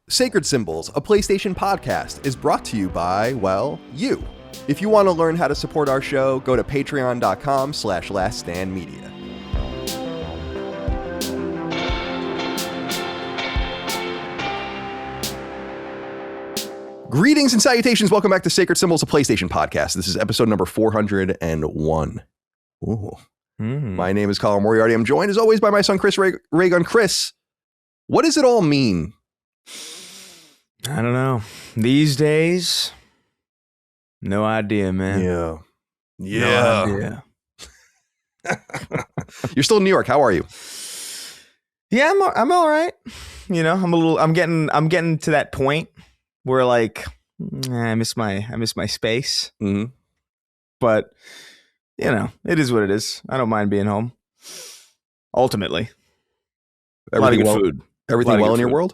Sacred Symbols, a PlayStation podcast, is brought to you by, well, you. If you want to learn how to support our show, go to patreon.com/laststandmedia. Greetings and salutations. Welcome back to Sacred Symbols, a PlayStation podcast. This is episode number 401. Ooh. My name is Colin Moriarty. I'm joined, as always, by my son, Chris Raygun. Chris, what does it all mean? I don't know. These days, no idea, man. Yeah. No idea. You're still in New York. How are you? Yeah, I'm all right. You know, I'm getting to that point where like I miss my space. Mm-hmm. But you know, it is what it is. I don't mind being home. Ultimately, Everything well, food. Everything well in your world?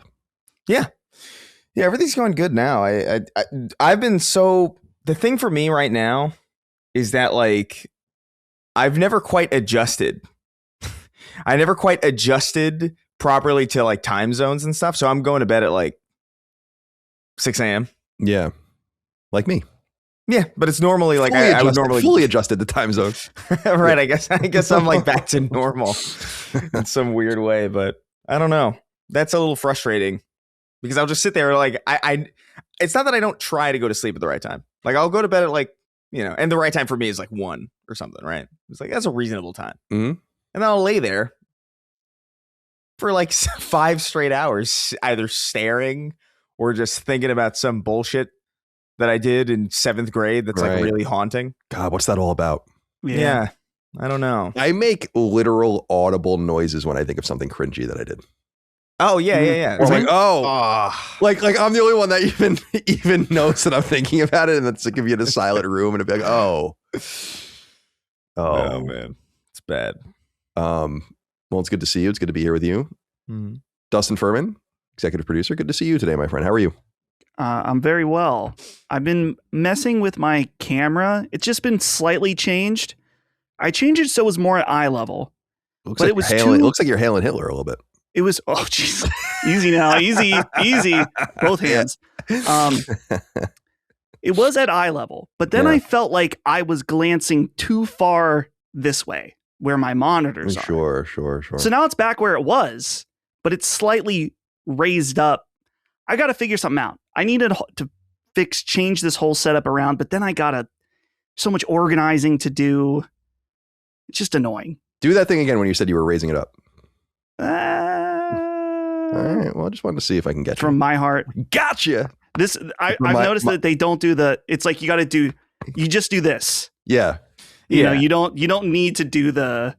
Yeah. Yeah, everything's going good now. I've been so... The thing for me right now is that, like, I've never quite adjusted. I never quite adjusted properly to, like, time zones and stuff. So I'm going to bed at, like, 6 a.m. Yeah. Like me. Yeah, but it's normally, like, I would normally... Fully adjusted the time zone. Right, I guess I'm, like, back to normal in some weird way. But I don't know. That's a little frustrating. Because I'll just sit there like I it's not that I don't try to go to sleep at the right time. Like I'll go to bed at like, you know, and the right time for me is like 1 or something, right? It's like that's a reasonable time. Mm-hmm. And then I'll lay there for like 5 straight hours, either staring or just thinking about some bullshit that I did in 7th grade that's like really haunting. God, what's that all about? Yeah. I don't know. I make literal audible noises when I think of something cringy that I did. Oh yeah. Or like, like I'm the only one that even knows that I'm thinking about it, and that's like if you had a silent room and it'd be like, oh man, it's bad. Well, it's good to see you. It's good to be here with you, Dustin Furman, executive producer. Good to see you today, my friend. How are you? I'm very well. I've been messing with my camera. It's just been slightly changed. I changed it so it was more at eye level. It looks like you're hailing Hitler a little bit. It was, oh, jeez. Easy now. Easy. Both hands. It was at eye level, but then I felt like I was glancing too far this way where my monitors are. Sure. So now it's back where it was, but it's slightly raised up. I got to figure something out. I needed to change this whole setup around, but then I got so much organizing to do. It's just annoying. Do that thing again when you said you were raising it up. All right. Well, I just wanted to see if I can get from my heart. Gotcha. I've noticed that they don't do it's like you just do this. Yeah. You know, you don't need to do the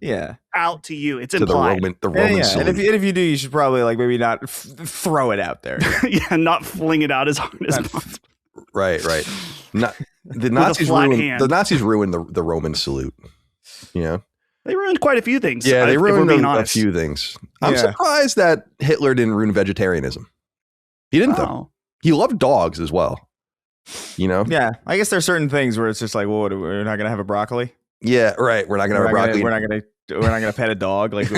out to you. It's implied. The Roman and if you do, you should probably like maybe not throw it out there. Yeah, not fling it out as hard as possible. Right. The Nazis ruined the Roman salute. You know? They ruined quite a few things. Yeah, they ruined a few things. I'm surprised that Hitler didn't ruin vegetarianism. He didn't, though. He loved dogs as well. You know? Yeah, I guess there's certain things where it's just like, well, we're not going to have a broccoli? Yeah, right. We're not going to have a broccoli. We're not going to pet a dog. Like,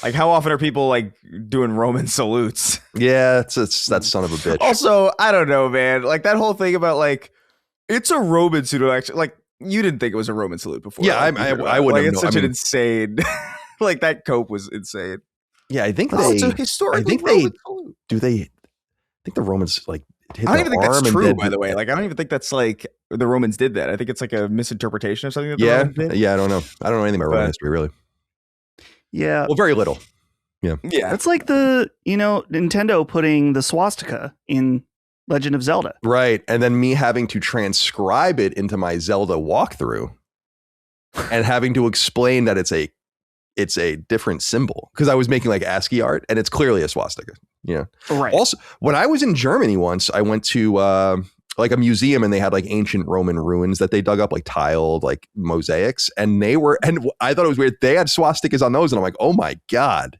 like, how often are people like doing Roman salutes? Yeah, that's that son of a bitch. Also, I don't know, man. Like that whole thing about like, it's a Roman salute, actually. Like, you didn't think it was a Roman salute before. Yeah, I wouldn't have known. It's such an insane... like, that cope was insane. Yeah, I think it's a historically Roman salute. Do they... I think the Romans, like, hit I don't even think that's true, by the the way. Like, I don't even think that's, like, the Romans did that. I think it's, like, a misinterpretation of something that the Romans did. Yeah, I don't know. I don't know anything about Roman history, really. Yeah. Well, very little. Yeah. It's like Nintendo putting the swastika in Legend of Zelda. Right. And then me having to transcribe it into my Zelda walkthrough and having to explain that it's a different symbol because I was making like ASCII art and it's clearly a swastika. Yeah. Right. Also, when I was in Germany once, I went to like a museum and they had like ancient Roman ruins that they dug up, like tiled, like mosaics. And I thought it was weird. They had swastikas on those. And I'm like, oh my God.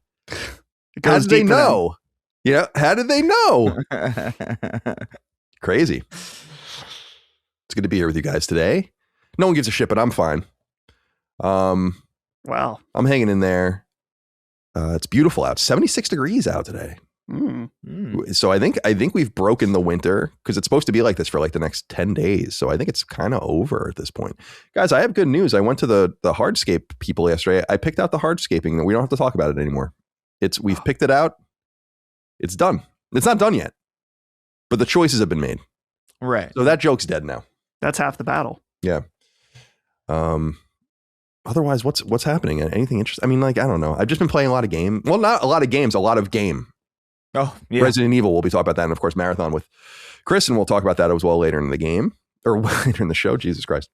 How did they know? Yeah, how did they know? Crazy. It's good to be here with you guys today. No one gives a shit, but I'm fine. Wow. I'm hanging in there. It's beautiful out. 76 degrees out today. So I think we've broken the winter because it's supposed to be like this for like the next 10 days. So I think it's kind of over at this point. Guys, I have good news. I went to the hardscape people yesterday. I picked out the hardscaping. We don't have to talk about it anymore. We've picked it out. It's done. It's not done yet, but the choices have been made. Right. So that joke's dead now. That's half the battle. Yeah. Otherwise, what's happening? Anything interesting? I mean, like, I don't know. I've just been playing a lot of game. Well, not a lot of games, a lot of game. Oh, yeah. Resident Evil, we'll be talking about that. And of course, Marathon with Chris, and we'll talk about that as well later in the game or later in the show. Jesus Christ.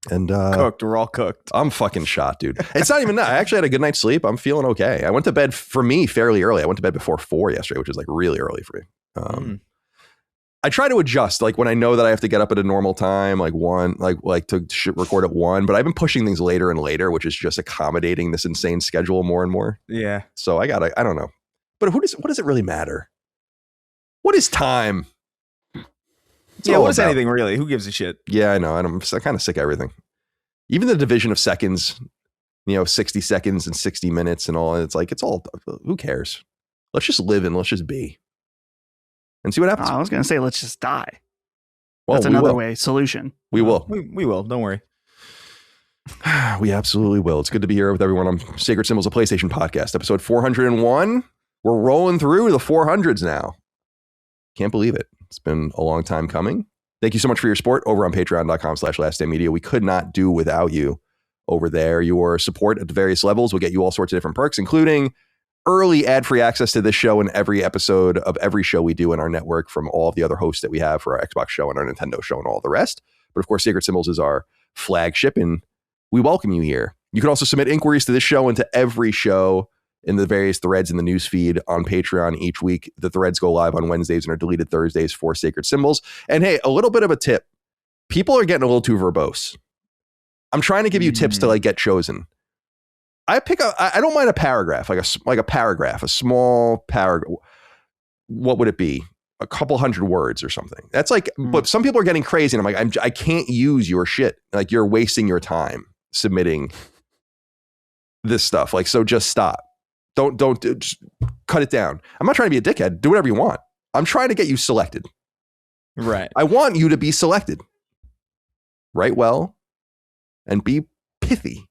And cooked. We're all cooked. I'm fucking shot, dude. It's not even that. I actually had a good night's sleep. I'm feeling okay. I went to bed, for me, fairly early. I went to bed before 4 yesterday, which is like really early for me. I try to adjust, like when I know that I have to get up at a normal time, like one, like to record at 1, but I've been pushing things later and later, which is just accommodating this insane schedule more and more. Yeah. So I don't know. But what does it really matter? What is time? What is anything really? Who gives a shit? Yeah, I know. I'm kind of sick of everything. Even the division of seconds, 60 seconds and 60 minutes and all. It's like, it's all, who cares? Let's just live and let's just be. And see what happens. I was going to say, let's just die. Well, that's another solution. We will. We will. Don't worry. We absolutely will. It's good to be here with everyone on Sacred Symbols of PlayStation podcast, episode 401. We're rolling through the 400s now. Can't believe it. It's been a long time coming. Thank you so much for your support over on patreon.com/laststandmedia. We could not do without you over there. Your support at the various levels will get you all sorts of different perks, including early ad-free access to this show and every episode of every show we do in our network from all of the other hosts that we have for our Xbox show and our Nintendo show and all the rest. But of course, Sacred Symbols is our flagship, and we welcome you here. You can also submit inquiries to this show and to every show in the various threads in the news feed on Patreon each week. The threads go live on Wednesdays and are deleted Thursdays for Sacred Symbols. And hey, a little bit of a tip. People are getting a little too verbose. I'm trying to give you tips to like get chosen. I don't mind a paragraph, like a paragraph, a small paragraph. What would it be? A couple hundred words or something. That's like, but some people are getting crazy and I'm like, I can't use your shit. Like, you're wasting your time submitting this stuff. Like, so just stop. Don't just cut it down. I'm not trying to be a dickhead. Do whatever you want. I'm trying to get you selected. Right. I want you to be selected. Write well and be pithy.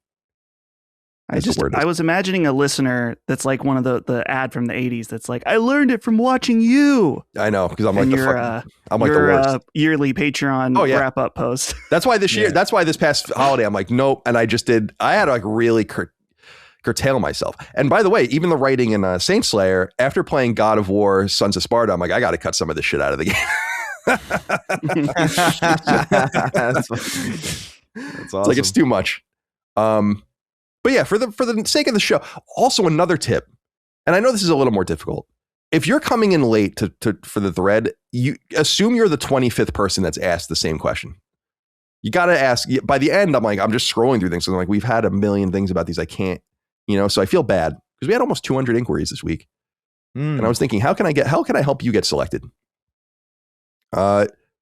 I was imagining a listener that's like one of the ad from the 80s that's like, I learned it from watching you. I know, because I'm like I'm like the worst. Yearly Patreon wrap up post. That's why this year, that's why this past holiday, I'm like, nope. And I had to like really curtail myself. And by the way, even the writing in Saint Slayer, after playing God of War, Sons of Sparta, I'm like, I got to cut some of this shit out of the game. That's awesome. It's like, it's too much. But yeah, for the sake of the show, also another tip, and I know this is a little more difficult. If you're coming in late for the thread, you assume you're the 25th person that's asked the same question. You got to ask. By the end, I'm just scrolling through things. So I'm like, we've had a million things about these. I can't, so I feel bad because we had almost 200 inquiries this week. And I was thinking, how can I help you get selected?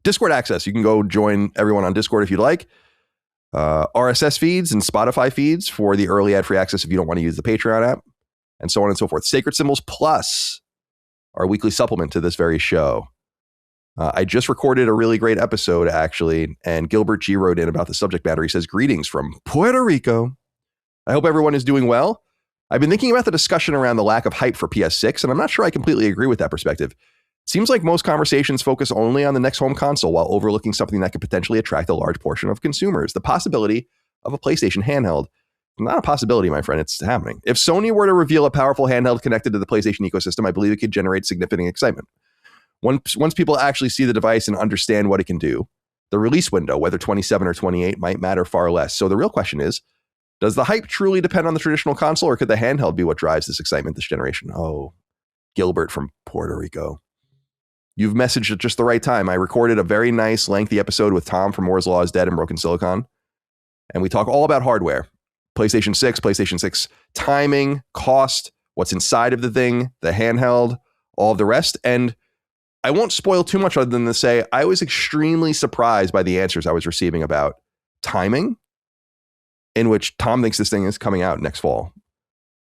Discord access. You can go join everyone on Discord if you'd like. RSS feeds and Spotify feeds for the early ad-free access if you don't want to use the Patreon app, and so on and so forth. Sacred Symbols Plus, our weekly supplement to this very show. I just recorded a really great episode, actually, and Gilbert G wrote in about the subject matter. He says, greetings from Puerto Rico. I hope everyone is doing well. I've been thinking about the discussion around the lack of hype for PS6, and I'm not sure I completely agree with that perspective. Seems like most conversations focus only on the next home console while overlooking something that could potentially attract a large portion of consumers. The possibility of a PlayStation handheld. Not a possibility, my friend. It's happening. If Sony were to reveal a powerful handheld connected to the PlayStation ecosystem, I believe it could generate significant excitement. Once people actually see the device and understand what it can do, the release window, whether 27 or 28, might matter far less. So the real question is, does the hype truly depend on the traditional console, or could the handheld be what drives this excitement this generation? Oh, Gilbert from Puerto Rico. You've messaged at just the right time. I recorded a very nice, lengthy episode with Tom from Moore's Law is Dead and Broken Silicon. And we talk all about hardware. PlayStation 6 timing, cost, what's inside of the thing, the handheld, all of the rest. And I won't spoil too much other than to say I was extremely surprised by the answers I was receiving about timing, in which Tom thinks this thing is coming out next fall.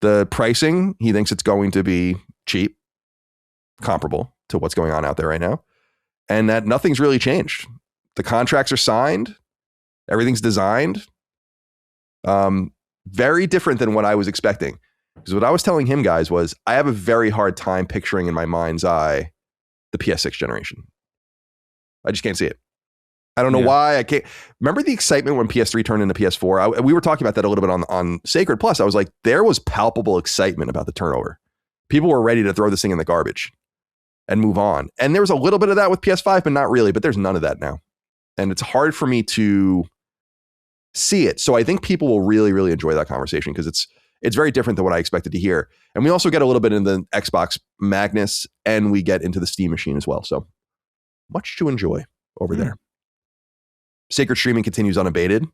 The pricing, he thinks it's going to be cheap. comparable to what's going on out there right now, and that nothing's really changed. The contracts are signed, everything's designed. Very different than what I was expecting. Because what I was telling him, guys, was I have a very hard time picturing in my mind's eye the PS6 generation. I just can't see it. I don't know why. I can't. Remember the excitement when PS3 turned into PS4? We were talking about that a little bit on Sacred Plus. I was like, there was palpable excitement about the turnover. People were ready to throw this thing in the garbage and move on. And there was a little bit of that with PS5, but not really. But there's none of that now. And it's hard for me to see it. So I think people will really, really enjoy that conversation because it's very different than what I expected to hear. And we also get a little bit into the Xbox Magnus, and we get into the Steam machine as well. So much to enjoy over there. Sacred streaming continues unabated.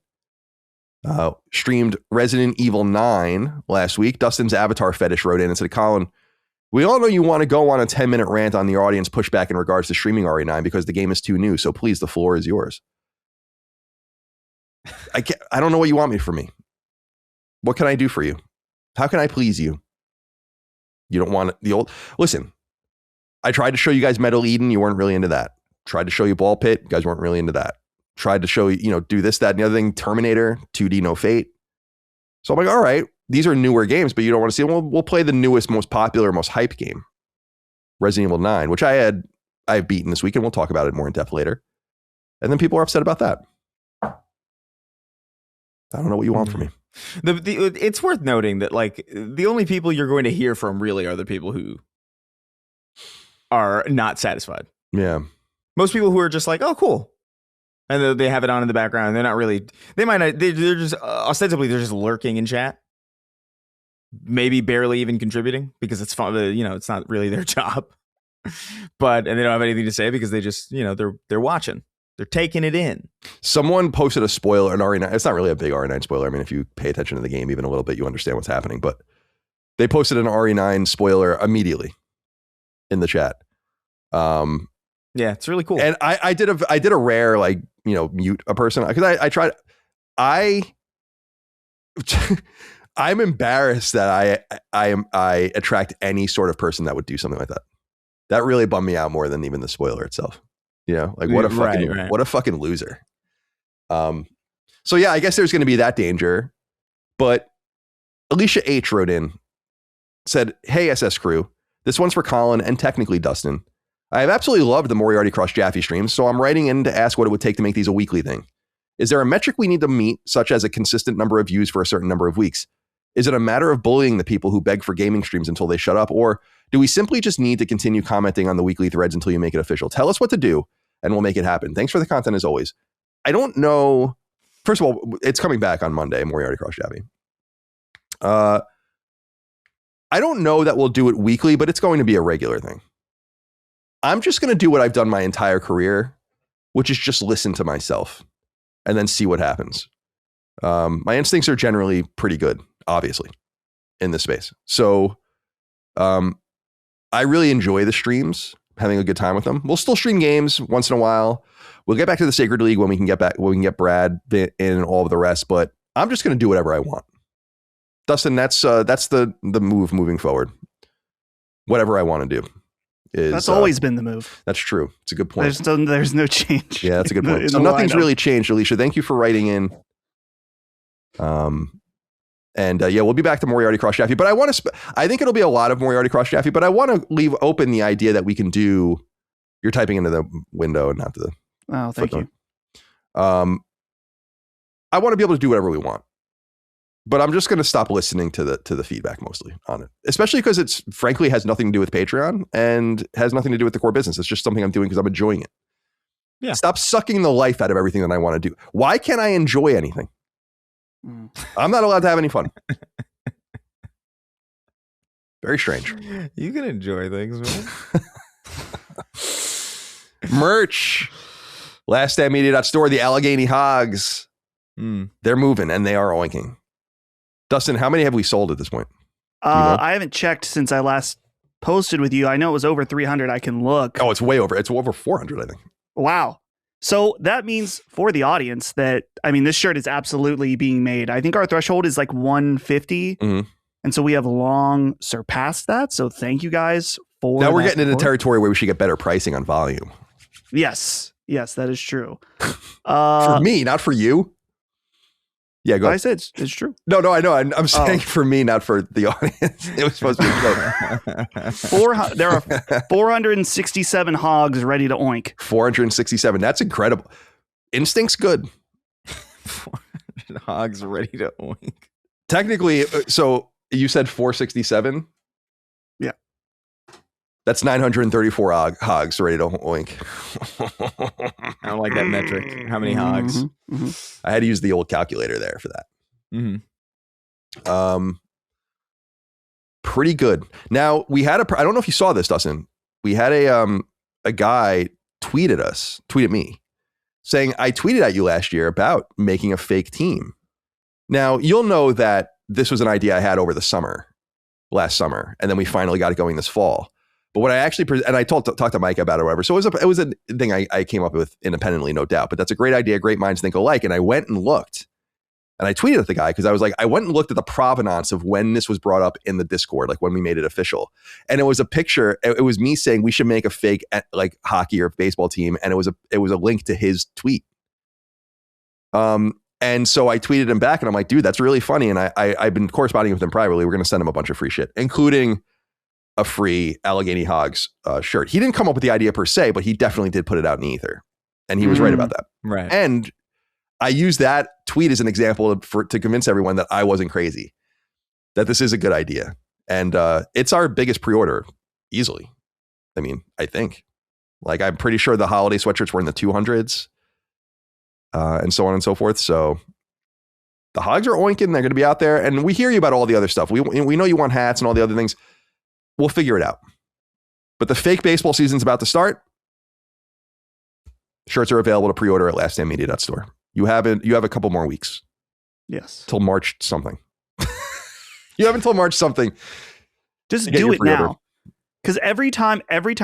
Streamed Resident Evil 9 last week. Dustin's Avatar fetish wrote in and said, Colin, we all know you want to go on a 10-minute rant on the audience pushback in regards to streaming RE9 because the game is too new. So please, the floor is yours. I don't know what you want from me. What can I do for you? How can I please you? You don't want the old... Listen, I tried to show you guys Metal Eden. You weren't really into that. Tried to show you Ball Pit. You guys weren't really into that. Tried to show you, do this, that, and the other thing. Terminator, 2D, No Fate. So I'm like, all right, these are newer games, but you don't want to see them. We'll play the newest, most popular, most hype game. Resident Evil 9, which I've beaten this week, and we'll talk about it more in depth later. And then people are upset about that. I don't know what you want from me. It's worth noting that like the only people you're going to hear from really are the people who are not satisfied. Yeah. Most people who are just like, oh, cool. And they have it on in the background. They're not really, they might not, they're just ostensibly, they're just lurking in chat. Maybe barely even contributing because it's fun. It's not really their job. And they don't have anything to say because they just, they're watching. They're taking it in. Someone posted a spoiler, an RE9. It's not really a big RE9 spoiler. I mean, if you pay attention to the game even a little bit, you understand what's happening. But they posted an RE9 spoiler immediately in the chat. Yeah, it's really cool. And I did a rare mute a person because I tried. I'm embarrassed that I attract any sort of person that would do something like that. That really bummed me out more than even the spoiler itself. What a fucking loser. So yeah, I guess there's going to be that danger. But Alicia H wrote in, said, "Hey SS crew, this one's for Colin and technically Dustin. I have absolutely loved the Moriarty Cross Jaffe streams, so I'm writing in to ask what it would take to make these a weekly thing. Is there a metric we need to meet, such as a consistent number of views for a certain number of weeks? Is it a matter of bullying the people who beg for gaming streams until they shut up? Or do we simply just need to continue commenting on the weekly threads until you make it official? Tell us what to do, and we'll make it happen. Thanks for the content as always." I don't know. First of all, it's coming back on Monday, Moriarty Cross Jaffe. I don't know that we'll do it weekly, but it's going to be a regular thing. I'm just going to do what I've done my entire career, which is just listen to myself and then see what happens. My instincts are generally pretty good, obviously, in this space. So I really enjoy the streams, having a good time with them. We'll still stream games once in a while. We'll get back to the Sacred League when we can get Brad in and all of the rest, but I'm just going to do whatever I want. Dustin, that's the move moving forward. Whatever I want to do. That's always been the move. That's true. It's a good point. There's no change. Yeah, that's a good point. So nothing's really changed, Alicia. Thank you for writing in. We'll be back to Moriarty Cross Jaffe, but I think it'll be a lot of Moriarty Cross Jaffe, but I want to leave open the idea that we can do. You're typing into the window and not the. Oh, thank you. I want to be able to do whatever we want. But I'm just going to stop listening to the feedback mostly on it, especially because it's frankly has nothing to do with Patreon and has nothing to do with the core business. It's just something I'm doing because I'm enjoying it. Yeah. Stop sucking the life out of everything that I want to do. Why can't I enjoy anything? I'm not allowed to have any fun. Very strange. You can enjoy things, man. Merch. LastStandMedia.store, the Allegheny Hogs. They're moving and they are oinking. Dustin, how many have we sold at this point? I haven't checked since I last posted with you. I know it was over 300. I can look. Oh, it's way over. It's over 400, I think. Wow. So that means for the audience that, this shirt is absolutely being made. I think our threshold is like 150. Mm-hmm. And so we have long surpassed that. So thank you guys for Now we're that getting into report. territory where we should get better pricing on volume. Yes, that is true. For me, not for you. Yeah, go I ahead. said it's true. No, I know. I'm saying for me, not for the audience. It was supposed to be There are 467 hogs ready to oink. 467. That's incredible. Instinct's good. 400 hogs ready to oink. Technically, so you said 467? Yeah. That's 934 hogs ready to oink. I don't like that metric. How many hogs? I had to use the old calculator there for that. Pretty good. Now we had I don't know if you saw this, Dustin. We had a guy tweet at me saying, I tweeted at you last year about making a fake team. Now you'll know that this was an idea I had over the last summer, and then we finally got it going this fall. But what I actually, and I talked to Mike about it or whatever. So it was a thing I came up with independently, no doubt, but that's a great idea. Great minds think alike. And I went and looked and I tweeted at the guy because I was like, I went and looked at the provenance of when this was brought up in the Discord, like when we made it official. And it was a picture. It was me saying we should make a fake like hockey or baseball team. And it was a link to his tweet. And so I tweeted him back and I'm like, dude, that's really funny. And I've been corresponding with him privately. We're going to send him a bunch of free shit, including a free Allegheny Hogs shirt. He didn't come up with the idea per se, but he definitely did put it out in the ether. And he was right about that. Right. And I used that tweet as an example to convince everyone that I wasn't crazy, that this is a good idea. And it's our biggest pre-order easily. I mean, I think. Like, I'm pretty sure the holiday sweatshirts were in the 200s and so on and so forth. So the hogs are oinking. They're going to be out there. And we hear you about all the other stuff. We know you want hats and all the other things. We'll figure it out. But the fake baseball season's about to start. Shirts are available to pre-order at laststandmedia.store. You have a couple more weeks. Yes. Till March something. You have until March something. Just do it now. Because every time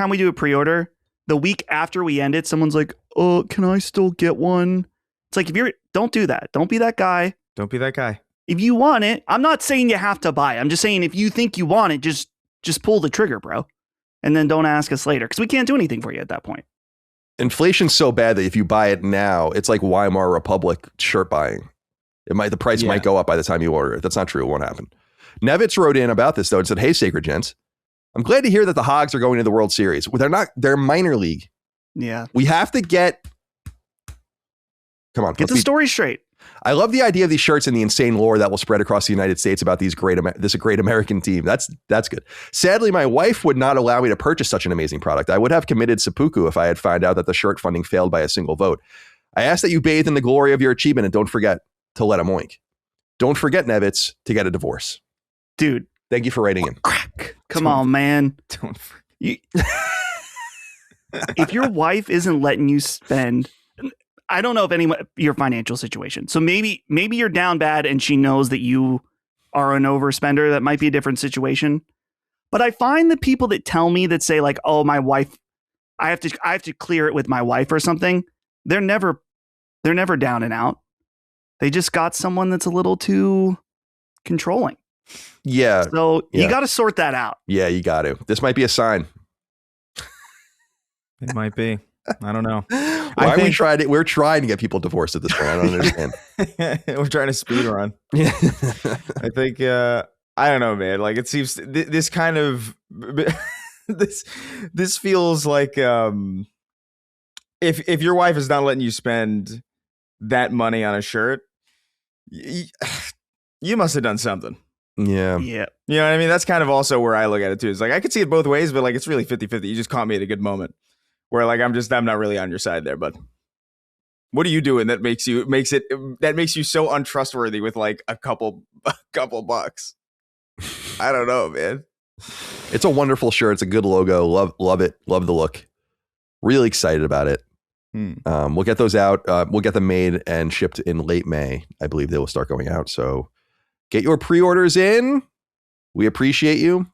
we do a pre-order, the week after we end it, someone's like, "Oh, can I still get one?" It's like, don't do that. Don't be that guy. Don't be that guy. If you want it, I'm not saying you have to buy it. I'm just saying if you think you want it, just pull the trigger, bro. And then don't ask us later because we can't do anything for you at that point. Inflation's so bad that if you buy it now, it's like Weimar Republic shirt buying. The price might go up by the time you order it. That's not true. It won't happen. Nevitz wrote in about this though and said, "Hey, Sacred Gents, I'm glad to hear that the Hogs are going to the World Series. Well, they're minor league. Yeah. We have to get the story straight. I love the idea of these shirts and the insane lore that will spread across the United States about this great American team. That's good. Sadly, my wife would not allow me to purchase such an amazing product. I would have committed seppuku if I had found out that the shirt funding failed by a single vote. I ask that you bathe in the glory of your achievement and don't forget to let them oink. Don't forget, Nevitz, to get a divorce." Dude. Thank you for writing in. Come on, man. Don't forget. If your wife isn't letting you spend... I don't know if your financial situation. So maybe you're down bad and she knows that you are an overspender. That might be a different situation. But I find the people that tell me that say like, "Oh, my wife, I have to clear it with my wife or something." They're never down and out. They just got someone that's a little too controlling. Yeah. So you got to sort that out. Yeah, you got to. This might be a sign. It might be. I don't know. We're trying to get people divorced at this point. I don't understand. We're trying to speed run. Yeah. I think I don't know, man. Like, it seems this kind of this feels like if your wife is not letting you spend that money on a shirt, you must have done something. Yeah. Yeah. You know what I mean? That's kind of also where I look at it too. It's like I could see it both ways, but like it's really 50-50. You just caught me at a good moment. Where like I'm not really on your side there, but what are you doing that makes you so untrustworthy with like a couple bucks? I don't know, man. It's a wonderful shirt. It's a good logo. Love it. Love the look. Really excited about it. We'll get those out. We'll get them made and shipped in late May. I believe they will start going out. So get your pre-orders in. We appreciate you.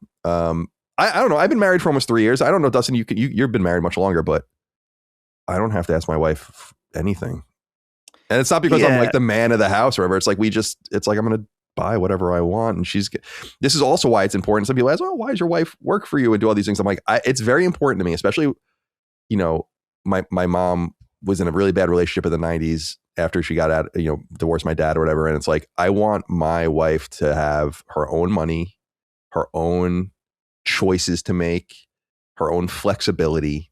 I don't know. I've been married for almost 3 years. I don't know, Dustin, you've been married much longer, but I don't have to ask my wife anything. And it's not because I'm like the man of the house or whatever. It's like it's like I'm going to buy whatever I want. And this is also why it's important. Some people ask, oh, why does your wife work for you and do all these things? I'm like, it's very important to me, especially, you know, my mom was in a really bad relationship in the 90s after she got out, you know, divorced my dad or whatever. And it's like, I want my wife to have her own money, her own choices to make, her own flexibility,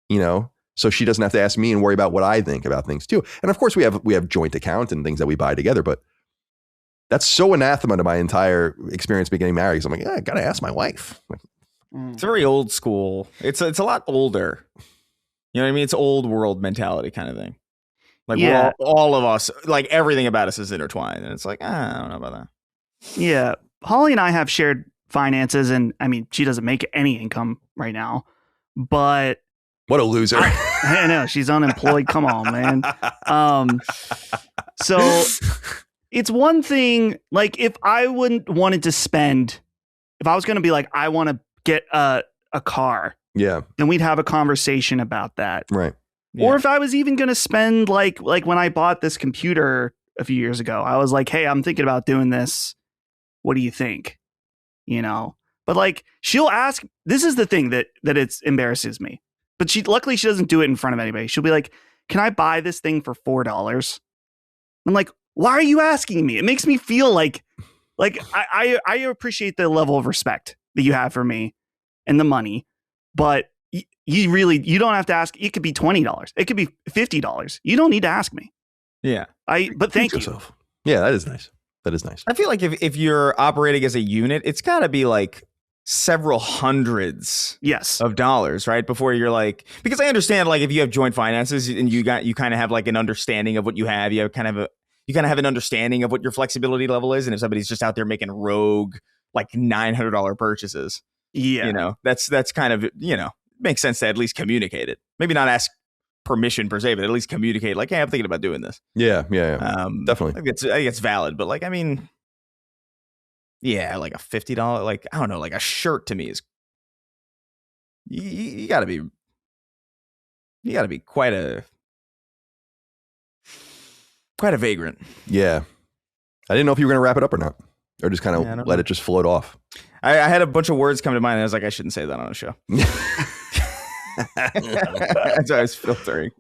you know, so she doesn't have to ask me and worry about what I think about things too. And of course we have joint account and things that we buy together, but that's so anathema to my entire experience being getting married. So I'm like, yeah, I got to ask my wife. It's very old school. It's a lot older. You know what I mean? It's old world mentality kind of thing. Like we're all of us, like everything about us is intertwined. And it's like, I don't know about that. Yeah. Holly and I have shared finances, and I mean, she doesn't make any income right now, but what a loser. I know, she's unemployed. Come on, man. So it's one thing, like if I wanted to spend, if I was going to be like, I want to get a car, then we'd have a conversation about that. Right. Yeah. Or if I was even going to spend like when I bought this computer a few years ago, I was like, hey, I'm thinking about doing this. What do you think? You know, but like she'll ask, this is the thing that it embarrasses me, but luckily she doesn't do it in front of anybody. She'll be like, can I buy this thing for $4? I'm like, why are you asking me? It makes me feel like I appreciate the level of respect that you have for me and the money, but you don't have to ask. It could be $20. It could be $50. You don't need to ask me. Yeah. But thank you. Yeah, that is nice. That is nice. I feel like if you're operating as a unit, it's got to be like several hundreds of dollars, right? Before you're like, because I understand like if you have joint finances and you kind of have like an understanding of what you have, you kind of have an understanding of what your flexibility level is. And if somebody's just out there making rogue like $900 purchases, you know, that's kind of, you know, makes sense to at least communicate it. Maybe not ask permission per se, but at least communicate like, hey, I'm thinking about doing this. Yeah. Definitely. I think it's valid, but like, I mean, yeah, like a $50, like, I don't know, like a shirt to me is, you gotta be quite a vagrant. Yeah. I didn't know if you were going to wrap it up or not, or just kind of let it just float off. I had a bunch of words come to mind and I was like, I shouldn't say that on a show. That's why I was filtering.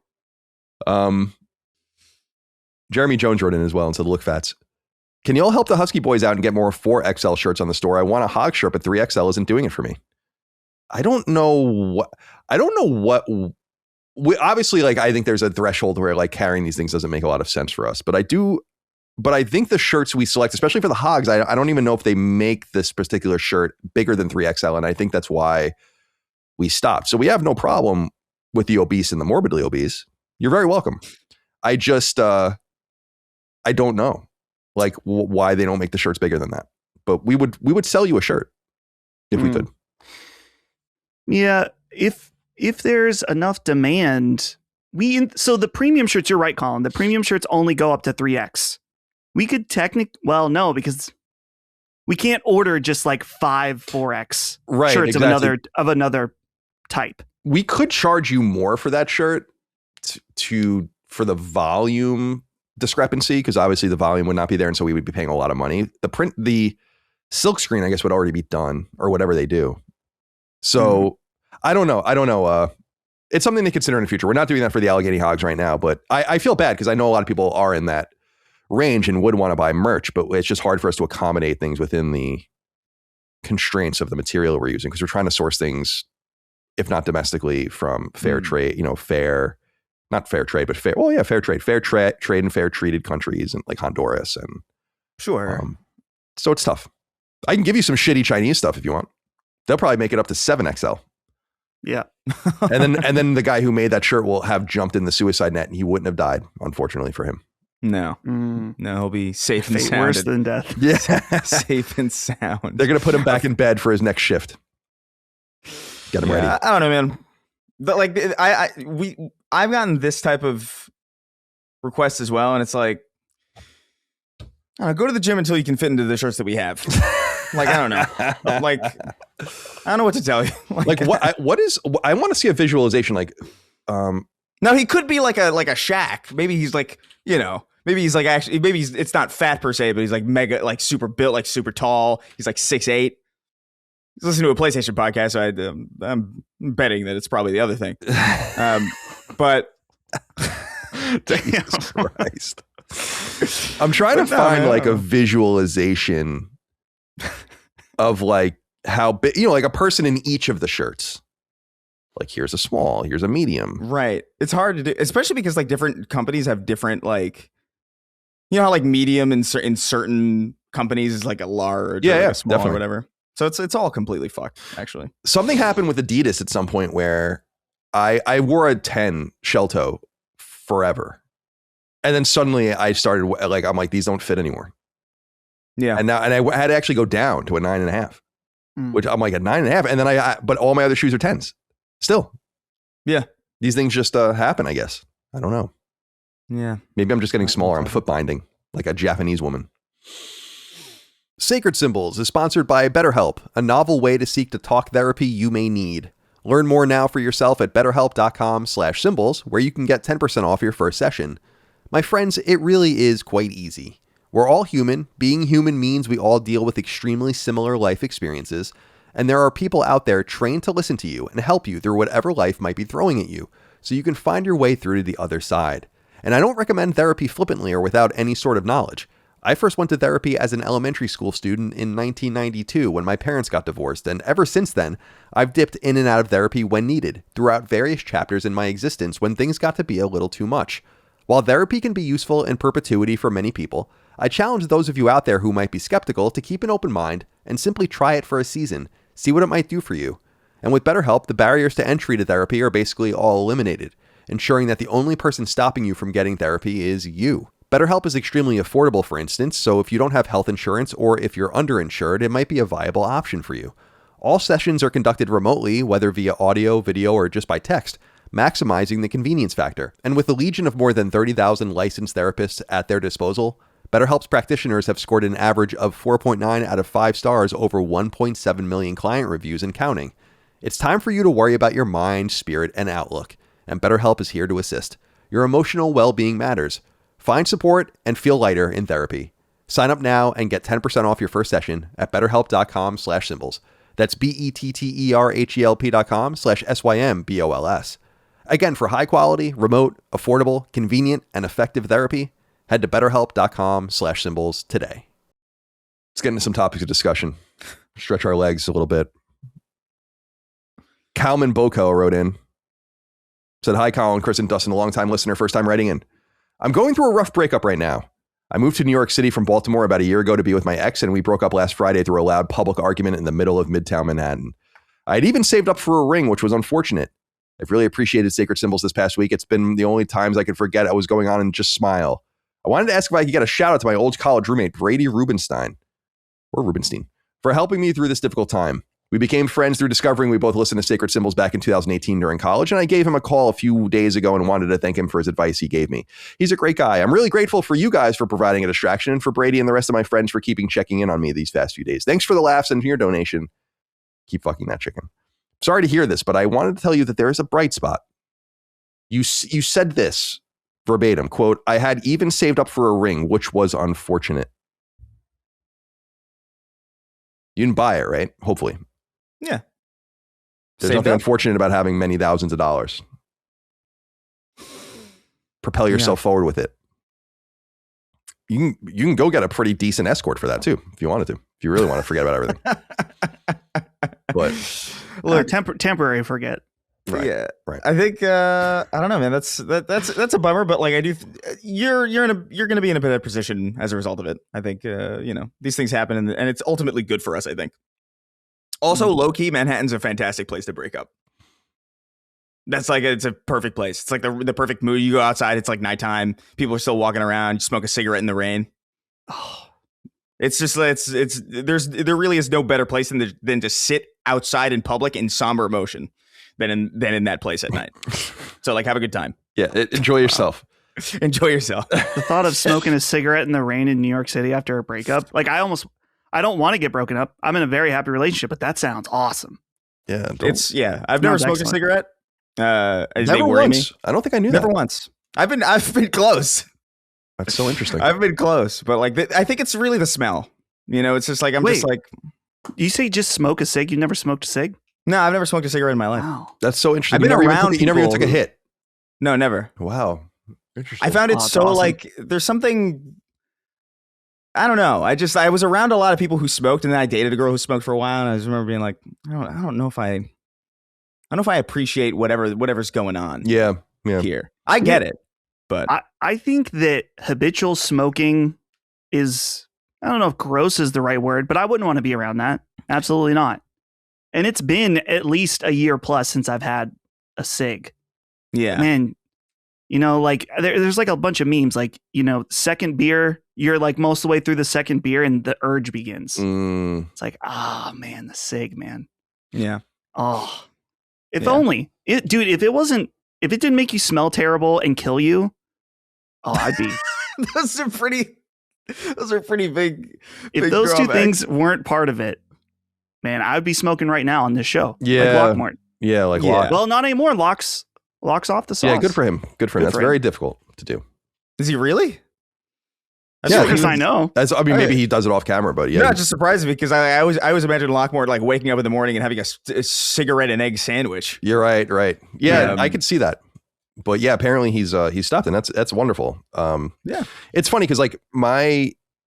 Jeremy Jones wrote in as well and said, look, Fats, can you all help the Husky boys out and get more 4XL shirts on the store? I want a hog shirt, but 3XL isn't doing it for me. I don't know what we obviously, like, I think there's a threshold where like carrying these things doesn't make a lot of sense for us, but I think the shirts we select, especially for the hogs, I don't even know if they make this particular shirt bigger than 3XL. And I think that's why we stopped. So we have no problem with the obese and the morbidly obese. You're very welcome. I just, I don't know like why they don't make the shirts bigger than that, but we would sell you a shirt if we could. Yeah. If there's enough demand, so the premium shirts, you're right, Colin, the premium shirts only go up to 3X. We could no, because we can't order just like 5 4X shirts of another type. We could charge you more for that shirt for the volume discrepancy, because obviously the volume would not be there, and so we would be paying a lot of money. The silk screen, I guess, would already be done, or whatever they do. So I don't know. It's something to consider in the future. We're not doing that for the Allegheny Hogs right now, but I feel bad because I know a lot of people are in that range and would want to buy merch, but it's just hard for us to accommodate things within the constraints of the material we're using, because we're trying to source things, if not domestically, from fair trade, fair trade and fair treated countries, and like Honduras and so it's tough. I can give you some shitty Chinese stuff if you want. They'll probably make it up to 7XL. Yeah. and then the guy who made that shirt will have jumped in the suicide net and he wouldn't have died, unfortunately for him. No, he'll be safe and sound. Worse than death. Yeah. Safe and sound. They're going to put him back in bed for his next shift. Get him ready. I don't know, man. But like, I've gotten this type of request as well. And it's like, go to the gym until you can fit into the shirts that we have. Like, I don't know. Like, I don't know what to tell you. I want to see a visualization. Like, now he could be like a Shaq. Maybe he's like, Maybe he's like actually, maybe it's not fat per se, but he's like mega, like super built, like super tall. He's like 6'8". He's listening to a PlayStation podcast, so I'm betting that it's probably the other thing. But Jesus Christ. I'm trying to find like a visualization of like how big, like a person in each of the shirts. Like here's a small, here's a medium. Right. It's hard to do, especially because like different companies have different like, how like medium in certain companies is like a large, or like a small, definitely, or whatever. So it's all completely fucked, actually. Something happened with Adidas at some point where I wore a 10 shell toe forever. And then suddenly I started like, I'm like, these don't fit anymore. Yeah. And I had to actually go down to a 9.5, which I'm like a 9.5. And then but all my other shoes are 10s still. Yeah. These things just happen, I guess. I don't know. Yeah. Maybe I'm just getting smaller. I'm foot binding like a Japanese woman. Sacred Symbols is sponsored by BetterHelp, a novel way to seek the talk therapy you may need. Learn more now for yourself at betterhelp.com/symbols, where you can get 10% off your first session. My friends, it really is quite easy. We're all human. Being human means we all deal with extremely similar life experiences, and there are people out there trained to listen to you and help you through whatever life might be throwing at you, so you can find your way through to the other side. And I don't recommend therapy flippantly or without any sort of knowledge. I first went to therapy as an elementary school student in 1992 when my parents got divorced, and ever since then, I've dipped in and out of therapy when needed, throughout various chapters in my existence when things got to be a little too much. While therapy can be useful in perpetuity for many people, I challenge those of you out there who might be skeptical to keep an open mind and simply try it for a season, see what it might do for you. And with BetterHelp, the barriers to entry to therapy are basically all eliminated, ensuring that the only person stopping you from getting therapy is you. BetterHelp is extremely affordable, for instance, so if you don't have health insurance or if you're underinsured, it might be a viable option for you. All sessions are conducted remotely, whether via audio, video, or just by text, maximizing the convenience factor. And with a legion of more than 30,000 licensed therapists at their disposal, BetterHelp's practitioners have scored an average of 4.9 out of 5 stars over 1.7 million client reviews and counting. It's time for you to worry about your mind, spirit, and outlook, and BetterHelp is here to assist. Your emotional well-being matters. Find support and feel lighter in therapy. Sign up now and get 10% off your first session at betterhelp.com/symbols. That's BetterHelp.com/SYMBOLS. Again, for high quality, remote, affordable, convenient, and effective therapy, head to betterhelp.com/symbols today. Let's get into some topics of discussion. Stretch our legs a little bit. Calman Boko wrote in. Said, hi, Colin, Chris, and Dustin, a long-time listener, first-time writing in. I'm going through a rough breakup right now. I moved to New York City from Baltimore about a year ago to be with my ex, and we broke up last Friday through a loud public argument in the middle of Midtown Manhattan. I had even saved up for a ring, which was unfortunate. I've really appreciated Sacred Symbols this past week. It's been the only times I could forget I was going on and just smile. I wanted to ask if I could get a shout out to my old college roommate, Brady Rubenstein, for helping me through this difficult time. We became friends through discovering we both listened to Sacred Symbols back in 2018 during college, and I gave him a call a few days ago and wanted to thank him for his advice he gave me. He's a great guy. I'm really grateful for you guys for providing a distraction and for Brady and the rest of my friends for checking in on me these past few days. Thanks for the laughs and for your donation. Keep fucking that chicken. Sorry to hear this, but I wanted to tell you that there is a bright spot. You said this verbatim, quote, I had even saved up for a ring, which was unfortunate. You didn't buy it, right? Hopefully. Yeah. There's nothing unfortunate about having many thousands of dollars. Propel yourself forward with it. You can go get a pretty decent escort for that too, if you wanted to. If you really want to forget about everything. But look, temporary forget. Right. Yeah. Right. I think I don't know, man. That's a bummer, but like I do you're going to be in a better position as a result of it. I think these things happen and it's ultimately good for us, I think. Also, low-key, Manhattan's a fantastic place to break up. That's like, it's a perfect place. It's like the perfect mood. You go outside, it's like nighttime. People are still walking around. You smoke a cigarette in the rain. Oh, it's just, there really is no better place than to sit outside in public in somber emotion than in that place at night. So like, have a good time. Yeah, enjoy yourself. Enjoy yourself. The thought of smoking a cigarette in the rain in New York City after a breakup, like I don't want to get broken up. I'm in a very happy relationship, but that sounds awesome. Yeah. I've never smoked a cigarette. Never once. I don't think I knew that. Never once. I've been close. That's so interesting. I've been close, but like I think it's really the smell. You know, it's just like I'm just like. You say just smoke a cig? You never smoked a cig? No, I've never smoked a cigarette in my life. Wow. That's so interesting. I've been around. You never even took a hit. No, never. Wow. Interesting. I found it so awesome. like there's something. I don't know. I was around a lot of people who smoked, and then I dated a girl who smoked for a while, and I just remember being like, I don't know if I appreciate whatever's going on. Yeah. Here, I get it, but I think that habitual smoking is, I don't know if gross is the right word, but I wouldn't want to be around that. Absolutely not. And it's been at least a year plus since I've had a cig. yeah, Man, you know, like there's like a bunch of memes, like, you know, second beer, you're like most of the way through the second beer and the urge begins. It's like, man, the cig, man. yeah. Oh, if only dude, if it didn't make you smell terrible and kill you, I'd be. Those are pretty big. If big those two drawbacks. things weren't part of it, man, I would be smoking right now on this show. Yeah. Like Lockmort. Yeah. Like Yeah. Locke. Well, not anymore. Locks off the sauce. Yeah. Good for him. Good for him. Good That's for very him. difficult to do. Is he really? As Yeah, far as I know. I mean, maybe he does it off camera, but yeah. Not just surprising me because I always imagine Lockmore like waking up in the morning and having a cigarette and egg sandwich. You're right. Right. Yeah. Yeah. I could see that. But yeah, apparently he's stopped, and that's wonderful. Yeah. It's funny because like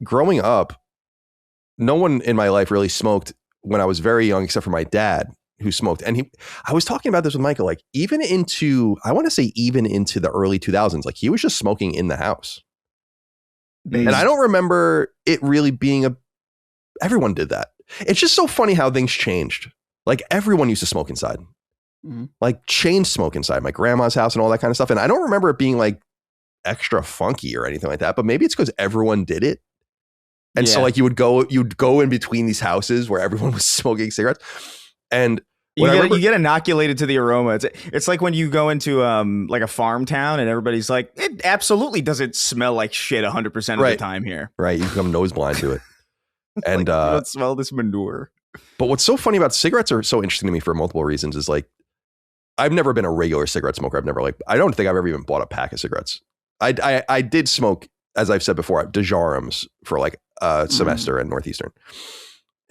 growing up, no one in my life really smoked when I was very young, except for my dad, who smoked. And I was talking about this with Michael, like even into the early 2000s, like he was just smoking in the house. And I don't remember it really being everyone did that. It's just so funny how things changed. Like everyone used to smoke inside, like chain smoke inside my grandma's house and all that kind of stuff. And I don't remember it being like extra funky or anything like that, but maybe it's because everyone did it. And so like you'd go in between these houses where everyone was smoking cigarettes. And you get inoculated to the aroma. It's like when you go into like a farm town and everybody's like, it absolutely doesn't smell like shit 100% of the time here. Right. You become nose blind to it. And like, you don't smell this manure. But what's so funny about cigarettes are so interesting to me for multiple reasons is like, I've never been a regular cigarette smoker. I don't think I've ever even bought a pack of cigarettes. I did smoke, as I've said before, Dejarums for like a semester at Northeastern.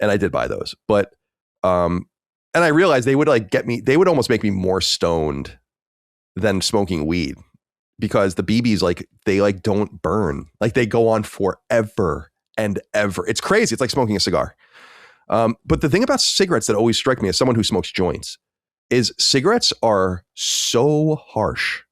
And I did buy those. But and I realized they would almost make me more stoned than smoking weed, because the BBs, like they like don't burn. Like they go on forever and ever. It's crazy. It's like smoking a cigar. But the thing about cigarettes that always strike me as someone who smokes joints is cigarettes are so harsh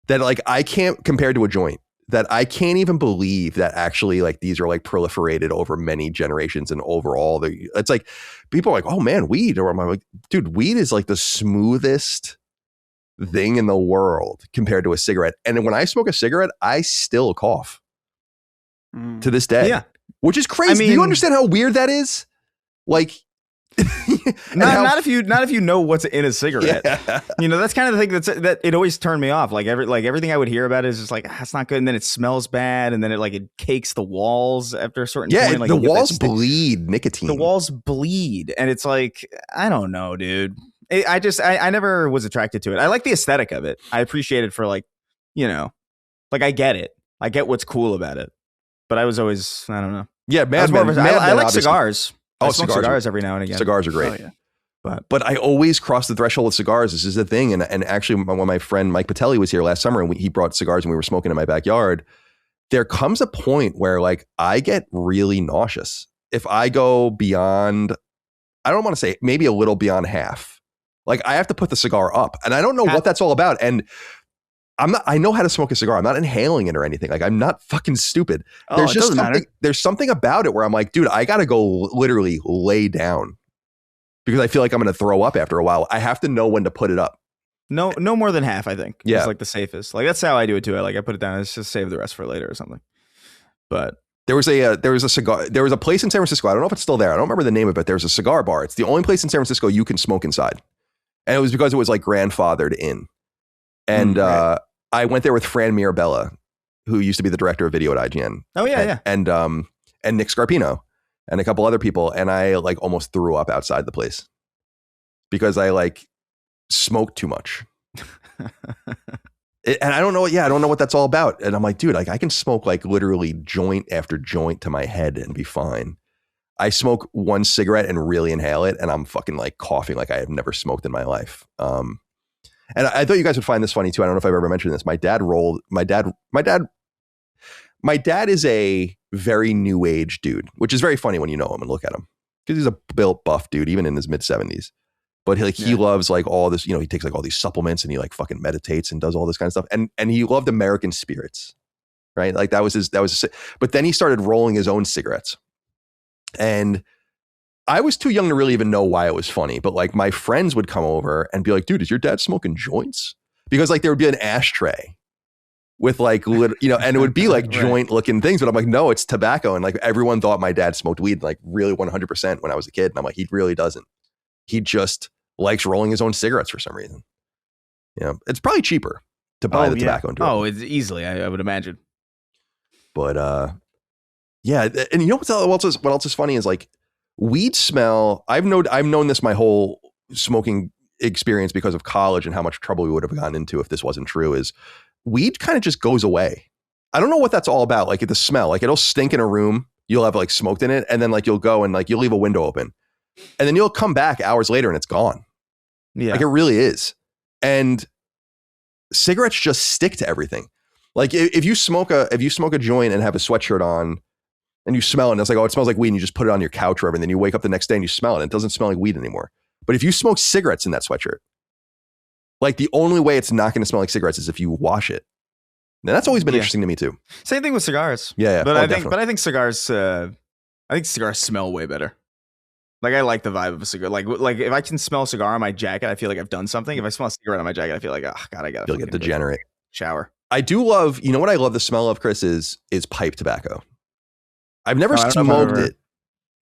that like I can't, compared to a joint, that I can't even believe that actually like these are like proliferated over many generations and overall it's like people are like, oh man, weed. Or I'm like, dude, weed is like the smoothest thing in the world compared to a cigarette. And when I smoke a cigarette, I still cough to this day. Yeah. Which is crazy. I mean, do you understand how weird that is? Like, not if you know what's in a cigarette. Yeah. You know, that's kind of the thing that it always turned me off. Like everything I would hear about it is just like, that's not good, and then it smells bad, and then it cakes the walls after a certain point. Like the walls bleed nicotine. The walls bleed, and it's like, I don't know, dude. I never was attracted to it. I like the aesthetic of it. I appreciate it for like, you know, like I get it. I get what's cool about it. But I was always, I don't know. Yeah, I like cigars. I smoke cigars every now and again. Cigars are great. Oh, yeah. But I always cross the threshold with cigars. This is the thing. And actually, when my friend Mike Patelli was here last summer and he brought cigars and we were smoking in my backyard, there comes a point where like I get really nauseous. If I go beyond, I don't want to say maybe a little beyond half, like I have to put the cigar up, and I don't know what that's all about. And I know how to smoke a cigar. I'm not inhaling it or anything. Like I'm not fucking stupid. There's something about it where I'm like, dude, I got to go literally lay down because I feel like I'm going to throw up after a while. I have to know when to put it up. No more than half, I think. Yeah. It's like the safest. Like that's how I do it too. I put it down. It's just save the rest for later or something. But there was a place in San Francisco. I don't know if it's still there. I don't remember the name of it. There's a cigar bar. It's the only place in San Francisco you can smoke inside. And it was because it was like grandfathered in. And I went there with Fran Mirabella, who used to be the director of video at IGN. Oh yeah, and Nick Scarpino and a couple other people, and I like almost threw up outside the place because I like smoked too much. And I don't know. Yeah, I don't know what that's all about. And I'm like, dude, like I can smoke like literally joint after joint to my head and be fine. I smoke one cigarette and really inhale it, and I'm fucking like coughing like I have never smoked in my life. And I thought you guys would find this funny too. I don't know if I've ever mentioned this. My dad is a very new age dude, which is very funny when you know him and look at him, because he's a built buff dude, even in his mid 70s. But he loves like all this, he takes like all these supplements and he like fucking meditates and does all this kind of stuff. And he loved American spirits, right? Like that was his, but then he started rolling his own cigarettes. And I was too young to really even know why it was funny. But like my friends would come over and be like, dude, is your dad smoking joints? Because like there would be an ashtray with like, and it would be like joint looking things. But I'm like, no, it's tobacco. And like everyone thought my dad smoked weed, like really 100% when I was a kid. And I'm like, he really doesn't. He just likes rolling his own cigarettes for some reason. It's probably cheaper to buy the tobacco. And do it. It's easily, I would imagine. But yeah, and you know what else is funny is like weed smell. I've known this my whole smoking experience because of college and how much trouble we would have gotten into if this wasn't true. Is weed kind of just goes away. I don't know what that's all about. Like the smell, like it'll stink in a room. You'll have like smoked in it, and then like you'll go and like you'll leave a window open. And then you'll come back hours later and it's gone. Yeah. Like it really is. And cigarettes just stick to everything. Like if you smoke a joint and have a sweatshirt on and you smell it and it's like, oh, it smells like weed, and you just put it on your couch or whatever, and then you wake up the next day and you smell it and it doesn't smell like weed anymore. But if you smoke cigarettes in that sweatshirt, like the only way it's not going to smell like cigarettes is if you wash it. Now that's always been interesting to me too. Same thing with cigars. Yeah. But I think cigars smell way better. Like I like the vibe of a cigar. Like if I can smell a cigar on my jacket, I feel like I've done something. If I smell a cigarette on my jacket, I feel like, oh God, I gotta get degenerate. Shower. I do love, what I love the smell of, Chris, is pipe tobacco. I've never smoked it.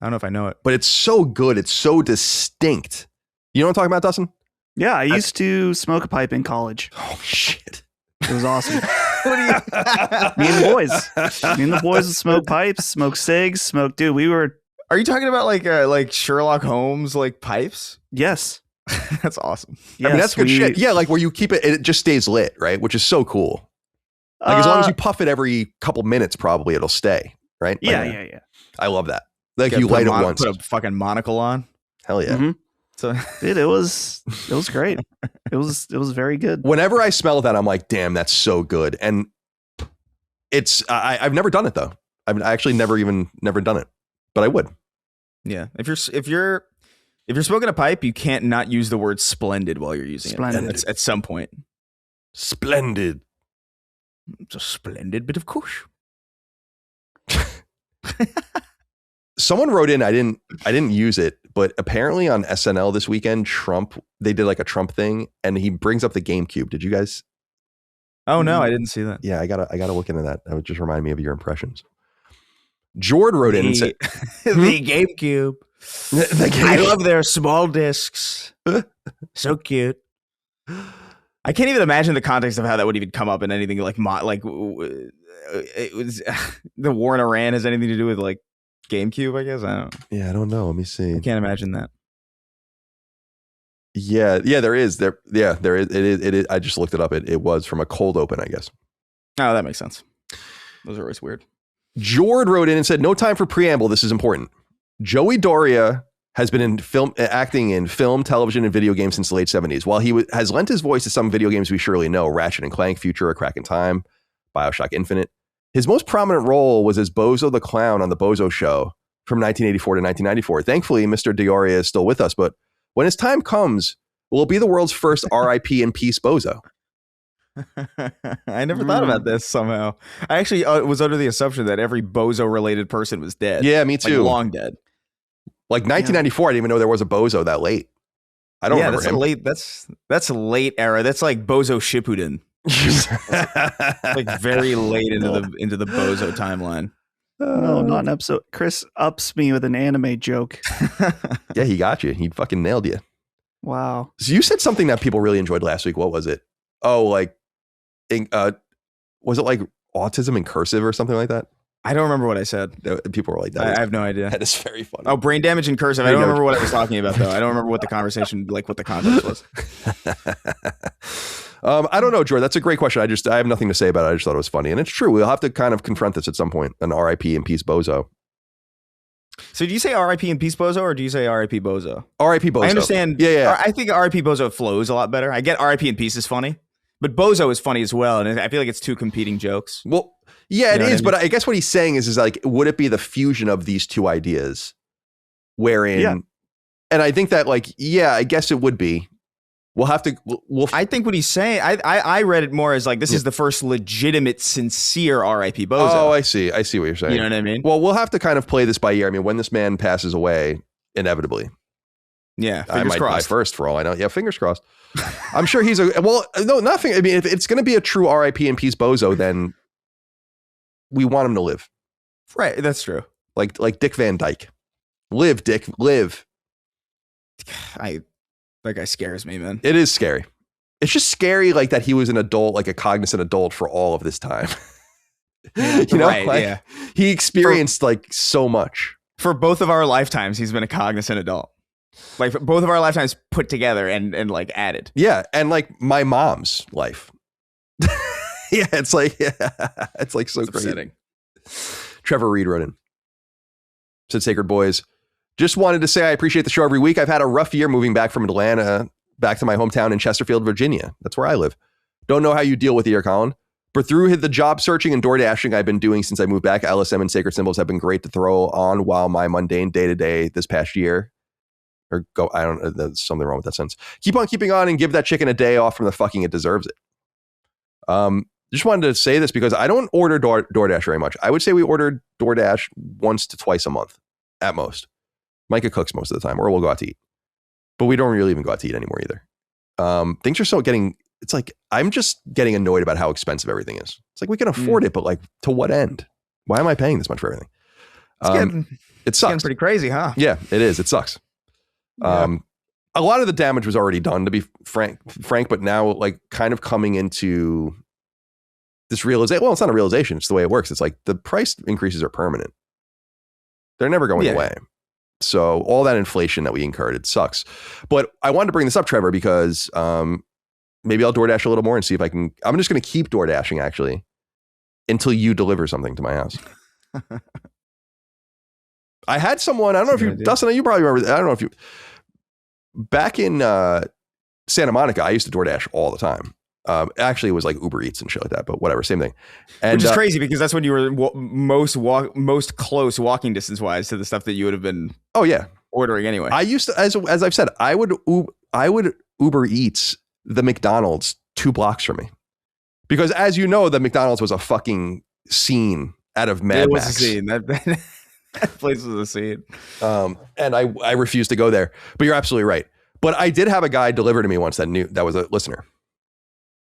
I don't know if I know it. But it's so good. It's so distinct. You know what I'm talking about, Dustin? Yeah, I used to smoke a pipe in college. Oh, shit. It was awesome. Me and the boys would smoke pipes, smoke cigs, dude, we were... Are you talking about like Sherlock Holmes, like pipes? Yes. That's awesome. Yes, I mean, that's good shit. Yeah, like where you keep it just stays lit, right? Which is so cool. Like as long as you puff it every couple minutes, probably it'll stay, right? Yeah. I love that. Like you light it once. Put a fucking monocle on. Hell yeah. Mm-hmm. So, dude, it was great. It was very good. Whenever I smell that, I'm like, damn, that's so good. And I've never done it though. I've actually never done it, but I would. Yeah. If you're smoking a pipe, you can't not use the word splendid while you're using it at some point. Splendid. It's a splendid bit of kush. Someone wrote in, I didn't use it, but apparently on SNL this weekend, they did like a Trump thing, and he brings up the GameCube. Did you guys? Oh no, I didn't see that. Yeah, I gotta look into that. That would just remind me of your impressions. Jord wrote in and said, the GameCube. I love their small discs. So cute. I can't even imagine the context of how that would even come up in anything like it was the war in Iran has anything to do with like GameCube, I guess. I don't know. Yeah, I don't know. Let me see. I can't imagine that. Yeah, there is. There is. It is. I just looked it up. It was from a cold open, I guess. Oh, that makes sense. Those are always weird. Jord wrote in and said, no time for preamble. This is important. Joey Doria has been acting in film, television, and video games since the late 70s. While he has lent his voice to some video games we surely know, Ratchet and Clank, Future, A Crack in Time, BioShock Infinite, his most prominent role was as Bozo the Clown on The Bozo Show from 1984 to 1994. Thankfully, Mr. Doria is still with us, but when his time comes, will it be the world's first RIP and Peace Bozo? I never thought about this somehow. I actually was under the assumption that every Bozo-related person was dead. Yeah, me too. Like long dead. Like 1994, I didn't even know there was a Bozo that late. I don't remember him. That's a late era. That's like Bozo Shippuden. Like very late into the Bozo timeline. No, not an episode. Chris ups me with an anime joke. Yeah, he got you. He fucking nailed you. Wow. So you said something that people really enjoyed last week. What was it? Oh, like, was it like autism in cursive or something like that? I don't remember what I said. People were like that. I have no idea. That is very funny. Oh, brain damage in cursive. I don't remember what I was talking about though. I don't remember what the conversation, like what the context was. I don't know, Jordan. That's a great question. I have nothing to say about it. I just thought it was funny. And it's true. We'll have to kind of confront this at some point. An RIP and Peace Bozo. So do you say RIP and Peace Bozo, or do you say RIP Bozo? RIP Bozo. I understand. Yeah. I think RIP Bozo flows a lot better. I get RIP and Peace is funny, but Bozo is funny as well. And I feel like it's two competing jokes. Well, yeah, it is. What I mean? But I guess what he's saying is like, would it be the fusion of these two ideas wherein, and I think that like, yeah, I guess it would be. We'll have to. I think what he's saying, I read it more as like, this is the first legitimate, sincere R.I.P. Bozo. Oh, I see what you're saying. You know what I mean? Well, we'll have to kind of play this by ear. I mean, when this man passes away, inevitably, yeah, I might crossed. die first for all I know. Yeah, fingers crossed. I'm sure he's nothing. I mean, if it's going to be a true R.I.P. and Peace Bozo, then we want him to live. Right, that's true. Like Dick Van Dyke. Live, Dick, live. That guy scares me, man. It is scary. It's just scary, like that he was an adult, like a cognizant adult for all of this time. You know, right, like, he experienced like so much. For both of our lifetimes, he's been a cognizant adult. Like for both of our lifetimes put together and like added. Yeah, and like my mom's life. Yeah, it's like so crazy. Upsetting. Trevor Reed wrote in. Said, Sacred Boys, just wanted to say I appreciate the show every week. I've had a rough year moving back from Atlanta back to my hometown in Chesterfield, Virginia. That's where I live. Don't know how you deal with the year, Colin. But through the job searching and door dashing I've been doing since I moved back, LSM and Sacred Symbols have been great to throw on while my mundane day-to-day this past year. Or go, I don't know, there's something wrong with that sentence. Keep on keeping on and give that chicken a day off from the fucking it deserves it. Just wanted to say this because I don't order DoorDash very much. I would say we ordered DoorDash once to twice a month at most. Micah cooks most of the time, or we'll go out to eat. But we don't really even go out to eat anymore either. Things are it's like, I'm just getting annoyed about how expensive everything is. It's like, we can afford it, but like, to what end? Why am I paying this much for everything? It sucks. Getting pretty crazy, huh? Yeah, it is. It sucks. Yeah. A lot of the damage was already done, to be frank, but now like kind of coming into this realization. Well, it's not a realization. It's the way it works. It's like the price increases are permanent. They're never going away. So all that inflation that we incurred, it sucks. But I wanted to bring this up, Trevor, because maybe I'll DoorDash a little more and see if I can. I'm just going to keep DoorDashing actually until you deliver something to my house. I had someone, I don't know if you, Dustin, you probably remember, I don't know if you, back in Santa Monica, I used to DoorDash all the time. Actually, it was like Uber Eats and shit like that, but whatever, same thing. And, which is crazy because that's when you were most close walking distance wise to the stuff that you would have been. Oh yeah, ordering anyway. I used to, as I've said, I would Uber Eats the McDonald's 2 blocks from me, because as you know, the McDonald's was a fucking scene out of Mad Max. It was a scene. That place was a scene. And I refused to go there. But you're absolutely right. But I did have a guy deliver to me once that was a listener.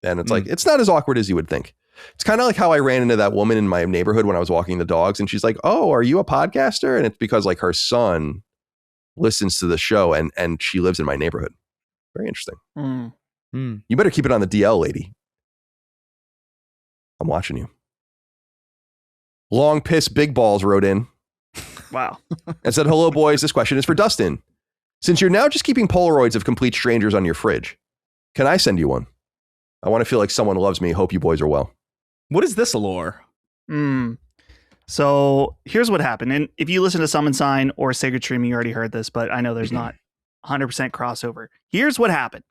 And it's like, it's not as awkward as you would think. It's kind of like how I ran into that woman in my neighborhood when I was walking the dogs. And she's like, oh, are you a podcaster? And it's because like her son listens to the show and she lives in my neighborhood. Very interesting. You better keep it on the DL, lady. I'm watching you. Long Piss Big Balls wrote in. Wow. And said, hello, boys. This question is for Dustin. Since you're now just keeping Polaroids of complete strangers on your fridge, can I send you one? I want to feel like someone loves me. Hope you boys are well. What is this lore? So here's what happened. And if you listen to Summon Sign or Sacred Stream, you already heard this, but I know there's not 100% crossover. Here's what happened.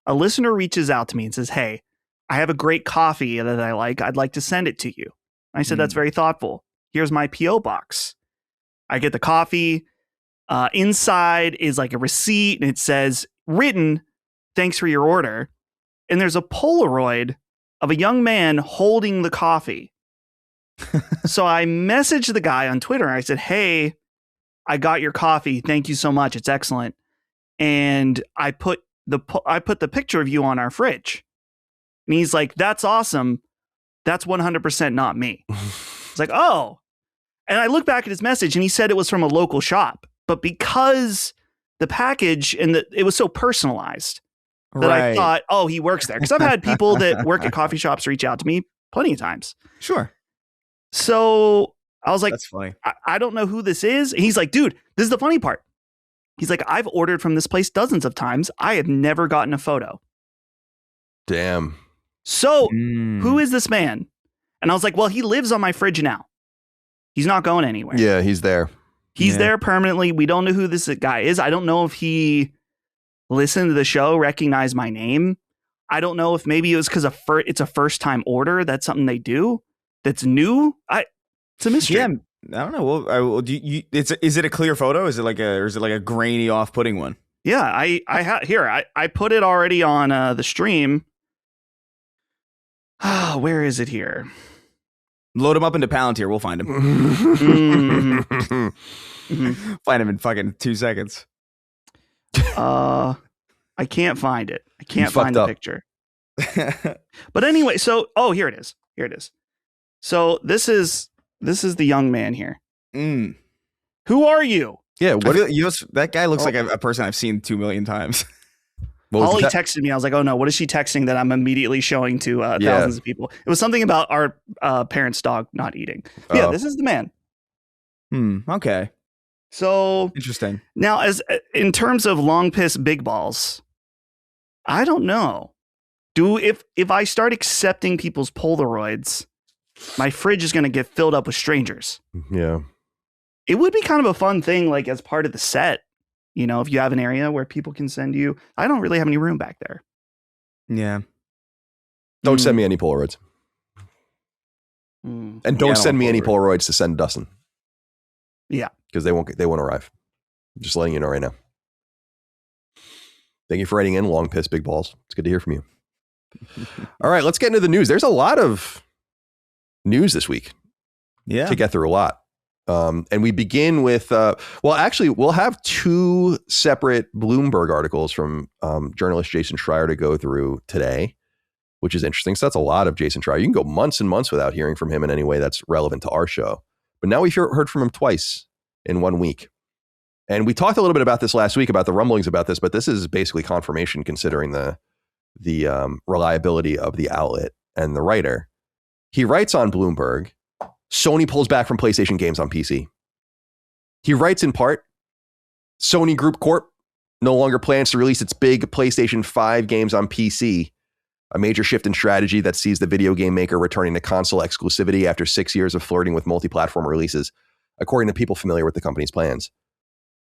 A listener reaches out to me and says, hey, I have a great coffee that I like. I'd like to send it to you. I said, that's very thoughtful. Here's my P.O. box. I get the coffee. Inside is like a receipt and it says, written, thanks for your order. And there's a Polaroid of a young man holding the coffee. So I messaged the guy on Twitter. I said, hey, I got your coffee. Thank you so much. It's excellent. And I put the picture of you on our fridge. And he's like, that's awesome. That's 100% not me. It's like, oh. And I look back at his message and he said it was from a local shop. But because the package it was so personalized that I thought, oh, he works there. Because I've had people that work at coffee shops reach out to me plenty of times. Sure. So I was like, that's funny. I don't know who this is. And he's like, dude, this is the funny part. He's like, I've ordered from this place dozens of times. I have never gotten a photo. Damn. So who is this man? And I was like, well, he lives on my fridge now. He's not going anywhere. Yeah, he's there. He's there permanently. We don't know who this guy is. I don't know if he listened to the show, recognized my name. I don't know if maybe it was because it's a first time order. That's something they do that's new. It's a mystery. Yeah, I don't know. Well, is it a clear photo? Is it like a grainy, off-putting one? Yeah, I put it already on the stream. Where is it here? Load him up into Palantir. We'll find him. Find him in fucking 2 seconds. I can't find it. I can't find the picture. But anyway, so here it is. Here it is. So this is the young man here. Who are you? Yeah, that guy looks like a person I've seen 2 million times. Holly texted me. I was like, oh no, what is she texting that I'm immediately showing to thousands of people? It was something about our parents' dog not eating. Yeah, this is the man. Okay. So interesting. Now, as in terms of long piss big balls, I don't know. If I start accepting people's Polaroids, my fridge is going to get filled up with strangers. Yeah. It would be kind of a fun thing, like as part of the set. You know, if you have an area where people can send you. I don't really have any room back there. Yeah. Don't send me any Polaroids. And don't send me any Polaroids to send Dustin. Yeah. Because they won't arrive. I'm just letting you know right now. Thank you for writing in, long piss, big balls. It's good to hear from you. All right, let's get into the news. There's a lot of news this week. Yeah. To get through a lot. And we begin with, actually, we'll have 2 separate Bloomberg articles from journalist Jason Schreier to go through today, which is interesting. So that's a lot of Jason Schreier. You can go months and months without hearing from him in any way that's relevant to our show. But now we've heard from him twice in 1 week. And we talked a little bit about this last week, about the rumblings about this, but this is basically confirmation considering the reliability of the outlet and the writer. He writes on Bloomberg, Sony pulls back from PlayStation games on PC. He writes in part, Sony Group Corp no longer plans to release its big PlayStation 5 games on PC, a major shift in strategy that sees the video game maker returning to console exclusivity after 6 years of flirting with multi-platform releases, according to people familiar with the company's plans.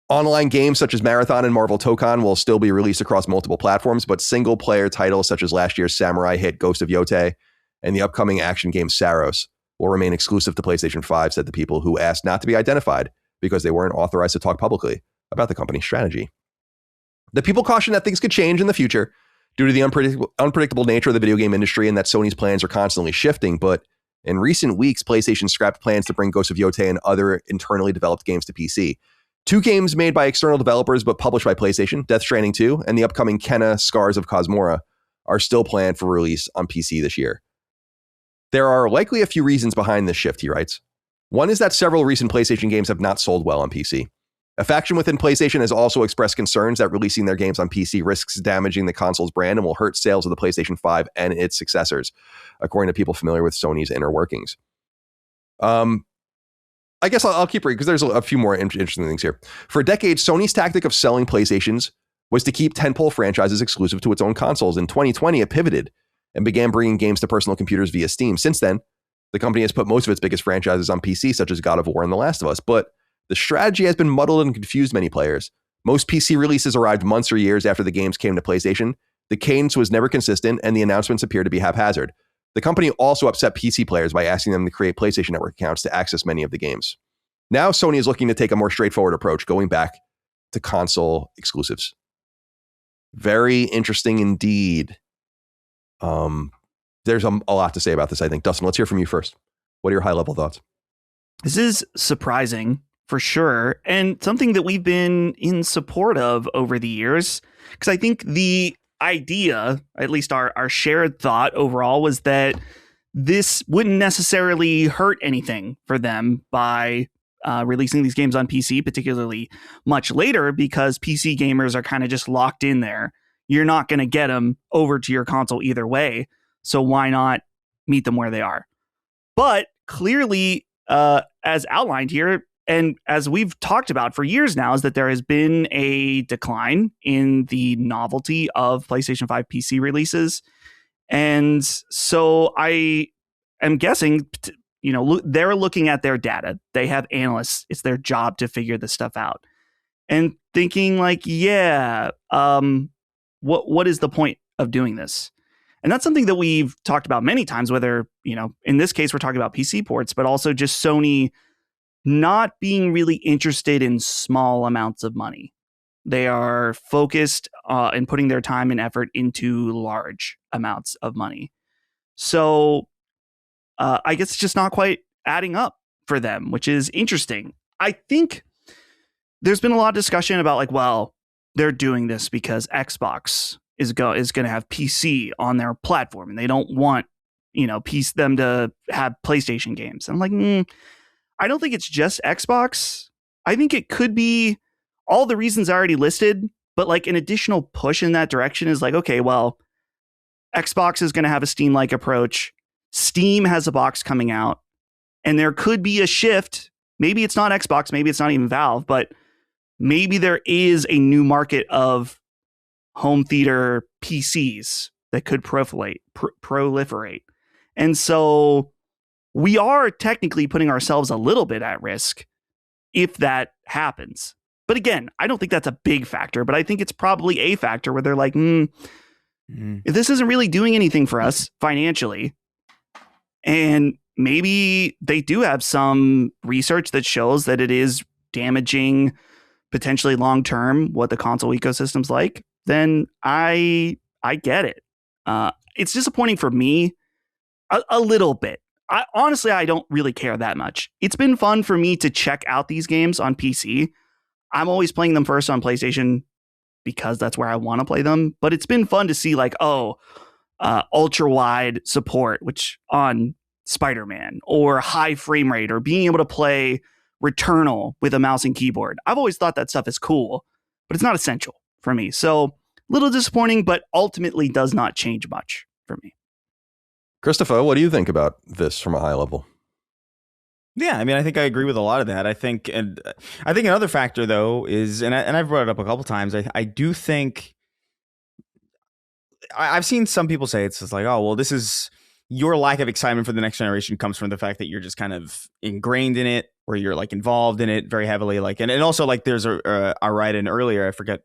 Online games such as Marathon and Marvel Tokon will still be released across multiple platforms, but single-player titles such as last year's samurai hit Ghost of Yotei and the upcoming action game Saros will remain exclusive to PlayStation 5, said the people who asked not to be identified because they weren't authorized to talk publicly about the company's strategy. The people caution that things could change in the future due to the unpredictable nature of the video game industry and that Sony's plans are constantly shifting. But in recent weeks, PlayStation scrapped plans to bring Ghost of Yotei and other internally developed games to PC. 2 games made by external developers but published by PlayStation, Death Stranding 2 and the upcoming Kena Scars of Cosmora, are still planned for release on PC this year. There are likely a few reasons behind this shift, he writes. One is that several recent PlayStation games have not sold well on PC. A faction within PlayStation has also expressed concerns that releasing their games on PC risks damaging the console's brand and will hurt sales of the PlayStation 5 and its successors, according to people familiar with Sony's inner workings. I guess I'll keep reading because there's a few more interesting things here. For decades, Sony's tactic of selling PlayStations was to keep tentpole franchises exclusive to its own consoles. In 2020, it pivoted and began bringing games to personal computers via Steam. Since then, the company has put most of its biggest franchises on PC, such as God of War and The Last of Us, but the strategy has been muddled and confused many players. Most PC releases arrived months or years after the games came to PlayStation. The cadence was never consistent, and the announcements appeared to be haphazard. The company also upset PC players by asking them to create PlayStation Network accounts to access many of the games. Now, Sony is looking to take a more straightforward approach, going back to console exclusives. Very interesting indeed. There's a lot to say about this, I think. Dustin, let's hear from you first. What are your high-level thoughts? This is surprising, for sure, and something that we've been in support of over the years, because I think the idea, at least our shared thought overall, was that this wouldn't necessarily hurt anything for them by releasing these games on PC, particularly much later, because PC gamers are kind of just locked in there. You're not going to get them over to your console either way. So why not meet them where they are? But clearly, as outlined here, and as we've talked about for years now, is that there has been a decline in the novelty of PlayStation 5 PC releases. And so I am guessing, they're looking at their data. They have analysts. It's their job to figure this stuff out. And thinking like, what is the point of doing this? And that's something that we've talked about many times, whether, in this case, we're talking about PC ports, but also just Sony not being really interested in small amounts of money. They are focused and putting their time and effort into large amounts of money. So I guess it's just not quite adding up for them, which is interesting. I think there's been a lot of discussion about like, well, they're doing this because Xbox is going to have PC on their platform and they don't want, them to have PlayStation games. I'm like, I don't think it's just Xbox. I think it could be all the reasons I already listed, but like an additional push in that direction is like, okay, well, Xbox is going to have a Steam-like approach. Steam has a box coming out, and there could be a shift. Maybe it's not Xbox, maybe it's not even Valve, but maybe there is a new market of home theater PCs that could proliferate. And so we are technically putting ourselves a little bit at risk if that happens. But again, I don't think that's a big factor, but I think it's probably a factor where they're like, if this isn't really doing anything for us financially, and maybe they do have some research that shows that it is damaging potentially long-term what the console ecosystem's like, then I get it. It's disappointing for me a little bit. Honestly, I don't really care that much. It's been fun for me to check out these games on PC. I'm always playing them first on PlayStation because that's where I want to play them. But it's been fun to see like, ultra wide support, which on Spider-Man, or high frame rate, or being able to play Returnal with a mouse and keyboard. I've always thought that stuff is cool, but it's not essential for me. So a little disappointing, but ultimately does not change much for me. Christopher, what do you think about this from a high level? Yeah, I mean, I think I agree with a lot of that. I think another factor though is, and I've brought it up a couple times. I do think I've seen some people say it's just like, oh, well, this is your lack of excitement for the next generation comes from the fact that you're just kind of ingrained in it, or you're like involved in it very heavily. Like, and also like there's a write-in earlier, I forget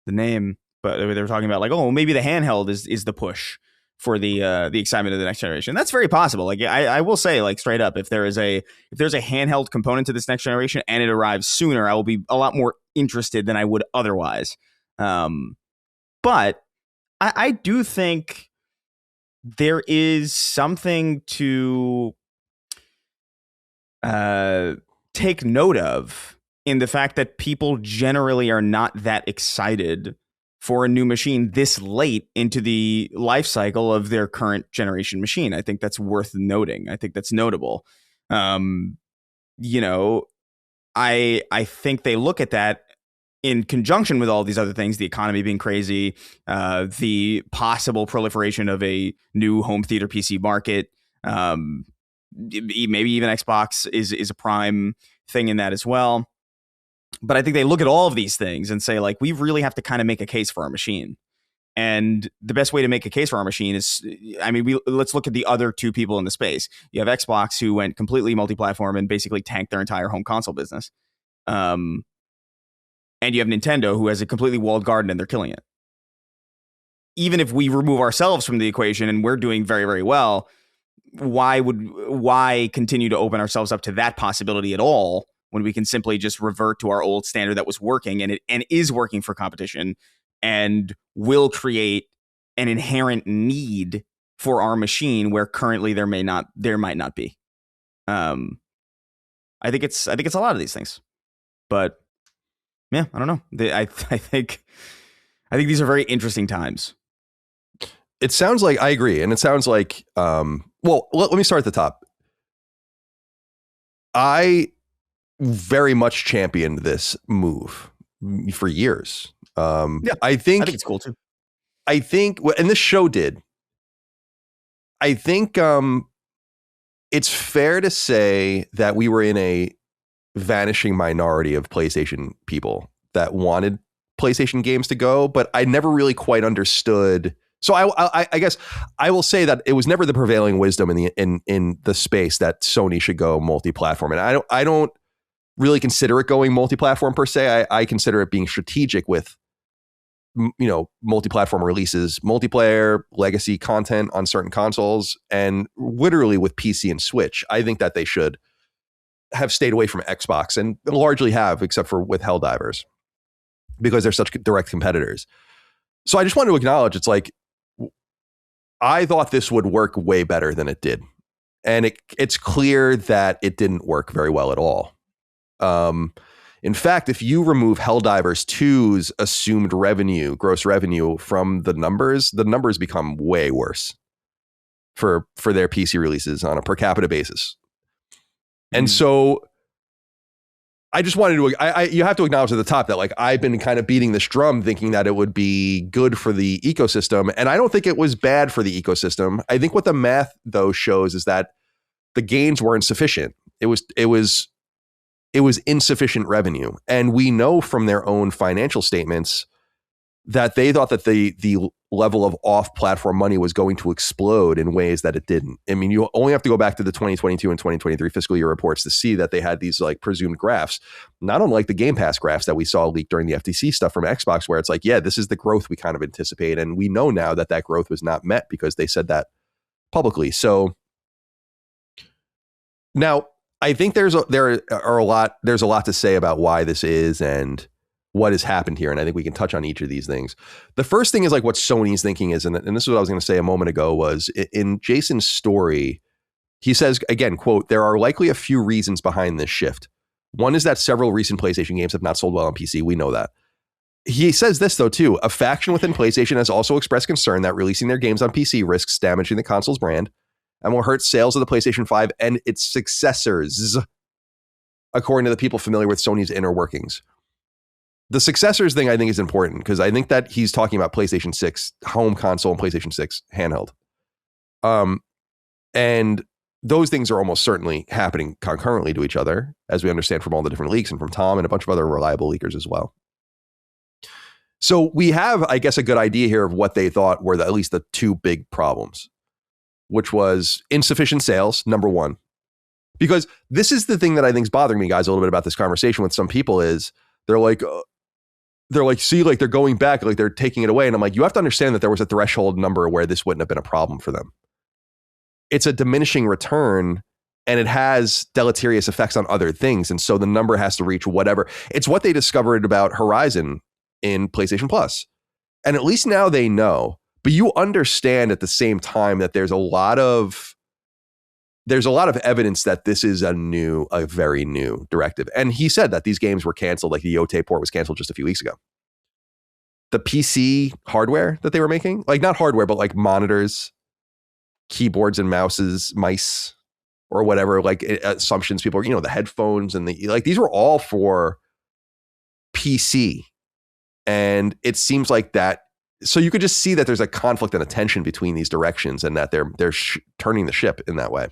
the name, but they were talking about like, oh, maybe the handheld is the push for the excitement of the next generation. That's very possible. Like I will say, like straight up, if there's a handheld component to this next generation and it arrives sooner, I will be a lot more interested than I would otherwise. But I do think there is something to take note of in the fact that people generally are not that excited for a new machine this late into the life cycle of their current generation machine. I think that's worth noting. I think that's notable. I think they look at that in conjunction with all these other things, the economy being crazy, the possible proliferation of a new home theater PC market, maybe even Xbox is a prime thing in that as well. But I think they look at all of these things and say, like, we really have to kind of make a case for our machine. And the best way to make a case for our machine is, I mean, let's look at the other two people in the space. You have Xbox, who went completely multi-platform and basically tanked their entire home console business. And you have Nintendo, who has a completely walled garden and they're killing it. Even if we remove ourselves from the equation and we're doing very, very well, why continue to open ourselves up to that possibility at all when we can simply just revert to our old standard that was working and is working for competition and will create an inherent need for our machine where currently there might not be. I think it's a lot of these things, but yeah, I don't know. I think these are very interesting times. It sounds like, I agree. And it sounds like, well, let me start at the top. I very much championed this move for years. I think it's cool too. I think, and this show did. I think it's fair to say that we were in a vanishing minority of PlayStation people that wanted PlayStation games to go, but I never really quite understood So I guess I will say that it was never the prevailing wisdom in the space that Sony should go multi-platform, and I don't really consider it going multi-platform per se. I consider it being strategic with multi-platform releases, multiplayer, legacy content on certain consoles, and literally with PC and Switch. I think that they should have stayed away from Xbox, and largely have, except for with Helldivers, because they're such direct competitors. So I just wanted to acknowledge, it's like, I thought this would work way better than it did. And it's clear that it didn't work very well at all. In fact, if you remove Helldivers 2's assumed revenue, gross revenue from the numbers become way worse for their PC releases on a per capita basis. And so I just wanted to, you have to acknowledge at the top that like I've been kind of beating this drum thinking that it would be good for the ecosystem. And I don't think it was bad for the ecosystem. I think what the math though shows is that the gains were insufficient. It was insufficient revenue. And we know from their own financial statements that they thought that the level of off-platform money was going to explode in ways that it didn't. I mean, you only have to go back to the 2022 and 2023 fiscal year reports to see that they had these like presumed graphs, not unlike the Game Pass graphs that we saw leaked during the FTC stuff from Xbox, where it's like, yeah, this is the growth we kind of anticipate. And we know now that that growth was not met because they said that publicly. So now I think there's a lot to say about why this is and what has happened here. And I think we can touch on each of these things. The first thing is like what Sony's thinking is, and this is what I was going to say a moment ago, was in Jason's story, he says, again, quote, "There are likely a few reasons behind this shift. One is that several recent PlayStation games have not sold well on PC. We know that." He says this, though, too. "A faction within PlayStation has also expressed concern that releasing their games on PC risks damaging the console's brand and will hurt sales of the PlayStation 5 and its successors, according to the people familiar with Sony's inner workings." The successors thing I think is important because I think that he's talking about PlayStation 6 home console and PlayStation 6 handheld. And those things are almost certainly happening concurrently to each other, as we understand from all the different leaks and from Tom and a bunch of other reliable leakers as well. So we have, I guess, a good idea here of what they thought were at least the two big problems, which was insufficient sales, number one. Because this is the thing that I think is bothering me, guys, a little bit about this conversation with some people is they're like, see, like they're going back, like they're taking it away. And I'm like, you have to understand that there was a threshold number where this wouldn't have been a problem for them. It's a diminishing return and it has deleterious effects on other things. And so the number has to reach whatever. It's what they discovered about Horizon in PlayStation Plus. And at least now they know, but you understand at the same time that there's a lot of evidence that this is a very new directive. And he said that these games were canceled, like the Yote port was canceled just a few weeks ago. The PC hardware that they were making, like not hardware, but like monitors, keyboards and mice, or whatever, like assumptions people, the headphones and these were all for PC. And it seems like that. So you could just see that there's a conflict and a tension between these directions and that they're turning the ship in that way.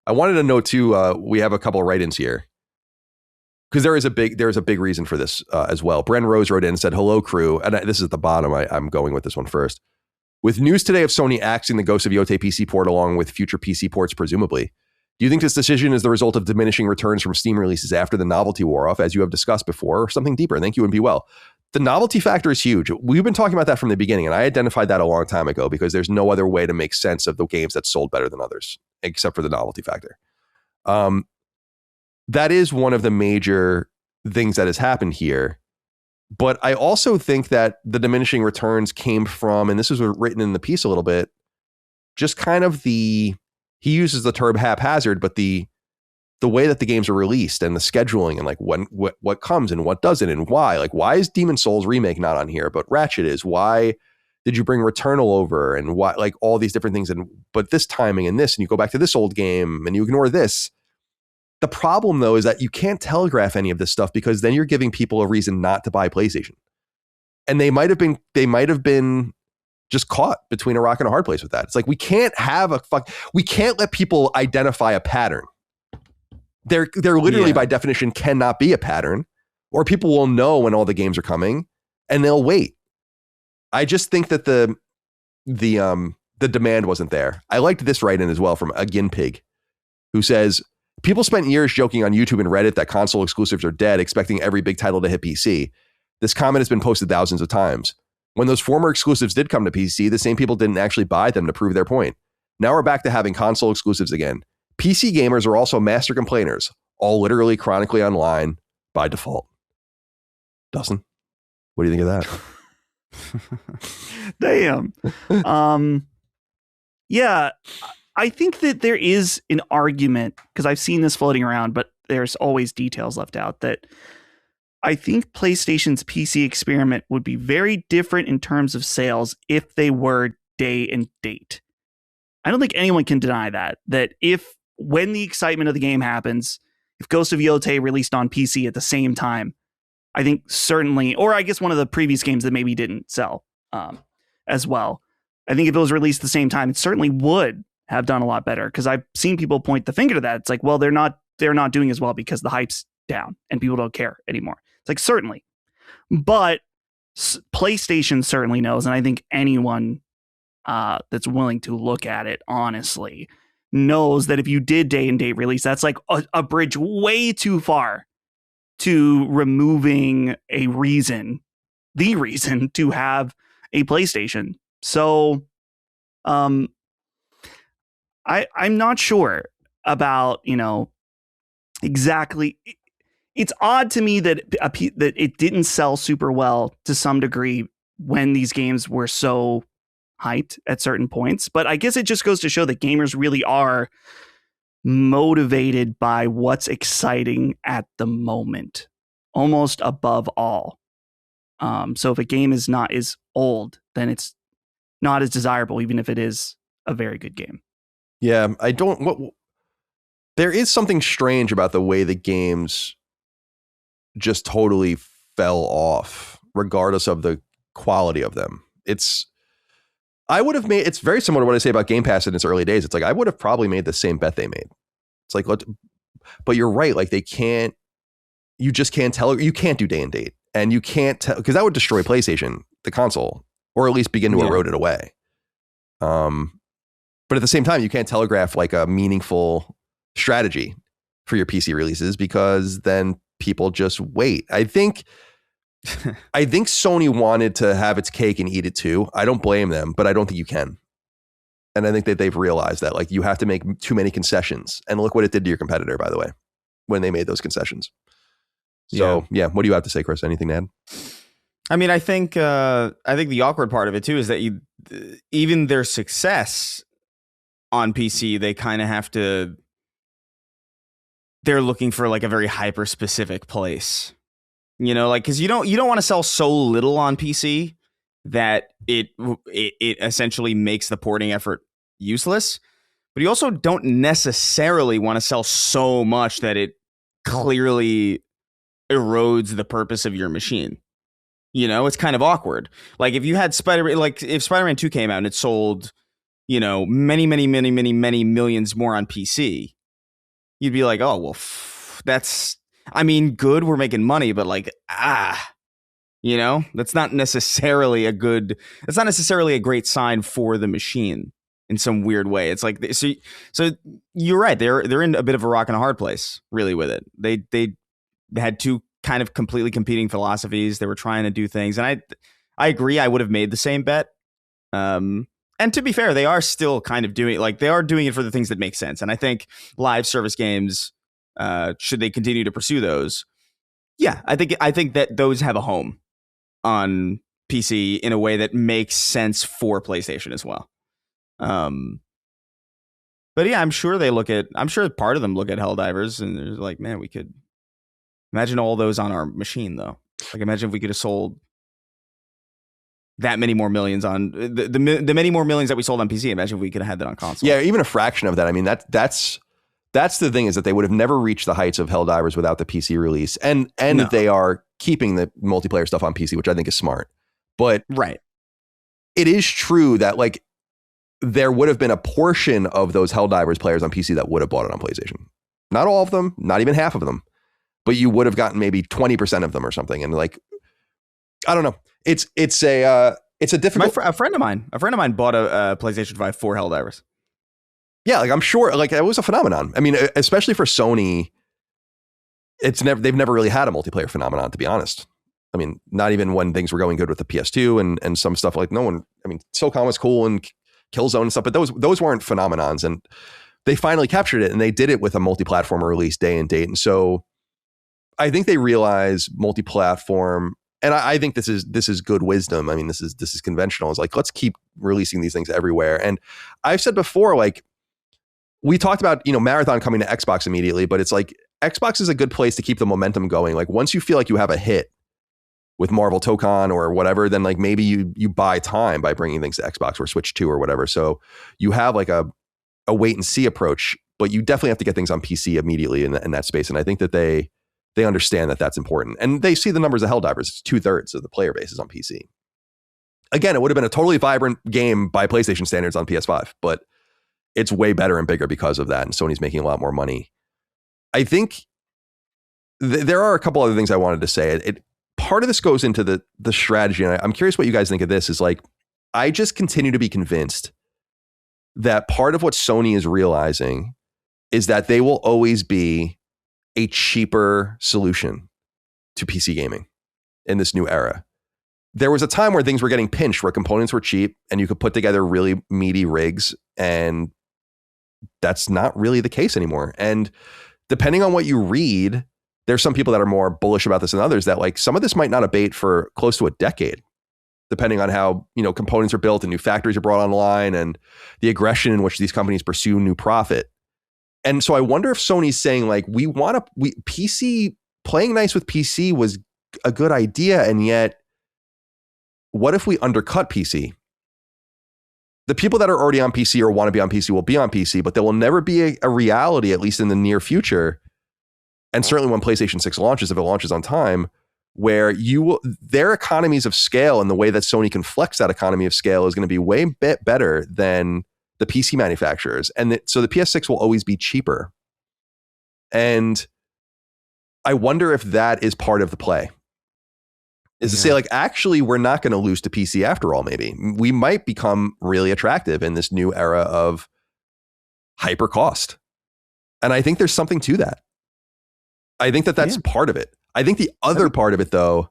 I wanted to know too, we have a couple of write-ins here because there's a big reason for this as well. Bren Rose wrote in and said, "Hello crew." And this is at the bottom. I'm going with this one first. "With news today of Sony axing the Ghost of Yote PC port along with future PC ports, presumably, do you think this decision is the result of diminishing returns from Steam releases after the novelty wore off, as you have discussed before, or something deeper? Thank you and be well." The novelty factor is huge. We've been talking about that from the beginning, and I identified that a long time ago because there's no other way to make sense of the games that sold better than others, except for the novelty factor. That is one of the major things that has happened here. But I also think that the diminishing returns came from, and this was written in the piece a little bit, just kind of he uses the term haphazard, but the way that the games are released and the scheduling and like what comes and what doesn't and why. Like, why is Demon's Souls remake not on here, but Ratchet is? Why did you bring Returnal over? And why, like all these different things, but this timing and this, and you go back to this old game and you ignore this. The problem though is that you can't telegraph any of this stuff because then you're giving people a reason not to buy PlayStation. And they might have been just caught between a rock and a hard place with that. It's like, we can't let people identify a pattern. There literally by definition cannot be a pattern, or people will know when all the games are coming and they'll wait. I just think that the demand wasn't there. I liked this write-in as well from a Ginpig, who says, people spent years joking on YouTube and Reddit that console exclusives are dead, expecting every big title to hit PC. This comment has been posted thousands of times. When those former exclusives did come to PC, the same people didn't actually buy them to prove their point. Now we're back to having console exclusives again. PC gamers are also master complainers, all literally chronically online by default. Dustin, what do you think of that? Damn. Yeah, I think that there is an argument, because I've seen this floating around, but there's always details left out, that I think PlayStation's PC experiment would be very different in terms of sales if they were day and date. I don't think anyone can deny that if, when the excitement of the game happens, if Ghost of Yotei released on PC at the same time, I think certainly, or I guess one of the previous games that maybe didn't sell as well. I think if it was released at the same time, it certainly would have done a lot better, because I've seen people point the finger to that. It's like, well, they're not doing as well because the hype's down and people don't care anymore. It's like, certainly. But PlayStation certainly knows, and I think anyone that's willing to look at it honestly knows that if you did day and date release, that's like a bridge way too far to removing the reason to have a PlayStation. So I'm not sure about, exactly. It's odd to me that that it didn't sell super well to some degree when these games were so hyped at certain points. But I guess it just goes to show that gamers really are motivated by what's exciting at the moment, almost above all. So if a game is old, then it's not as desirable, even if it is a very good game. Yeah, there is something strange about the way the games just totally fell off, regardless of the quality of them. It's very similar to what I say about Game Pass in its early days. It's like, I would have probably made the same bet they made. It's like, but you're right. Like, you just can't tell, you can't do day and date, and you can't tell, because that would destroy PlayStation, the console, or at least begin to erode it away. But at the same time, you can't telegraph like a meaningful strategy for your PC releases, because then people just wait. I think Sony wanted to have its cake and eat it too. I don't blame them, but I don't think you can. And I think that they've realized that, like, you have to make too many concessions. And look what it did to your competitor, by the way, when they made those concessions. So yeah, what do you have to say, Chris? Anything to add? I mean, I think the awkward part of it too is that even their success on PC, they kind of have to. They're looking for like a very hyper specific place, like, because you don't want to sell so little on PC that it essentially makes the porting effort useless. But you also don't necessarily want to sell so much that it clearly erodes the purpose of your machine. It's kind of awkward. Like, if you had if Spider-Man 2 came out and it sold, many, many, many, many, many millions more on PC, you'd be like, oh, well, that's, good, we're making money, but like, that's not necessarily a great sign for the machine in some weird way. It's like, so you're right. They're in a bit of a rock and a hard place, really, with it. They had two kind of completely competing philosophies. They were trying to do things. And I agree. I would have made the same bet. And to be fair, they are still kind of doing it for the things that make sense. And I think live service games, should they continue to pursue those? Yeah, I think that those have a home on PC in a way that makes sense for PlayStation as well. But yeah, I'm sure part of them look at Helldivers and they're like, man, we could imagine all those on our machine though. Like, imagine if we could have sold that many more millions on the many more millions that we sold on PC. Imagine if we could have had that on console. Yeah, even a fraction of that. I mean, that's the thing, is that they would have never reached the heights of Helldivers without the PC release. And no. They are keeping the multiplayer stuff on PC, which I think is smart. But right, it is true that, like, there would have been a portion of those Helldivers players on PC that would have bought it on PlayStation. Not all of them, not even half of them, but you would have gotten maybe 20% of them or something. And like, I don't know. It's it's a difficult. A friend of mine bought a PlayStation 5 for Helldivers. Yeah, like I'm sure, like it was a phenomenon. I mean, especially for Sony, they've never really had a multiplayer phenomenon, to be honest. I mean, not even when things were going good with the PS2 and some stuff. Like no one. I mean, SOCOM was cool and Killzone and stuff, but those weren't phenomenons, and they finally captured it, and they did it with a multi-platform release day and date. And so, I think they realize multi-platform, and I think this is good wisdom. I mean, this is conventional. It's like, let's keep releasing these things everywhere. And I've said before, like we talked about, Marathon coming to Xbox immediately, but it's like Xbox is a good place to keep the momentum going. Like once you feel like you have a hit with Marvel Tokon or whatever, then like maybe you buy time by bringing things to Xbox or Switch 2 or whatever. So you have like a wait and see approach, but you definitely have to get things on PC immediately in that space. And I think that they understand that that's important. And they see the numbers of Helldivers. It's 2/3 of the player base is on PC. Again, it would have been a totally vibrant game by PlayStation standards on PS5, but it's way better and bigger because of that. And Sony's making a lot more money. I think there are a couple other things I wanted to say. Part of this goes into the strategy. And I'm curious what you guys think of this is like, I just continue to be convinced that part of what Sony is realizing is that they will always be a cheaper solution to PC gaming in this new era. There was a time where things were getting pinched, where components were cheap and you could put together really meaty rigs, and that's not really the case anymore. And depending on what you read, there's some people that are more bullish about this than others, that like some of this might not abate for close to a decade, depending on how, components are built and new factories are brought online and the aggression in which these companies pursue new profit. And so I wonder if Sony's saying like, PC playing nice with PC was a good idea. And yet what if we undercut PC? The people that are already on PC or want to be on PC will be on PC, but there will never be a reality, at least in the near future. And certainly when PlayStation 6 launches, if it launches on time, where their economies of scale and the way that Sony can flex that economy of scale is going to be way better than the PC manufacturers. And so the PS6 will always be cheaper. And I wonder if that is part of the play. Is to say like, actually, we're not going to lose to PC after all, maybe. We might become really attractive in this new era of hyper cost. And I think there's something to that. I think that's part of it. I think the other part of it, though,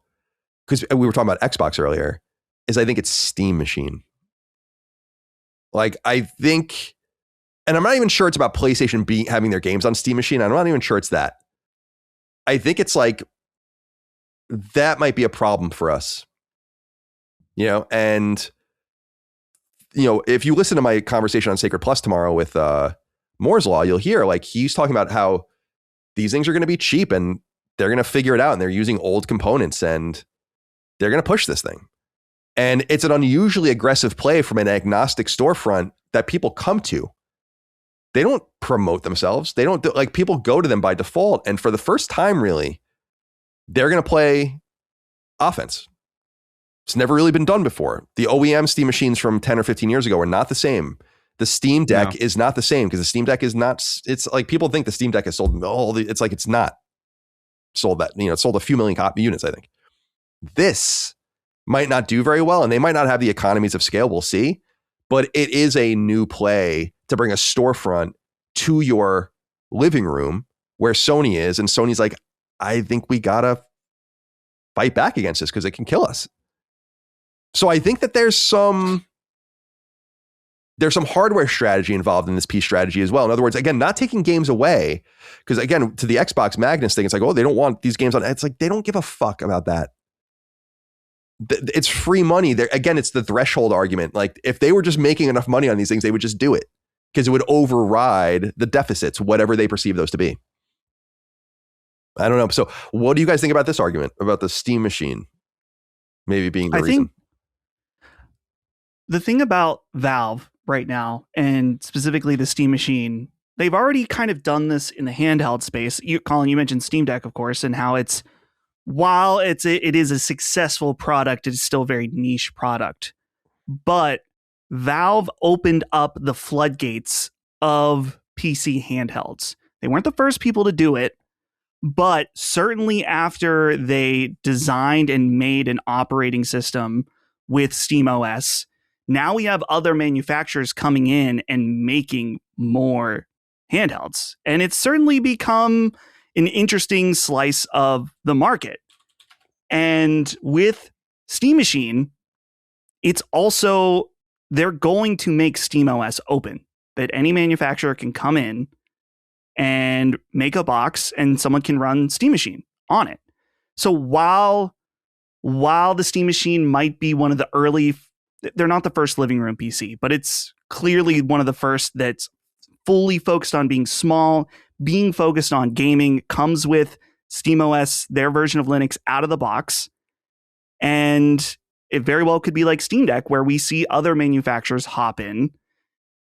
because we were talking about Xbox earlier, is I think it's Steam Machine. Like, I think, and I'm not even sure it's about PlayStation having their games on Steam Machine. I'm not even sure it's that. I think it's like, that might be a problem for us. And, if you listen to my conversation on Sacred Plus tomorrow with Moore's Law, you'll hear like he's talking about how these things are going to be cheap and they're going to figure it out, and they're using old components and they're going to push this thing. And it's an unusually aggressive play from an agnostic storefront that people come to. They don't promote themselves. They don't like, people go to them by default. And for the first time, really, they're going to play offense. It's never really been done before. The OEM Steam machines from 10 or 15 years ago are not the same. The Steam Deck is not the same, because the Steam Deck is not, it's like people think the Steam Deck has sold it's like, it's not sold that, it sold a few million units, I think. This might not do very well, and they might not have the economies of scale, we'll see, but it is a new play to bring a storefront to your living room where Sony is, and Sony's like, I think we gotta fight back against this because it can kill us. So I think that there's some hardware strategy involved in this piece strategy as well. In other words, again, not taking games away, because again, to the Xbox Magnus thing, it's like, oh, they don't want these games on. It's like, they don't give a fuck about that. It's free money. Again, it's the threshold argument. Like, if they were just making enough money on these things, they would just do it, because it would override the deficits, whatever they perceive those to be. I don't know. So what do you guys think about this argument about the Steam machine maybe being the reason? Think the thing about Valve right now, and specifically the Steam machine, they've already kind of done this in the handheld space. Colin, you mentioned Steam Deck, of course, and how while it is a successful product, it is still a very niche product. But Valve opened up the floodgates of PC handhelds. They weren't the first people to do it, but certainly after they designed and made an operating system with SteamOS. Now we have other manufacturers coming in and making more handhelds. And it's certainly become an interesting slice of the market. And with Steam Machine, it's also, they're going to make SteamOS open, that any manufacturer can come in and make a box and someone can run Steam Machine on it. So while the Steam Machine might be one of the early, they're not the first living room PC, but it's clearly one of the first that's fully focused on being small, being focused on gaming, comes with SteamOS, their version of Linux, out of the box. And it very well could be like Steam Deck, where we see other manufacturers hop in,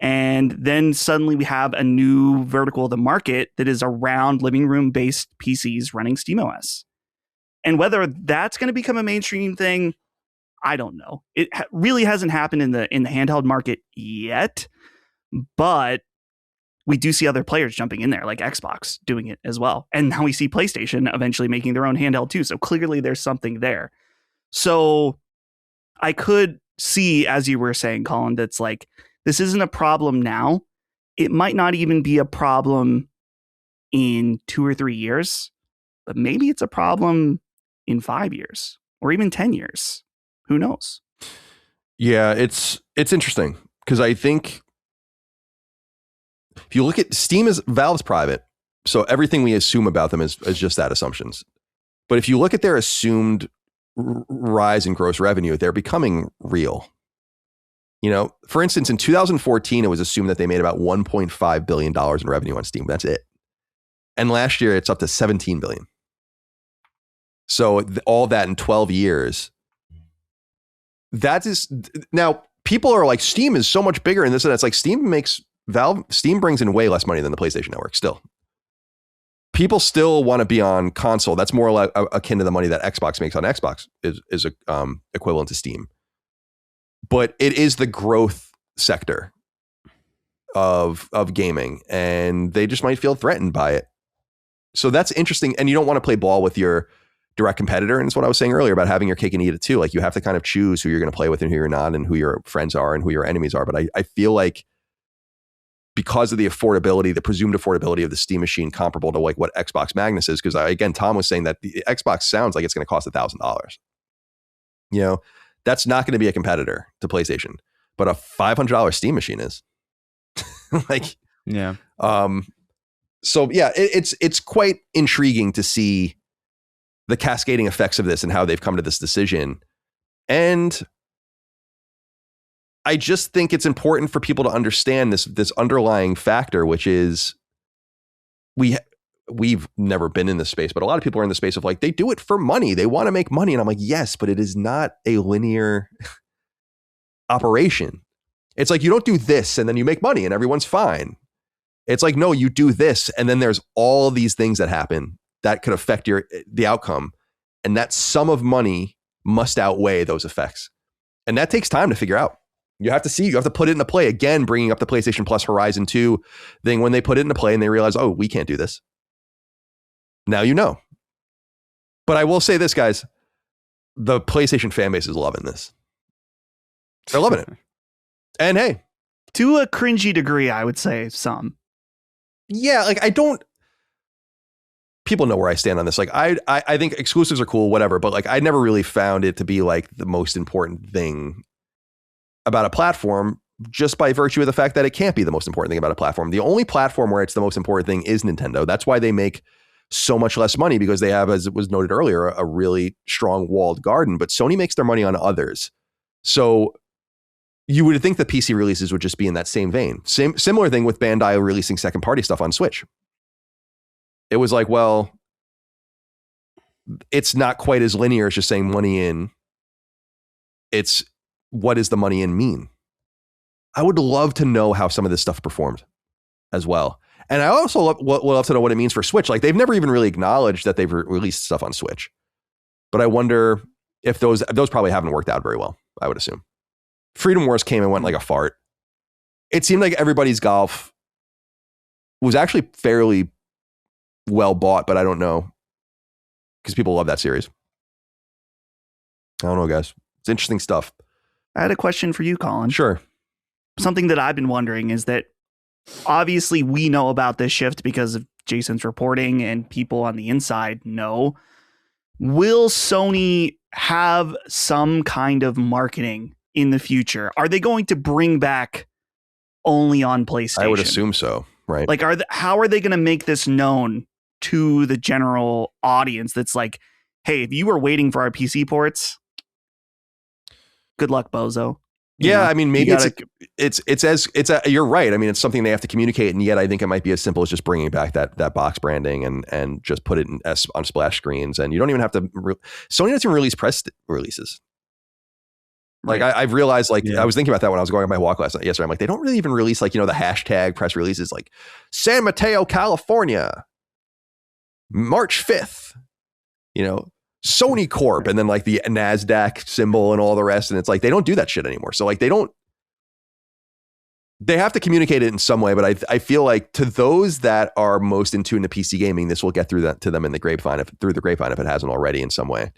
and then suddenly we have a new vertical of the market that is around living room based PCs running SteamOS. And whether that's going to become a mainstream thing, I don't know. It really hasn't happened in the handheld market yet, but we do see other players jumping in there, like Xbox doing it as well. And now we see PlayStation eventually making their own handheld too. So clearly there's something there. So I could see, as you were saying, Colin, that's like, this isn't a problem now. It might not even be a problem in 2 or 3 years, but maybe it's a problem in 5 years or even 10 years. Who knows? Yeah, it's interesting because I think if you look at Steam, Valve's private, so everything we assume about them is just that, assumptions. But if you look at their assumed rise in gross revenue, they're becoming real. You know, for instance, in 2014, it was assumed that they made about $1.5 billion in revenue on Steam. That's it. And last year, it's up to $17 billion. So all that in 12 years. That is, now people are like, Steam is so much bigger in this and it's like Steam brings in way less money than the PlayStation Network still. People still want to be on console. That's more like akin to the money that Xbox makes on Xbox is equivalent to Steam. But it is the growth sector of gaming, and they just might feel threatened by it. So that's interesting. And you don't want to play ball with your direct competitor. And it's what I was saying earlier about having your cake and eat it too. Like you have to kind of choose who you're going to play with and who you're not, and who your friends are and who your enemies are. But I feel like because of the affordability, the presumed affordability of the Steam Machine, comparable to like what Xbox Magnus is, because again, Tom was saying that the Xbox sounds like it's going to cost $1,000. You know, that's not going to be a competitor to PlayStation, but a $500 Steam Machine is. Like, yeah. So yeah, it's quite intriguing to see the cascading effects of this and how they've come to this decision. And I just think it's important for people to understand this underlying factor, which is we've never been in this space, but a lot of people are in the space of like, they do it for money. They want to make money. And I'm like, yes, but it is not a linear operation. It's like, you don't do this and then you make money and everyone's fine. It's like, no, you do this. And then there's all these things that happen that could affect the outcome. And that sum of money must outweigh those effects. And that takes time to figure out. You have to put it into play. Again, bringing up the PlayStation Plus Horizon 2 thing, when they put it into play and they realize, oh, we can't do this. Now you know. But I will say this, guys, the PlayStation fan base is loving this. They're loving it. And hey, to a cringy degree, I would say some. Yeah, like people know where I stand on this. Like I think exclusives are cool, whatever, but like I never really found it to be like the most important thing about a platform, just by virtue of the fact that it can't be the most important thing about a platform. The only platform where it's the most important thing is Nintendo. That's why they make so much less money, because they have, as it was noted earlier, a really strong walled garden, but Sony makes their money on others. So you would think the PC releases would just be in that same vein. Similar thing with Bandai releasing second party stuff on Switch. It was like, well, it's not quite as linear as just saying money in. It's, what does the money in mean? I would love to know how some of this stuff performed as well. And I also would love to know what it means for Switch. Like, they've never even really acknowledged that they've released stuff on Switch. But I wonder if those probably haven't worked out very well, I would assume. Freedom Wars came and went like a fart. It seemed like everybody's golf was actually fairly well bought, but I don't know, because people love that series. I don't know, guys. It's interesting stuff. I had a question for you, Colin. Sure. Something that I've been wondering is that obviously we know about this shift because of Jason's reporting and people on the inside know. Will Sony have some kind of marketing in the future? Are they going to bring back only on PlayStation? I would assume so, right? Like, how are they going to make this known to the general audience that's like, hey, if you were waiting for our PC ports, good luck, Bozo. Yeah, I mean, maybe you're right. I mean, it's something they have to communicate, and yet I think it might be as simple as just bringing back that box branding and just put it on splash screens, and you don't even have to. Sony doesn't release press releases. Like Right. I've realized, like I was thinking about that when I was going on my walk yesterday. I'm like, they don't really even release like the hashtag press releases, like San Mateo, California, March 5th. Sony Corp, and then like the NASDAQ symbol and all the rest. And it's like, they don't do that shit anymore. So like, they have to communicate it in some way, but I feel like to those that are most in tune to PC gaming, this will get through to them in the grapevine, if it hasn't already in some way.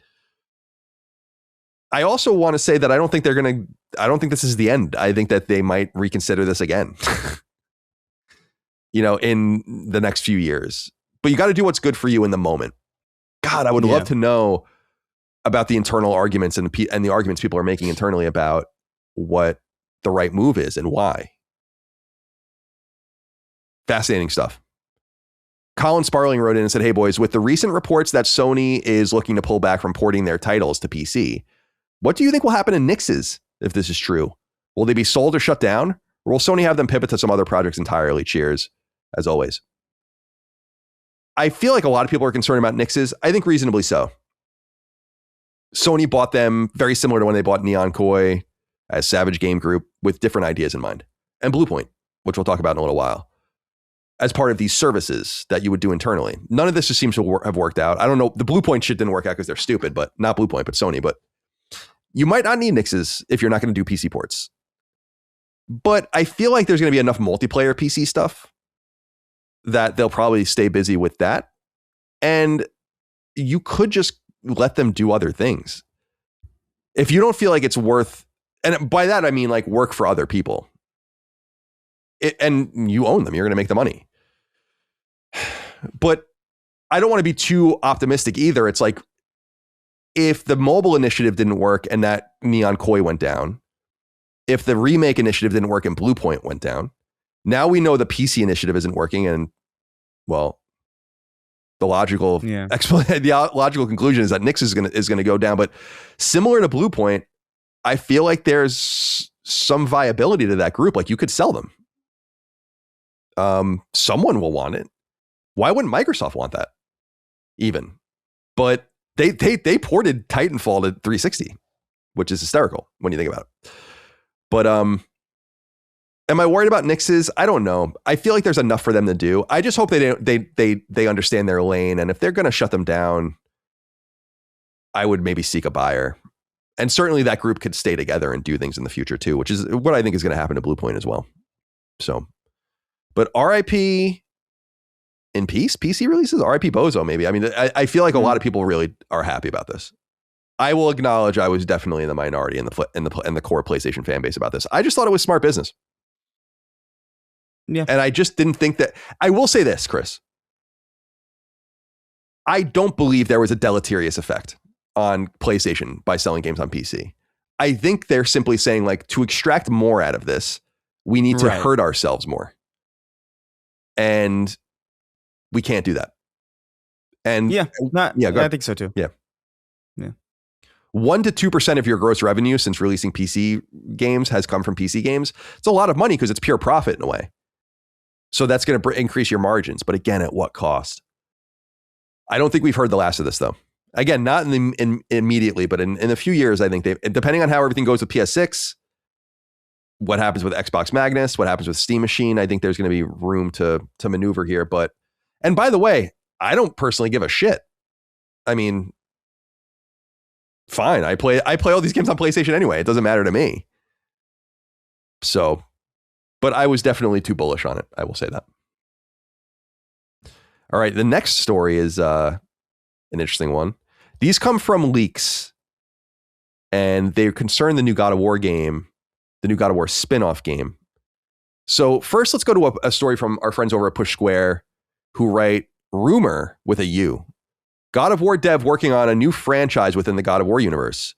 I also want to say that I don't think this is the end. I think that they might reconsider this again, in the next few years, but you got to do what's good for you in the moment. God, I would love to know about the internal arguments and the arguments people are making internally about what the right move is and why. Fascinating stuff. Colin Sparling wrote in and said, hey boys, with the recent reports that Sony is looking to pull back from porting their titles to PC, what do you think will happen in Nixes if this is true? Will they be sold or shut down? Or will Sony have them pivot to some other projects entirely? Cheers, as always. I feel like a lot of people are concerned about Nixes. I think reasonably so. Sony bought them very similar to when they bought Neon Koi as Savage Game Group with different ideas in mind. And Bluepoint, which we'll talk about in a little while, as part of these services that you would do internally. None of this just seems to have worked out. I don't know. The Bluepoint shit didn't work out because they're stupid, but not Bluepoint, but Sony. But you might not need Nixes if you're not going to do PC ports. But I feel like there's going to be enough multiplayer PC stuff that they'll probably stay busy with that. And you could just let them do other things. If you don't feel like it's worth, and by that, I mean like work for other people. And you own them, you're going to make the money. But I don't want to be too optimistic either. It's like, if the mobile initiative didn't work and that Neon Koi went down, if the remake initiative didn't work and Bluepoint went down, now we know the PC initiative isn't working, and well, the logical the logical conclusion is that Nix is gonna go down. But similar to Bluepoint, I feel like there's some viability to that group. Like you could sell them. Someone will want it. Why wouldn't Microsoft want that? Even, but they ported Titanfall to 360, which is hysterical when you think about it. But am I worried about Nixes? I don't know. I feel like there's enough for them to do. I just hope they understand their lane. And if they're going to shut them down, I would maybe seek a buyer. And certainly that group could stay together and do things in the future too, which is what I think is going to happen to Bluepoint as well. So, but RIP in peace, PC releases, RIP Bozo maybe. I mean, I feel like a lot of people really are happy about this. I will acknowledge I was definitely in the minority in the core PlayStation fan base about this. I just thought it was smart business. Yeah. And I just didn't think that. I will say this, Chris. I don't believe there was a deleterious effect on PlayStation by selling games on PC. I think they're simply saying, like, to extract more out of this, we need to hurt ourselves more. And we can't do that. And I think so too. Yeah. 1% to 2% of your gross revenue since releasing PC games has come from PC games. It's a lot of money because it's pure profit in a way. So that's going to increase your margins. But again, at what cost? I don't think we've heard the last of this, though. Again, not immediately, but in a few years, I think depending on how everything goes with PS6, what happens with Xbox Magnus, what happens with Steam Machine, I think there's going to be room to maneuver here. And by the way, I don't personally give a shit. I mean, fine. I play all these games on PlayStation anyway. It doesn't matter to me. So, but I was definitely too bullish on it. I will say that. All right. The next story is an interesting one. These come from leaks. and they concern the new God of War game, the new God of War spin-off game. So first, let's go to a story from our friends over at Push Square, who write, rumor with a U. God of War dev working on a new franchise within the God of War universe.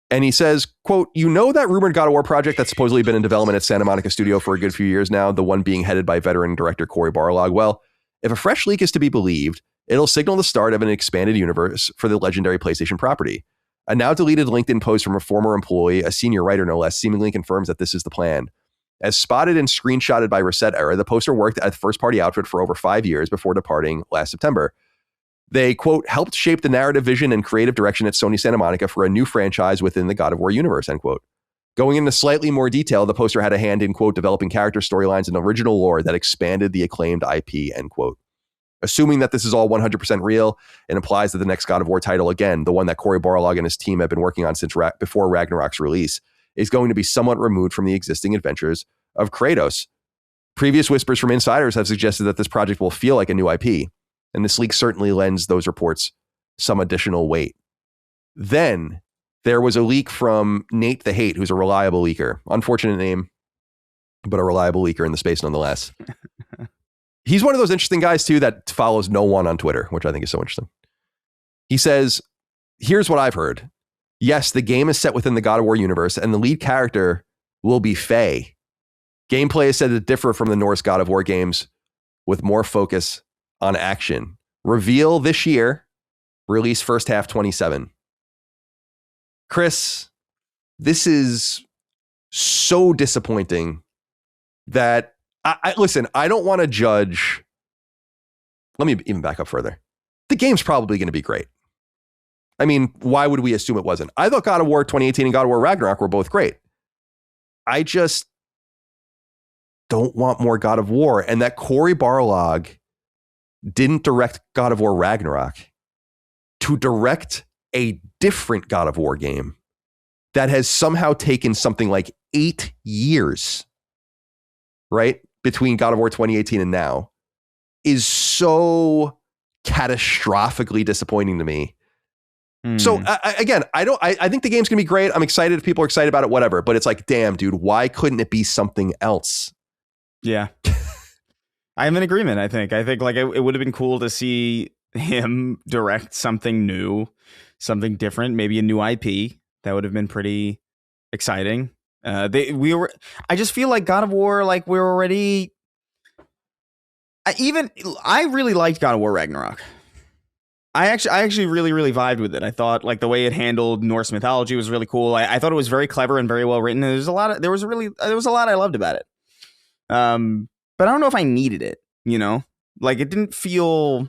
And he says, quote, you know that rumored God of War project that's supposedly been in development at Santa Monica Studio for a good few years now, the one being headed by veteran director Cory Barlog? Well, if a fresh leak is to be believed, it'll signal the start of an expanded universe for the legendary PlayStation property. A now deleted LinkedIn post from a former employee, a senior writer no less, seemingly confirms that this is the plan. As spotted and screenshotted by Reset Era, the poster worked at the first-party outfit for over 5 years before departing last September. They, quote, helped shape the narrative vision and creative direction at Sony Santa Monica for a new franchise within the God of War universe, end quote. Going into slightly more detail, the poster had a hand in, quote, developing character storylines and original lore that expanded the acclaimed IP, end quote. Assuming that this is all 100% real, it implies that the next God of War title, again, the one that Cory Barlog and his team have been working on since before Ragnarok's release, is going to be somewhat removed from the existing adventures of Kratos. Previous whispers from insiders have suggested that this project will feel like a new IP, and this leak certainly lends those reports some additional weight. Then there was a leak from Nate the Hate, who's a reliable leaker. Unfortunate name, but a reliable leaker in the space nonetheless. He's one of those interesting guys, too, that follows no one on Twitter, which I think is so interesting. He says, here's what I've heard. Yes, the game is set within the God of War universe, and the lead character will be Faye. Gameplay is said to differ from the Norse God of War games with more focus on action. Reveal this year, release first half 27. Chris, this is so disappointing that I listen, I don't want to judge. Let me even back up further. The game's probably going to be great. I mean, why would we assume it wasn't? I thought God of War 2018 and God of War Ragnarok were both great. I just don't want more God of War. And that Cory Barlog didn't direct God of War Ragnarok to direct a different God of War game that has somehow taken something like 8 years, right, between God of War 2018 and now, is so catastrophically disappointing to me. So again, I think the game's gonna be great. I'm excited if people are excited about it, whatever. But it's like, damn, dude, why couldn't it be something else? Yeah. I'm in agreement. I think like it would have been cool to see him direct something new, something different, maybe a new IP. That would have been pretty exciting. I just feel like God of War, like we're already. I really liked God of War Ragnarok. I actually really vibed with it. I thought like the way it handled Norse mythology was really cool. I thought it was very clever and very well written. There was a lot I loved about it. But I don't know if I needed it, you know? Like it didn't feel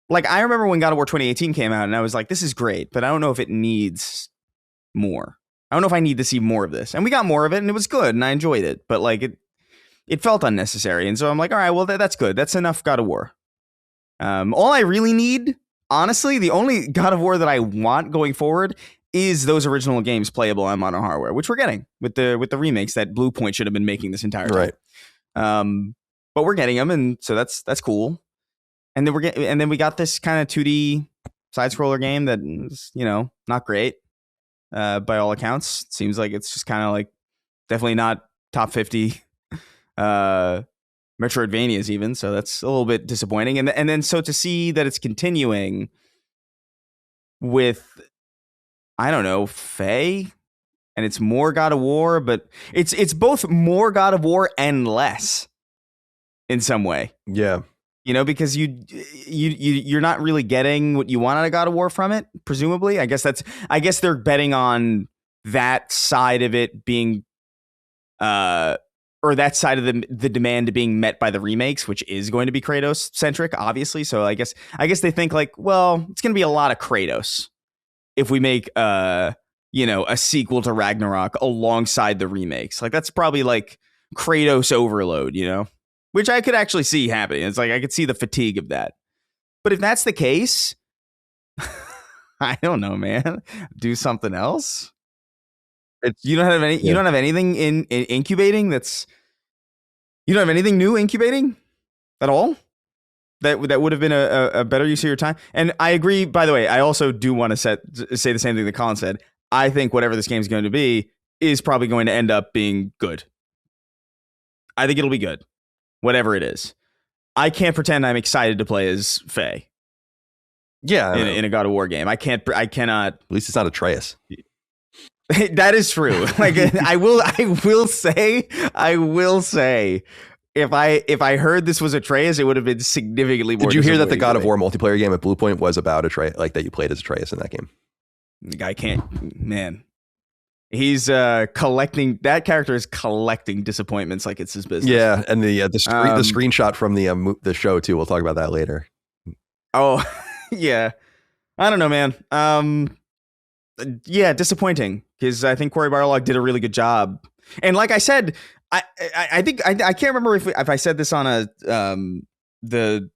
like I remember when God of War 2018 came out and I was like, this is great, but I don't know if it needs more. I don't know if I need to see more of this. And we got more of it and it was good and I enjoyed it, but like it felt unnecessary. And so I'm like, all right, well, that's good. That's enough God of War. All I really need, honestly, the only God of War that I want going forward is those original games playable on modern hardware, which we're getting with the remakes that Bluepoint should have been making this entire time. Right. But we're getting them, and so that's cool. And then we got this kind of 2D side scroller game that is, you know, not great by all accounts. Seems like it's just kind of like definitely not top 50. Metroidvanias even, so that's a little bit disappointing. And then so to see that it's continuing with, I don't know, Faye, and it's more God of War, but it's both more God of War and less in some way. Yeah, you know, because you're not really getting what you want out of God of War from it. Presumably, I guess they're betting on that side of it being or that side of the demand being met by the remakes, which is going to be Kratos centric, obviously. So I guess they think like, well, it's going to be a lot of Kratos if we make a sequel to Ragnarok alongside the remakes. Like that's probably like Kratos overload, you know, which I could actually see happening. It's like I could see the fatigue of that. But if that's the case, I don't know, man. Do something else. You don't have anything in incubating you don't have anything new incubating at all? That would have been a better use of your time. And I agree, by the way, I also do want to say the same thing that Colin said. I think whatever this game is going to be is probably going to end up being good. I think it'll be good, whatever it is. I can't pretend I'm excited to play as Faye. Yeah, in a God of War game, I cannot. At least it's not Atreus. That is true. Like I will say, if I heard this was Atreus, it would have been significantly more. Did you hear that the God of War multiplayer game at Bluepoint was about Atreus, like that you played as Atreus in that game? The guy can't, man. He's collecting. That character is collecting disappointments like it's his business. Yeah, and the screenshot from the show too. We'll talk about that later. Oh, yeah. I don't know, man. Yeah, disappointing because I think Cory Barlog did a really good job. And like I said, I think I can't remember if I said this on the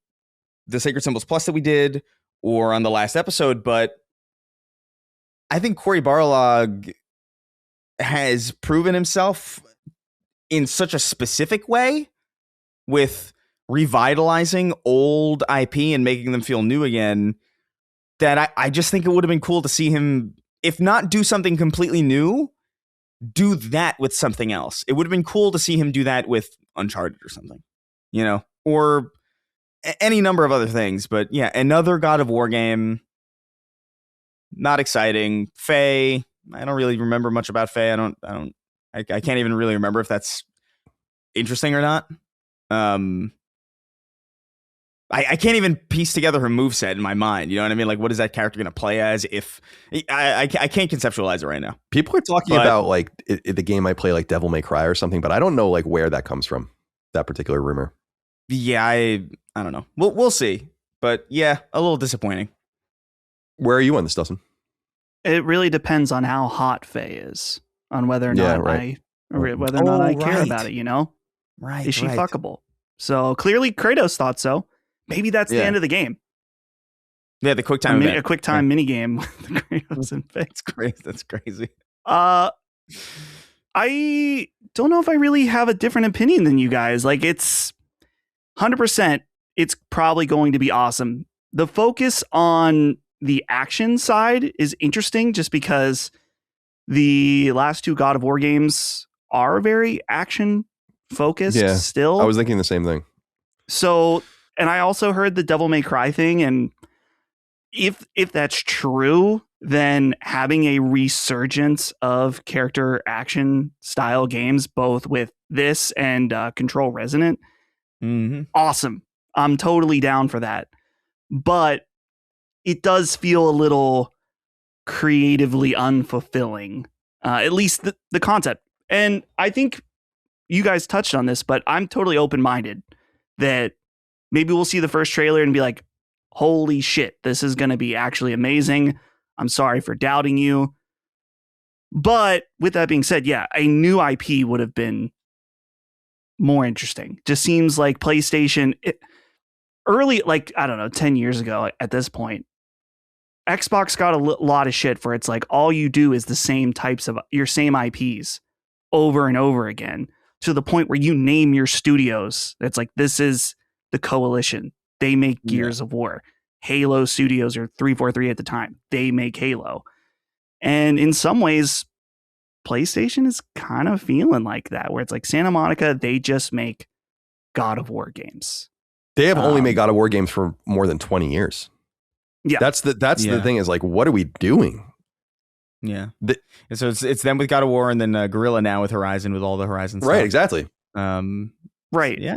Sacred Symbols Plus that we did or on the last episode, but I think Cory Barlog has proven himself in such a specific way with revitalizing old IP and making them feel new again that I just think it would have been cool to see him, if not do something completely new, do that with something else. It would have been cool to see him do that with Uncharted or something, or any number of other things. But yeah, another God of War game. Not exciting. Faye, I don't really remember much about Faye. I can't even really remember if that's interesting or not. I can't even piece together her moveset in my mind. You know what I mean? Like, what is that character going to play as? If I can't conceptualize it right now. People are talking about like the game might play like Devil May Cry or something, but I don't know like where that comes from. That particular rumor. Yeah, I don't know. We'll see. But yeah, a little disappointing. Where are you on this, Dustin? It really depends on how hot Faye is, on whether or not I care about it. Right? Is she fuckable? So clearly, Kratos thought so. Maybe that's the end of the game. Yeah, the quick time a quick time mini game with Kratos and Faye. That's crazy. I don't know if I really have a different opinion than you guys. Like, it's 100%. It's probably going to be awesome. The focus on the action side is interesting, just because the last two God of War games are very action focused. Yeah, still, I was thinking the same thing. So. And I also heard the Devil May Cry thing, and if that's true, then having a resurgence of character action style games, both with this and Control Resonant, awesome. I'm totally down for that. But it does feel a little creatively unfulfilling, at least the concept. And I think you guys touched on this, but I'm totally open-minded that maybe we'll see the first trailer and be like, holy shit, this is going to be actually amazing. I'm sorry for doubting you. But with that being said, yeah, a new IP would have been more interesting. Just seems like PlayStation, early, like, I don't know, 10 years ago at this point, Xbox got a lot of shit for it's like all you do is the same types of your same IPs over and over again, to the point where you name your studios. It's like, this is the Coalition. They make Gears of War. Halo Studios, or 343 at the time, they make Halo. And in some ways, PlayStation is kind of feeling like that, where it's like Santa Monica, they just make God of War games. They have only made God of War games for more than 20 years. Yeah. That's the thing, is like, what are we doing? Yeah. And so it's them with God of War, and then Guerrilla now with Horizon, with all the Horizon stuff. Right, exactly. Right. Yeah,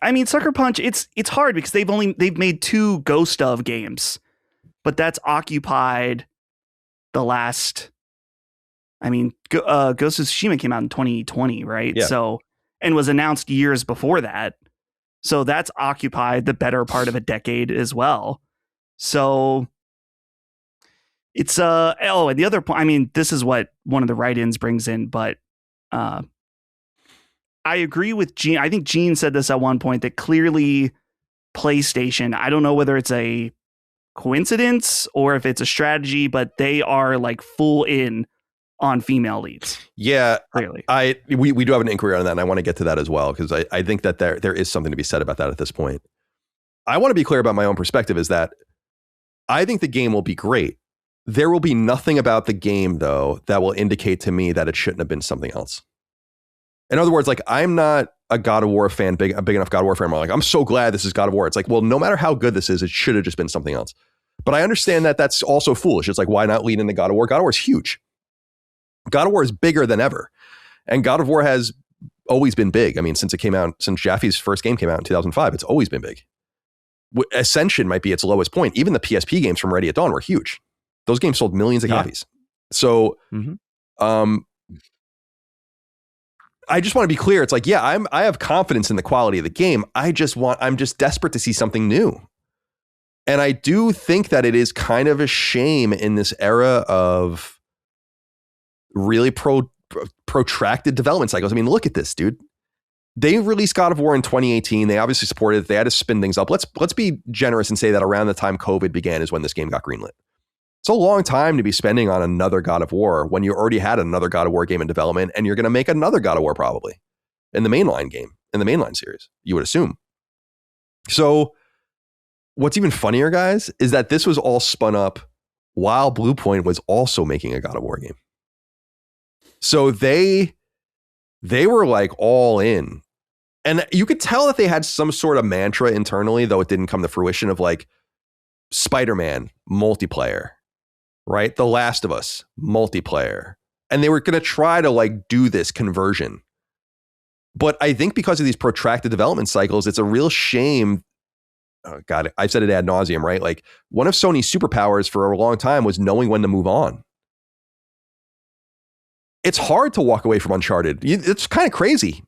I mean Sucker Punch, it's hard because they've made 2 Ghost of games, but that's occupied the last, Ghost of Tsushima came out in 2020, right? Yeah. So, and was announced years before that. So that's occupied the better part of a decade as well. So it's and the other point, this is what one of the write-ins brings in, but I agree with Gene. I think Gene said this at one point, that clearly PlayStation, I don't know whether it's a coincidence or if it's a strategy, but they are like full in on female leads. Yeah, clearly. We do have an inquiry on that, and I want to get to that as well, because I think that there is something to be said about that at this point. I want to be clear about my own perspective is that I think the game will be great. There will be nothing about the game, though, that will indicate to me that it shouldn't have been something else. In other words, like, I'm not a God of War fan, a big enough God of War fan. I'm like, I'm so glad this is God of War. It's like, well, no matter how good this is, it should have just been something else. But I understand that that's also foolish. It's like, why not lean into God of War? God of War is huge. God of War is bigger than ever. And God of War has always been big. I mean, since it came out, since Jaffe's first game came out in 2005, it's always been big. Ascension might be its lowest point. Even the PSP games from Ready at Dawn were huge. Those games sold millions of copies. So, I just want to be clear. It's like, yeah, I have confidence in the quality of the game. I'm just desperate to see something new. And I do think that it is kind of a shame in this era of really protracted development cycles. I mean, look at this, dude. They released God of War in 2018. They obviously supported it. They had to spin things up. Let's be generous and say that around the time COVID began is when this game got greenlit. It's a long time to be spending on another God of War when you already had another God of War game in development, and you're going to make another God of War probably in the mainline game, in the mainline series, you would assume. So what's even funnier, guys, is that this was all spun up while Bluepoint was also making a God of War game. So they were like all in. And you could tell that they had some sort of mantra internally, though it didn't come to fruition, of like Spider-Man multiplayer, right? The Last of Us multiplayer. And they were going to try to like do this conversion. But I think because of these protracted development cycles, it's a real shame. Oh God, I've said it ad nauseum, right? Like, one of Sony's superpowers for a long time was knowing when to move on. It's hard to walk away from Uncharted. It's kind of crazy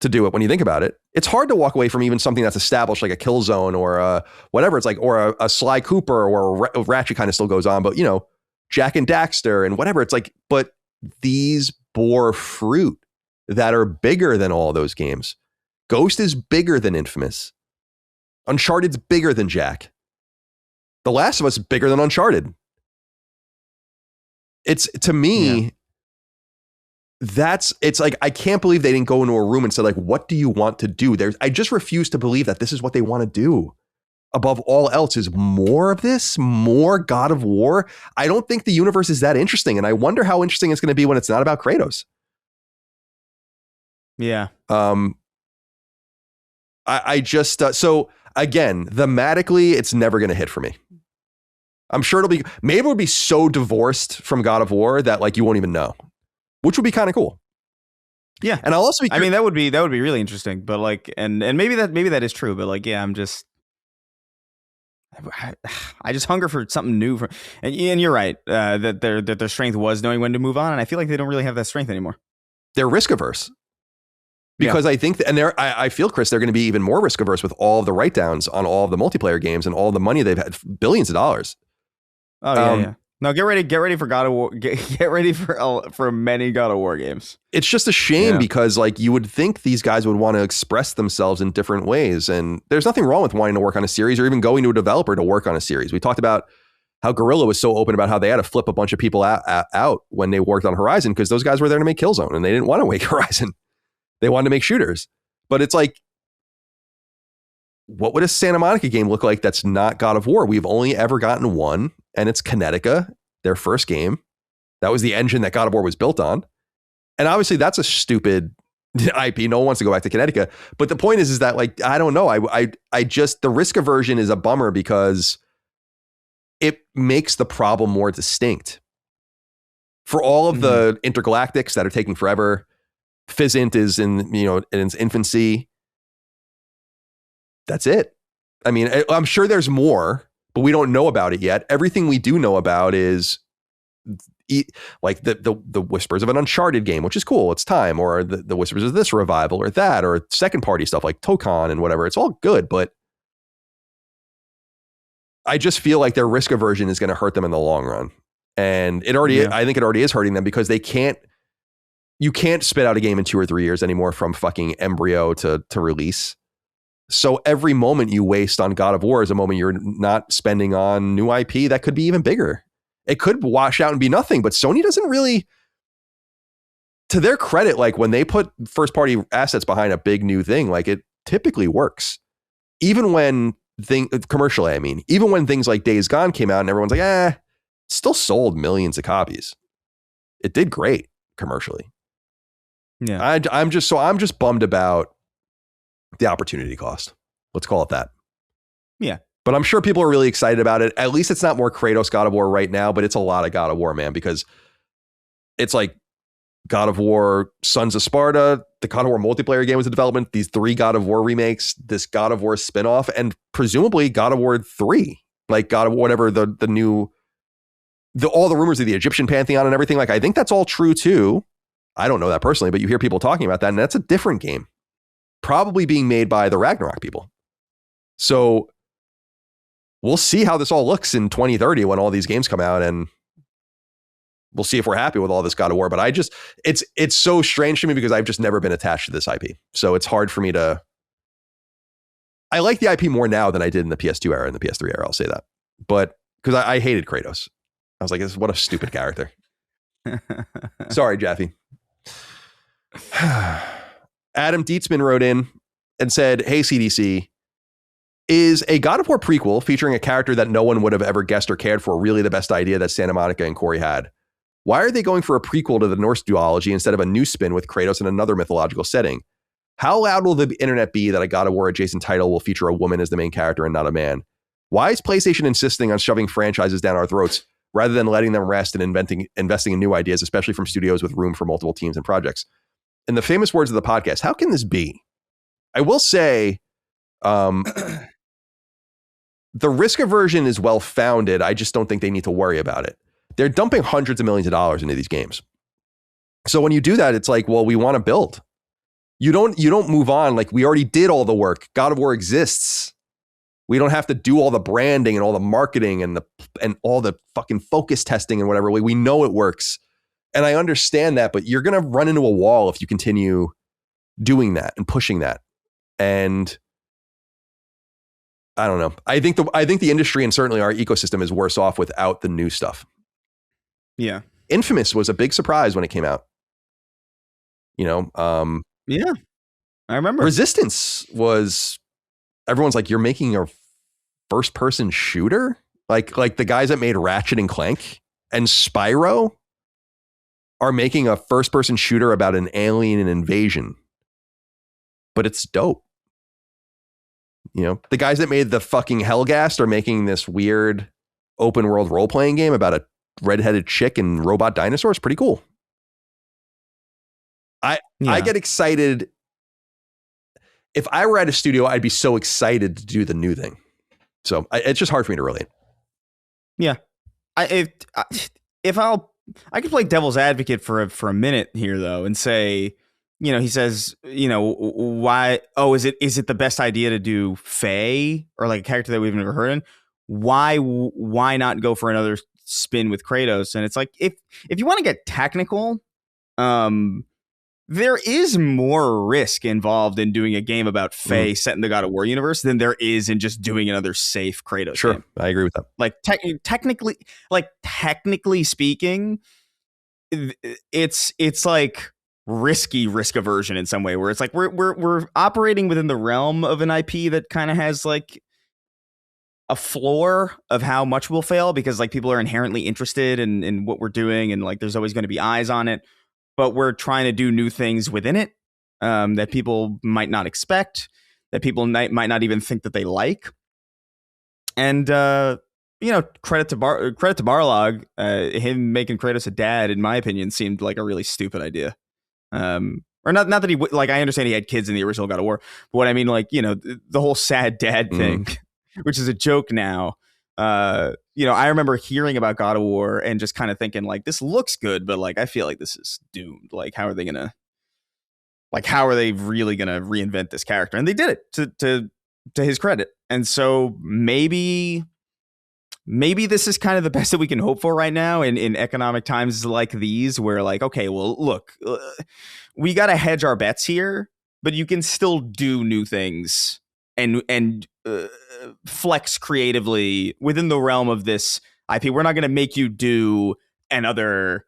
to do it when you think about it. It's hard to walk away from even something that's established, like a Killzone or whatever. It's like, or a Sly Cooper, or Ratchet kind of still goes on, but you know, Jack and Daxter and whatever. It's like, but these bore fruit that are bigger than all those games. Ghost is bigger than Infamous. Uncharted's bigger than Jack. The Last of Us is bigger than Uncharted. It's, to me, it's like, I can't believe they didn't go into a room and say, like, what do you want to do? I just refuse to believe that this is what they want to do. Above all else is more of this, more God of War. I don't think the universe is that interesting. And I wonder how interesting it's going to be when it's not about Kratos. Yeah. I just, so again, thematically, it's never going to hit for me. I'm sure maybe it'll be so divorced from God of War that like you won't even know. Which would be kind of cool. Yeah. And I'll also be I mean, that would be really interesting, but like, and maybe that is true, but like, yeah, I just hunger for something new and you're right, that their strength was knowing when to move on. And I feel like they don't really have that strength anymore. They're risk averse. Because I think I feel, Chris, they're going to be even more risk averse with all of the write downs on all of the multiplayer games and all the money they've had, billions of dollars. Oh yeah. No, get ready for God of War. Get ready for many God of War games. It's just a shame because like you would think these guys would want to express themselves in different ways, and there's nothing wrong with wanting to work on a series or even going to a developer to work on a series. We talked about how Guerrilla was so open about how they had to flip a bunch of people out when they worked on Horizon because those guys were there to make Killzone and they didn't want to make Horizon. They wanted to make shooters. But it's like, what would a Santa Monica game look like that's not God of War? We've only ever gotten one, and it's Kinetica, their first game. That was the engine that God of War was built on. And obviously that's a stupid IP. No one wants to go back to Kinetica. But the point is that like, I don't know. I just, the risk aversion is a bummer because it makes the problem more distinct. For all of the intergalactics that are taking forever, Fizzint is in its infancy. That's it. I mean, I'm sure there's more, but we don't know about it yet. Everything we do know about is like the whispers of an Uncharted game, which is cool. It's time, or the whispers of this revival, or that, or second party stuff like Tokon and whatever. It's all good, but I just feel like their risk aversion is going to hurt them in the long run, and I think it already is hurting them because you can't spit out a game in 2 or 3 years anymore from fucking embryo to release. So every moment you waste on God of War is a moment you're not spending on new IP that could be even bigger. It could wash out and be nothing, but Sony doesn't really, to their credit, like when they put first party assets behind a big new thing, like it typically works. even when commercially, I mean, even when things like Days Gone came out and everyone's like, it still sold millions of copies. It did great commercially. Yeah. I'm just bummed about the opportunity cost. Let's call it that. Yeah. But I'm sure people are really excited about it. At least it's not more Kratos God of War right now, but it's a lot of God of War, man, because it's like God of War Sons of Sparta, the God of War multiplayer game was in development, these 3 God of War remakes, this God of War spinoff, and presumably God of War 3, like God of whatever the new, all the rumors of the Egyptian pantheon and everything. Like, I think that's all true too. I don't know that personally, but you hear people talking about that, and that's a different game, probably being made by the Ragnarok people. So we'll see how this all looks in 2030 when all these games come out, and we'll see if we're happy with all this God of War. But it's so strange to me because I've just never been attached to this IP. So it's hard for me to, I like the IP more now than I did in the PS2 era and the PS3 era. I'll say that. But because I hated Kratos. I was like, what a stupid character. Sorry, Jaffe. Adam Dietzman wrote in and said, hey, CDC, is a God of War prequel featuring a character that no one would have ever guessed or cared for really the best idea that Santa Monica and Cory had? Why are they going for a prequel to the Norse duology instead of a new spin with Kratos in another mythological setting? How loud will the internet be that a God of War adjacent title will feature a woman as the main character and not a man? Why is PlayStation insisting on shoving franchises down our throats rather than letting them rest and investing in new ideas, especially from studios with room for multiple teams and projects? In the famous words of the podcast, how can this be? I will say, the risk aversion is well founded. I just don't think they need to worry about it. They're dumping hundreds of millions of dollars into these games. So when you do that, it's like, well, we want to build. You don't move on. Like, we already did all the work. God of War exists. We don't have to do all the branding and all the marketing and all the fucking focus testing and whatever. We know it works. And I understand that, but you're going to run into a wall if you continue doing that and pushing that. And I don't know. I think the industry and certainly our ecosystem is worse off without the new stuff. Yeah. Infamous was a big surprise when it came out. Yeah. I remember. Resistance was, everyone's like, you're making a first person shooter? Like the guys that made Ratchet and Clank and Spyro are making a first person shooter about an alien invasion. But it's dope. You know, the guys that made the fucking Hellgast are making this weird open world role playing game about a redheaded chick and robot dinosaurs. Pretty cool. I get excited. If I were at a studio, I'd be so excited to do the new thing. So it's just hard for me to relate. Yeah. I could play devil's advocate for a minute here though, and say, you know, he says, you know, why? Oh, is it the best idea to do Faye or like a character that we've never heard in? Why not go for another spin with Kratos? And it's like, if you want to get technical, there is more risk involved in doing a game about Faye set in the God of War universe than there is in just doing another safe Kratos game. I agree with that. Like technically speaking, it's like risky risk aversion in some way, where it's like we're operating within the realm of an IP that kind of has like a floor of how much we'll fail, because like people are inherently interested in what we're doing, and like there's always going to be eyes on it. But we're trying to do new things within it that people might not expect, that people might not even think that they like. And you know, credit to Barlog, him making Kratos a dad, in my opinion, seemed like a really stupid idea. Or not that he like, I understand he had kids in the original God of War, but what I mean, like, you know, the whole sad dad thing, which is a joke now. You know, I remember hearing about God of War and just kind of thinking like, this looks good, but like, I feel like this is doomed. Like, how are they really gonna reinvent this character? And they did it to his credit. And so maybe this is kind of the best that we can hope for right now in economic times like these, where like, okay, well, look, we got to hedge our bets here, but you can still do new things and flex creatively within the realm of this IP. We're not going to make you do another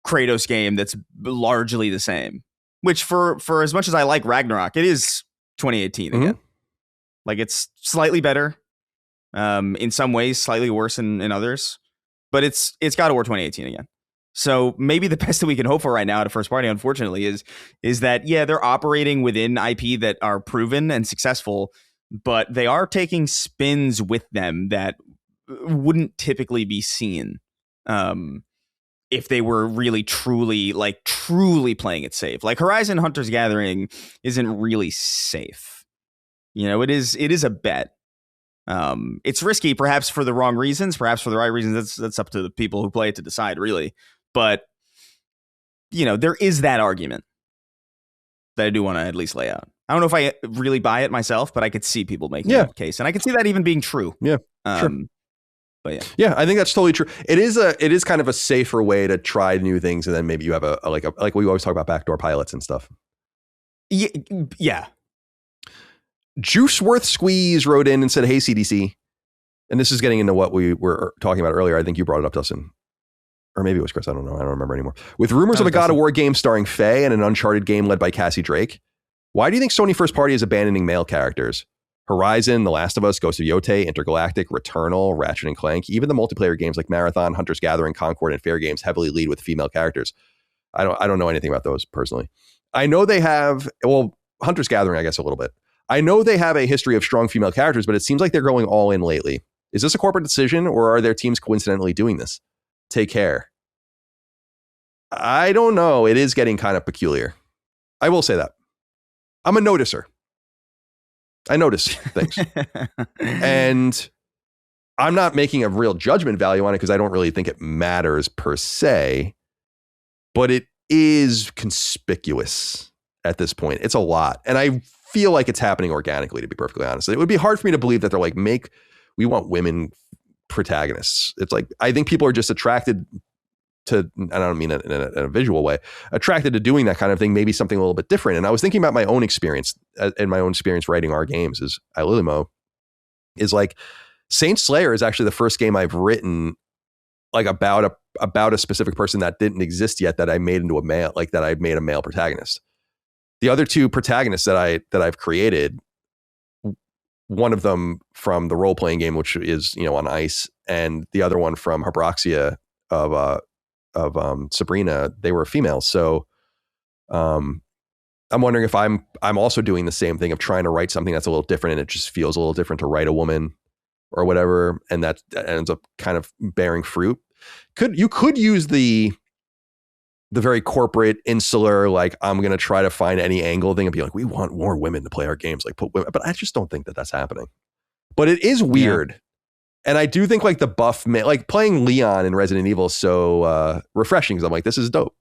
Kratos game that's largely the same, which for as much as I like Ragnarok, it is 2018 again. Like it's slightly better, in some ways, slightly worse in others, but it's God of War 2018 again. So maybe the best that we can hope for right now at a first party, unfortunately, is that, yeah, they're operating within IP that are proven and successful, but they are taking spins with them that wouldn't typically be seen if they were really truly playing it safe. Like Horizon Hunter's Gathering isn't really safe. You know, it is a bet. It's risky, perhaps for the wrong reasons, perhaps for the right reasons. That's up to the people who play it to decide, really. But, you know, there is that argument that I do want to at least lay out. I don't know if I really buy it myself, but I could see people making that case. And I could see that even being true. Yeah, sure. But yeah. Yeah, I think that's totally true. It is kind of a safer way to try new things. And then maybe you have like we always talk about backdoor pilots and stuff. Yeah. Juiceworth Squeeze wrote in and said, "Hey, CDC." And this is getting into what we were talking about earlier. I think you brought it up, Dustin. Or maybe it was Chris. I don't know. I don't remember anymore. With rumors of a God of War game starring Faye and an Uncharted game led by Cassie Drake, why do you think Sony First Party is abandoning male characters? Horizon, The Last of Us, Ghost of Yotei, Intergalactic, Returnal, Ratchet and Clank, even the multiplayer games like Marathon, Hunter's Gathering, Concord, and Fair Games heavily lead with female characters. I don't know anything about those personally. I know they have, well, Hunter's Gathering, I guess a little bit. I know they have a history of strong female characters, but it seems like they're going all in lately. Is this a corporate decision, or are their teams coincidentally doing this? Take care. I don't know. It is getting kind of peculiar. I will say that. I'm a noticer. I notice things. And I'm not making a real judgment value on it because I don't really think it matters per se. But it is conspicuous at this point. It's a lot. And I feel like it's happening organically, to be perfectly honest. It would be hard for me to believe that they're like, we want women protagonists. It's like, I think people are just attracted to, and I don't mean it in a visual way, attracted to doing that kind of thing, maybe something a little bit different. And I was thinking about my own experience and my own experience writing our games is is like Saint Slayer is actually the first game I've written like about a specific person that didn't exist yet that I made into a male, like that I made a male protagonist. The other two protagonists that I've created, one of them from the role-playing game, which is, you know, on ice, and the other one from Hybraxia of Sabrina, they were females. So I'm wondering if I'm also doing the same thing of trying to write something that's a little different, and it just feels a little different to write a woman or whatever, and that ends up kind of bearing fruit. You could use the very corporate, insular, like, I'm going to try to find any angle thing and be like, we want more women to play our games, like put women, but I just don't think that that's happening. But it is weird. Yeah. And I do think like the buff, like playing Leon in Resident Evil is so refreshing, because I'm like, this is dope.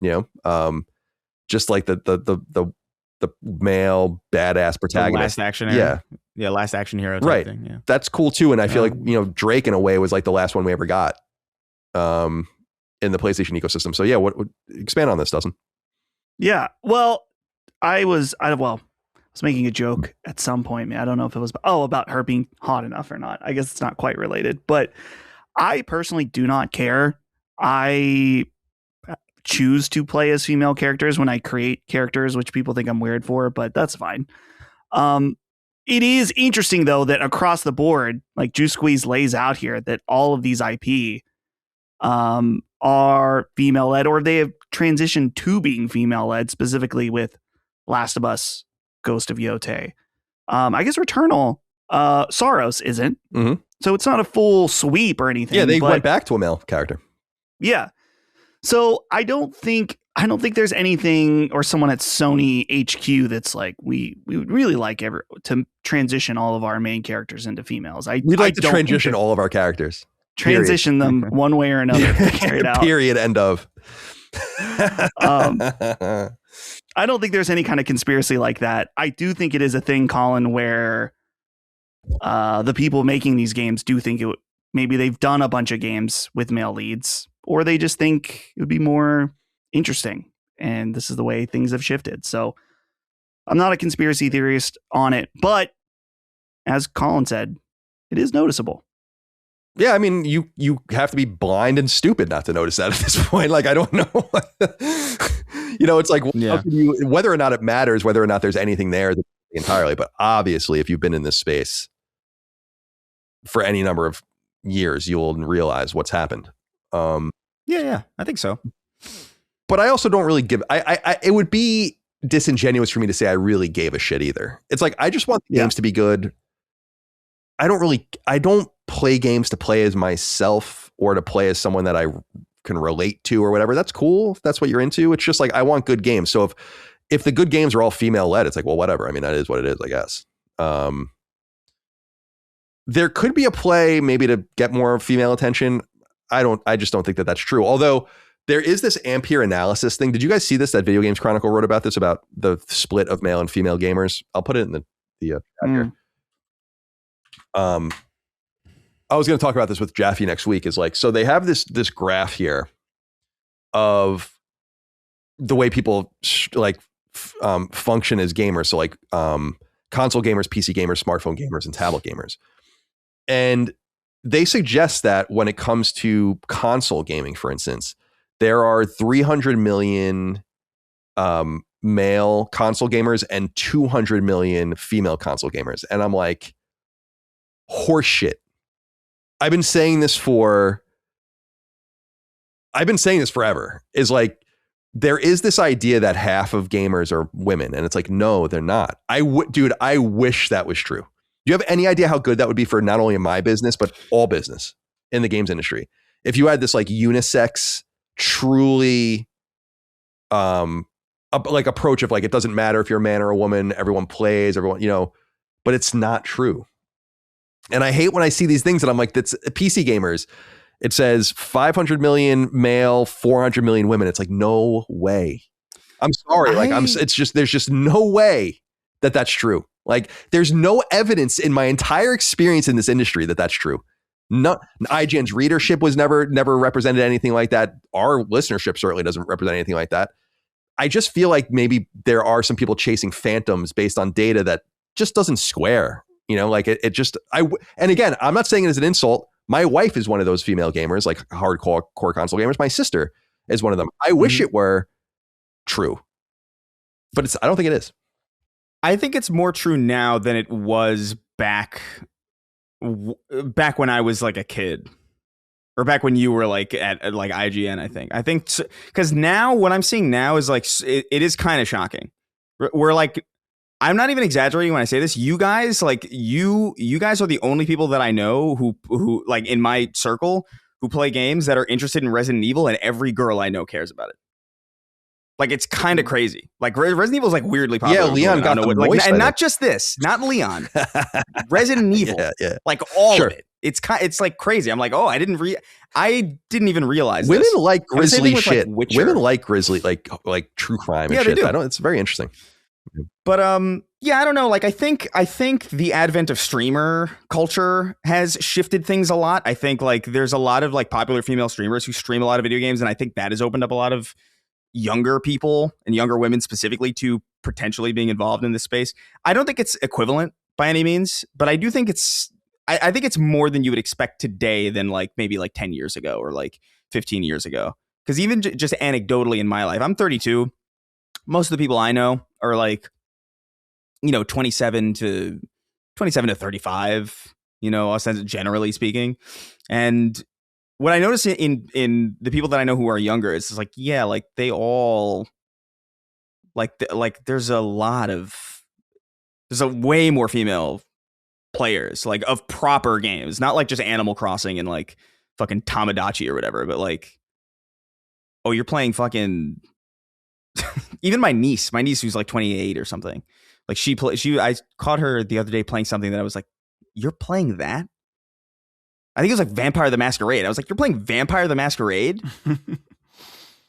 You know, just like the male badass protagonist. The last action hero. Yeah, last action hero type thing. Yeah. That's cool too. And I feel like, you know, Drake in a way was like the last one we ever got in the PlayStation ecosystem. So yeah, what expand on this, Dustin? Yeah. Well, I was making a joke at some point, man. I don't know if it was about her being hot enough or not. I guess it's not quite related, but I personally do not care. I choose to play as female characters when I create characters, which people think I'm weird for, but that's fine. It is interesting though that across the board, like Juice Squeeze lays out here, that all of these IP are female led, or they have transitioned to being female led, specifically with Last of Us, Ghost of Yotei. I guess Returnal, Soros isn't. Mm-hmm. So it's not a full sweep or anything. Yeah, they went back to a male character. Yeah. So I don't think there's anything or someone at Sony HQ that's like, we would really like to transition all of our main characters into females. We'd like to transition all of our characters. Transition them one way or another. Figure it out. Period. End of. I don't think there's any kind of conspiracy like that. I do think it is a thing, Colin, where the people making these games do think maybe they've done a bunch of games with male leads, or they just think it would be more interesting. And this is the way things have shifted. So I'm not a conspiracy theorist on it, but as Colin said, it is noticeable. Yeah, I mean, you have to be blind and stupid not to notice that at this point. Like, I don't know. You know, it's like, whether or not it matters, whether or not there's anything there that's entirely, but obviously if you've been in this space for any number of years, you'll realize what's happened. Yeah, I think so. But I also don't really give, it would be disingenuous for me to say I really gave a shit either. It's like, I just want the games to be good. I don't play games to play as myself or to play as someone that I can relate to or whatever. That's cool if that's what you're into. It's just like, I want good games. So if the good games are all female led, it's like, well, whatever. I mean, that is what it is, I guess. There could be a play maybe to get more female attention. I just don't think that that's true. Although there is this Ampere analysis thing. Did you guys see this? That Video Games Chronicle wrote about this, about the split of male and female gamers. I'll put it in the chat here. I was going to talk about this with Jaffe next week. Is like, so they have this graph here of the way people function as gamers. So like console gamers, PC gamers, smartphone gamers, and tablet gamers. And they suggest that when it comes to console gaming, for instance, there are 300 million male console gamers and 200 million female console gamers. And I'm like, horseshit. I've been saying this forever. Is like, there is this idea that half of gamers are women, and it's like, no, they're not. I wish that was true. Do you have any idea how good that would be for not only my business, but all business in the games industry? If you had this like unisex, truly like approach of like, it doesn't matter if you're a man or a woman, everyone plays, everyone, but it's not true. And I hate when I see these things and I'm like, that's PC gamers. It says 500 million male, 400 million women. It's like, no way. I'm sorry. It's just, there's just no way that that's true. Like, there's no evidence in my entire experience in this industry that that's true. No, IGN's readership was never represented anything like that. Our listenership certainly doesn't represent anything like that. I just feel like maybe there are some people chasing phantoms based on data that just doesn't square. Like it just, and again, I'm not saying it as an insult. My wife is one of those female gamers, like hardcore core console gamers. My sister is one of them. I wish it were true, but I don't think it is. I think it's more true now than it was back when I was like a kid, or back when you were like at like IGN. I think because now what I'm seeing now is like it is kind of shocking. We're like, I'm not even exaggerating when I say this. You guys, like you guys are the only people that I know who like in my circle who play games that are interested in Resident Evil, and every girl I know cares about it. Like, it's kind of crazy. Like, Resident Evil is like weirdly popular. Yeah, Leon got the like, and not just this, not Leon. Resident Evil, like all of it. It's like crazy. I'm like, oh, I didn't even realize women this. like grisly shit. Like women like grisly, like true crime and shit. It's very interesting. But yeah, I don't know. Like, I think the advent of streamer culture has shifted things a lot. I think like there's a lot of like popular female streamers who stream a lot of video games, and I think that has opened up a lot of younger people and younger women specifically to potentially being involved in this space. I don't think it's equivalent by any means, but I do think I think it's more than you would expect today than like maybe like 10 years ago or like 15 years ago. Because even just anecdotally in my life, I'm 32. Most of the people I know are like, 27 to 35, generally speaking. And what I notice in the people that I know who are younger is just like, yeah, like they all like there's a way more female players like of proper games, not like just Animal Crossing and like fucking Tamagotchi or whatever, but like, oh, you're playing fucking even my niece who's like 28 or something, like I caught her the other day playing something that I was like, you're playing that? I think it was like Vampire the Masquerade. I was like, you're playing Vampire the Masquerade?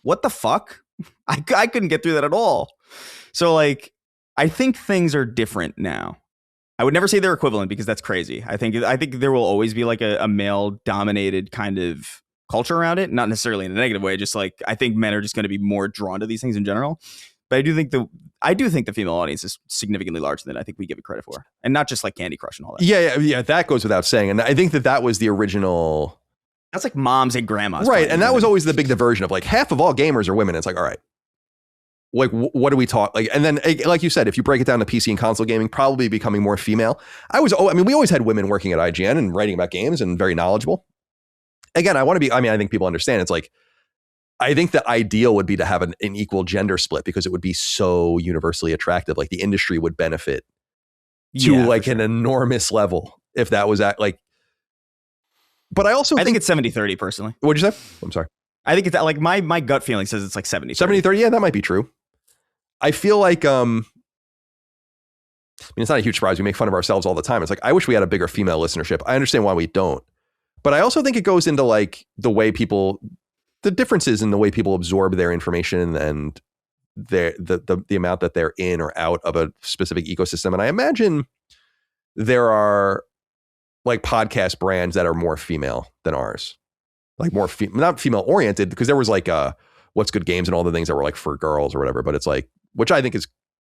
What the fuck? I couldn't get through that at all. So like, I think things are different now. I would never say they're equivalent because that's crazy. I think there will always be like a male dominated kind of culture around it. Not necessarily in a negative way. Just like, I think men are just going to be more drawn to these things in general. But I do think the female audience is significantly larger than I think we give it credit for, and not just like Candy Crush and all that. Yeah. That goes without saying, and I think that was the original. That's like moms and grandmas, right? And that was always the big diversion of like half of all gamers are women. It's like, all right, like what do we talk like? And then like you said, if you break it down to PC and console gaming, probably becoming more female. I mean, we always had women working at IGN and writing about games and very knowledgeable. Again, I think people understand. It's like, I think the ideal would be to have an equal gender split because it would be so universally attractive. Like the industry would benefit to an enormous level if that was like, but I think it's 70-30 personally. What'd you say? I'm sorry. I think it's like my gut feeling says it's like 70-30. 70-30. Yeah, that might be true. I feel like, I mean, it's not a huge surprise. We make fun of ourselves all the time. It's like, I wish we had a bigger female listenership. I understand why we don't, but I also think it goes into like the differences in the way people absorb their information and the amount that they're in or out of a specific ecosystem. And I imagine there are like podcast brands that are more female than ours, like more not female oriented, because there was like What's Good Games and all the things that were like for girls or whatever. But it's like, which I think is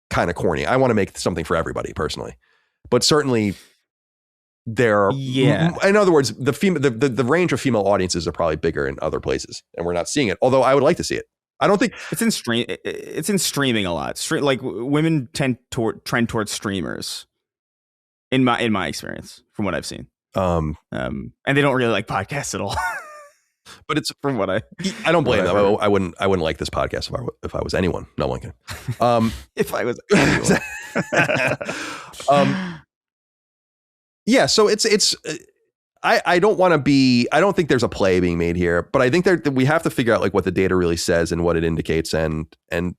kind of corny. I want to make something for everybody personally, but certainly there are, in other words, the range of female audiences are probably bigger in other places, and we're not seeing it. Although I would like to see it. I don't think it's in stream. It's in streaming a lot. Like women trend towards streamers. In my experience, from what I've seen, and they don't really like podcasts at all. But it's from what I don't blame them. I wouldn't like this podcast if I was anyone. No one can. If I was anyone. Yeah, so it's I don't want to be, I don't think there's a play being made here, but I think that we have to figure out like what the data really says and what it indicates, and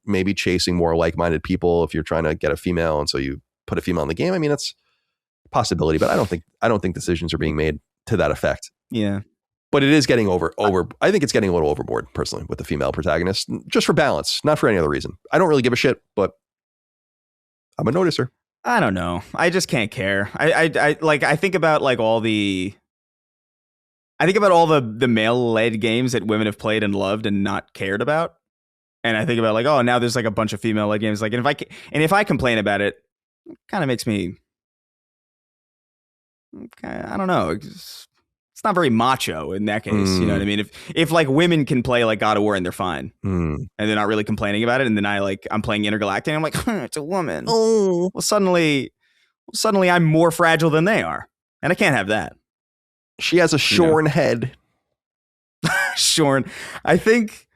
maybe chasing more like-minded people if you're trying to get a female, and so you put a female in the game. I mean, that's a possibility, but I don't think decisions are being made to that effect. Yeah. But it is getting over. I think it's getting a little overboard personally with the female protagonist, just for balance, not for any other reason. I don't really give a shit, but I'm a noticer. I don't know. I just can't care. I think about like all the male-led games that women have played and loved and not cared about. And I think about like, oh, now there's like a bunch of female-led games. Like, and if I complain about it, it kind of makes me, I don't know. It's not very macho in that case. You know what I mean? If like women can play like God of War and they're fine and they're not really complaining about it, and then I'm playing Intergalactic and I'm like, it's a woman. Oh, well, suddenly I'm more fragile than they are, and I can't have that. She has a shorn head. Shorn. I think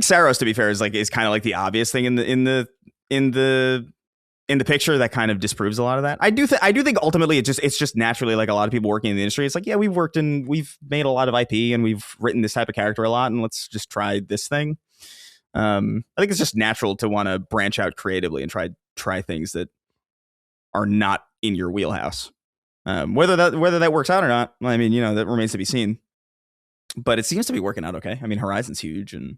Saros, to be fair, is kind of like the obvious thing in the picture that kind of disproves a lot of that. I do think ultimately it's just naturally like a lot of people working in the industry. It's like, yeah, we've made a lot of IP and we've written this type of character a lot, and let's just try this thing. I think it's just natural to want to branch out creatively and try things that are not in your wheelhouse. Whether that works out or not, I mean, that remains to be seen. But it seems to be working out okay. I mean, Horizon's huge, and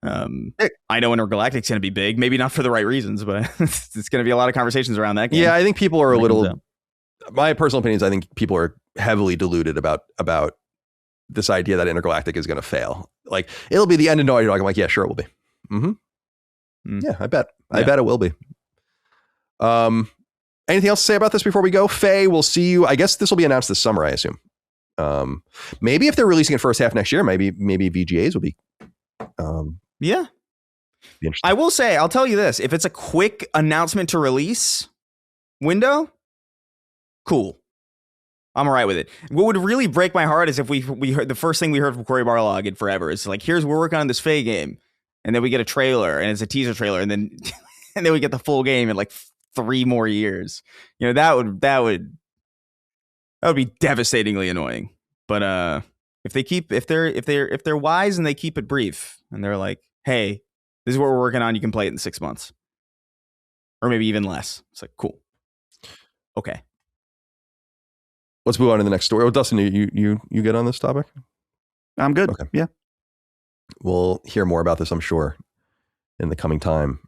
I know Intergalactic's going to be big. Maybe not for the right reasons, but it's going to be a lot of conversations around that game. Yeah, I think people are a little. My personal opinion is I think people are heavily deluded about this idea that Intergalactic is going to fail. Like, it'll be the end of Naughty Dog. I'm like, yeah, sure, it will be. Mm-hmm. Yeah, I bet. Yeah. I bet it will be. Anything else to say about this before we go? Faye, we'll see you. I guess this will be announced this summer, I assume. Maybe if they're releasing it first half next year, maybe VGAs will be. Yeah. I will say, I'll tell you this: if it's a quick announcement to release window, cool. I'm all right with it. What would really break my heart is if we heard the first thing we heard from Cory Barlog in forever is like, here's we're working on this Faye game, and then we get a trailer and it's a teaser trailer, and then we get the full game in like 3 more years. That would be devastatingly annoying. But if they're wise and they keep it brief and they're like, hey, this is what we're working on, you can play it in 6 months, or maybe even less. It's like, cool. Okay. Let's move on to the next story. Oh, Dustin, you get on this topic? I'm good. Okay. Yeah. We'll hear more about this, I'm sure, in the coming time.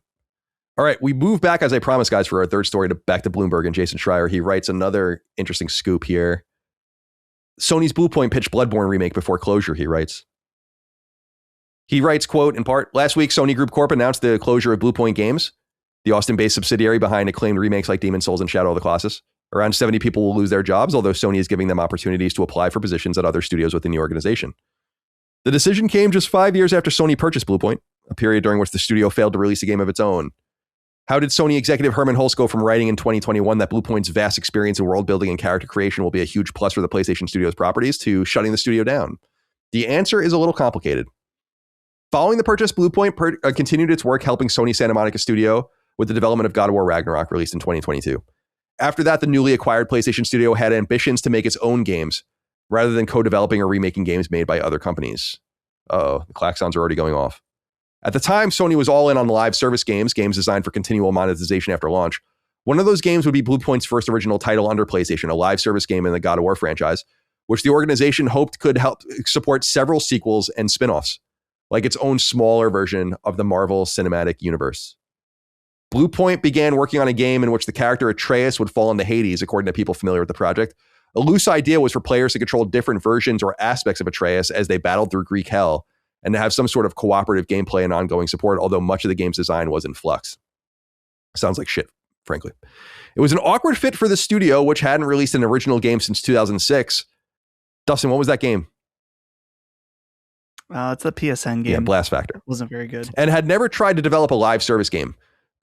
All right, we move back, as I promised, guys, for our third story, back to Bloomberg and Jason Schreier. He writes another interesting scoop here. Sony's Bluepoint pitched Bloodborne remake before closure, he writes. He writes, quote, in part, last week, Sony Group Corp announced the closure of Bluepoint Games, the Austin-based subsidiary behind acclaimed remakes like Demon's Souls and Shadow of the Colossus. Around 70 people will lose their jobs, although Sony is giving them opportunities to apply for positions at other studios within the organization. The decision came just 5 years after Sony purchased Bluepoint, a period during which the studio failed to release a game of its own. How did Sony executive Herman Hulse go from writing in 2021 that Bluepoint's vast experience in world building and character creation will be a huge plus for the PlayStation Studios properties to shutting the studio down? The answer is a little complicated. Following the purchase, Bluepoint continued its work helping Sony Santa Monica Studio with the development of God of War Ragnarok, released in 2022. After that, the newly acquired PlayStation Studio had ambitions to make its own games, rather than co-developing or remaking games made by other companies. Uh-oh, the klaxons are already going off. At the time, Sony was all in on live service games designed for continual monetization after launch. One of those games would be Bluepoint's first original title under PlayStation, a live service game in the God of War franchise, which the organization hoped could help support several sequels and spin-offs, like its own smaller version of the Marvel Cinematic Universe. Bluepoint began working on a game in which the character Atreus would fall into Hades, according to people familiar with the project. A loose idea was for players to control different versions or aspects of Atreus as they battled through Greek hell, and to have some sort of cooperative gameplay and ongoing support, although much of the game's design was in flux. Sounds like shit, frankly. It was an awkward fit for the studio, which hadn't released an original game since 2006. Dustin, what was that game? It's the PSN game. Yeah, Blast Factor. Wasn't very good. And had never tried to develop a live service game.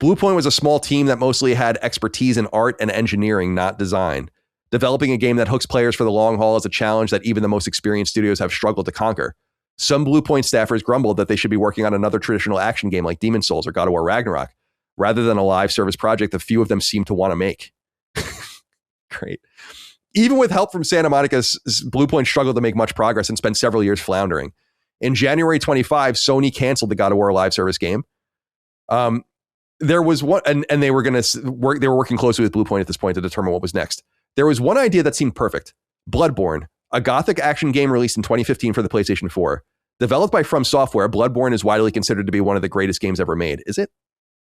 Bluepoint was a small team that mostly had expertise in art and engineering, not design. Developing a game that hooks players for the long haul is a challenge that even the most experienced studios have struggled to conquer. Some Bluepoint staffers grumbled that they should be working on another traditional action game like Demon's Souls or God of War Ragnarok, rather than a live service project that few of them seem to want to make. Great. Even with help from Santa Monica, Bluepoint struggled to make much progress and spent several years floundering. In January 25, Sony canceled the God of War live service game. There was one, and they were going to work. They were working closely with Bluepoint at this point to determine what was next. There was one idea that seemed perfect: Bloodborne, a gothic action game released in 2015 for the PlayStation 4. Developed by From Software, Bloodborne is widely considered to be one of the greatest games ever made. Is it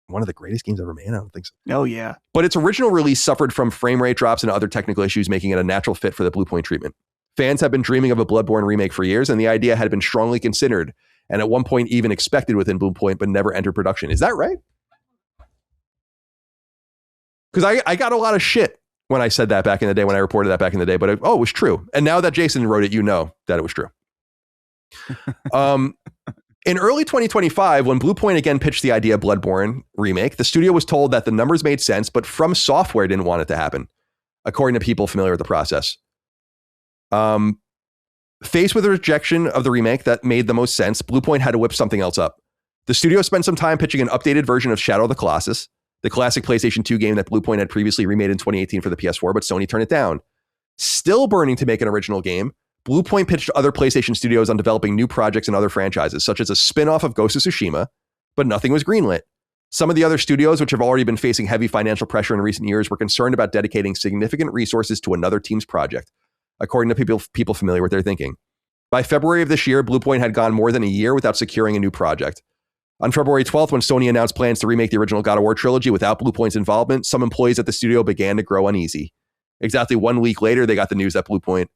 one of the greatest games ever made? I don't think so. Oh, yeah. But its original release suffered from frame rate drops and other technical issues, making it a natural fit for the Bluepoint treatment. Fans have been dreaming of a Bloodborne remake for years, and the idea had been strongly considered, and at one point even expected within Bluepoint, but never entered production. Is that right? Because I got a lot of shit when I said that back in the day, when I reported that back in the day, but it was true. And now that Jason wrote it, you know that it was true. In early 2025, when Bluepoint again pitched the idea of Bloodborne remake, the studio was told that the numbers made sense, but From Software didn't want it to happen, according to people familiar with the process. Faced with a rejection of the remake that made the most sense, Bluepoint had to whip something else up. The studio spent some time pitching an updated version of Shadow of the Colossus, the classic PlayStation 2 game that Bluepoint had previously remade in 2018 for the PS4, but Sony turned it down. Still burning to make an original game, Bluepoint pitched other PlayStation studios on developing new projects and other franchises, such as a spin-off of Ghost of Tsushima, but nothing was greenlit. Some of the other studios, which have already been facing heavy financial pressure in recent years, were concerned about dedicating significant resources to another team's project, according to people familiar with their thinking. By February of this year, Bluepoint had gone more than a year without securing a new project. On February 12th, when Sony announced plans to remake the original God of War trilogy without Bluepoint's involvement, some employees at the studio began to grow uneasy. Exactly 1 week later, they got the news that Bluepoint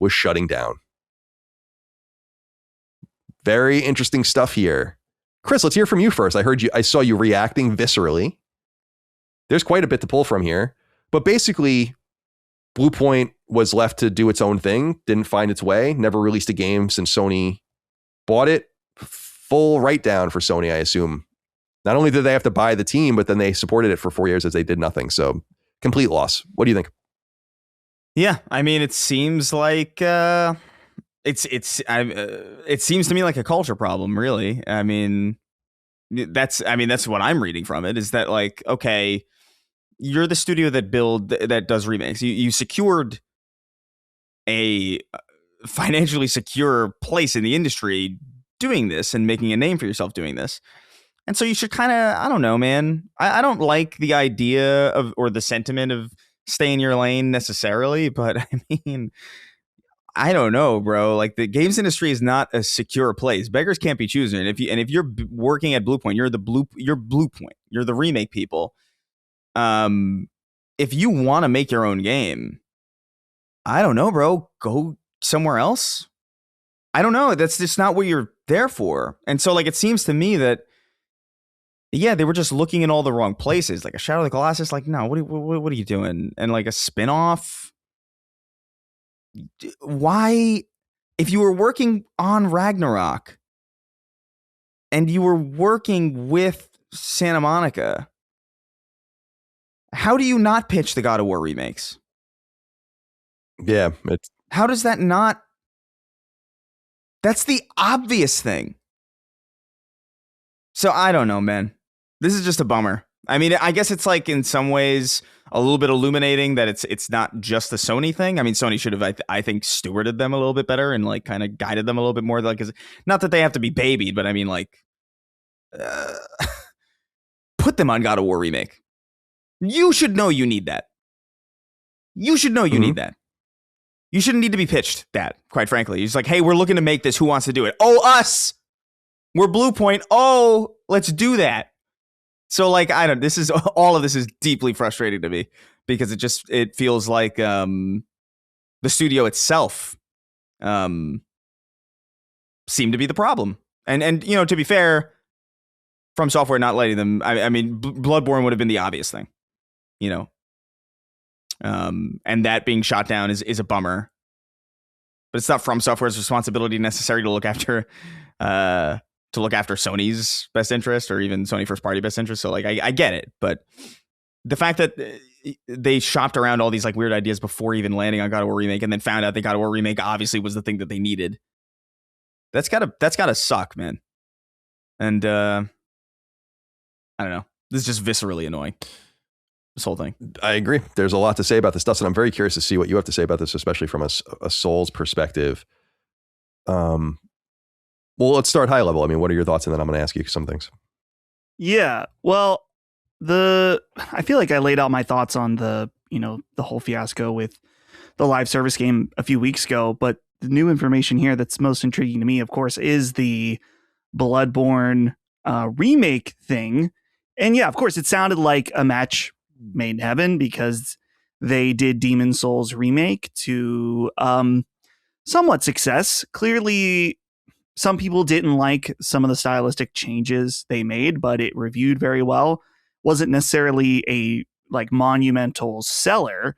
was shutting down. Very interesting stuff here. Chris, let's hear from you first. I saw you reacting viscerally. There's quite a bit to pull from here. But basically, Bluepoint was left to do its own thing, didn't find its way, never released a game since Sony bought it. Full write-down for Sony, I assume. Not only did they have to buy the team, but then they supported it for 4 years as they did nothing. So, complete loss. What do you think? Yeah, I mean, it seems like it seems to me like a culture problem, really. I mean, that's what I'm reading from it, is that, like, okay, you're the studio that does remakes. You secured a financially secure place in the industry doing this and making a name for yourself doing this. And so you should kind of, I don't know, man. I don't like the idea of, or the sentiment of, stay in your lane necessarily, but I mean, I don't know, bro. Like, the games industry is not a secure place. Beggars can't be choosers. And if you're working at Bluepoint, you're Bluepoint. You're the remake people. If you want to make your own game, I don't know, bro. Go somewhere else. I don't know. That's just not what you're there for. And so, like, it seems to me that, yeah, they were just looking in all the wrong places. Like a Shadow of the Colossus, like, no, what are you doing? And like a spinoff. Why, if you were working on Ragnarok, and you were working with Santa Monica, how do you not pitch the God of War remakes? Yeah, it's How does that not? That's the obvious thing. So I don't know, man. This is just a bummer. I mean, I guess it's like in some ways a little bit illuminating that it's not just the Sony thing. I mean, Sony should have, I think, stewarded them a little bit better and like kind of guided them a little bit more. Like, not that they have to be babied, but I mean, like, put them on God of War remake. You should know you need that. You should know you need that. You shouldn't need to be pitched that, quite frankly. It's like, hey, we're looking to make this. Who wants to do it? Oh, us. We're Bluepoint. Oh, let's do that. So, like, all of this is deeply frustrating to me because it feels like the studio itself seemed to be the problem. And you know, to be fair, From Software not letting them, I mean, Bloodborne would have been the obvious thing, you know. And that being shot down is a bummer. But it's not From Software's responsibility necessarily to look after Sony's best interest or even Sony first party best interest. So like I get it, but the fact that they shopped around all these like weird ideas before even landing on God of War remake and then found out that God of War remake obviously was the thing that they needed. That's gotta suck, man. And I don't know. This is just viscerally annoying. This whole thing. I agree. There's a lot to say about this, Dustin. I'm very curious to see what you have to say about this, especially from a Souls perspective. Well, let's start high level. I mean, what are your thoughts? And then I'm going to ask you some things. Yeah. Well, I feel like I laid out my thoughts on the whole fiasco with the live service game a few weeks ago, but the new information here that's most intriguing to me, of course, is the Bloodborne remake thing. And yeah, of course, it sounded like a match made in heaven because they did Demon Souls remake to somewhat success. Clearly, some people didn't like some of the stylistic changes they made, but it reviewed very well. Wasn't necessarily a like monumental seller,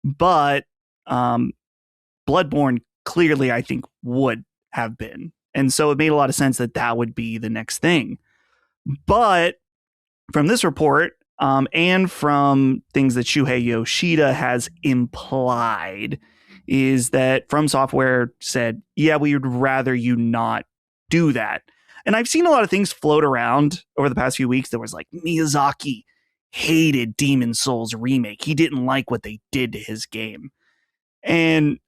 but Bloodborne clearly I think would have been. And so it made a lot of sense that would be the next thing. But from this report, and from things that Shuhei Yoshida has implied, is that From Software said, yeah, we would rather you not do that. And I've seen a lot of things float around over the past few weeks. There was like Miyazaki hated Demon Souls remake. He didn't like what they did to his game. And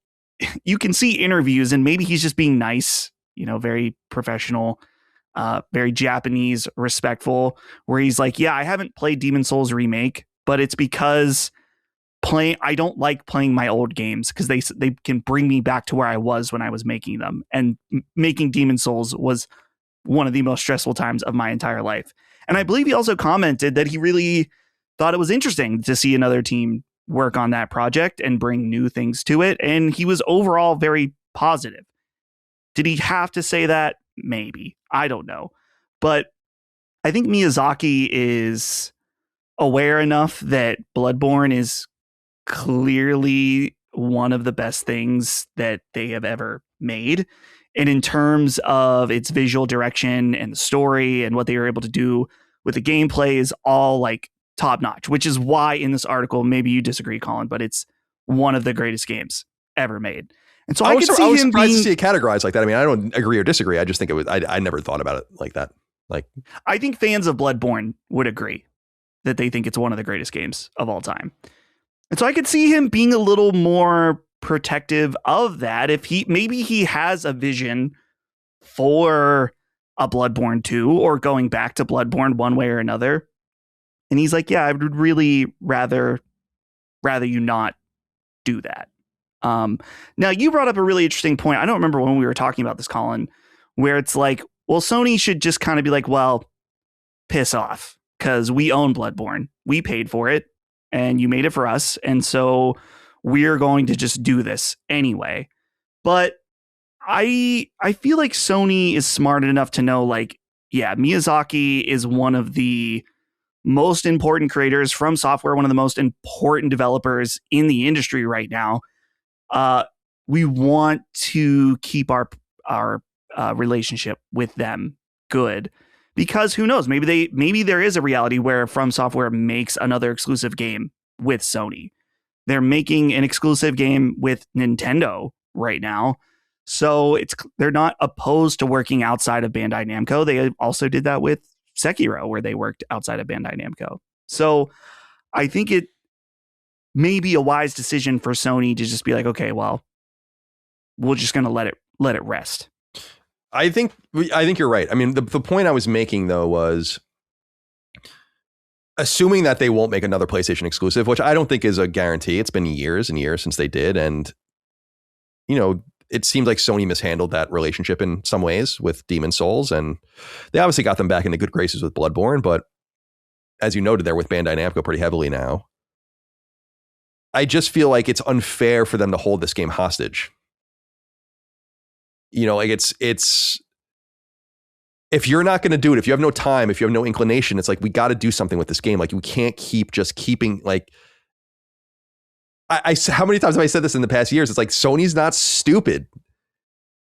you can see interviews, and maybe he's just being nice, very professional, very Japanese, respectful, where he's like, yeah, I haven't played Demon Souls remake, but it's because I don't like playing my old games because they can bring me back to where I was when I was making them. And making Demon Souls was one of the most stressful times of my entire life. And I believe he also commented that he really thought it was interesting to see another team work on that project and bring new things to it. And he was overall very positive. Did he have to say that? Maybe. I don't know. But I think Miyazaki is aware enough that Bloodborne is clearly one of the best things that they have ever made. And in terms of its visual direction and the story and what they were able to do with the gameplay is all like top notch, which is why in this article, maybe you disagree, Colin, but it's one of the greatest games ever made. And so I was surprised to see it categorized like that. I mean, I don't agree or disagree. I just think it was, I never thought about it like that. Like, I think fans of Bloodborne would agree that they think it's one of the greatest games of all time. And so I could see him being a little more protective of that if maybe he has a vision for a Bloodborne 2 or going back to Bloodborne one way or another. And he's like, yeah, I would really rather you not do that. Now, you brought up a really interesting point. I don't remember when we were talking about this, Colin, where it's like, well, Sony should just kind of be like, well, piss off, because we own Bloodborne. We paid for it, and you made it for us. And so we're going to just do this anyway. But I feel like Sony is smart enough to know, like, yeah, Miyazaki is one of the most important creators From Software, one of the most important developers in the industry right now. We want to keep our relationship with them good. because who knows? Maybe there is a reality where From Software makes another exclusive game with Sony. They're making an exclusive game with Nintendo right now. So they're not opposed to working outside of Bandai Namco. They also did that with Sekiro, where they worked outside of Bandai Namco. So I think it may be a wise decision for Sony to just be like, okay, well, we're just going to let it rest. I think you're right. I mean, the point I was making, though, was assuming that they won't make another PlayStation exclusive, which I don't think is a guarantee. It's been years and years since they did. And, you know, it seems like Sony mishandled that relationship in some ways with Demon's Souls. And they obviously got them back into good graces with Bloodborne. But as you noted, they're with Bandai Namco pretty heavily now. I just feel like it's unfair for them to hold this game hostage. You know, like it's if you're not going to do it, if you have no time, if you have no inclination, it's like, we got to do something with this game. Like, we can't keep just keeping like, I how many times have I said this in the past years? It's like, Sony's not stupid.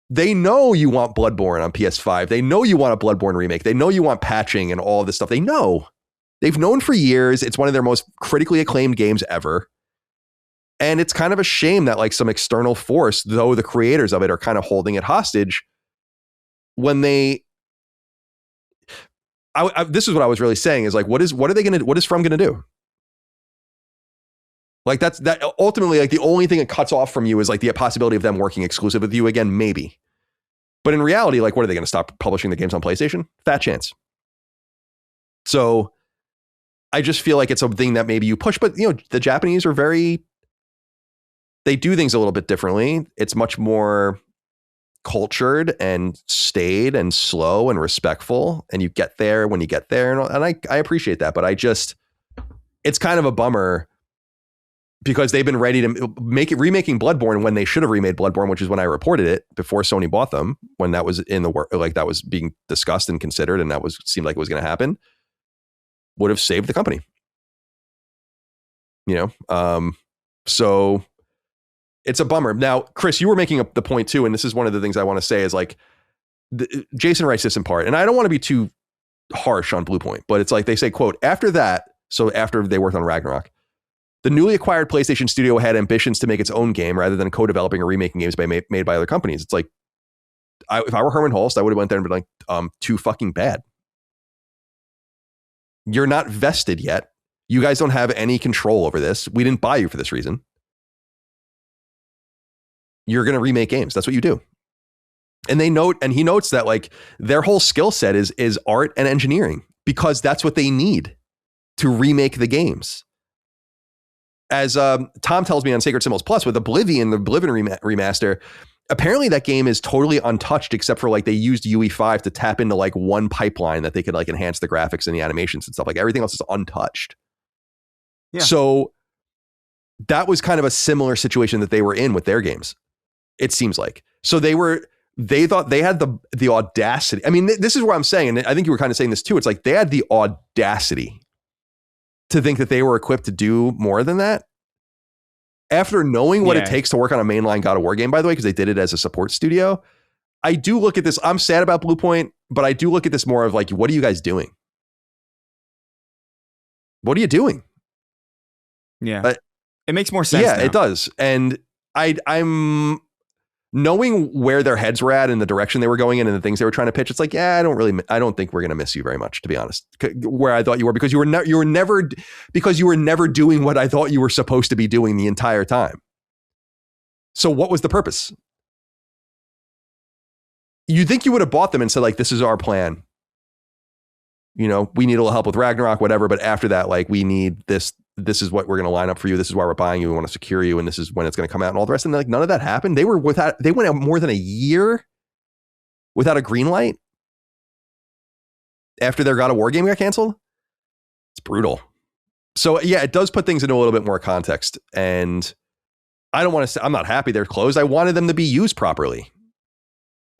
They know you want Bloodborne on PS5. They know you want a Bloodborne remake. They know you want patching and all of this stuff. They know. They've known for years. It's one of their most critically acclaimed games ever. And it's kind of a shame that like some external force, though the creators of it are kind of holding it hostage when they, this is what I was really saying is like, what is From going to do? Like that ultimately, like the only thing that cuts off from you is like the possibility of them working exclusive with you again, maybe. But in reality, like, what are they going to stop publishing the games on PlayStation? Fat chance. So I just feel like it's something that maybe you push, but you know, the Japanese are they do things a little bit differently. It's much more cultured and staid and slow and respectful. And you get there when you get there. And I appreciate that, but it's kind of a bummer because they've been ready to remaking Bloodborne when they should have remade Bloodborne, which is when I reported it before Sony bought them, when that was in the work, like that was being discussed and considered. And seemed like it was going to happen, would have saved the company, you know? So it's a bummer. Now, Chris, you were making the point too, and this is one of the things I want to say is like, Jason writes this in part, and I don't want to be too harsh on Bluepoint, but it's like they say, quote, after that, so after they worked on Ragnarok, the newly acquired PlayStation studio had ambitions to make its own game rather than co-developing or remaking games made by other companies. It's like, if I were Herman Hulst, I would have went there and been like, too fucking bad. You're not vested yet. You guys don't have any control over this. We didn't buy you for this reason. You're going to remake games. That's what you do. And he notes that like their whole skill set is art and engineering because that's what they need to remake the games. As Tom tells me on Sacred Symbols Plus with Oblivion, the Oblivion remaster, apparently that game is totally untouched except for like they used UE5 to tap into like one pipeline that they could like enhance the graphics and the animations and stuff. Like everything else is untouched. Yeah. So that was kind of a similar situation that they were in with their games. It seems like. So they thought they had the audacity. I mean, this is where I'm saying, and I think you were kind of saying this too. It's like they had the audacity to think that they were equipped to do more than that. After knowing what it takes to work on a mainline God of War game, by the way, because they did it as a support studio, I do look at this. I'm sad about Bluepoint, but I do look at this more of like, what are you guys doing? What are you doing? Yeah. It makes more sense. Yeah, now. It does. And I'm knowing where their heads were at and the direction they were going in and the things they were trying to pitch. It's like, yeah, I don't think we're going to miss you very much, to be honest, where I thought you were, because you were never doing what I thought you were supposed to be doing the entire time. So what was the purpose? You think you would have bought them and said like, this is our plan. You know, we need a little help with Ragnarok, whatever. But after that, like we need this. This is what we're going to line up for you. This is why we're buying you. We want to secure you. And this is when it's going to come out and all the rest. And like, none of that happened. They went out more than a year without a green light after their God of War game got canceled. It's brutal. So yeah, it does put things into a little bit more context. And I don't want to say, I'm not happy they're closed. I wanted them to be used properly.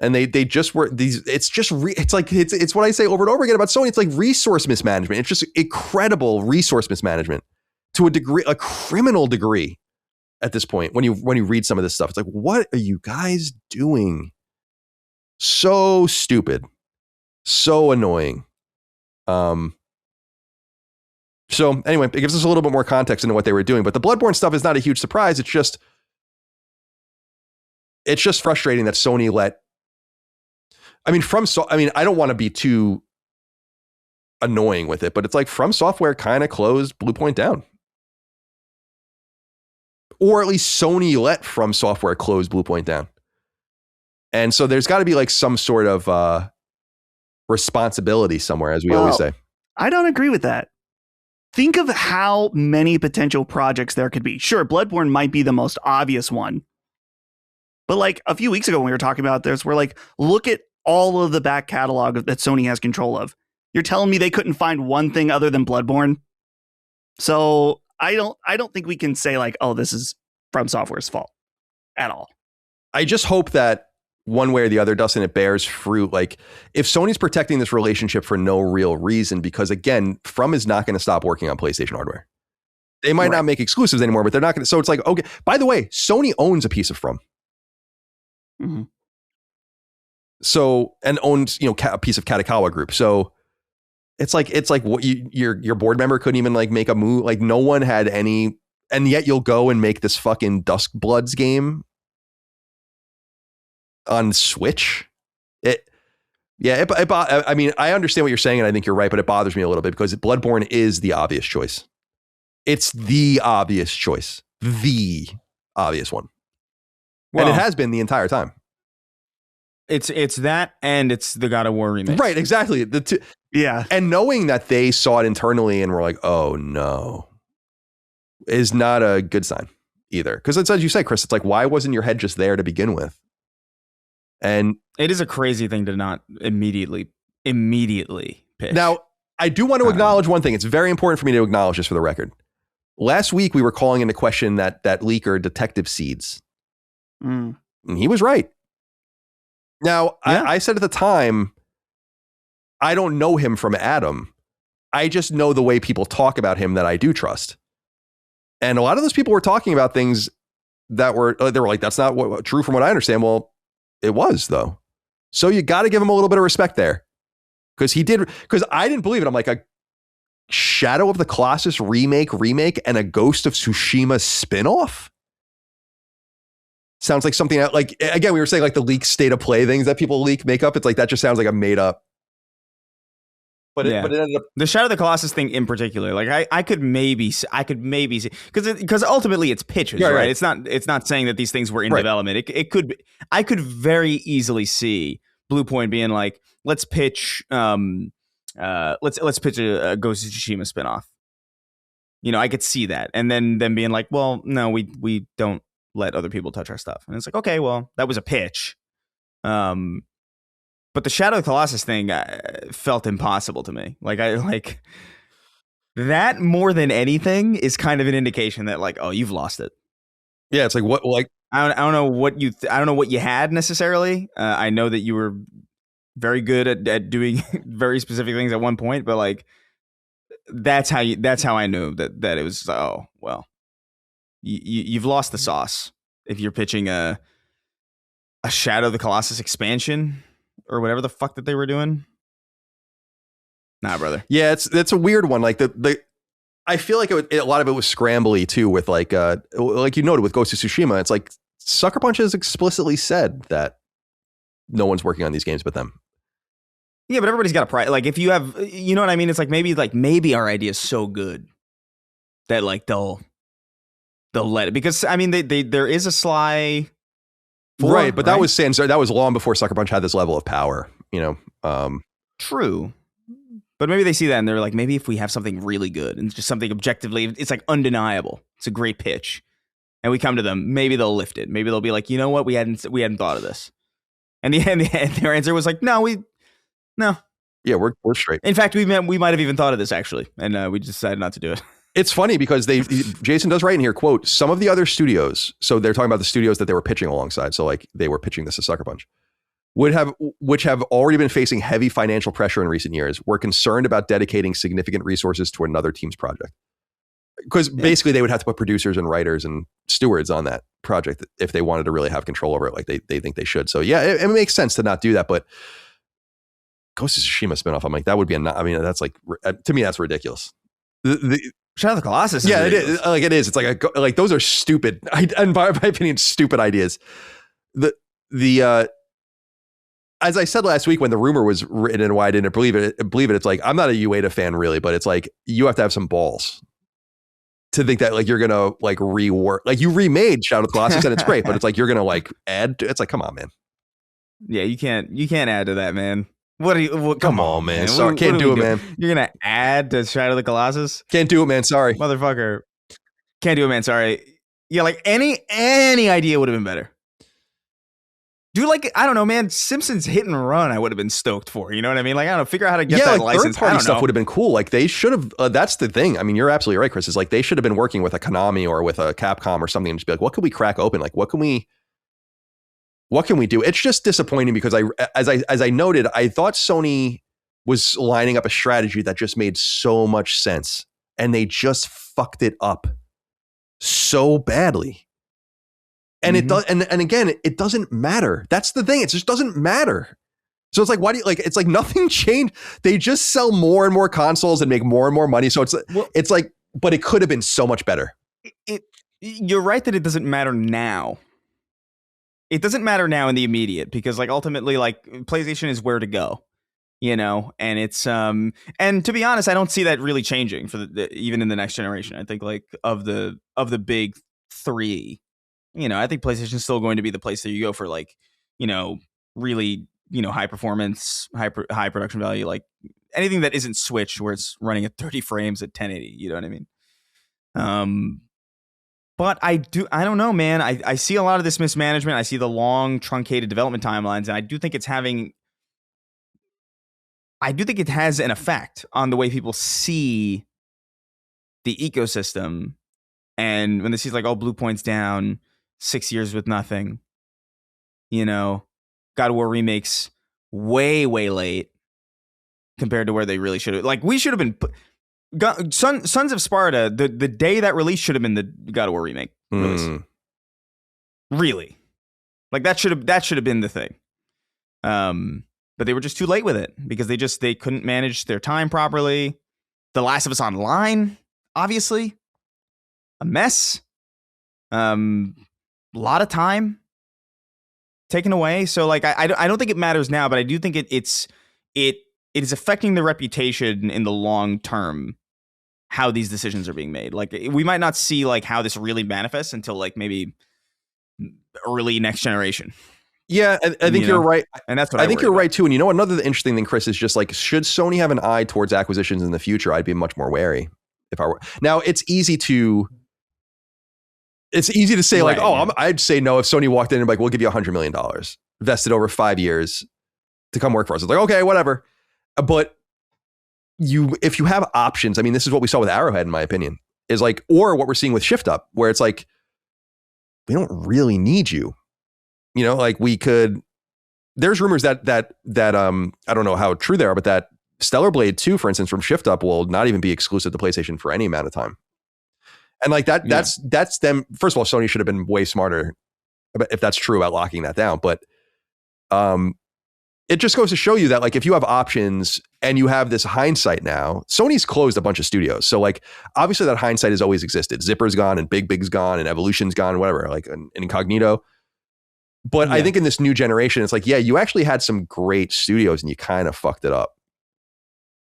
And they just were these. It's just it's what I say over and over again about Sony. It's like resource mismanagement. It's just incredible resource mismanagement to a degree, a criminal degree at this point. When you read some of this stuff, it's like, what are you guys doing? So stupid, so annoying. So anyway, it gives us a little bit more context into what they were doing. But the Bloodborne stuff is not a huge surprise. It's just frustrating that Sony let. I don't want to be too annoying with it, but it's like From Software kind of closed Bluepoint down. Or at least Sony let From Software close Bluepoint down. And so there's got to be like some sort of responsibility somewhere, as we always say. I don't agree with that. Think of how many potential projects there could be. Sure, Bloodborne might be the most obvious one. But like a few weeks ago when we were talking about this, we're like, look at all of the back catalog that Sony has control of. You're telling me they couldn't find one thing other than Bloodborne? So I don't think we can say like, oh, this is From Software's fault at all. I just hope that one way or the other, Dustin, it bears fruit. Like if Sony's protecting this relationship for no real reason, because again, From is not going to stop working on PlayStation hardware. They might not make exclusives anymore, but they're not going to. So it's like, okay, by the way, Sony owns a piece of From. Mm-hmm. So, and owns, a piece of Katakawa Group. So it's like what your board member couldn't even like make a move. Like no one had any, and yet you'll go and make this fucking Dusk Bloods game on Switch. I mean, I understand what you're saying, and I think you're right, but it bothers me a little bit because Bloodborne is the obvious choice. It's the obvious choice, the obvious one, and it has been the entire time. It's that, and it's the God of War remake. Right, exactly. Yeah. And knowing that they saw it internally and were like, oh no, is not a good sign either. Because it's, as you say, Chris, it's like, why wasn't your head just there to begin with? And it is a crazy thing to not immediately pitch. Now, I do want to acknowledge one thing. It's very important for me to acknowledge this for the record. Last week, we were calling into question that leaker, Detective Seeds. And he was right. Now, yeah. I said at the time, I don't know him from Adam. I just know the way people talk about him that I do trust. And a lot of those people were talking about things that they were like, that's not true from what I understand. Well, it was, though. So you got to give him a little bit of respect there. Because I didn't believe it. I'm like, a Shadow of the Colossus remake and a Ghost of Tsushima spinoff? Sounds like something like, again, we were saying like the leaked state of play things that people make up. It's like, that just sounds like a made up. But it ended up. The Shadow of the Colossus thing in particular, like I could maybe see, because ultimately it's pitches, right? It's not saying that these things were in development. It could be, I could very easily see Bluepoint being like, let's pitch a Ghost of Tsushima spinoff. I could see that, and then them being like, well, no, we don't let other people touch our stuff. And it's like, okay, well, that was a pitch. But the Shadow of the Colossus thing felt impossible to me. Like that more than anything is kind of an indication that like, oh, you've lost it. Yeah, it's like what? Like I don't know what I don't know what you had necessarily. I know that you were very good at doing very specific things at one point, but like that's how I knew that it was. Oh well, you've lost the sauce if you're pitching a Shadow of the Colossus expansion or whatever the fuck that they were doing. Nah, brother. Yeah, it's a weird one. Like I feel like a lot of it was scrambly too. With like you noted with Ghost of Tsushima, it's like Sucker Punch has explicitly said that no one's working on these games but them. Yeah, but everybody's got a price. Like if you have, you know what I mean? It's like maybe our idea is so good that like they'll let it, because I mean there is a Sly 4, right, but that was long before Sucker Punch had this level of power, True. But maybe they see that and they're like, maybe if we have something really good and just something objectively, it's like undeniable, it's a great pitch, and we come to them, maybe they'll lift it. Maybe they'll be like, you know what, we hadn't thought of this. And their answer was like, no. Yeah, we're straight. In fact, we might have even thought of this actually, and we decided not to do it. It's funny because Jason does write in here, quote, some of the other studios, so they're talking about the studios that they were pitching alongside, so like they were pitching this as Sucker Punch, which have already been facing heavy financial pressure in recent years, were concerned about dedicating significant resources to another team's project. Because basically they would have to put producers and writers and stewards on that project if they wanted to really have control over it like they think they should. So yeah, it makes sense to not do that, but Ghost of Tsushima spinoff. I'm like, that would be I mean, that's like, to me, that's ridiculous. Shadow of the Colossus. Yeah, it is. Like it is. It's like those are stupid. In my opinion, stupid ideas. As I said last week when the rumor was written and why I didn't believe it, it's like, I'm not a Ueda fan really, but it's like, you have to have some balls to think that like you're gonna like rework, like you remade Shadow of the Colossus and it's great, but it's like you're gonna like add. It's like, come on, man. Yeah, you can't add to that, man. What are you? Come on, man. Sorry, can't do it, man. You're gonna add to Shadow of the Colossus? Can't do it, man. Sorry, motherfucker. Can't do it, man. Sorry. Yeah, like any idea would have been better. Dude, like, I don't know, man. Simpsons Hit and Run, I would have been stoked for. You know what I mean? Like, I don't know, figure out how to get that like license. Third-party stuff would have been cool. Like, they should have. That's the thing. I mean, you're absolutely right, Chris. Is like they should have been working with a Konami or with a Capcom or something, and just be like, what can we crack open? Like, what can we do? It's just disappointing because as I noted, I thought Sony was lining up a strategy that just made so much sense, and they just fucked it up so badly. And it does, and again, it doesn't matter. That's the thing. It just doesn't matter. So it's like, why do you like? It's like nothing changed. They just sell more and more consoles and make more and more money. So it's like, but it could have been so much better. You're right that it doesn't matter now. It doesn't matter now in the immediate because like ultimately, like PlayStation is where to go, you know. And it's and to be honest, I don't see that really changing for even in the next generation. I think like of the big three. You know, I think PlayStation is still going to be the place that you go for like, you know, really, you know, high performance, high production value, like anything that isn't Switch where it's running at 30 frames at 1080. You know what I mean? But I don't know, man. I see a lot of this mismanagement. I see the long truncated development timelines, and I do think it has an effect on the way people see the ecosystem. And when they see like, oh, Bluepoint's down 6 years with nothing, you know, God of War remakes way late compared to where they really should have. Like we should have been Sons of Sparta. The day that release should have been the God of War remake release. Really, like that should have been the thing. But they were just too late with it because they couldn't manage their time properly. The Last of Us Online, obviously, a mess. A lot of time taken away. So like I don't think it matters now, but I do think it is affecting the reputation in the long term how these decisions are being made. Like we might not see like how this really manifests until like maybe early next generation. Yeah, I think you're right. And that's what I think you're right too. And you know, another interesting thing, Chris, is just like, should Sony have an eye towards acquisitions in the future? I'd be much more wary if I were. Now it's easy to say like, I'd say no if Sony walked in and like, we'll give you $100 million vested over 5 years to come work for us. It's like, okay, whatever. But if you have options, I mean, this is what we saw with Arrowhead, in my opinion, is like, or what we're seeing with Shift Up, where it's like, we don't really need you. You know, like there's rumors that I don't know how true they are, but that Stellar Blade 2, for instance, from Shift Up will not even be exclusive to PlayStation for any amount of time. And like that's them. First of all, Sony should have been way smarter if that's true about locking that down. But it just goes to show you that like if you have options and you have this hindsight now, Sony's closed a bunch of studios. So like obviously that hindsight has always existed. Zipper's gone and Big's gone and Evolution's gone, whatever, like an Incognito. But I think in this new generation, it's like, yeah, you actually had some great studios and you kind of fucked it up.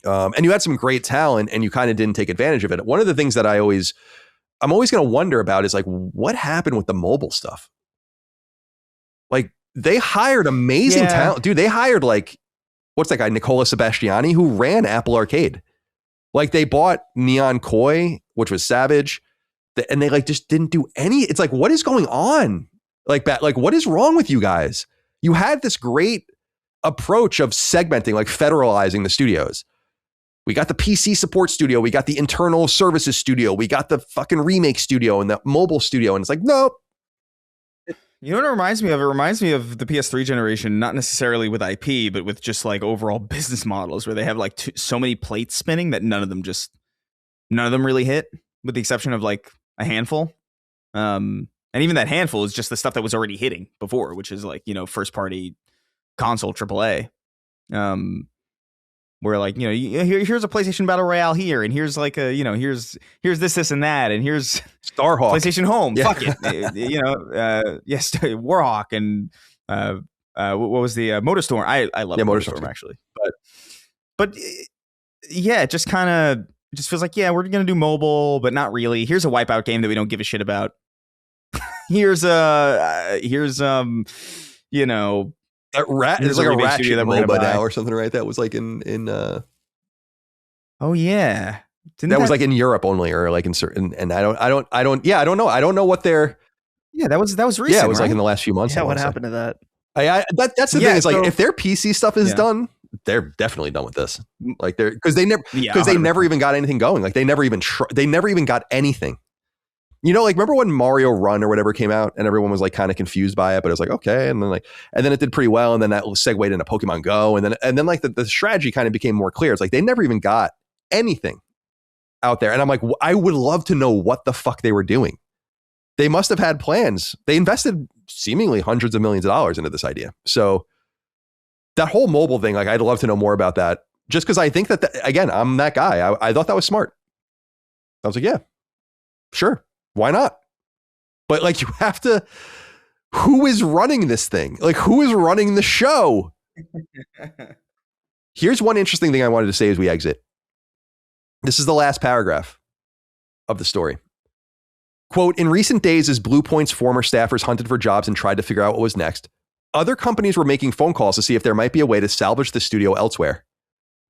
And you had some great talent and you kind of didn't take advantage of it. One of the things that I'm always going to wonder about is like, what happened with the mobile stuff? Like they hired amazing talent. Dude, they hired like, what's that guy? Nicola Sebastiani, who ran Apple Arcade. Like they bought Neon Koi, which was Savage. And they like just didn't do any. It's like, what is going on? Like what is wrong with you guys? You had this great approach of segmenting, like federalizing the studios. We got the PC support studio. We got the internal services studio. We got the fucking remake studio and the mobile studio. And it's like, nope. You know what it reminds me of? It reminds me of the PS3 generation, not necessarily with IP, but with just like overall business models where they have like so many plates spinning that none of them really hit, with the exception of like a handful. And even that handful is just the stuff that was already hitting before, which is like, you know, first party console AAA. where like, here's a PlayStation Battle Royale here, and here's like a, here's this and that, and here's Starhawk, PlayStation Home, yeah. fuck it, yes, Warhawk, and what was the MotorStorm? I love MotorStorm actually, but yeah, it just kind of feels like, yeah, we're gonna do mobile, but not really. Here's a Wipeout game that we don't give a shit about. here's that rat. There's like a Ratchet MOBA now or something, right? That was like in oh yeah, that was like in Europe only, or like in certain. And I don't know. I don't know what they're. Yeah, that was recent. Yeah, it was like in the last few months. Yeah, what happened to that? That's the thing. Is like if their PC stuff is done, they're definitely done with this. Like because they never even got anything going. Like they never even got anything. Like remember when Mario Run or whatever came out and everyone was like kind of confused by it, but it was like, okay. And then it did pretty well. And then that segued into Pokemon Go. And then like the strategy kind of became more clear. It's like, they never even got anything out there. And I'm like, I would love to know what the fuck they were doing. They must have had plans. They invested seemingly hundreds of millions of dollars into this idea. So that whole mobile thing, like I'd love to know more about that, just because I think that, again, I'm that guy. I thought that was smart. I was like, yeah, sure. Why not? But like, you have to, who is running this thing? Like, who is running the show? Here's one interesting thing I wanted to say as we exit. This is the last paragraph of the story. Quote, in recent days, as Bluepoint's former staffers hunted for jobs and tried to figure out what was next, other companies were making phone calls to see if there might be a way to salvage the studio elsewhere.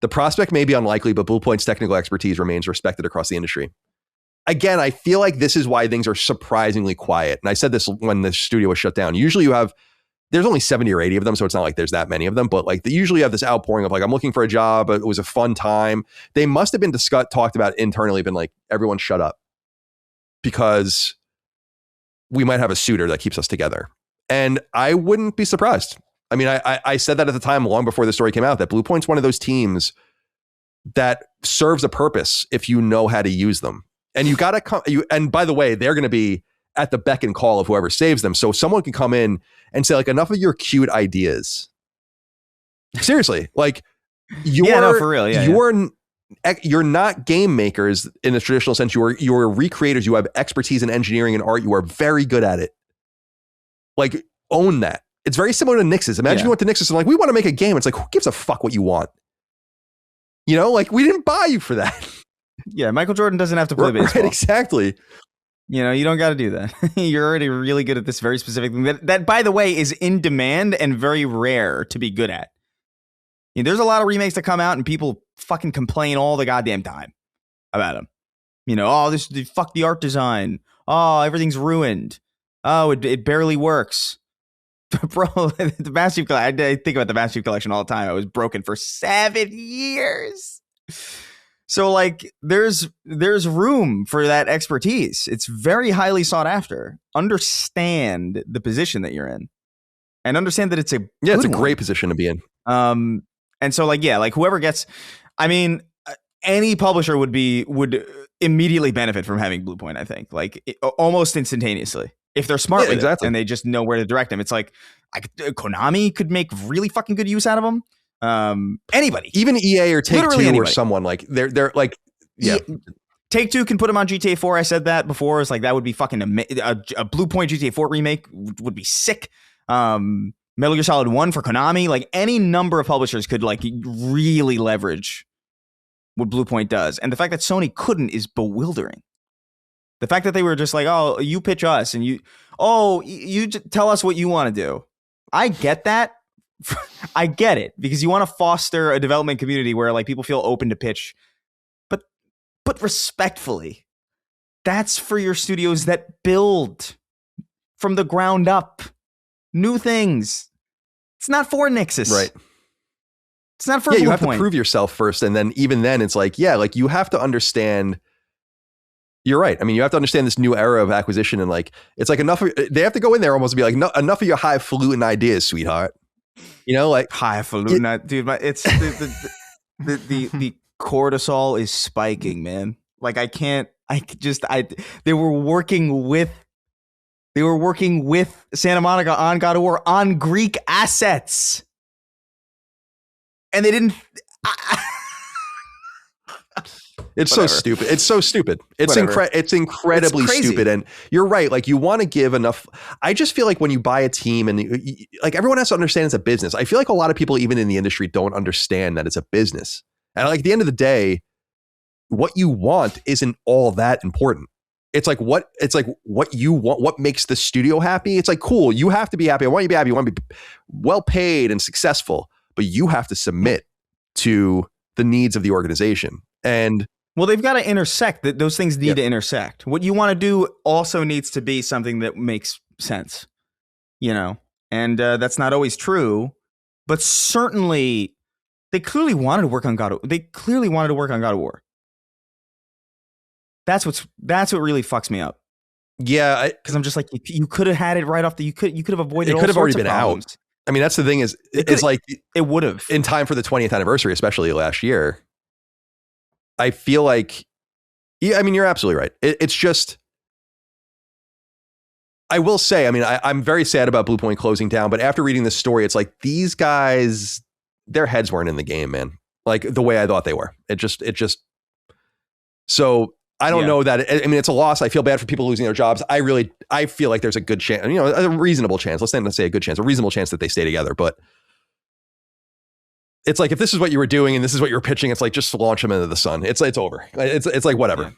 The prospect may be unlikely, but Bluepoint's technical expertise remains respected across the industry. Again, I feel like this is why things are surprisingly quiet. And I said this when the studio was shut down. Usually there's only 70 or 80 of them, so it's not like there's that many of them, but like they usually have this outpouring of like, I'm looking for a job, it was a fun time. They must have been talked about internally, been like, everyone shut up, because we might have a suitor that keeps us together. And I wouldn't be surprised. I mean, I said that at the time, long before the story came out, that Bluepoint's one of those teams that serves a purpose if you know how to use them. And you got to come. And by the way, they're going to be at the beck and call of whoever saves them. So someone can come in and say, like, enough of your cute ideas. Seriously, like for real. You're not game makers in the traditional sense. You're recreators. You have expertise in engineering and art. You are very good at it. Like, own that. It's very similar to Nix's. Imagine you went to Nix's and like, we want to make a game. It's like, who gives a fuck what you want? Like, we didn't buy you for that. Yeah, Michael Jordan doesn't have to play baseball. Right, exactly. You don't got to do that. You're already really good at this very specific thing that, by the way, is in demand and very rare to be good at. There's a lot of remakes that come out and people fucking complain all the goddamn time about them. Fuck the art design. Oh, everything's ruined. Oh, it barely works. Bro, the Master Chief Collection, I think about the Master Chief Collection all the time. I was broken for 7 years. So like there's room for that expertise. It's very highly sought after. Understand the position that you're in, and understand that it's a great position to be in. And so like whoever gets, I mean, any publisher would immediately benefit from having Bluepoint. I think almost instantaneously if they're smart with it and they just know where to direct them. It's like Konami could make really fucking good use out of them. Anybody, even EA or Take-Two or someone like they're like, yeah. Take-Two can put them on GTA 4. I said that before. It's like that would be fucking a Bluepoint GTA 4 remake would be sick. Metal Gear Solid 1 for Konami. Like any number of publishers could like really leverage what Bluepoint does. And the fact that Sony couldn't is bewildering. The fact that they were just like, oh, you pitch us and you tell us what you want to do. I get that. I get it, because you want to foster a development community where like people feel open to pitch, but respectfully, that's for your studios that build from the ground up new things. It's not for Nixus, right? It's not for you have to prove yourself first, and then even then, it's like like you have to understand. You're right. I mean, you have to understand this new era of acquisition, and like it's like they have to go in there almost to be like, no, enough of your highfalutin ideas, sweetheart. Like highfalutin, dude. It's the cortisol is spiking, man. Like they were working with Santa Monica on God of War on Greek assets, and they didn't. It's Whatever. so stupid. It's so stupid. It's Whatever. it's incredibly It's crazy. stupid. And you're right. Like, you want to give enough. I just feel like when you buy a team and like, everyone has to understand it's a business. I feel like a lot of people, even in the industry, don't understand that it's a business. And like, at the end of the day, what you want isn't all that important. It's like what you want, what makes the studio happy. It's like, cool, you have to be happy. I want you to be happy. You want to be well paid and successful, but you have to submit to the needs of the organization. And well, they've got to intersect. Those things need to intersect. What you want to do also needs to be something that makes sense, you know, and that's not always true, but certainly they clearly wanted to work on God of War. That's what really fucks me up. yeah, Because I'm just like, you could have had it right off you could have avoided. it could have already been out. I mean, that's the thing is, it's like it would have in time for the 20th anniversary, especially last year. I feel like, yeah, I mean, you're absolutely right. It's just, I will say, I mean, I'm very sad about Bluepoint closing down, but after reading this story, it's like, these guys, their heads weren't in the game, man. Like the way I thought they were. It just, so I don't know that. I mean, it's a loss. I feel bad for people losing their jobs. I feel like there's a good chance, you know, a reasonable chance. Let's not say a good chance, a reasonable chance that they stay together. But it's like, if this is what you were doing and this is what you were pitching, it's like, just launch them into the sun. It's over. It's like, whatever.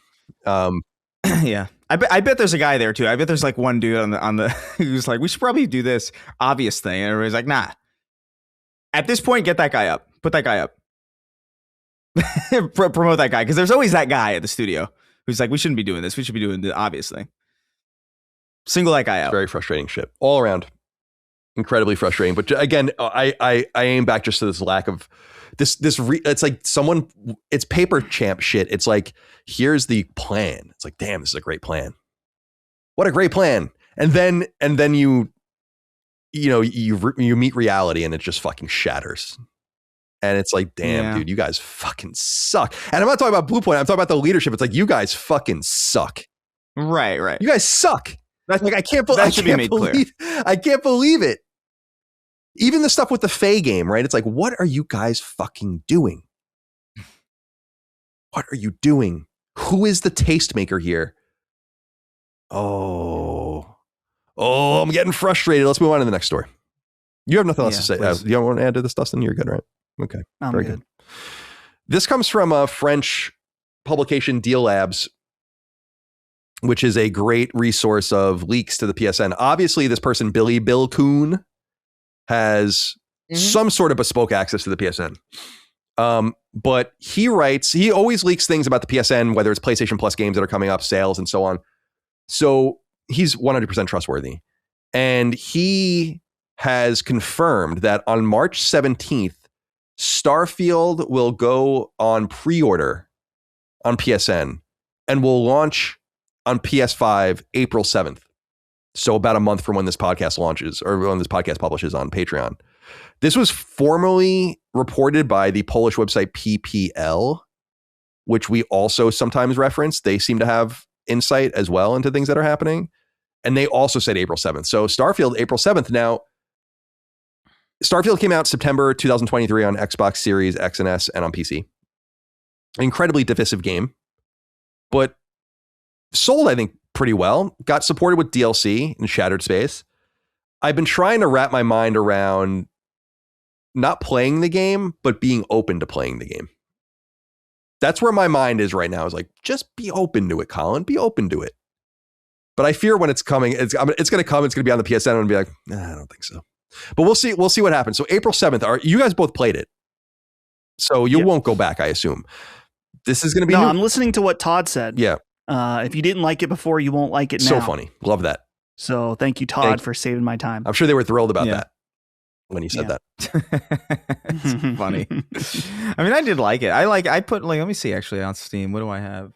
Yeah. I bet there's a guy there too. I bet there's like one dude on the who's like, we should probably do this obvious thing. And everybody's like, nah. At this point, get that guy up. Put that guy up. Promote that guy. Because there's always that guy at the studio who's like, we shouldn't be doing this. We should be doing the obvious thing. Single that guy out. Very frustrating shit all around. Incredibly frustrating. But again, I aim back just to this lack of it's like it's paper champ shit. It's like, here's the plan. It's like, damn, this is a great plan. What a great plan. And then you meet reality and it just fucking shatters. And it's like, damn, dude, you guys fucking suck. And I'm not talking about Bluepoint. I'm talking about the leadership. It's like, you guys fucking suck. Right. You guys suck. That's like, I can't believe it. Even the stuff with the Faye game, right? It's like, what are you guys fucking doing? What are you doing? Who is the tastemaker here? Oh, I'm getting frustrated. Let's move on to the next story. You have nothing else to say. You don't want to add to this, Dustin? You're good, right? Okay. Very good. This comes from a French publication, Deal Labs, which is a great resource of leaks to the PSN. Obviously, this person, Bill Kuhn, has some sort of bespoke access to the PSN. But he writes, he always leaks things about the PSN, whether it's PlayStation Plus games that are coming up, sales, and so on. So he's 100% trustworthy. And he has confirmed that on March 17th, Starfield will go on pre-order on PSN and will launch on PS5 April 7th. So about a month from when this podcast launches, or when this podcast publishes on Patreon. This was formally reported by the Polish website PPL, which we also sometimes reference. They seem to have insight as well into things that are happening. And they also said April 7th. So Starfield, April 7th. Now, Starfield came out September 2023 on Xbox Series X and S and on PC. An incredibly divisive game, but sold, I think, pretty well. Got supported with DLC in Shattered Space. I've been trying to wrap my mind around not playing the game, but being open to playing the game. That's where my mind is right now. Is like, just be open to it, Colin. Be open to it. But I fear when it's coming, it's going to come. It's going to be on the PSN and be like, I don't think so. But we'll see. We'll see what happens. So April 7th, you guys both played it. So you won't go back, I assume. This is going to be No, new. I'm listening to what Todd said. Yeah. If you didn't like it before, you won't like it now. So funny. Love that. So thank you, Todd, for saving my time. I'm sure they were thrilled about that when he said that. It's funny. I mean, I did like it. I put let me see actually on Steam. What do I have?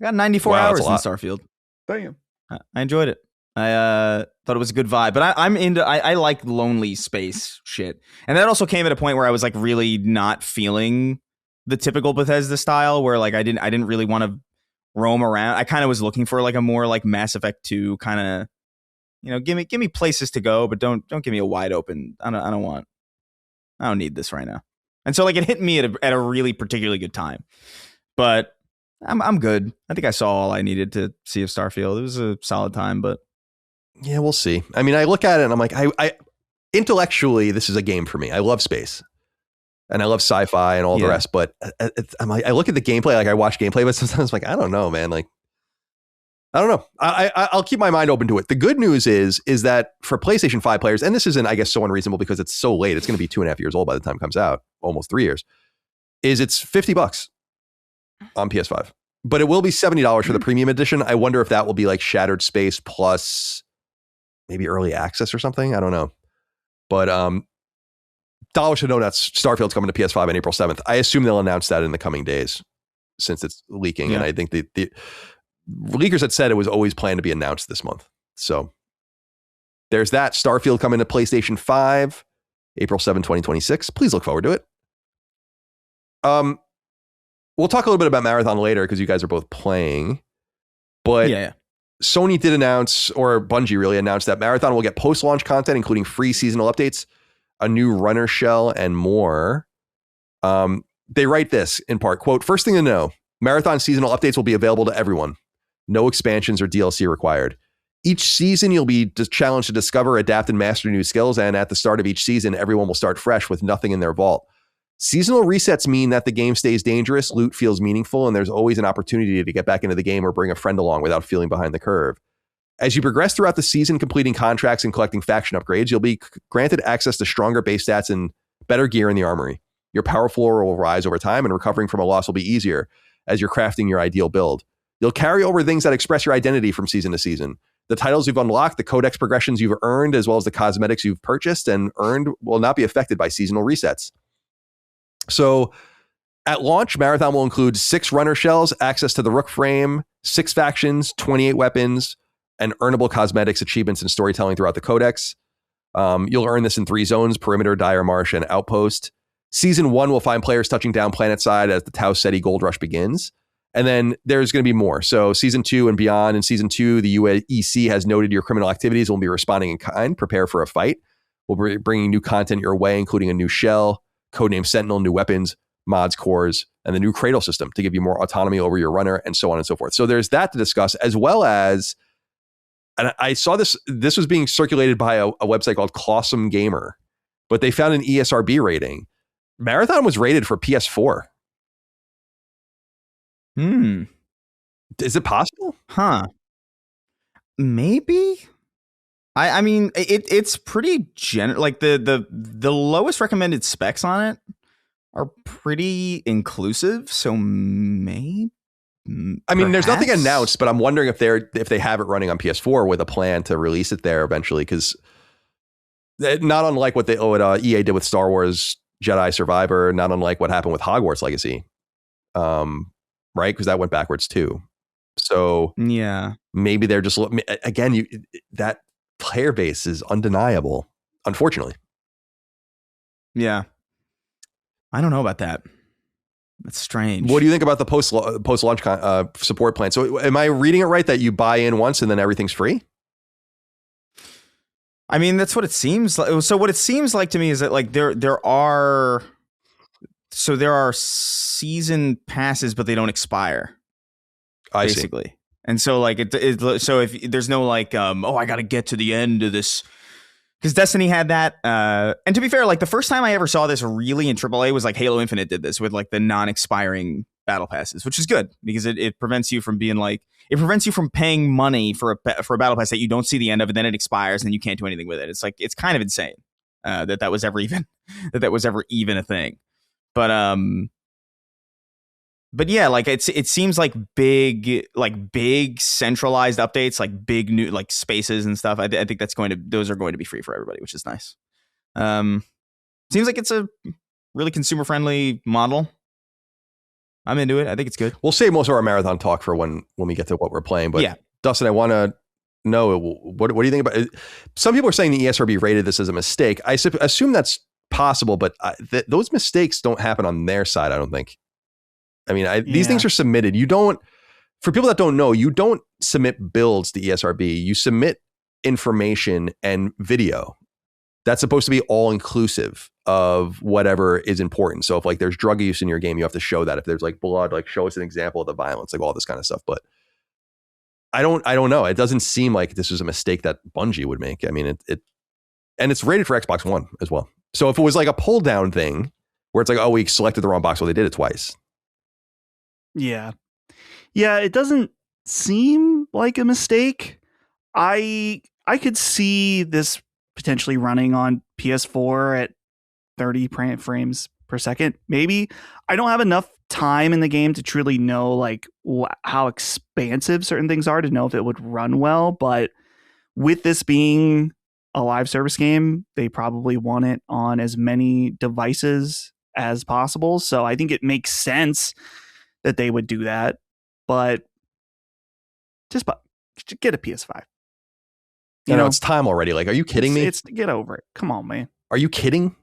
I got 94 hours in Starfield. Damn. I enjoyed it. I thought it was a good vibe, but I like lonely space shit. And that also came at a point where I was like really not feeling the typical Bethesda style, where like I didn't really want to roam around. I kind of was looking for like a more like Mass Effect 2 kind of, give me places to go, but don't give me a wide open. I don't need this right now. And so like it hit me at a really particularly good time. but I'm good. I think I saw all I needed to see of Starfield. It was a solid time, but yeah, we'll see. I mean, I look at it and I'm like, I intellectually, this is a game for me. I love space and I love sci-fi and all the rest, but I'm like, I look at the gameplay, like I watch gameplay, but sometimes I'm like, I don't know, man. Like, I don't know. I'll keep my mind open to it. The good news is that for PlayStation 5 players, and this isn't, I guess, so unreasonable because it's so late. It's going to be 2.5 years old by the time it comes out, almost 3 years. Is it's $50 on PS5, but it will be $70 for the premium edition. I wonder if that will be like Shattered Space plus maybe early access or something. I don't know, but dollars should know that Starfield's coming to PS5 on April 7th. I assume they'll announce that in the coming days since it's leaking, and I think the leakers had said it was always planned to be announced this month. So there's that. Starfield coming to PlayStation 5, April 7, 2026. Please look forward to it. We'll talk a little bit about Marathon later because you guys are both playing. But Sony did announce, or Bungie really announced, that Marathon will get post-launch content, including free seasonal updates, a new runner shell, and more. They write this in part, quote, "First thing to know, Marathon seasonal updates will be available to everyone. No expansions or DLC required. Each season, you'll be challenged to discover, adapt, and master new skills. And at the start of each season, everyone will start fresh with nothing in their vault. Seasonal resets mean that the game stays dangerous, loot feels meaningful, and there's always an opportunity to get back into the game or bring a friend along without feeling behind the curve. As you progress throughout the season, completing contracts and collecting faction upgrades, you'll be granted access to stronger base stats and better gear in the armory. Your power floor will rise over time, and recovering from a loss will be easier as you're crafting your ideal build. You'll carry over things that express your identity from season to season. The titles you've unlocked, the codex progressions you've earned, as well as the cosmetics you've purchased and earned will not be affected by seasonal resets. So at launch, Marathon will include 6 runner shells, access to the Rook frame, 6 factions, 28 weapons, and earnable cosmetics, achievements, and storytelling throughout the codex. You'll earn this in 3 zones: Perimeter, Dire Marsh, and Outpost. Season 1 will find players touching down planetside as the Tau Ceti Gold Rush begins. And then there's going to be more. So Season 2 and beyond. In Season 2, the UEC has noted your criminal activities will be responding in kind. Prepare for a fight. We'll be bringing new content your way, including a new shell, codename Sentinel, new weapons, mods, cores, and the new cradle system to give you more autonomy over your runner, and so on and so forth. So there's that to discuss, as well as, and I saw this was being circulated by a website called Clawsome Gamer, but they found an ESRB rating. Marathon was rated for PS4. Is it possible? Huh. Maybe. I mean, it's pretty like the lowest recommended specs on it are pretty inclusive. So maybe. I mean, there's nothing announced, but I'm wondering if they have it running on PS4 with a plan to release it there eventually, because not unlike what EA did with Star Wars Jedi Survivor, not unlike what happened with Hogwarts Legacy, right? Because that went backwards too. So yeah, maybe they're just again that player base is undeniable, unfortunately. Yeah, I don't know about that. That's strange. What do you think about the post-launch support plan? So am I reading it right that you buy in once and then everything's free? I mean, that's what it seems like. So what it seems like to me is that like there are season passes, but they don't expire. Basically. See. And so like so if there's no like I got to get to the end of this, because Destiny had that. And to be fair, like the first time I ever saw this really in AAA was like Halo Infinite did this with like the non-expiring battle passes, which is good because it prevents you from being like, it prevents you from paying money for a battle pass that you don't see the end of, and then it expires and you can't do anything with it. It's like, it's kind of insane that was ever even a thing. But yeah, like it seems like big centralized updates, like big new like spaces and stuff. I think those are going to be free for everybody, which is nice. Seems like it's a really consumer friendly model. I'm into it. I think it's good. We'll save most of our marathon talk for when we get to what we're playing. But yeah, Dustin, I want to know what do you think about it? Some people are saying the ESRB rated this as a mistake. I assume that's possible, but those mistakes don't happen on their side, I don't think. I mean, these things are submitted. You don't, for people that don't know, you don't submit builds to ESRB. You submit information and video. that's supposed to be all inclusive of whatever is important. So if like there's drug use in your game, you have to show that. If there's like blood, like show us an example of the violence, like all this kind of stuff. But I don't know. It doesn't seem like this was a mistake that Bungie would make. I mean, and it's rated for Xbox One as well. So if it was like a pull down thing where it's like, oh, we selected the wrong box. Well, they did it twice. Yeah. Yeah. It doesn't seem like a mistake. I could see this potentially running on PS4 at 30 frames per second. Maybe. I don't have enough time in the game to truly know like how expansive certain things are to know if it would run well. But with this being a live service game, they probably want it on as many devices as possible. So I think it makes sense that they would do that. But just get a PS5. You know, it's time already. Like, are you kidding me? It's get over it. Come on, man. Are you kidding?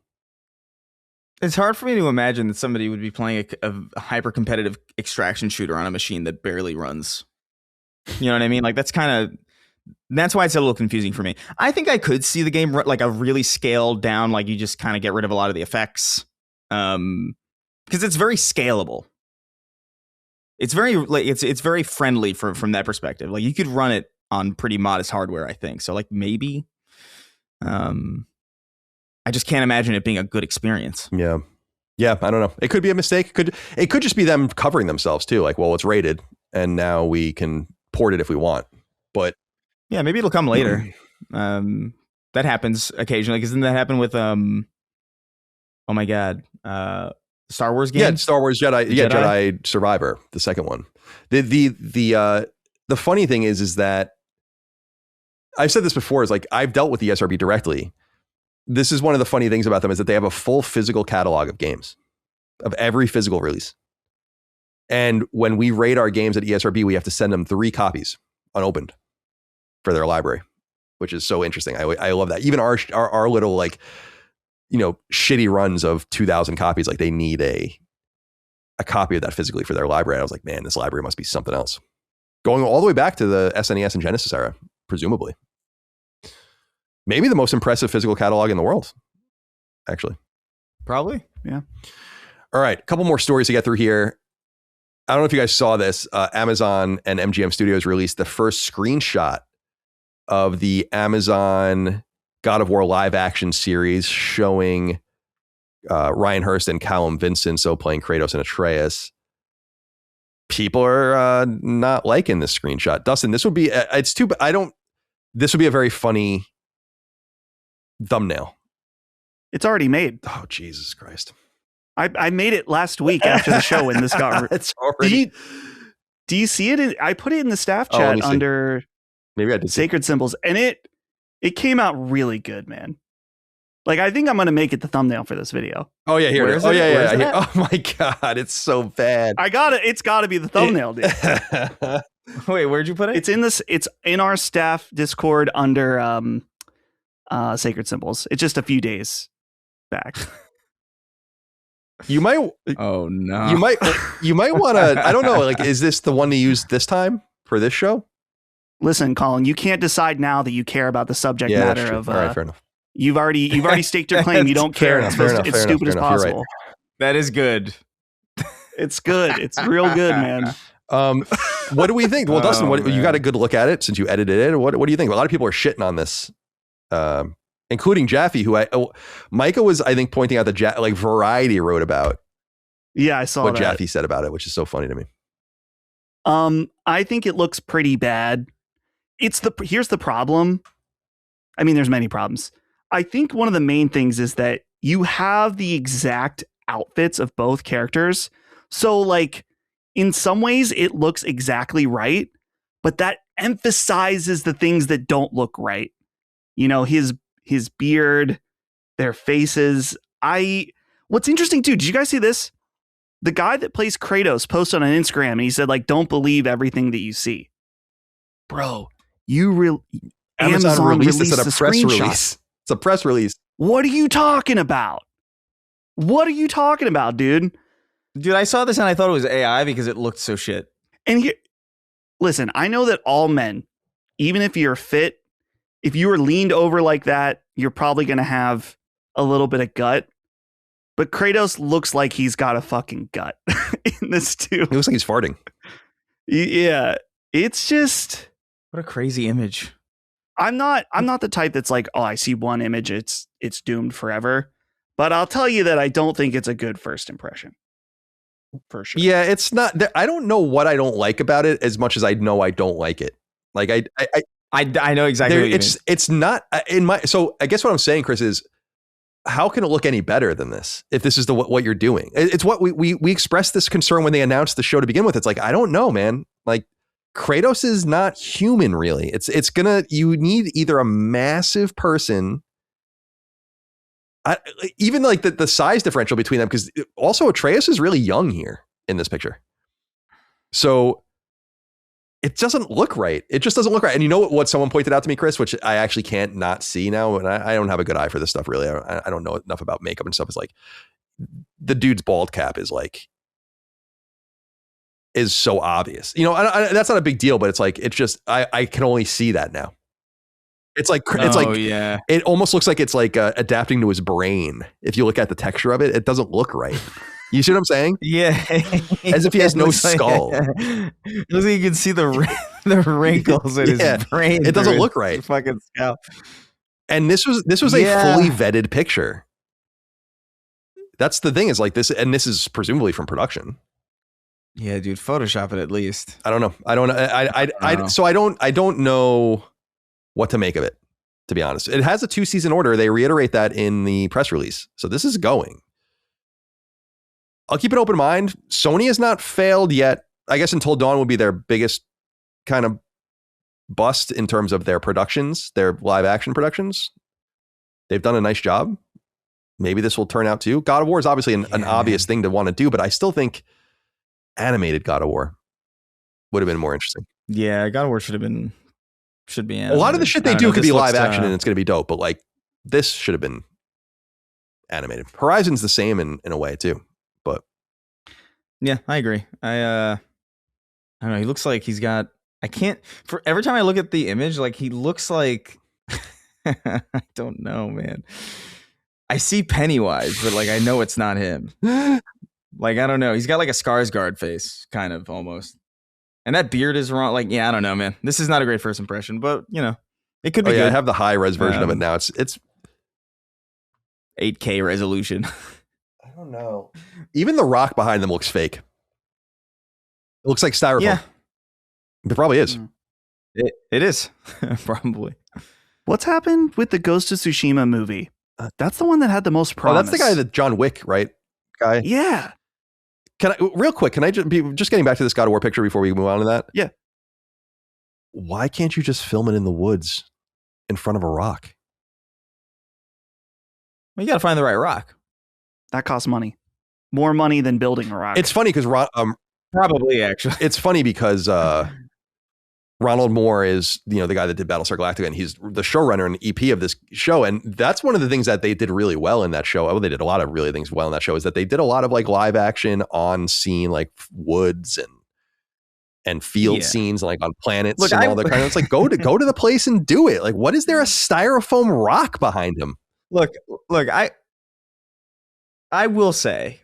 It's hard for me to imagine that somebody would be playing a hyper competitive extraction shooter on a machine that barely runs. You know what I mean? Like that's why it's a little confusing for me. I think I could see the game like a really scaled down, like you just kind of get rid of a lot of the effects, because it's very scalable. It's very like it's very friendly from that perspective. Like you could run it on pretty modest hardware, I think. So like maybe, I just can't imagine it being a good experience. Yeah. I don't know. It could be a mistake. It could just be them covering themselves too. Like, well, it's rated, and now we can port it if we want. But yeah, maybe it'll come later. That happens occasionally. Because didn't that happen with oh my god, Star Wars game? Yeah, Star Wars Jedi. Yeah, Jedi Survivor, the second one. The funny thing is that I've said this before. Is like I've dealt with the ESRB directly. This is one of the funny things about them is that they have a full physical catalog of games, of every physical release. And when we rate our games at ESRB, we have to send them 3 copies unopened for their library, which is so interesting. I love that. Even our little like, you know, shitty runs of 2,000 copies, like they need a copy of that physically for their library. I was like, man, this library must be something else. Going all the way back to the SNES and Genesis era, presumably. Maybe the most impressive physical catalog in the world, actually. Probably, yeah. All right, a couple more stories to get through here. I don't know if you guys saw this. Amazon and MGM Studios released the first screenshot of the Amazon God of War live action series showing Ryan Hurst and Callum Vincent playing Kratos and Atreus. People are not liking this screenshot. Dustin, this would be this would be a very funny thumbnail. It's already made. Oh, Jesus Christ. I made it last week after the show when this got it's already. Do you see it? I put it in the staff chat under maybe I did sacred symbols, and it came out really good, man. Like I think I'm gonna make it the thumbnail for this video. Oh yeah, here it is. Oh yeah. Oh my god, it's so bad. I got it. It's got to be the thumbnail, dude. Wait, where'd you put it? It's in our staff Discord under sacred symbols. It's just a few days back. You might. Oh no. You might want to. I don't know. Like, is this the one to use this time for this show? Listen, Colin, you can't decide now that you care about the subject matter of. All right, fair enough. You've already staked your claim. You don't care. It's stupid as possible. That is good. It's good. It's real good, man. What do we think? Well, Dustin, you got a good look at it since you edited it. What do you think? A lot of people are shitting on this. Including Jaffe, who Micah was, I think, pointing out that like Variety wrote about. Yeah, I saw what that. Jaffe said about it, which is so funny to me. I think it looks pretty bad. Here's the problem. I mean, there's many problems. I think one of the main things is that you have the exact outfits of both characters. So, like, in some ways, it looks exactly right, but that emphasizes the things that don't look right. You know, his beard, their faces. What's interesting too, did you guys see this? The guy that plays Kratos posted on Instagram and he said, like, don't believe everything that you see. Bro, Amazon released this at a press release. It's a press release. What are you talking about? Dude? Dude, I saw this and I thought it was AI because it looked so shit. And here, listen, I know that all men, even if you're fit, if you were leaned over like that, you're probably going to have a little bit of gut. But Kratos looks like he's got a fucking gut in this too. He looks like he's farting. Yeah, it's just What a crazy image. I'm not the type that's like, oh, I see one image, it's doomed forever. But I'll tell you that I don't think it's a good first impression. For sure. Yeah, it's not. I don't know what I don't like about it as much as I know I don't like it. Like I know exactly what you mean. It's not in my. So I guess what I'm saying, Chris, is how can it look any better than this if this is what you're doing? It's what we expressed this concern when they announced the show to begin with. It's like, I don't know, man. Like Kratos is not human, really. You need either a massive person. Even like the size differential between them, because also Atreus is really young here in this picture. So it doesn't look right. It just doesn't look right. And you know what someone pointed out to me, Chris, which I actually can't not see now. And I don't have a good eye for this stuff, really. I don't know enough about makeup and stuff. It's like the dude's bald cap is so obvious. You know, that's not a big deal, but it's like, it's just, I can only see that now. It's like yeah. It almost looks like it's like adapting to his brain. If you look at the texture of it, it doesn't look right. You see what I'm saying? Yeah. As if he has no skull. It looks like you can see the wrinkles in his brain. It doesn't look right. Fucking scalp. And this was a fully vetted picture. That's the thing, is like this, and this is presumably from production. Yeah, dude, Photoshop it at least. I don't know. So I don't know what to make of it, to be honest. It has a 2-season order. They reiterate that in the press release. So this is going. I'll keep an open mind. Sony has not failed yet. I guess Until Dawn will be their biggest kind of bust in terms of their productions, their live action productions. They've done a nice job. Maybe this will turn out too. God of War is obviously an obvious thing to want to do, but I still think animated God of War would have been more interesting. Yeah, God of War should be animated. A lot of the shit they do could be live action and it's going to be dope, but like this should have been animated. Horizon's the same in a way too, but yeah, I agree. I don't know. He looks like he's got. For every time I look at the image, like he looks like. I don't know, man. I see Pennywise, but like I know it's not him. Like I don't know. He's got like a Skarsgård face, kind of almost. And that beard is wrong. Like, yeah, I don't know, man. This is not a great first impression, but you know, it could be good. I have the high res version of it now. It's 8K resolution. I don't know. Even the rock behind them looks fake. It looks like styrofoam. Yeah. It probably is. It is. Probably. What's happened with the Ghost of Tsushima movie? That's the one that had the most promise. Oh, that's the guy that John Wick, right? Guy. Yeah. Real quick, can I just getting back to this God of War picture before we move on to that? Yeah. Why can't you just film it in the woods in front of a rock? Well, you got to find the right rock. That costs money. More money than building a rock. It's funny because probably actually. It's funny because Ronald Moore is, the guy that did Battlestar Galactica, and he's the showrunner and EP of this show. And that's one of the things that they did really well in that show. Well, they did a lot of really things well in that show, is that they did a lot of like live action on scene, like woods and field scenes, like on planets and all that kind of. It's like go to the place and do it. Like, what is there a styrofoam rock behind him? Look, I will say,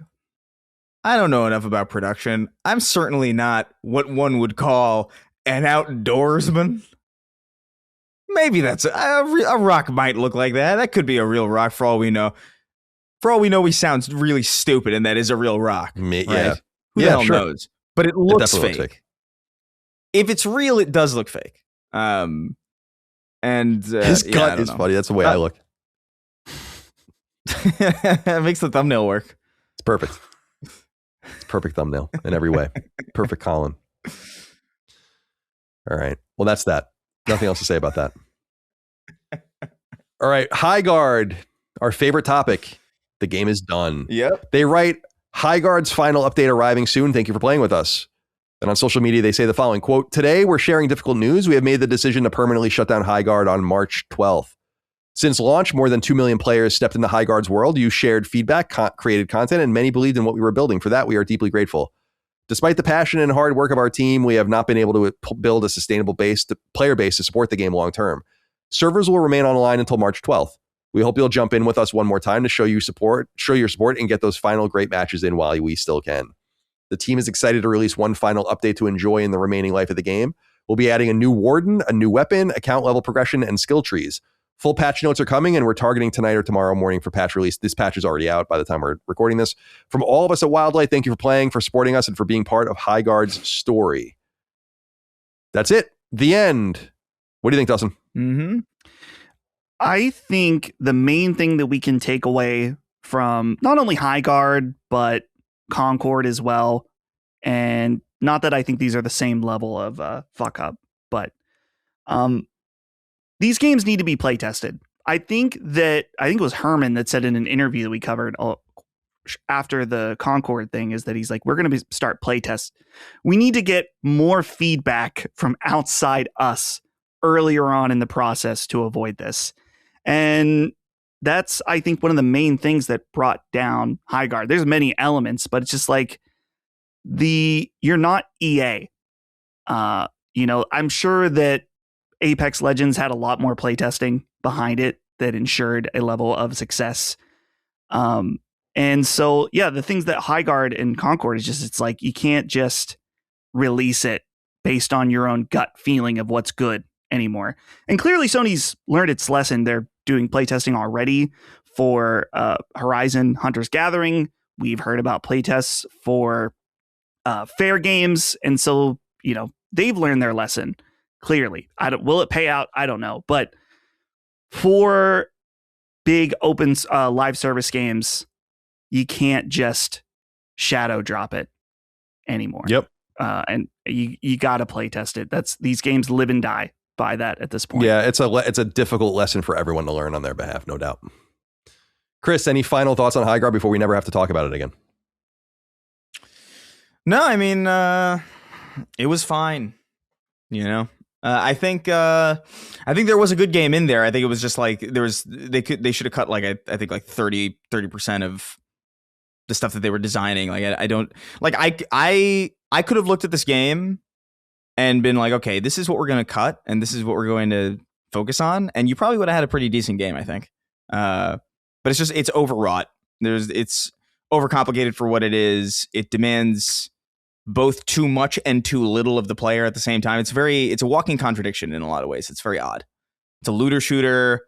I don't know enough about production. I'm certainly not what one would call an outdoorsman. Maybe that's a rock might look like that. That could be a real rock for all we know. For all we know, we sound really stupid, and that is a real rock. Right? Yeah. Who the hell knows? But it looks fake. Looks fake. If it's real, it does look fake. And his gut is funny. That's the way I look. It makes the thumbnail work. It's perfect. It's perfect thumbnail in every way. Perfect Colin. All right. Well, that's that. Nothing else to say about that. All right. Highguard, our favorite topic. The game is done. Yep. They write, Highguard's final update arriving soon. Thank you for playing with us. And on social media, they say the following, quote, "Today, we're sharing difficult news. We have made the decision to permanently shut down Highguard on March 12th. Since launch, more than 2 million players stepped into Highguard's world. You shared feedback, created content, and many believed in what we were building. For that, we are deeply grateful. Despite the passion and hard work of our team, we have not been able to build a sustainable player base to support the game long term. Servers will remain online until March 12th. We hope you'll jump in with us one more time to show your support, and get those final great matches in while we still can. The team is excited to release one final update to enjoy in the remaining life of the game. We'll be adding a new warden, a new weapon, account level progression, and skill trees. Full patch notes are coming, and we're targeting tonight or tomorrow morning for patch release. This patch is already out by the time we're recording this. From all of us at Wildlight, thank you for playing, for supporting us, and for being part of Highguard's story. That's it. The end. What do you think, Dustin? Mm-hmm. I think the main thing that we can take away from not only Highguard, but Concord as well, and not that I think these are the same level of fuck up, but these games need to be play tested. I think it was Herman that said in an interview that we covered after the Concord thing, is that he's like, we're going to start play tests. We need to get more feedback from outside us earlier on in the process to avoid this. And that's, I think, one of the main things that brought down Highguard. There's many elements, but it's just like you're not EA. I'm sure that Apex Legends had a lot more playtesting behind it that ensured a level of success. And so, yeah, the things that Highguard and Concord is just, it's like, you can't just release it based on your own gut feeling of what's good anymore. And clearly Sony's learned its lesson. They're doing playtesting already for Horizon Hunter's Gathering. We've heard about playtests for Fair Games. And so, they've learned their lesson, clearly. Will it pay out? I don't know. But for big open live service games, you can't just shadow drop it anymore. Yep. And you got to play test it. These games live and die by that at this point. Yeah, it's a difficult lesson for everyone to learn on their behalf, no doubt. Chris, any final thoughts on Highguard before we never have to talk about it again? No, I mean, it was fine. I think there was a good game in there. I think it was just like they should have cut like I think like 30% of the stuff that they were designing. Like I don't like I could have looked at this game and been like, okay, this is what we're going to cut and this is what we're going to focus on, and you probably would have had a pretty decent game, I think. But it's overwrought. It's overcomplicated for what it is. It demands both too much and too little of the player at the same time. It's a walking contradiction in a lot of ways. It's very odd. It's a looter shooter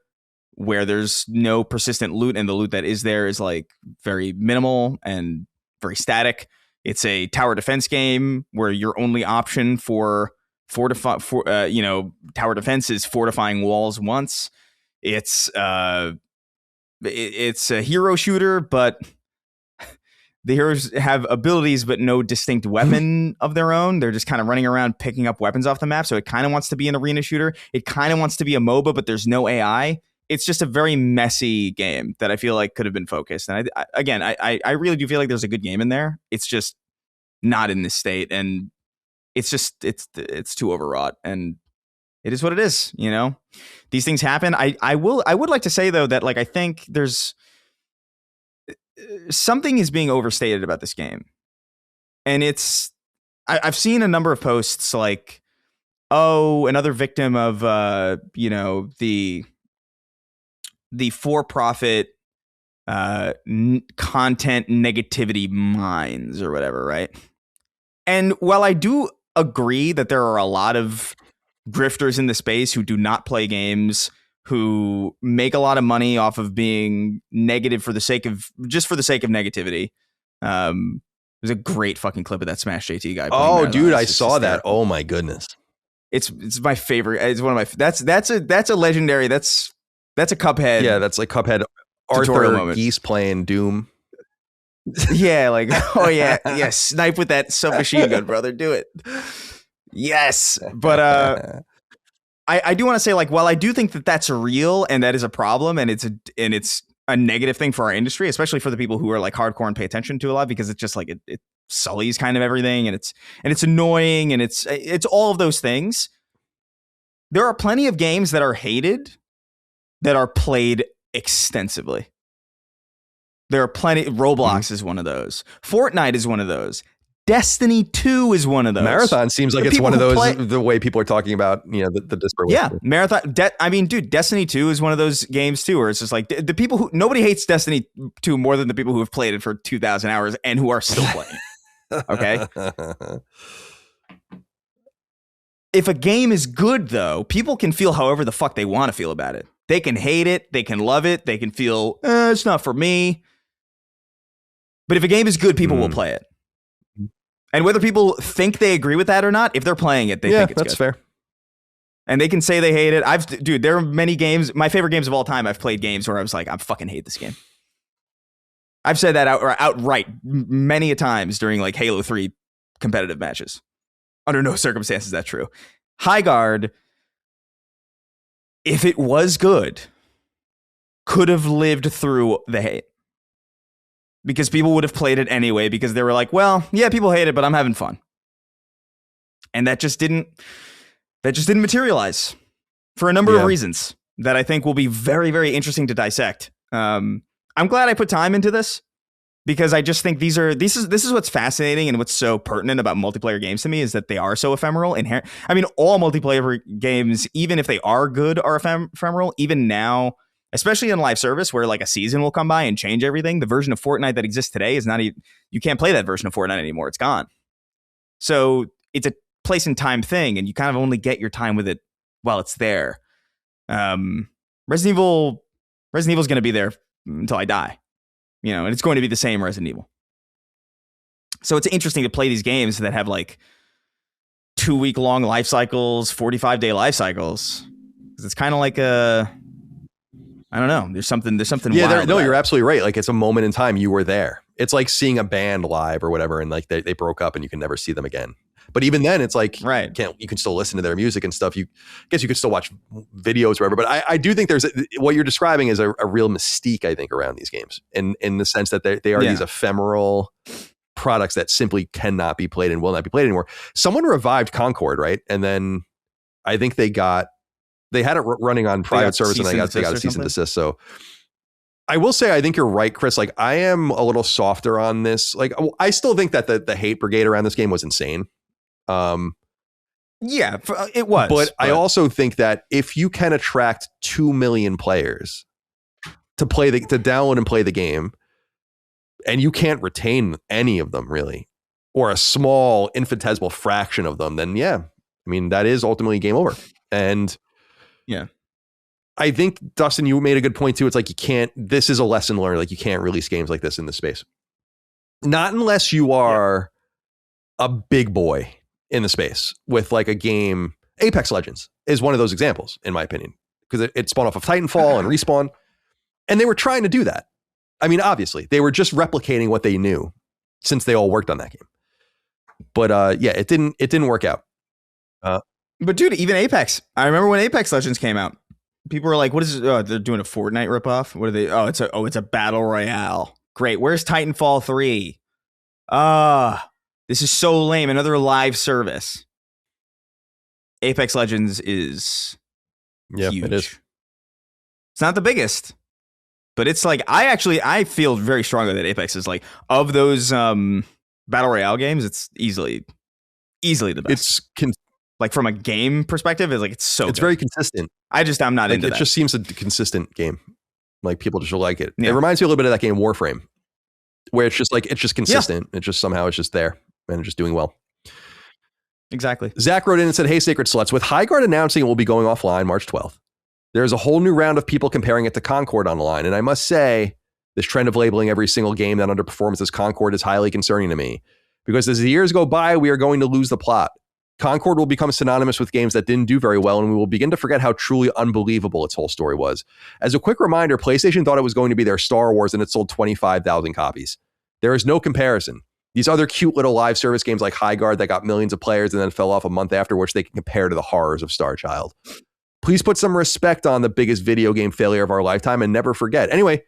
where there's no persistent loot, and the loot that is there is like very minimal and very static. It's a tower defense game where your only option for tower defense is fortifying walls once. It's a hero shooter, but the heroes have abilities but no distinct weapon of their own. They're just kind of running around picking up weapons off the map. So it kind of wants to be an arena shooter. It kind of wants to be a MOBA, but there's no AI. It's just a very messy game that I feel like could have been focused. And I really do feel like there's a good game in there. It's just not in this state. And it's too overwrought. And it is what it is. These things happen. I would like to say, though, that like I think there's something is being overstated about this game. And I've seen a number of posts like, oh, another victim of the for-profit content negativity mines or whatever, right? And while I do agree that there are a lot of grifters in the space who do not play games, who make a lot of money off of being negative for the sake of negativity. There's a great fucking clip of that Smash JT guy. Oh, dude, I saw that. Oh my goodness. It's my favorite. It's one of my, that's a legendary, that's a Cuphead. Yeah. That's like Cuphead Arthur moment. Geese playing Doom. Yeah. Like, oh yeah. Yeah. Snipe with that submachine gun, brother. Do it. Yes. But, I do want to say, like, while I do think that that's real and that is a problem and it's a negative thing for our industry, especially for the people who are like hardcore and pay attention to a lot, because it's just like it sullies kind of everything and it's annoying and it's all of those things. There are plenty of games that are hated that are played extensively. There are plenty. Roblox is one of those. Fortnite is one of those. Destiny 2 is one of those. Marathon seems like The it's people one of who those, play- the way people are talking about, the disparate. Yeah, Marathon. I mean, dude, Destiny 2 is one of those games too, where it's just like the people who nobody hates Destiny 2 more than the people who have played it for 2,000 hours and who are still playing. Okay. If a game is good, though, people can feel however the fuck they want to feel about it. They can hate it, they can love it, they can feel it's not for me. But if a game is good, people will play it. And whether people think they agree with that or not, if they're playing it, they think it's good. That's fair. And they can say they hate it. Dude, there are many games. My favorite games of all time. I've played games where I was like, I fucking hate this game. I've said that outright many a times during like Halo 3 competitive matches. Under no circumstances is that true. Highguard, if it was good, could have lived through the hate. Because people would have played it anyway because they were like, well, yeah, people hate it, but I'm having fun. And that just didn't materialize for a number of reasons that I think will be very, very interesting to dissect. I'm glad I put time into this because I just think this is what's fascinating and what's so pertinent about multiplayer games to me is that they are so ephemeral. I mean, all multiplayer games, even if they are good, are ephemeral. Even now, especially in live service where like a season will come by and change everything. The version of Fortnite that exists today is not even, you can't play that version of Fortnite anymore. It's gone. So it's a place and time thing, and you kind of only get your time with it while it's there. Resident Evil is going to be there until I die, and it's going to be the same Resident Evil. So it's interesting to play these games that have like 2-week long life cycles, 45-day life cycles. It's kind of like I don't know. There's something. Yeah, no, you're absolutely right. Like it's a moment in time. You were there. It's like seeing a band live or whatever, and like they broke up and you can never see them again. But even then, it's like you can still listen to their music and stuff. I guess you could still watch videos or whatever. But I do think what you're describing is a real mystique, I think, around these games, in the sense that they are these ephemeral products that simply cannot be played and will not be played anymore. Someone revived Concord, right? And then I think they had it running on private service, and they got a cease and desist. So I will say, I think you're right, Chris. Like I am a little softer on this. Like I still think that the hate brigade around this game was insane. Yeah, it was. But I also think that if you can attract 2 million players to download and play the game, and you can't retain any of them really, or a small infinitesimal fraction of them, then I mean, that is ultimately game over. And I think, Dustin, you made a good point too. It's like this is a lesson learned. Like you can't release games like this in this space. Not unless you are a big boy in the space with like a game. Apex Legends is one of those examples, in my opinion, because it spun off of Titanfall and Respawn, and they were trying to do that. I mean, obviously, they were just replicating what they knew since they all worked on that game. But it didn't work out. But dude, even Apex. I remember when Apex Legends came out, people were like, "What is it? Oh, they're doing a Fortnite ripoff. What are they? Oh, it's a battle royale. Great. Where's Titanfall 3? This is so lame. Another live service." Apex Legends is huge. It is. It's not the biggest, but it's like I feel very strongly that Apex is like of those battle royale games. It's easily the best. Like from a game perspective, it's good. Very consistent. I'm not into that. It just seems a consistent game. Like people just like it. Yeah. It reminds me a little bit of that game Warframe, where it's just consistent. Yeah. It's just there and it's just doing well. Exactly. Zach wrote in and said, "Hey, Sacred Sluts, with Highguard announcing it will be going offline March 12th, there's a whole new round of people comparing it to Concord online. And I must say, this trend of labeling every single game that underperforms as Concord is highly concerning to me, because as the years go by, we are going to lose the plot. Concord will become synonymous with games that didn't do very well, and we will begin to forget how truly unbelievable its whole story was. As a quick reminder, PlayStation thought it was going to be their Star Wars, and it sold 25,000 copies. There is no comparison. These other cute little live service games like Highguard that got millions of players and then fell off a month after, which they can compare to the horrors of Starchild. Please put some respect on the biggest video game failure of our lifetime and never forget." Anyway,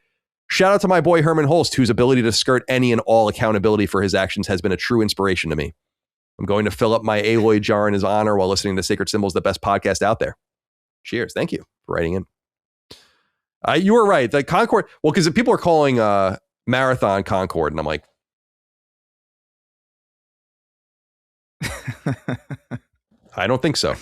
shout out to my boy Herman Holst, whose ability to skirt any and all accountability for his actions has been a true inspiration to me. I'm going to fill up my Aloy jar in his honor while listening to Sacred Symbols, the best podcast out there. Cheers. Thank you for writing in. You were right. The Concord, well, because people are calling Marathon Concord, and I'm like, I don't think so.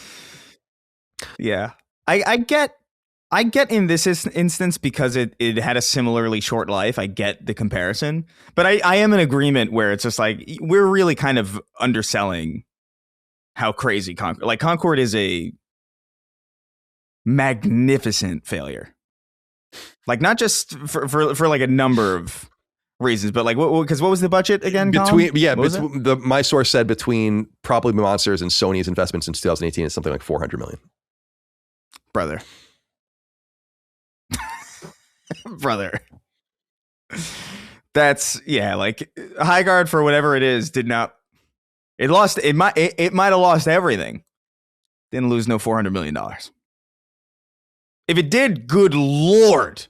Yeah. I get in this instance because it had a similarly short life. I get the comparison, but I am in agreement where it's just like we're really kind of underselling how crazy Concord is a magnificent failure. Like not just for like a number of reasons, but like because what was the budget again? My source said between probably Monsters and Sony's investment since 2018 is something like $400 million. Brother. That's like Highguard for whatever it is did not. It might have lost everything. Didn't lose no $400 million. If it did, good Lord,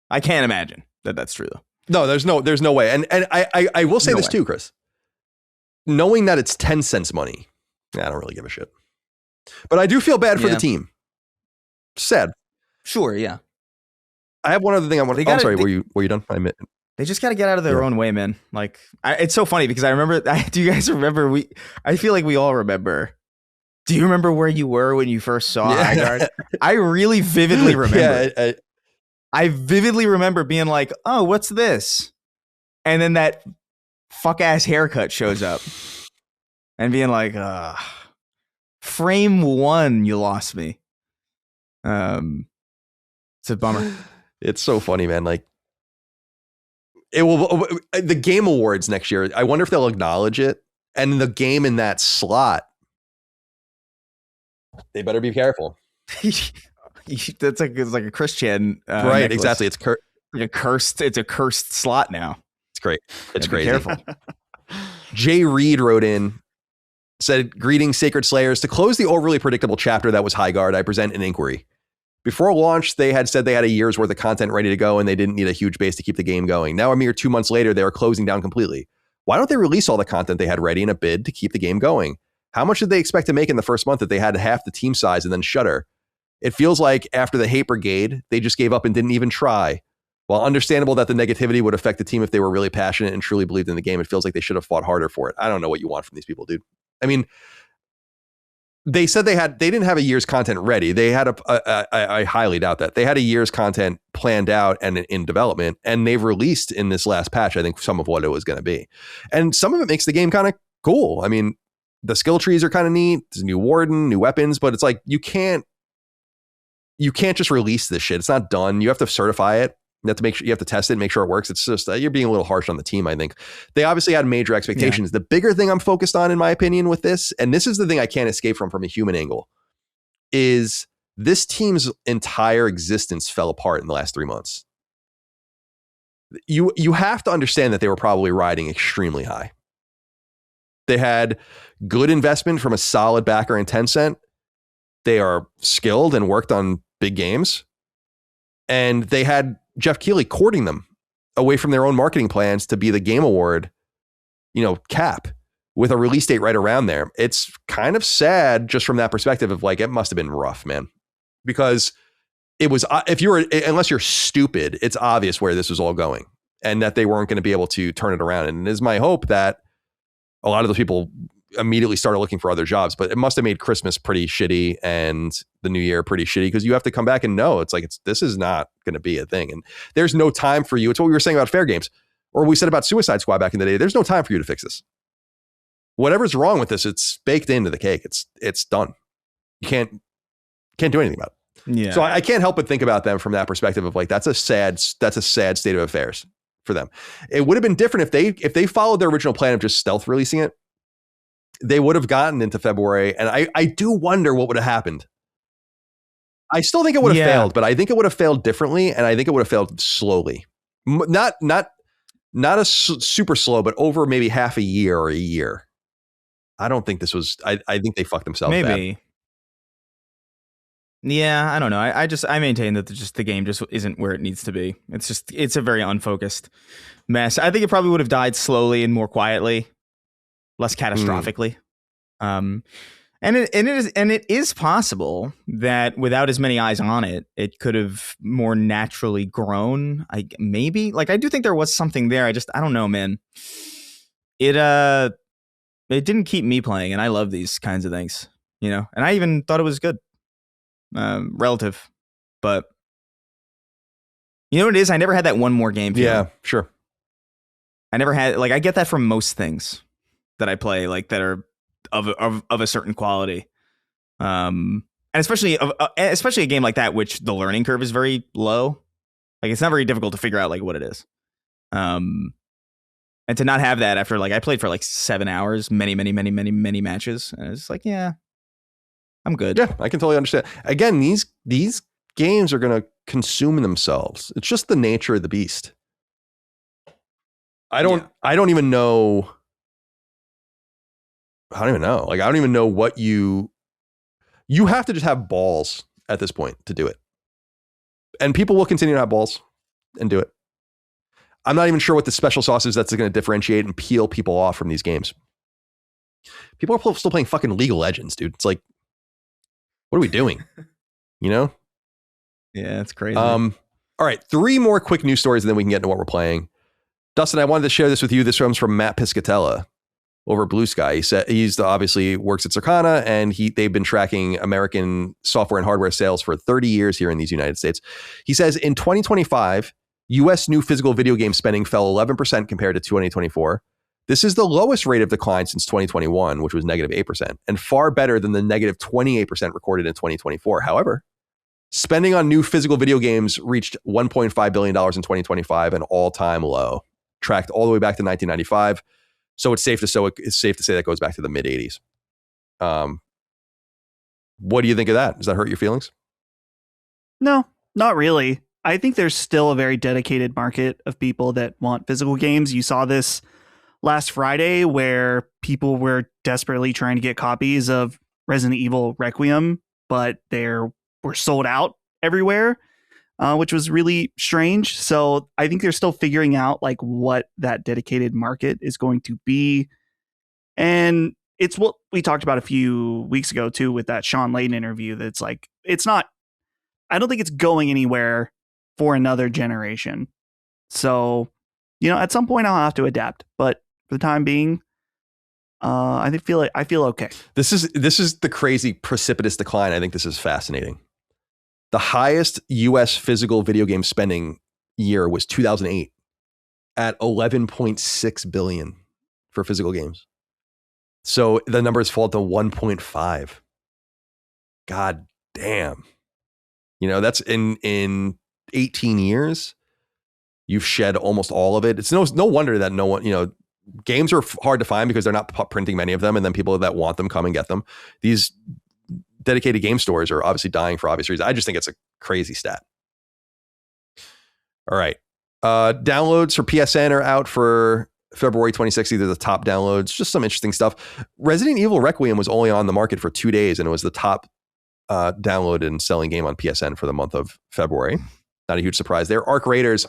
I can't imagine that's true though. No, there's no way. And I will say this too, Chris. Knowing that it's 10 cents money, I don't really give a shit. But I do feel bad for the team. Sad. Sure, yeah. I have one other thing I want. I'm sorry. Were you done? I admit. They just got to get out of their own way, man. Like, it's so funny because I remember. Do you guys remember? I feel like we all remember. Do you remember where you were when you first saw Highguard? I really vividly remember. Yeah, I vividly remember being like, "Oh, what's this?" And then that fuck ass haircut shows up, and being like, "Frame one, you lost me." It's a bummer. It's so funny, man. Like, it will. The Game Awards next year. I wonder if they'll acknowledge it. And the game in that slot, they better be careful. It's like a Christian, right? Necklace. Exactly. It's like a cursed. It's a cursed slot now. It's great. It's crazy. Be careful. Jay Reed wrote in, said, "Greetings, Sacred Slayers. To close the overly predictable chapter that was Highguard, I present an inquiry. Before launch, they had said they had a year's worth of content ready to go and they didn't need a huge base to keep the game going. Now, a mere 2 months later, they are closing down completely. Why don't they release all the content they had ready in a bid to keep the game going? How much did they expect to make in the first month if they had half the team size and then shutter? It feels like after the hate brigade, they just gave up and didn't even try. While understandable that the negativity would affect the team if they were really passionate and truly believed in the game, it feels like they should have fought harder for it. I don't know what you want from these people, dude. I mean, they said they didn't have a year's content ready. They had I highly doubt that. They had a year's content planned out and in development, and they've released in this last patch, I think, some of what it was going to be. And some of it makes the game kind of cool. I mean, the skill trees are kind of neat. There's a new warden, new weapons, but it's like, you can't just release this shit. It's not done. You have to certify it. You have to make sure, you have to test it and make sure it works. It's just, you're being a little harsh on the team, I think. They obviously had major expectations. Yeah. The bigger thing I'm focused on, in my opinion, with this, and this is the thing I can't escape from a human angle, is this team's entire existence fell apart in the last 3 months. You have to understand that they were probably riding extremely high. They had good investment from a solid backer in Tencent. They are skilled and worked on big games. And they had Jeff Keighley courting them away from their own marketing plans to be the Game Award, cap with a release date right around there. It's kind of sad just from that perspective of like, it must have been rough, man, because it was, unless you're stupid, it's obvious where this was all going and that they weren't going to be able to turn it around. And it is my hope that a lot of those people immediately started looking for other jobs, but it must have made Christmas pretty shitty and the new year pretty shitty, because you have to come back and know this is not going to be a thing. And there's no time for you. It's what we were saying about Fair Games, or we said about Suicide Squad back in the day. There's no time for you to fix this. Whatever's wrong with this, it's baked into the cake. It's done. You can't do anything about it. Yeah. So I can't help but think about them from that perspective of like, that's a sad state of affairs for them. It would have been different if they followed their original plan of just stealth releasing it. They would have gotten into February, and I do wonder what would have happened. I still think it would have failed, but I think it would have failed differently, and I think it would have failed slowly. Not a super slow, but over maybe half a year or a year. I don't think this was. I think they fucked themselves. Maybe. Bad. Yeah, I don't know. I maintain that the game just isn't where it needs to be. It's a very unfocused mess. I think it probably would have died slowly and more quietly, less catastrophically. And it is possible that without as many eyes on it, it could have more naturally grown. I do think there was something there. I don't know, man. it didn't keep me playing, and I love these kinds of things, you know. And I even thought it was good, relative, but you know what it is? I never had that one more game feeling. Yeah, sure. I never had, like, I get that from most things that I play, like, that are of a certain quality. And especially a game like that, which the learning curve is very low. Like, it's not very difficult to figure out, like, what it is. And to not have that after, like, I played for like 7 hours, many matches, and it's like, yeah, I'm good. Yeah, I can totally understand. Again, these games are going to consume themselves. It's just the nature of the beast. I don't even know. I don't even know. Like, I don't even know what you have to just have balls at this point to do it. And people will continue to have balls and do it. I'm not even sure what the special sauce is that's going to differentiate and peel people off from these games. People are still playing fucking League of Legends, dude. It's like, what are we doing? You know? Yeah, it's crazy. All right, 3 more quick news stories, and then we can get into what we're playing. Dustin, I wanted to share this with you. This comes from Matt Piscatella over at Blue Sky. He said obviously works at Circana, and they've been tracking American software and hardware sales for 30 years here in these United States. He says in 2025, U.S. new physical video game spending fell 11% compared to 2024. This is the lowest rate of decline since 2021, which was negative 8%, and far better than the negative 28% recorded in 2024. However, spending on new physical video games reached $1.5 billion in 2025, an all-time low, tracked all the way back to 1995. So it's safe to say that goes back to the mid 80s. What do you think of that? Does that hurt your feelings? No, not really. I think there's still a very dedicated market of people that want physical games. You saw this last Friday where people were desperately trying to get copies of Resident Evil Requiem, but they were sold out everywhere, which was really strange. So I think they're still figuring out like what that dedicated market is going to be. And it's what we talked about a few weeks ago too, with that Sean Layden interview. That's like, I don't think it's going anywhere for another generation. So, you know, at some point I'll have to adapt, but for the time being, I feel okay. This is the crazy precipitous decline. I think this is fascinating. The highest U.S. physical video game spending year was 2008 at $11.6 billion for physical games. So the numbers fall to 1.5. God damn. You know, that's in 18 years. You've shed almost all of it. It's no wonder that no one, you know, games are hard to find because they're not printing many of them. And then people that want them come and get them. These dedicated game stores are obviously dying for obvious reasons. I just think it's a crazy stat. All right. Downloads for PSN are out for February 26th. These are the top downloads. Just some interesting stuff. Resident Evil Requiem was only on the market for 2 days, and it was the top downloaded and selling game on PSN for the month of February. Not a huge surprise there. Arc Raiders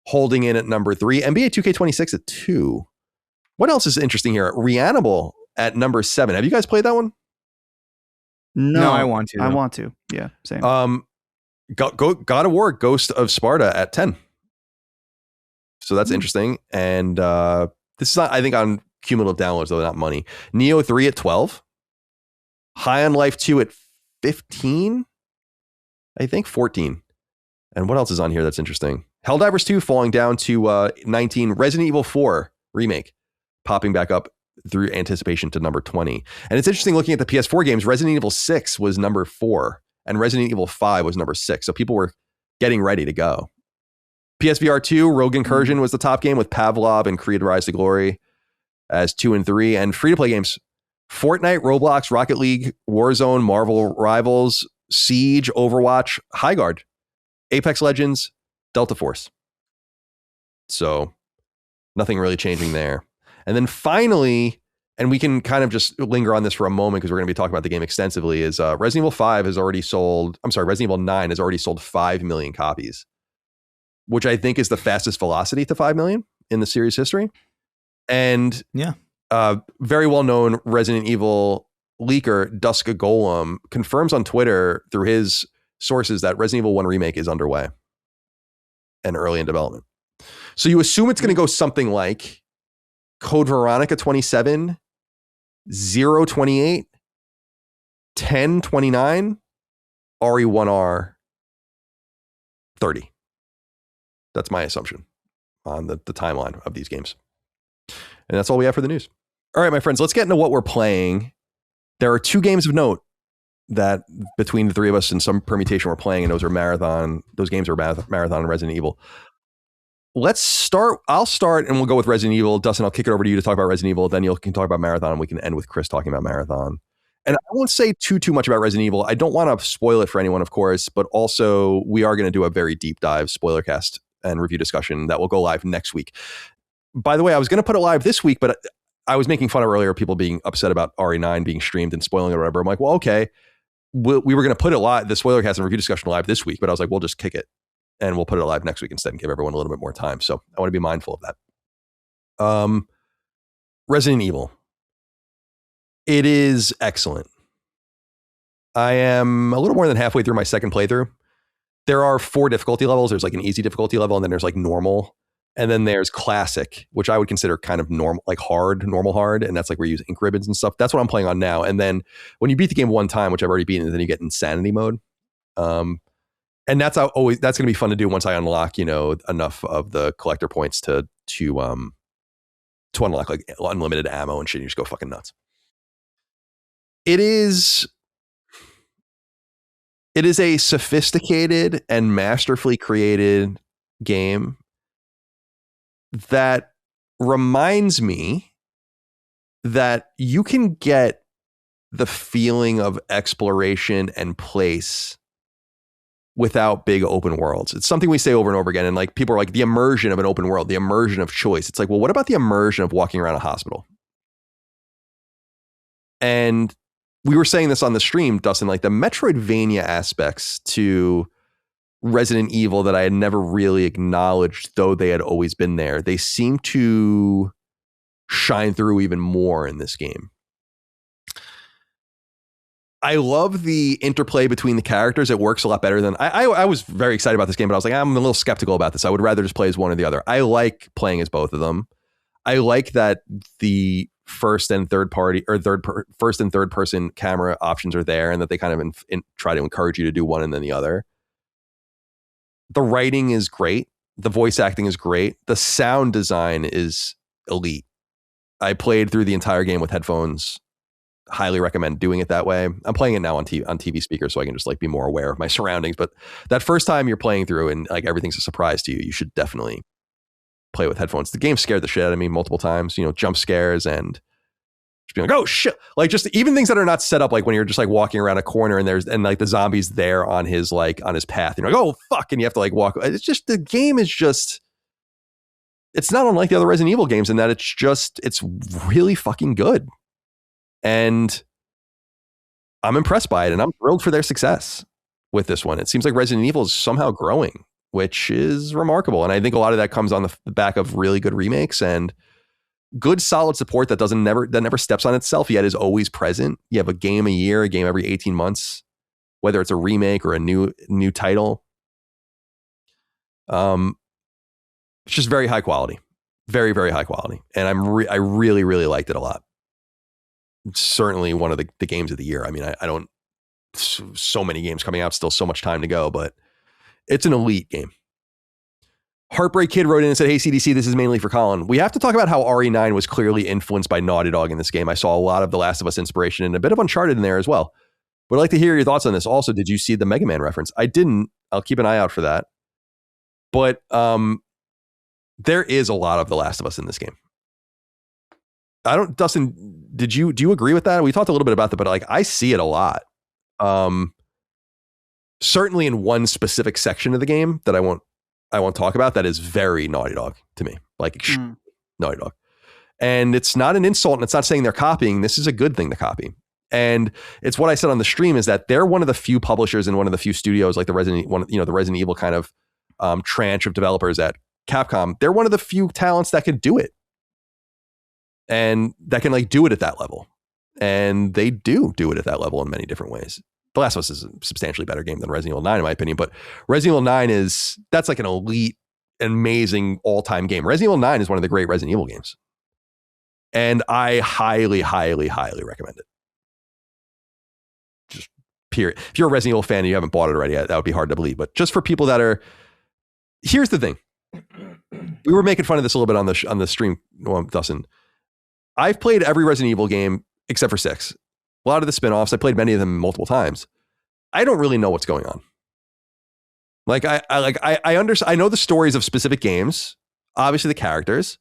holding in at number 3. NBA 2K26 at 2. What else is interesting here? Reanimable at number 7. Have you guys played that one? No, I want to. I want to. Yeah, same. God of War Ghost of Sparta at 10. So that's interesting. And this is not, I think, on cumulative downloads, though, not money. Neo 3 at 12. High on Life 2 at 15. I think 14. And what else is on here that's interesting? Helldivers 2 falling down to 19. Resident Evil 4 remake popping back up through anticipation to number 20. And it's interesting looking at the PS4 games. Resident Evil 6 was number 4 and Resident Evil 5 was number 6. So people were getting ready to go. PSVR 2 Rogue Incursion was the top game with Pavlov and Creed Rise to Glory as 2 and 3. And free-to-play games: Fortnite, Roblox, Rocket League, Warzone, Marvel Rivals, Siege, Overwatch, Highguard, Apex Legends, Delta Force. So nothing really changing there. And then finally, and we can kind of just linger on this for a moment because we're going to be talking about the game extensively, is Resident Evil 5 has already sold, Resident Evil 9 has already sold 5 million copies, which I think is the fastest velocity to 5 million in the series history. And yeah, very well-known Resident Evil leaker, Dusk Golem, confirms on Twitter through his sources that Resident Evil 1 remake is underway and early in development. So you assume it's going to go something like Code Veronica 27 028, 1029, RE1R 30. That's my assumption on the timeline of these games. And that's all we have for the news. All right, my friends, let's get into what we're playing. There are 2 games of note that between the 3 of us and some permutation we're playing, and those games are Marathon and Resident Evil. Let's start. I'll start and we'll go with Resident Evil. Dustin, I'll kick it over to you to talk about Resident Evil. Then you can talk about Marathon, and we can end with Chris talking about Marathon. And I won't say too much about Resident Evil. I don't want to spoil it for anyone, of course, but also we are going to do a very deep dive spoiler cast and review discussion that will go live next week. By the way, I was going to put it live this week, but I was making fun of earlier people being upset about RE9 being streamed and spoiling it or whatever. I'm like, well, okay. We were going to put it live, the spoiler cast and review discussion live this week, but I was like, we'll just kick it and we'll put it live next week instead and give everyone a little bit more time. So I want to be mindful of that. Resident Evil. It is excellent. I am a little more than halfway through my second playthrough. There are 4 difficulty levels. There's like an easy difficulty level, and then there's like normal. And then there's classic, which I would consider kind of normal, like normal hard. And that's like where you use ink ribbons and stuff. That's what I'm playing on now. And then when you beat the game one time, which I've already beaten, then you get insanity mode. And that's going to be fun to do once I unlock, enough of the collector points to unlock like unlimited ammo and shit. And you just go fucking nuts. It is a sophisticated and masterfully created game that reminds me that you can get the feeling of exploration and place without big open worlds. It's something we say over and over again. And like people are like, the immersion of an open world, the immersion of choice. It's like, well, what about the immersion of walking around a hospital? And we were saying this on the stream, Dustin, like the Metroidvania aspects to Resident Evil that I had never really acknowledged, though they had always been there. They seem to shine through even more in this game. I love the interplay between the characters. It works a lot better than I was very excited about this game, but I was like, I'm a little skeptical about this. I would rather just play as one or the other. I like playing as both of them. I like that the first and third person camera options are there, and that they kind of try to encourage you to do one and then the other. The writing is great. The voice acting is great. The sound design is elite. I played through the entire game with headphones. Highly recommend doing it that way. I'm playing it now on TV speakers, so I can just like be more aware of my surroundings. But that first time you're playing through and like everything's a surprise to you, you should definitely play with headphones. The game scared the shit out of me multiple times. Jump scares and just being like, oh shit! Like just even things that are not set up, like when you're just like walking around a corner and like the zombie's there on his path. You're like, oh fuck, and you have to like walk. It's just the game is just. It's not unlike the other Resident Evil games in that it's really fucking good. And I'm impressed by it, and I'm thrilled for their success with this one. It seems like Resident Evil is somehow growing, which is remarkable. And I think a lot of that comes on the back of really good remakes and good solid support that never steps on itself, yet is always present. You have a game a year, a game every 18 months, whether it's a remake or a new title. It's just very high quality, very, very high quality. And I really, really liked it a lot. Certainly one of the games of the year. I mean, I don't, so many games coming out, still so much time to go, but it's an elite game. Heartbreak Kid wrote in and said, hey, CDC, this is mainly for Colin. We have to talk about how RE9 was clearly influenced by Naughty Dog in this game. I saw a lot of The Last of Us inspiration and a bit of Uncharted in there as well. Would like to hear your thoughts on this. Also, did you see the Mega Man reference? I didn't. I'll keep an eye out for that. But there is a lot of The Last of Us in this game. Dustin, do you agree with that? We talked a little bit about that, but like I see it a lot. Certainly in one specific section of the game that I won't talk about, that is very Naughty Dog to me. Like Naughty Dog. And it's not an insult, and it's not saying they're copying. This is a good thing to copy. And it's what I said on the stream, is that they're one of the few publishers and one of the few studios, like the Resident Evil kind of tranche of developers at Capcom. They're one of the few talents that can do it. And that can like do it at that level. And they do it at that level in many different ways. The Last of Us is a substantially better game than Resident Evil 9, in my opinion. But Resident Evil 9 that's like an elite, amazing all-time game. Resident Evil 9 is one of the great Resident Evil games. And I highly, highly, highly recommend it. Just period. If you're a Resident Evil fan and you haven't bought it already, that would be hard to believe. But just for people that are, here's the thing. We were making fun of this a little bit on the stream, Dustin. I've played every Resident Evil game except for 6. A lot of the spin-offs, I played many of them multiple times. I don't really know what's going on. Like I know the stories of specific games, obviously the characters,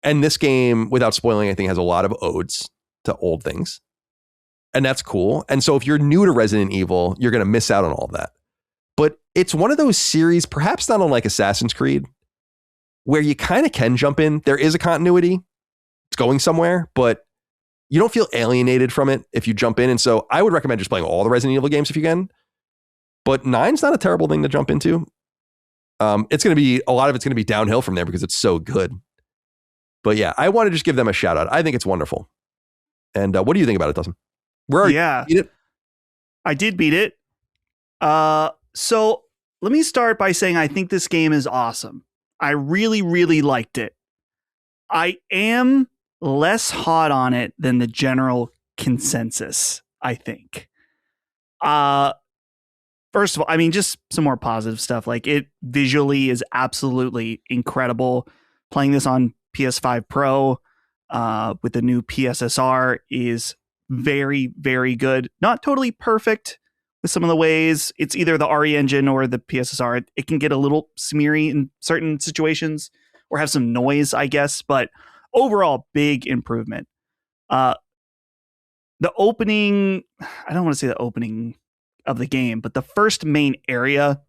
and this game, without spoiling anything, has a lot of odes to old things, and that's cool. And so if you're new to Resident Evil, you're going to miss out on all of that. But it's one of those series, perhaps not unlike Assassin's Creed, where you kind of can jump in. There is a continuity. It's going somewhere, but you don't feel alienated from it if you jump in. And so I would recommend just playing all the Resident Evil games if you can. But 9's not a terrible thing to jump into. It's going to be, a lot of it's going to be downhill from there because it's so good. But yeah, I want to just give them a shout out. I think it's wonderful. And what do you think about it, Dustin? Yeah, beat it? I did beat it. So let me start by saying I think this game is awesome. I really, really liked it. I am less hot on it than the general consensus, I think. First of all, I mean, just some more positive stuff. Like, it visually is absolutely incredible. Playing this on PS5 Pro with the new PSSR is very, very good. Not totally perfect with some of the ways. It's either the RE engine or the PSSR. It can get a little smeary in certain situations or have some noise, I guess. But overall, big improvement. The opening, I don't want to say the opening of the game, but the first main area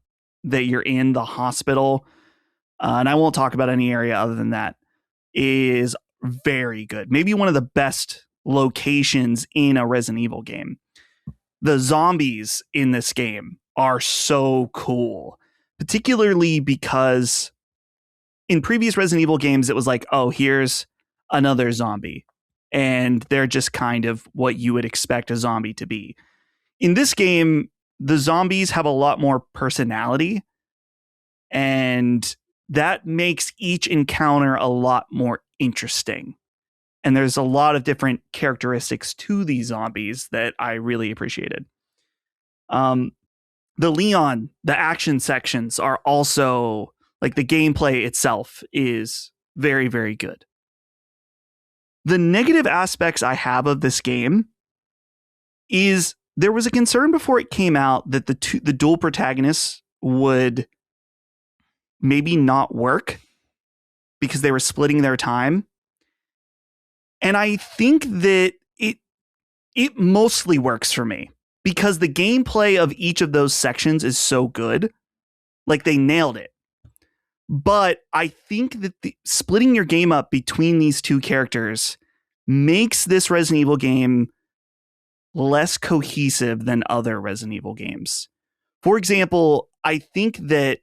that you're in, the hospital, and I won't talk about any area other than that, is very good. Maybe one of the best locations in a Resident Evil game. The zombies in this game are so cool, particularly because in previous Resident Evil games, it was like, oh, here's another zombie. And they're just kind of what you would expect a zombie to be. In this game, the zombies have a lot more personality, and that makes each encounter a lot more interesting. And there's a lot of different characteristics to these zombies that I really appreciated. The Leon, the action sections are also, like, the gameplay itself is very, very good. The negative aspects I have of this game is there was a concern before it came out that the dual protagonists would maybe not work because they were splitting their time. And I think that it mostly works for me because the gameplay of each of those sections is so good. Like, they nailed it. But I think that splitting your game up between these two characters makes this Resident Evil game less cohesive than other Resident Evil games. For example, I think that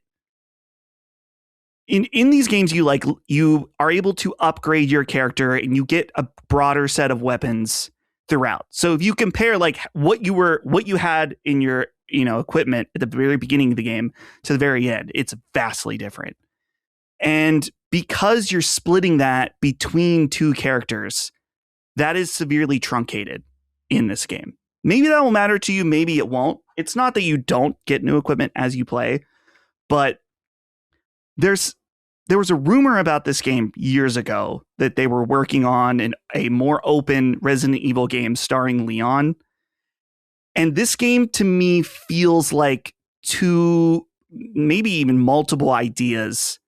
in these games, you are able to upgrade your character and you get a broader set of weapons throughout. So if you compare like what you had in your equipment at the very beginning of the game to the very end, it's vastly different. And because you're splitting that between two characters, that is severely truncated in this game. Maybe that will matter to you, maybe it won't. It's not that you don't get new equipment as you play, but there was a rumor about this game years ago that they were working on a more open Resident Evil game starring Leon. And this game to me feels like two, maybe even multiple ideas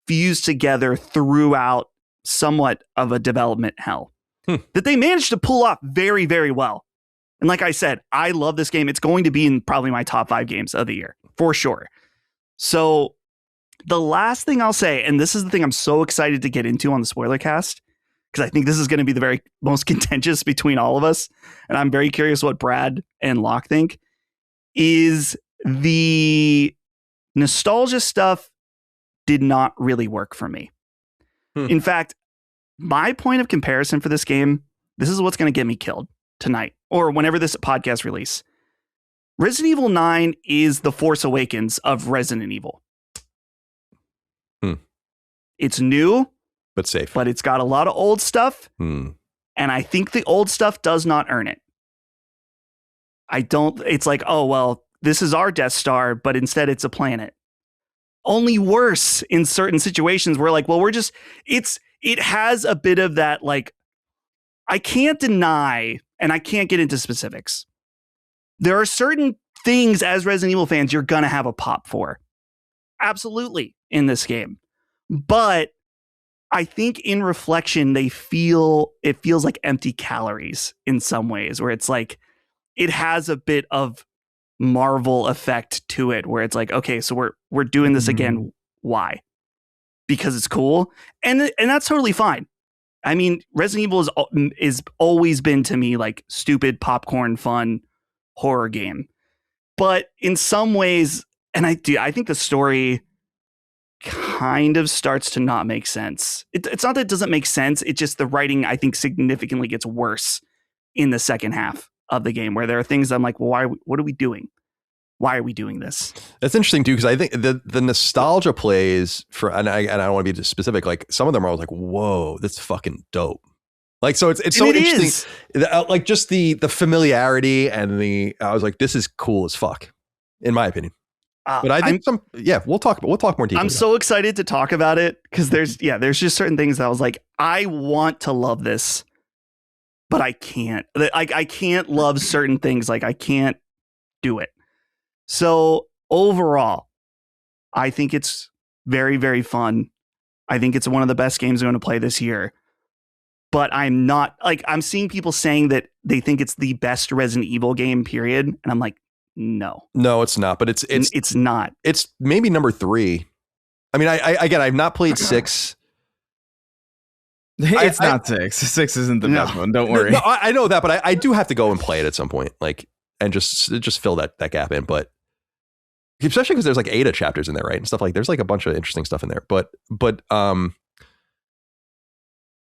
fused together throughout somewhat of a development hell that they managed to pull off very, very well. And like I said, I love this game. It's going to be in probably my top 5 games of the year for sure. So the last thing I'll say, and this is the thing I'm so excited to get into on the spoiler cast, because I think this is going to be the very most contentious between all of us, and I'm very curious what Brad and Locke think, is the nostalgia stuff did not really work for me. In fact, my point of comparison for this game, this is what's going to get me killed tonight or whenever this podcast release. Resident Evil 9 is the Force Awakens of Resident Evil. It's new. but safe. But it's got a lot of old stuff. Hmm. And I think the old stuff does not earn it. It's like, oh, well, this is our Death Star, but instead it's a planet. Only worse in certain situations where like, well, it has a bit of that, like, I can't deny, and I can't get into specifics. There are certain things as Resident Evil fans you're going to have a pop for. Absolutely in this game. But I think in reflection, it feels like empty calories in some ways, where it's like, it has a bit of Marvel effect to it, where it's like, okay, so we're doing this again. Why? Because it's cool. And that's totally fine. I mean, Resident Evil is always been to me like stupid popcorn fun horror game. But in some ways, and I think the story kind of starts to not make sense. It's not that it doesn't make sense. It's just the writing, I think, significantly gets worse in the second half of the game, where there are things I'm like, well, what are we doing? Why are we doing this? That's interesting too, because I think the nostalgia plays for, and I don't want to be specific, like some of them are like, whoa, that's fucking dope. Like, so it's so interesting. Like just the familiarity and I was like, this is cool as fuck, in my opinion. But I think we'll talk more deeply. I'm so excited to talk about it because there's just certain things that I was like, I want to love this, but I can't. I can't love certain things. Like I can't do it. So overall, I think it's very, very fun. I think it's one of the best games I'm going to play this year. But I'm not like, I'm seeing people saying that they think it's the best Resident Evil game, period. And I'm like, no, it's not. But it's not. It's maybe number 3. I mean, I've not played 6. It's not 6. 6 isn't the best one. Don't worry. No, I know that, but I do have to go and play it at some point, like, and just fill that gap in. But especially because there's like Ada chapters in there, right, and stuff like. There's like a bunch of interesting stuff in there. But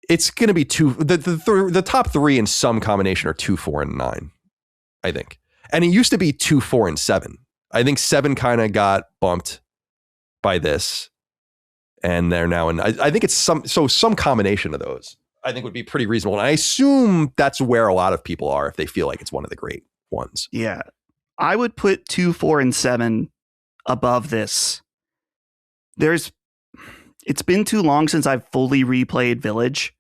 it's going to be the top 3 in some combination are 2, 4, and 9, I think. And it used to be 2, 4, and 7. I think 7 kind of got bumped by this, and they're now in. I think it's some combination of those. I think would be pretty reasonable, and I assume that's where a lot of people are if they feel like it's one of the great ones. Yeah, I would put 2, 4, and 7 above this. It's been too long since I've fully replayed Village.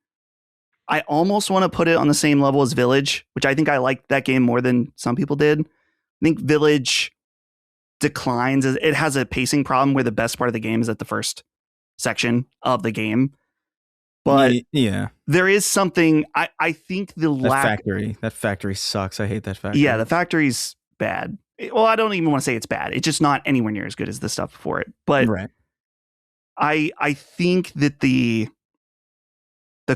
I almost want to put it on the same level as Village, which I think I liked that game more than some people did. I think Village declines. It has a pacing problem where the best part of the game is at the first section of the game. But yeah, there is something, I think that factory sucks. I hate that factory. Yeah, the factory's bad. Well, I don't even want to say it's bad. It's just not anywhere near as good as the stuff before it. But right. I think that the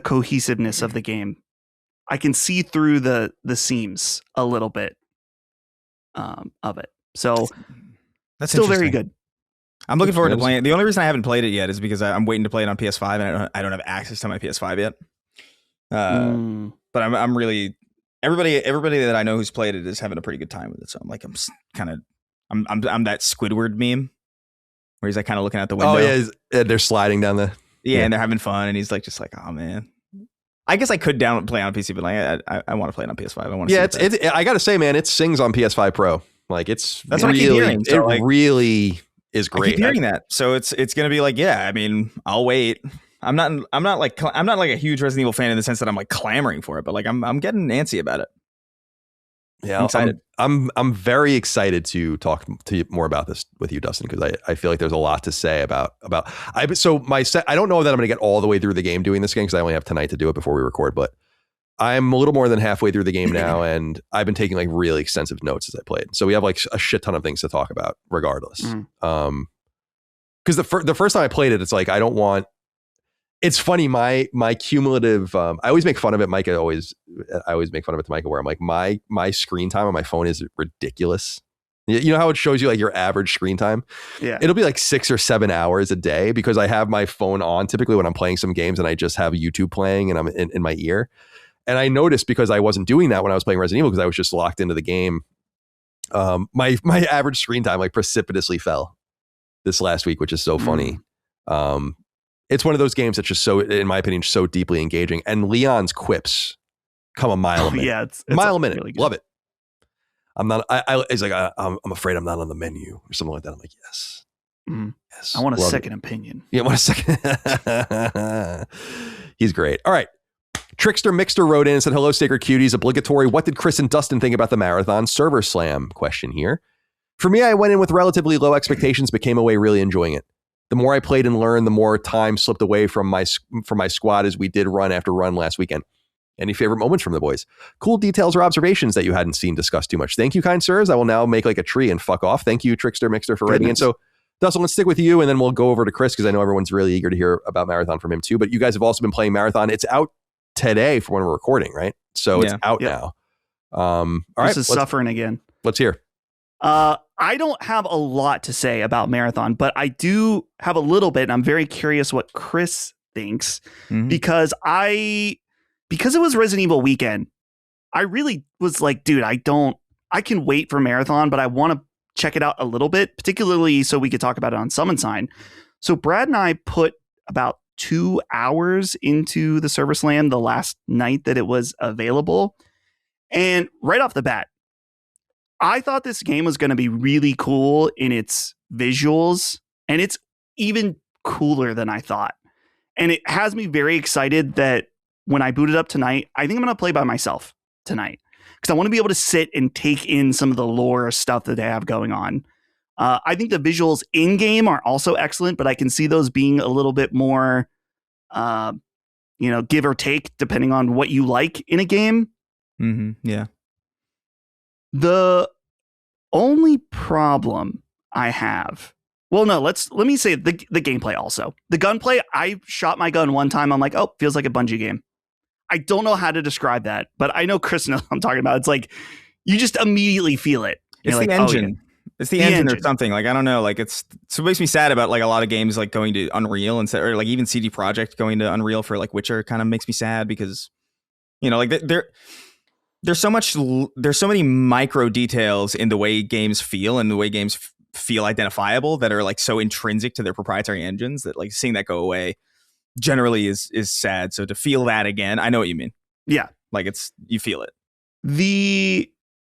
cohesiveness of the game, I can see through the seams a little bit of it. So that's still very good. I'm looking forward to playing it. The only reason I haven't played it yet is because I'm waiting to play it on PS5, and I don't have access to my PS5 yet. But I'm really everybody that I know who's played it is having a pretty good time with it. So I'm like, I'm that Squidward meme where he's like kind of looking out the window. Oh yeah, they're sliding down the. Yeah, and they're having fun, and he's like, just like, oh man. I guess I could play on PC, but like, I want to play it on PS5. I want to. Yeah, I gotta say, man, it sings on PS5 Pro. Like that's what I keep hearing. So it really is great. I keep hearing that, so it's gonna be like, yeah. I mean, I'll wait. I'm not like a huge Resident Evil fan in the sense that I'm like clamoring for it, but like I'm getting antsy about it. Yeah, I'm excited. I'm very excited to talk to you more about this with you, Dustin, because I feel like there's a lot to say about. I don't know that I'm going to get all the way through the game doing this game because I only have tonight to do it before we record, but I'm a little more than halfway through the game now, and I've been taking like really extensive notes as I played. So we have like a shit ton of things to talk about, regardless. Because the first time I played it, it's like I don't want. It's funny, my cumulative. I always make fun of it. I always make fun of it to Micah, where I'm like my screen time on my phone is ridiculous. You know how it shows you like your average screen time? Yeah, it'll be like 6 or 7 hours a day because I have my phone on typically when I'm playing some games and I just have YouTube playing and I'm in my ear. And I noticed because I wasn't doing that when I was playing Resident Evil because I was just locked into the game. My average screen time like precipitously fell this last week, which is so funny. It's one of those games that's just so, in my opinion, so deeply engaging. And Leon's quips come a mile a minute. Yeah, it's mile a minute. Really good. Love it. I'm not. It's like I'm afraid I'm not on the menu or something like that. I'm like, yes, yes. I want a Love second it. opinion. Yeah, I want a second. He's great. All right. Trickster Mixter wrote in and said, hello, Sacred Cuties. Obligatory. What did Chris and Dustin think about the marathon server slam question here? For me, I went in with relatively low expectations, but came away really enjoying it. The more I played and learned, the more time slipped away from my squad as we did run after run last weekend. Any favorite moments from the boys? Cool details or observations that you hadn't seen discussed too much? Thank you, kind sirs. I will now make like a tree and fuck off. Thank you, Trickster Mixter, for writing in. So, Dustin, let's stick with you, and then we'll go over to Chris because I know everyone's really eager to hear about Marathon from him too. But you guys have also been playing Marathon. It's out today for when we're recording, right? So it's out now. All right, this is suffering again. Let's hear. I don't have a lot to say about Marathon, but I do have a little bit, and I'm very curious what Chris thinks because it was Resident Evil weekend. I really was like, dude, I can wait for Marathon, but I want to check it out a little bit, particularly so we could talk about it on Summon Sign. So Brad and I put about 2 hours into the Server Slam the last night that it was available. And right off the bat, I thought this game was going to be really cool in its visuals, and it's even cooler than I thought. And it has me very excited that when I boot it up tonight, I think I'm going to play by myself tonight because I want to be able to sit and take in some of the lore stuff that they have going on. I think the visuals in game are also excellent, but I can see those being a little bit more, give or take depending on what you like in a game. Yeah. The only problem I have, well, no, let me say the gameplay also. The gunplay, I shot my gun one time. I'm like, oh, feels like a Bungie game. I don't know how to describe that, but I know Chris knows what I'm talking about. It's like you just immediately feel it. It's You're the like, engine. Oh, yeah. It's the engine or something. Like, I don't know. Like, so it makes me sad about like a lot of games like going to Unreal instead, or like even CD Projekt going to Unreal for like Witcher kind of makes me sad because, like there's so many micro details in the way games feel and the way games feel identifiable that are like so intrinsic to their proprietary engines that like seeing that go away generally is sad. So to feel that again, I know what you mean. Yeah. Like you feel it.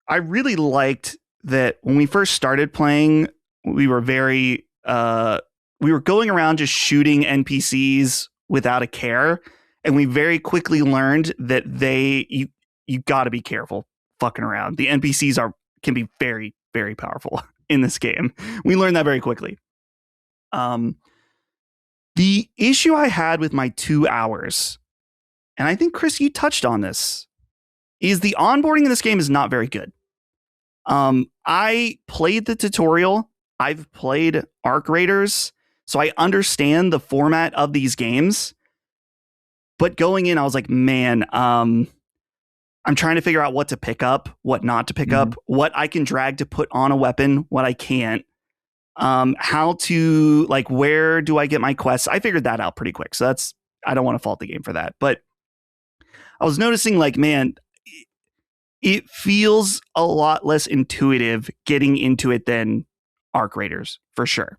I really liked that when we first started playing, we were we were going around just shooting NPCs without a care. And we very quickly learned that you got to be careful fucking around. The NPCs can be very, very powerful in this game. We learned that very quickly. The issue I had with my 2 hours, and I think, Chris, you touched on this, is the onboarding in this game is not very good. I played the tutorial. I've played Arc Raiders, so I understand the format of these games. But going in, I was like, man, I'm trying to figure out what to pick up, what not to pick up, what I can drag to put on a weapon, what I can't. How to, like, where do I get my quests? I figured that out pretty quick. So I don't want to fault the game for that. But I was noticing, like, man, it feels a lot less intuitive getting into it than Arc Raiders, for sure.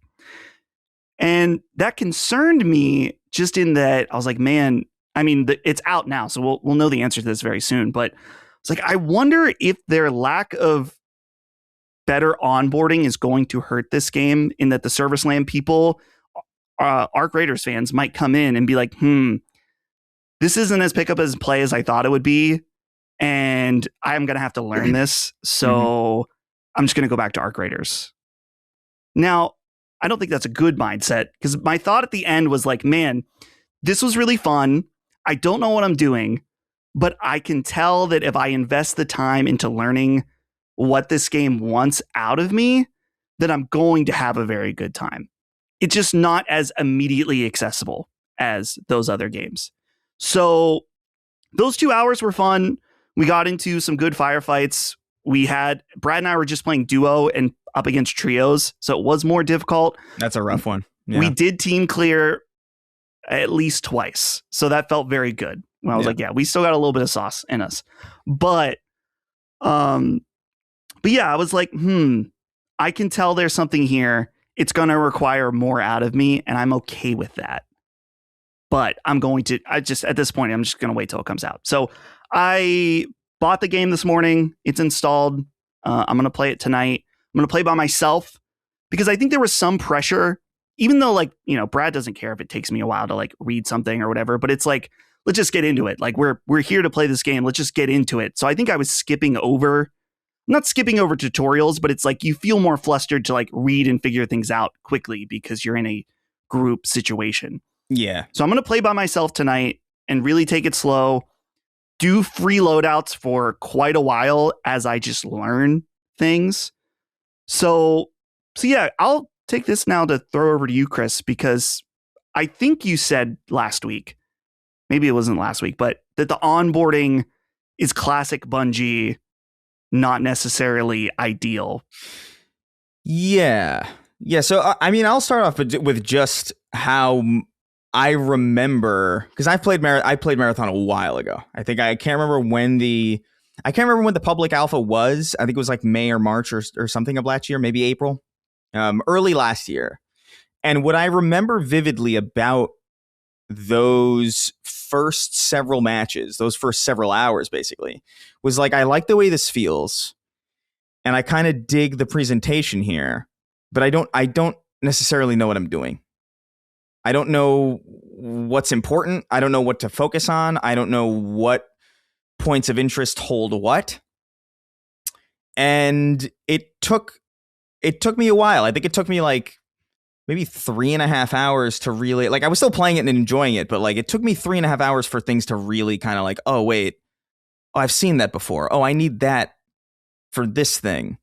And that concerned me just in that I was like, man, I mean, it's out now, so we'll know the answer to this very soon. But it's like, I wonder if their lack of better onboarding is going to hurt this game, in that the Server Slam people, Arc Raiders fans, might come in and be like, this isn't as pick up as play as I thought it would be, and I'm going to have to learn this, so I'm just going to go back to Arc Raiders. Now, I don't think that's a good mindset, because my thought at the end was like, man, this was really fun. I don't know what I'm doing, but I can tell that if I invest the time into learning what this game wants out of me, that I'm going to have a very good time. It's just not as immediately accessible as those other games. So those 2 hours were fun. We got into some good firefights. Brad and I were just playing duo and up against trios, so it was more difficult. That's a rough one. Yeah. We did team clear at least twice, so that felt very good. When I was like, yeah, we still got a little bit of sauce in us. But yeah, I was like, I can tell there's something here. It's going to require more out of me, and I'm okay with that. but at this point, I'm just going to wait till it comes out. So I bought the game this morning. It's installed. I'm going to play it tonight. I'm going to play by myself because I think there was some pressure, even though Brad doesn't care if it takes me a while to read something or whatever, but it's like, let's just get into it. We're here to play this game. Let's just get into it. So I think I was not skipping over tutorials, but it's like you feel more flustered to read and figure things out quickly because you're in a group situation. Yeah. So I'm going to play by myself tonight and really take it slow, do free loadouts for quite a while as I just learn things. So yeah, I'll take this now to throw over to you, Chris, because I think you said last week, maybe it wasn't last week, but that the onboarding is classic Bungie, not necessarily ideal. Yeah. So, I'll start off with just how I remember, because I played Marathon a while ago. I can't remember when the public alpha was. I think it was May or March or something of last year, maybe April, early last year. And what I remember vividly about those first several matches, those first several hours, basically, was I like the way this feels, and I kind of dig the presentation here, but I don't necessarily know what I'm doing. I don't know what's important. I don't know what to focus on. I don't know what points of interest hold what. And it took me a while. I think it took me maybe 3.5 hours to really I was still playing it and enjoying it, but it took me 3.5 hours for things to really kind of oh wait, I've seen that before. Oh, I need that for this thing.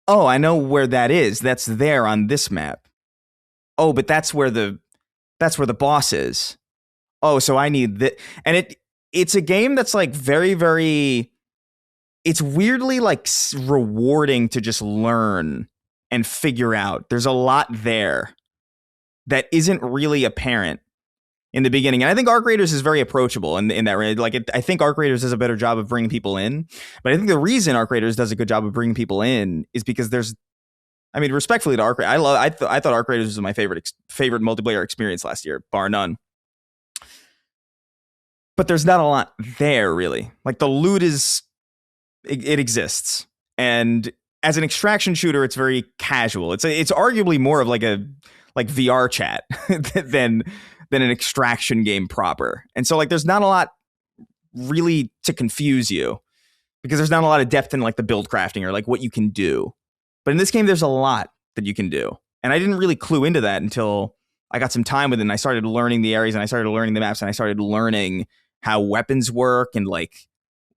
Oh, I know where that is. That's there on this map. Oh, but that's where the boss is. Oh, so I need that. And it's a game that's very, very, it's weirdly rewarding to just learn and figure out. There's a lot there that isn't really apparent in the beginning. And I think Arc Raiders is very approachable in that way. I think Arc Raiders does a better job of bringing people in. But I think the reason Arc Raiders does a good job of bringing people in is because respectfully to Arc Raiders, I thought Arc Raiders was my favorite multiplayer experience last year, bar none. But there's not a lot there, really. The loot it exists. And as an extraction shooter, it's very casual. It's arguably more of a VR chat than an extraction game proper. And so there's not a lot really to confuse you because there's not a lot of depth in the build crafting or what you can do. But in this game, there's a lot that you can do. And I didn't really clue into that until I got some time with it and I started learning the areas and I started learning the maps and I started learning how weapons work and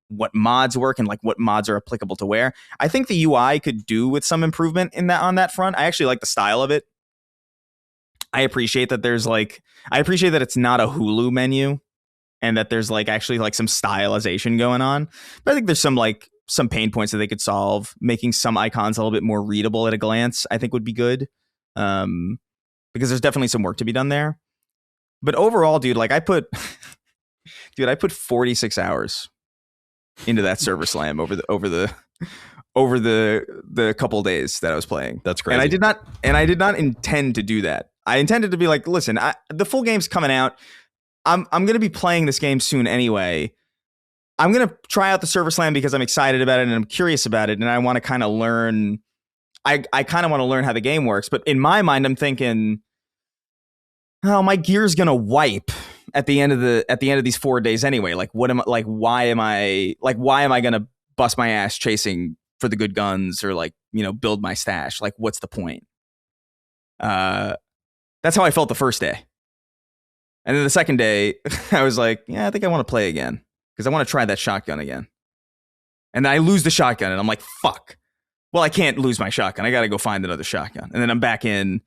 what mods work and what mods are applicable to where. I think the UI could do with some improvement on that front. I actually like the style of it. I appreciate that I appreciate that it's not a Hulu menu and that there's actually some stylization going on. But I think there's some pain points that they could solve. Making some icons a little bit more readable at a glance, I think would be good. Because there's definitely some work to be done there. But overall, dude, I put 46 hours into that server slam over the couple days that I was playing. That's crazy. And I did not intend to do that. I intended to be listen, the full game's coming out. I'm going to be playing this game soon anyway. I'm going to try out the server slam because I'm excited about it and I'm curious about it and I want to kind of learn. I kind of want to learn how the game works, but in my mind, I'm thinking, oh, my gear's going to wipe at the end of these 4 days anyway. Why am I going to bust my ass chasing for the good guns or build my stash? What's the point? That's how I felt the first day. And then the second day, I was yeah, I think I want to play again because I want to try that shotgun again. And then I lose the shotgun and I'm fuck. Well, I can't lose my shotgun. I got to go find another shotgun. And then I'm back in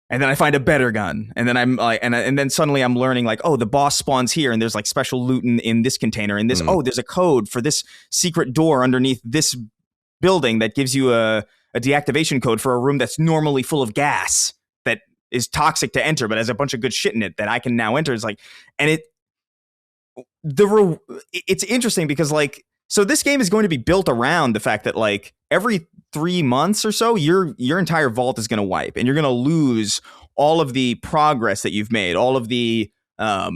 and then I find a better gun. And then I'm and then suddenly I'm learning oh, the boss spawns here and there's special loot in this container and this, oh, there's a code for this secret door underneath this building that gives you a deactivation code for a room that's normally full of gas that is toxic to enter, but has a bunch of good shit in it that I can now enter. It's and it's interesting because so this game is going to be built around the fact that every 3 months or so, your entire vault is going to wipe and you're going to lose all of the progress that you've made, all of the all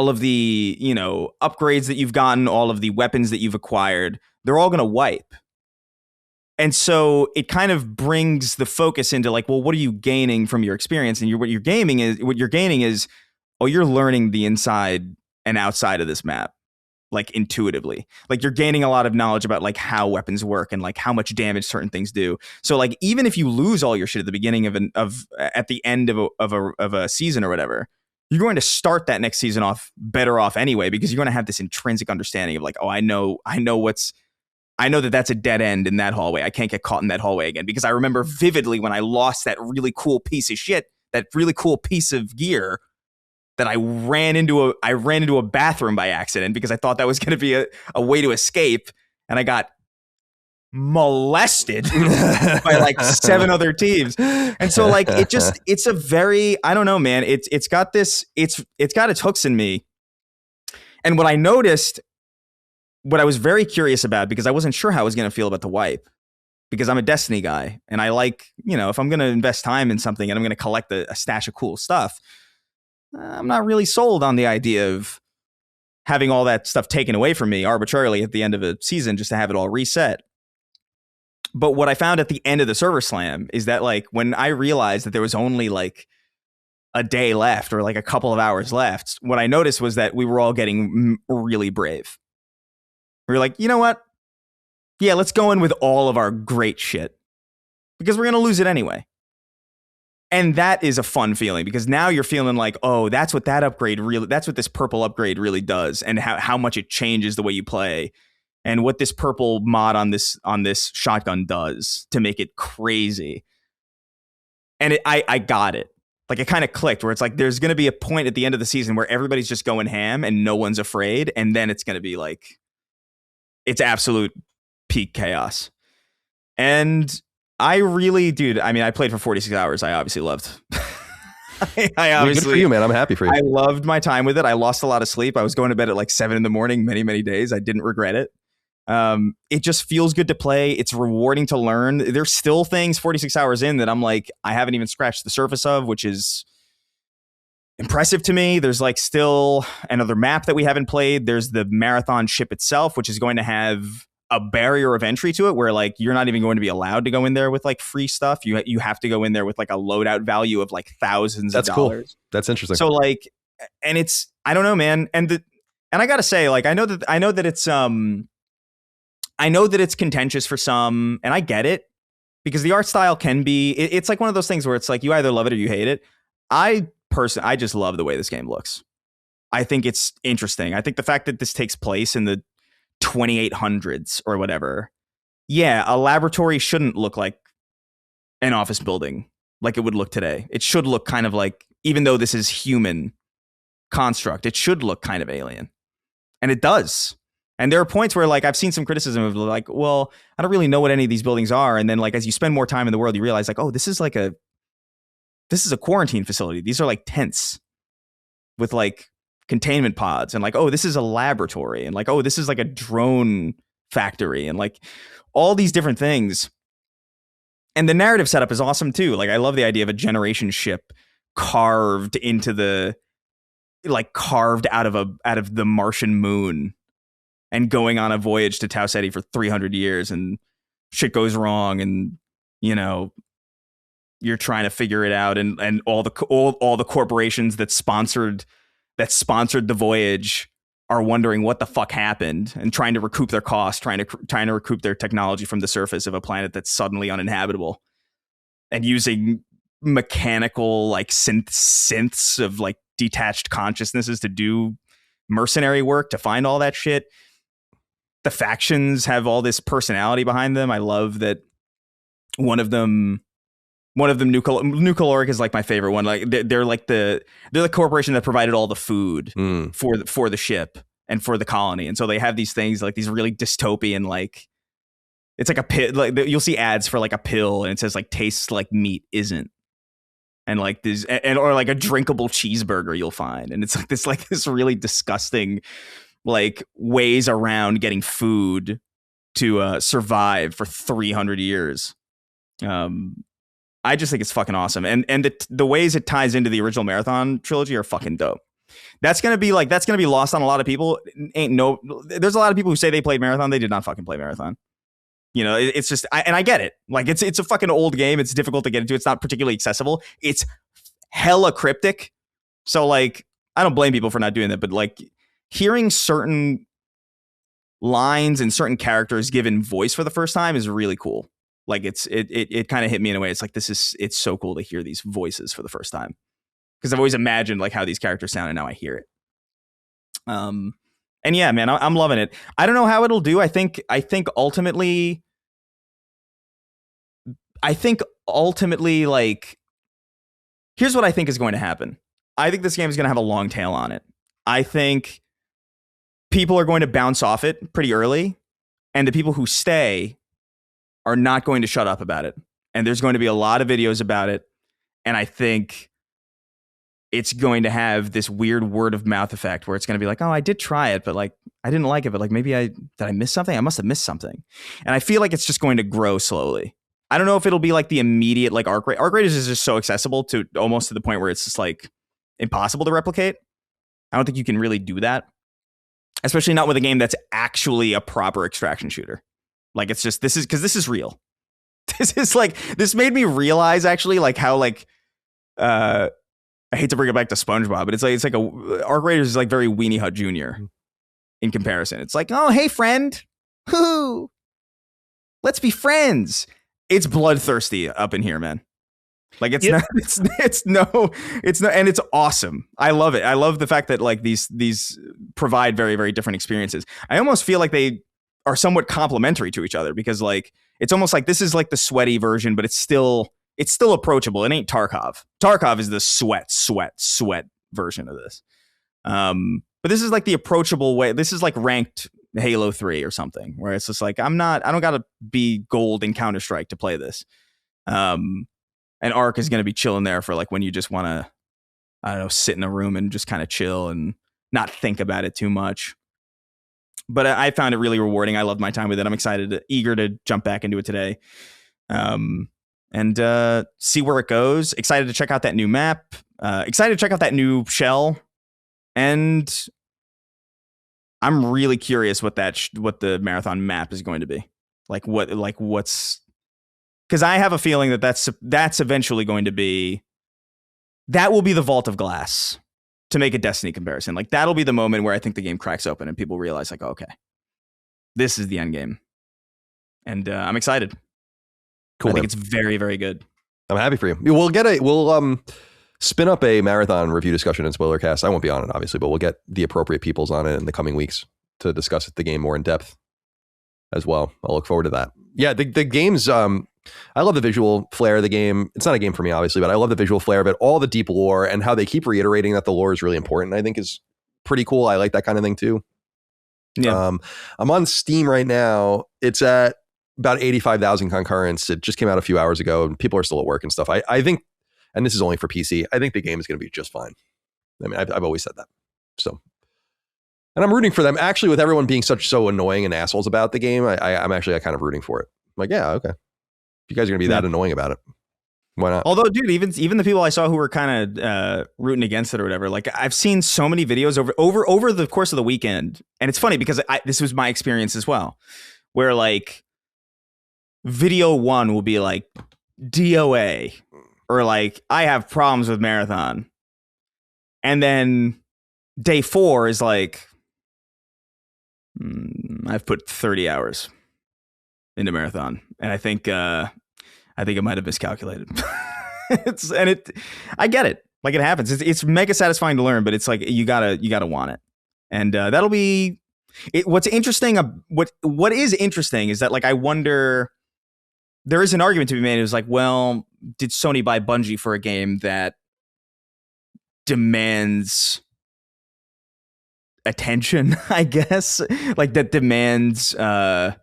of the, upgrades that you've gotten, all of the weapons that you've acquired, they're all going to wipe. And so it kind of brings the focus into like, well, what are you gaining from your experience? And what you're gaining is, oh, you're learning the inside and outside of this map, like intuitively. Like you're gaining a lot of knowledge about like how weapons work and like how much damage certain things do. So like even if you lose all your shit at the beginning at the end of a season or whatever, you're going to start that next season off better off anyway, because you're going to have this intrinsic understanding of like, oh, I know that that's a dead end in that hallway. I can't get caught in that hallway again, because I remember vividly when I lost that really cool piece of shit, that really cool piece of gear that I ran into a bathroom by accident because I thought that was going to be a way to escape, and I got molested by like 7 other teams. And so like it's a very, I don't know, man, it's got its hooks in me. And what I noticed, what I was very curious about, because I wasn't sure how I was going to feel about the wipe, because I'm a Destiny guy and I like, if I'm going to invest time in something and I'm going to collect a stash of cool stuff, I'm not really sold on the idea of having all that stuff taken away from me arbitrarily at the end of a season just to have it all reset. But what I found at the end of the server slam is that like when I realized that there was only like a day left or like a couple of hours left, what I noticed was that we were all getting really brave. We were like, you know what? Yeah, let's go in with all of our great shit because we're going to lose it anyway. And that is a fun feeling, because now you're feeling like, oh, that's what this purple upgrade really does, and how much it changes the way you play, and what this purple mod on this shotgun does to make it crazy. And I got it. Like it kind of clicked, where it's like there's going to be a point at the end of the season where everybody's just going ham and no one's afraid, and then it's going to be like it's absolute peak chaos. And I really, dude, I mean, I played for 46 hours. I obviously loved. I obviously, good for you, man. I'm happy for you. I loved my time with it. I lost a lot of sleep. I was going to bed at like 7 a.m, many days. I didn't regret it. It just feels good to play. It's rewarding to learn. There's still things 46 hours in that I'm like, I haven't even scratched the surface of, which is impressive to me. There's like still another map that we haven't played. There's the marathon ship itself, which is going to have a barrier of entry to it where like you're not even going to be allowed to go in there with like free stuff. You have to go in there with like a loadout value of like thousands of dollars. Cool. That's interesting. So like, and it's, I don't know, man. And I gotta say, like, I know that it's contentious for some, and I get it, because the art style can be, it's like one of those things where it's like you either love it or you hate it. I just love the way this game looks. I think it's interesting. I think the fact that this takes place in the 2800s or whatever. Yeah, a laboratory shouldn't look like an office building like it would look today. It should look kind of like, even though this is human construct, it should look kind of alien. And it does. And there are points where like I've seen some criticism of like, well, I don't really know what any of these buildings are. And then like as you spend more time in the world, you realize like, oh, this is a quarantine facility. These are like tents with like containment pods, and like, oh, this is a laboratory, and like, oh, this is like a drone factory, and like all these different things. And the narrative setup is awesome too. Like I love the idea of a generation ship carved out of the Martian moon and going on a voyage to Tau Ceti for 300 years, and shit goes wrong, and you're trying to figure it out, and all the corporations that sponsored the voyage are wondering what the fuck happened and trying to recoup their costs, trying to recoup their technology from the surface of a planet that's suddenly uninhabitable, and using mechanical like synths of like detached consciousnesses to do mercenary work to find all that shit. The factions have all this personality behind them. I love that one of them, New Caloric, is like my favorite one. Like they're the corporation that provided all the food for the ship and for the colony, and so they have these things like these really dystopian, like it's like a pill. Like you'll see ads for like a pill, and it says like tastes like meat isn't, and like this, or like a drinkable cheeseburger you'll find, and it's like this really disgusting like ways around getting food to survive for 300 years. I just think it's fucking awesome. And the ways it ties into the original Marathon trilogy are fucking dope. That's gonna be lost on a lot of people. There's a lot of people who say they played Marathon. They did not fucking play Marathon. You know, it's just, and I get it. Like, it's a fucking old game. It's difficult to get into. It's not particularly accessible. It's hella cryptic. So, like, I don't blame people for not doing that. But, like, hearing certain lines and certain characters given voice for the first time is really cool. Like, it kind of hit me in a way. It's like, it's so cool to hear these voices for the first time. Because I've always imagined, like, how these characters sound, and now I hear it. And yeah, man, I'm loving it. I don't know how it'll do. I think ultimately, like, here's what I think is going to happen. I think this game is going to have a long tail on it. I think people are going to bounce off it pretty early, and the people who stay are not going to shut up about it. And there's going to be a lot of videos about it. And I think it's going to have this weird word of mouth effect where it's going to be like, oh, I did try it, but like, I didn't like it, but like, maybe did I miss something? I must have missed something. And I feel like it's just going to grow slowly. I don't know if it'll be like the immediate, like Arc Raiders is just so accessible to almost to the point where it's just like impossible to replicate. I don't think you can really do that, especially not with a game that's actually a proper extraction shooter. Like, it's just, this is real. This made me realize actually like how like, I hate to bring it back to SpongeBob, but it's like Arc Raiders is like very Weenie Hut Jr. in comparison. It's like, oh, hey friend, whoo, let's be friends. It's bloodthirsty up in here, man. Like it's not, and it's awesome. I love it. I love the fact that like these provide very, very different experiences. I almost feel like they are somewhat complementary to each other because like it's almost like this is like the sweaty version, but it's still approachable. It ain't Tarkov. Tarkov is the sweat version of this. But this is like the approachable way. This is like ranked Halo 3 or something, where it's just like I don't gotta be gold in Counter-Strike to play this. And Arc is gonna be chilling there for like when you just wanna, I don't know, sit in a room and just kind of chill and not think about it too much. But I found it really rewarding. I loved my time with it. I'm eager to jump back into it today. And see where it goes. Excited to check out that new map. Excited to check out that new shell. And I'm really curious what the marathon map is going to be. What's because I have a feeling that's eventually going to be, that will be the Vault of Glass to make a Destiny comparison. Like that'll be the moment where I think the game cracks open and people realize like, oh, okay, this is the end game. And I'm excited. Cool. I think it's very, very good. I'm happy for you. We'll spin up a marathon review discussion in Spoilercast. I won't be on it, obviously, but we'll get the appropriate peoples on it in the coming weeks to discuss the game more in depth as well. I'll look forward to that. Yeah, the game's, I love the visual flair of the game. It's not a game for me, obviously, but I love the visual flair of it. All the deep lore and how they keep reiterating that the lore is really important, I think is pretty cool. I like that kind of thing too. Yeah. I'm on Steam right now. It's at about 85,000 concurrents. It just came out a few hours ago and people are still at work and stuff. I think, and this is only for PC, I think the game is going to be just fine. I mean, I've always said that. So, and I'm rooting for them. Actually, with everyone being so annoying and assholes about the game, I'm actually kind of rooting for it. I'm like, yeah, okay. If you guys are going to be that annoying about it, why not? Although, dude, even the people I saw who were kind of rooting against it or whatever, like I've seen so many videos over the course of the weekend, and it's funny because this was my experience as well, where like video 1 will be like DOA or like I have problems with Marathon, and then day 4 is like I've put 30 hours into Marathon, and I think it might have miscalculated. I get it. Like it happens. It's mega satisfying to learn, but it's like you gotta want it, and that'll be it. What's interesting? What is interesting is that like I wonder. There is an argument to be made. It was like, well, did Sony buy Bungie for a game that demands attention? I guess like that demands a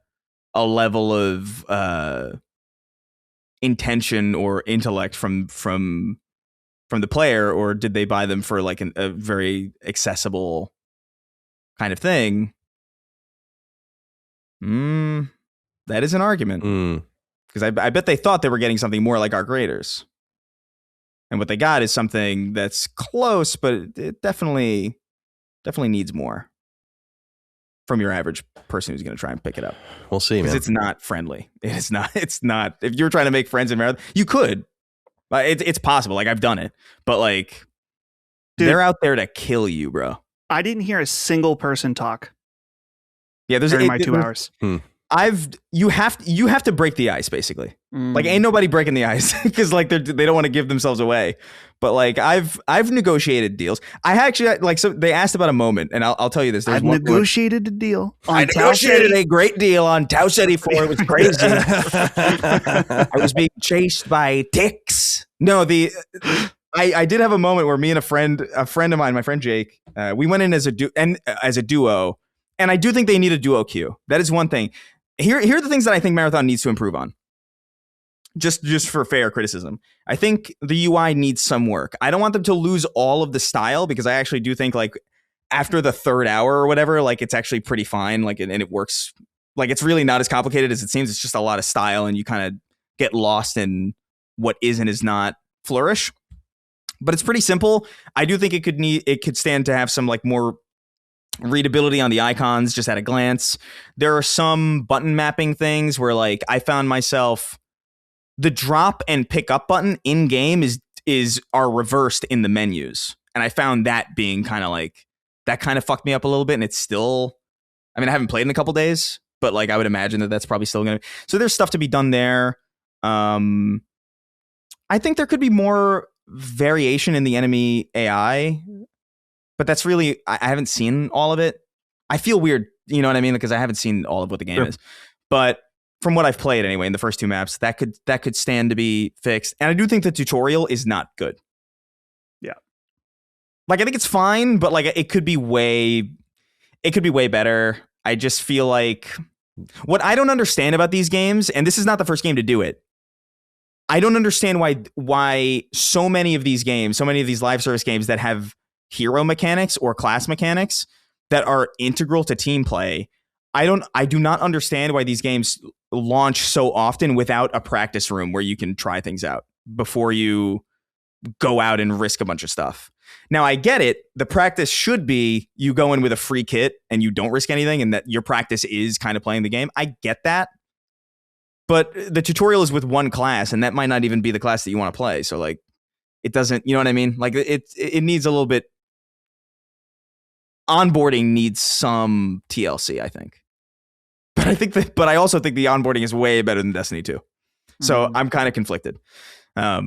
level of intention or intellect from the player, or did they buy them for like a very accessible kind of thing? That is an argument. Because I bet they thought they were getting something more like Arc Raiders. And what they got is something that's close, but it definitely needs more from your average person who's going to try and pick it up. We'll see, man. Because it's not friendly. It's not. If you're trying to make friends in Marathon, you could. It's possible. Like, I've done it. But, like, dude, they're out there to kill you, bro. I didn't hear a single person talk. Yeah, during my 2 hours. You have to break the ice, basically. Like, ain't nobody breaking the ice because like they don't want to give themselves away. But like I've negotiated deals. I actually like, so they asked about a moment, and I'll tell you this. I've negotiated a deal. I negotiated a great deal on Tau City 4. It was crazy. I was being chased by ticks. No, I did have a moment where me and a friend of mine, my friend Jake, we went in as a duo, and I do think they need a duo queue. That is one thing. Here are the things that I think Marathon needs to improve on. Just for fair criticism, I think the UI needs some work. I don't want them to lose all of the style, because I actually do think like after the third hour or whatever, like it's actually pretty fine. Like, and it works. Like, it's really not as complicated as it seems. It's just a lot of style, and you kind of get lost in what is and is not flourish. But it's pretty simple. I do think it could stand to have some like more readability on the icons just at a glance. There are some button mapping things where like I found myself, the drop and pick up button in game are reversed in the menus, and I found that being kind of like, that kind of fucked me up a little bit. And it's still, I mean, I haven't played in a couple days, but like I would imagine that's probably still gonna. So there's stuff to be done there. I think there could be more variation in the enemy AI, but that's really, I haven't seen all of it. I feel weird, you know what I mean? Because I haven't seen all of what the game is. But from what I've played anyway, in the first 2 maps, that could stand to be fixed. And I do think the tutorial is not good. Yeah. Like, I think it's fine, but like it could be way better. I just feel like what I don't understand about these games, and this is not the first game to do it, I don't understand why so many of these games, so many of these live service games that have hero mechanics or class mechanics that are integral to team play, I do not understand why these games launch so often without a practice room where you can try things out before you go out and risk a bunch of stuff. Now, I get it. The practice should be you go in with a free kit and you don't risk anything, and that your practice is kind of playing the game. I get that. But the tutorial is with one class, and that might not even be the class that you want to play. So like, it doesn't, you know what I mean? Like it needs a little bit, onboarding needs some TLC, I think. But I also think the onboarding is way better than Destiny 2. So I'm kind of conflicted. But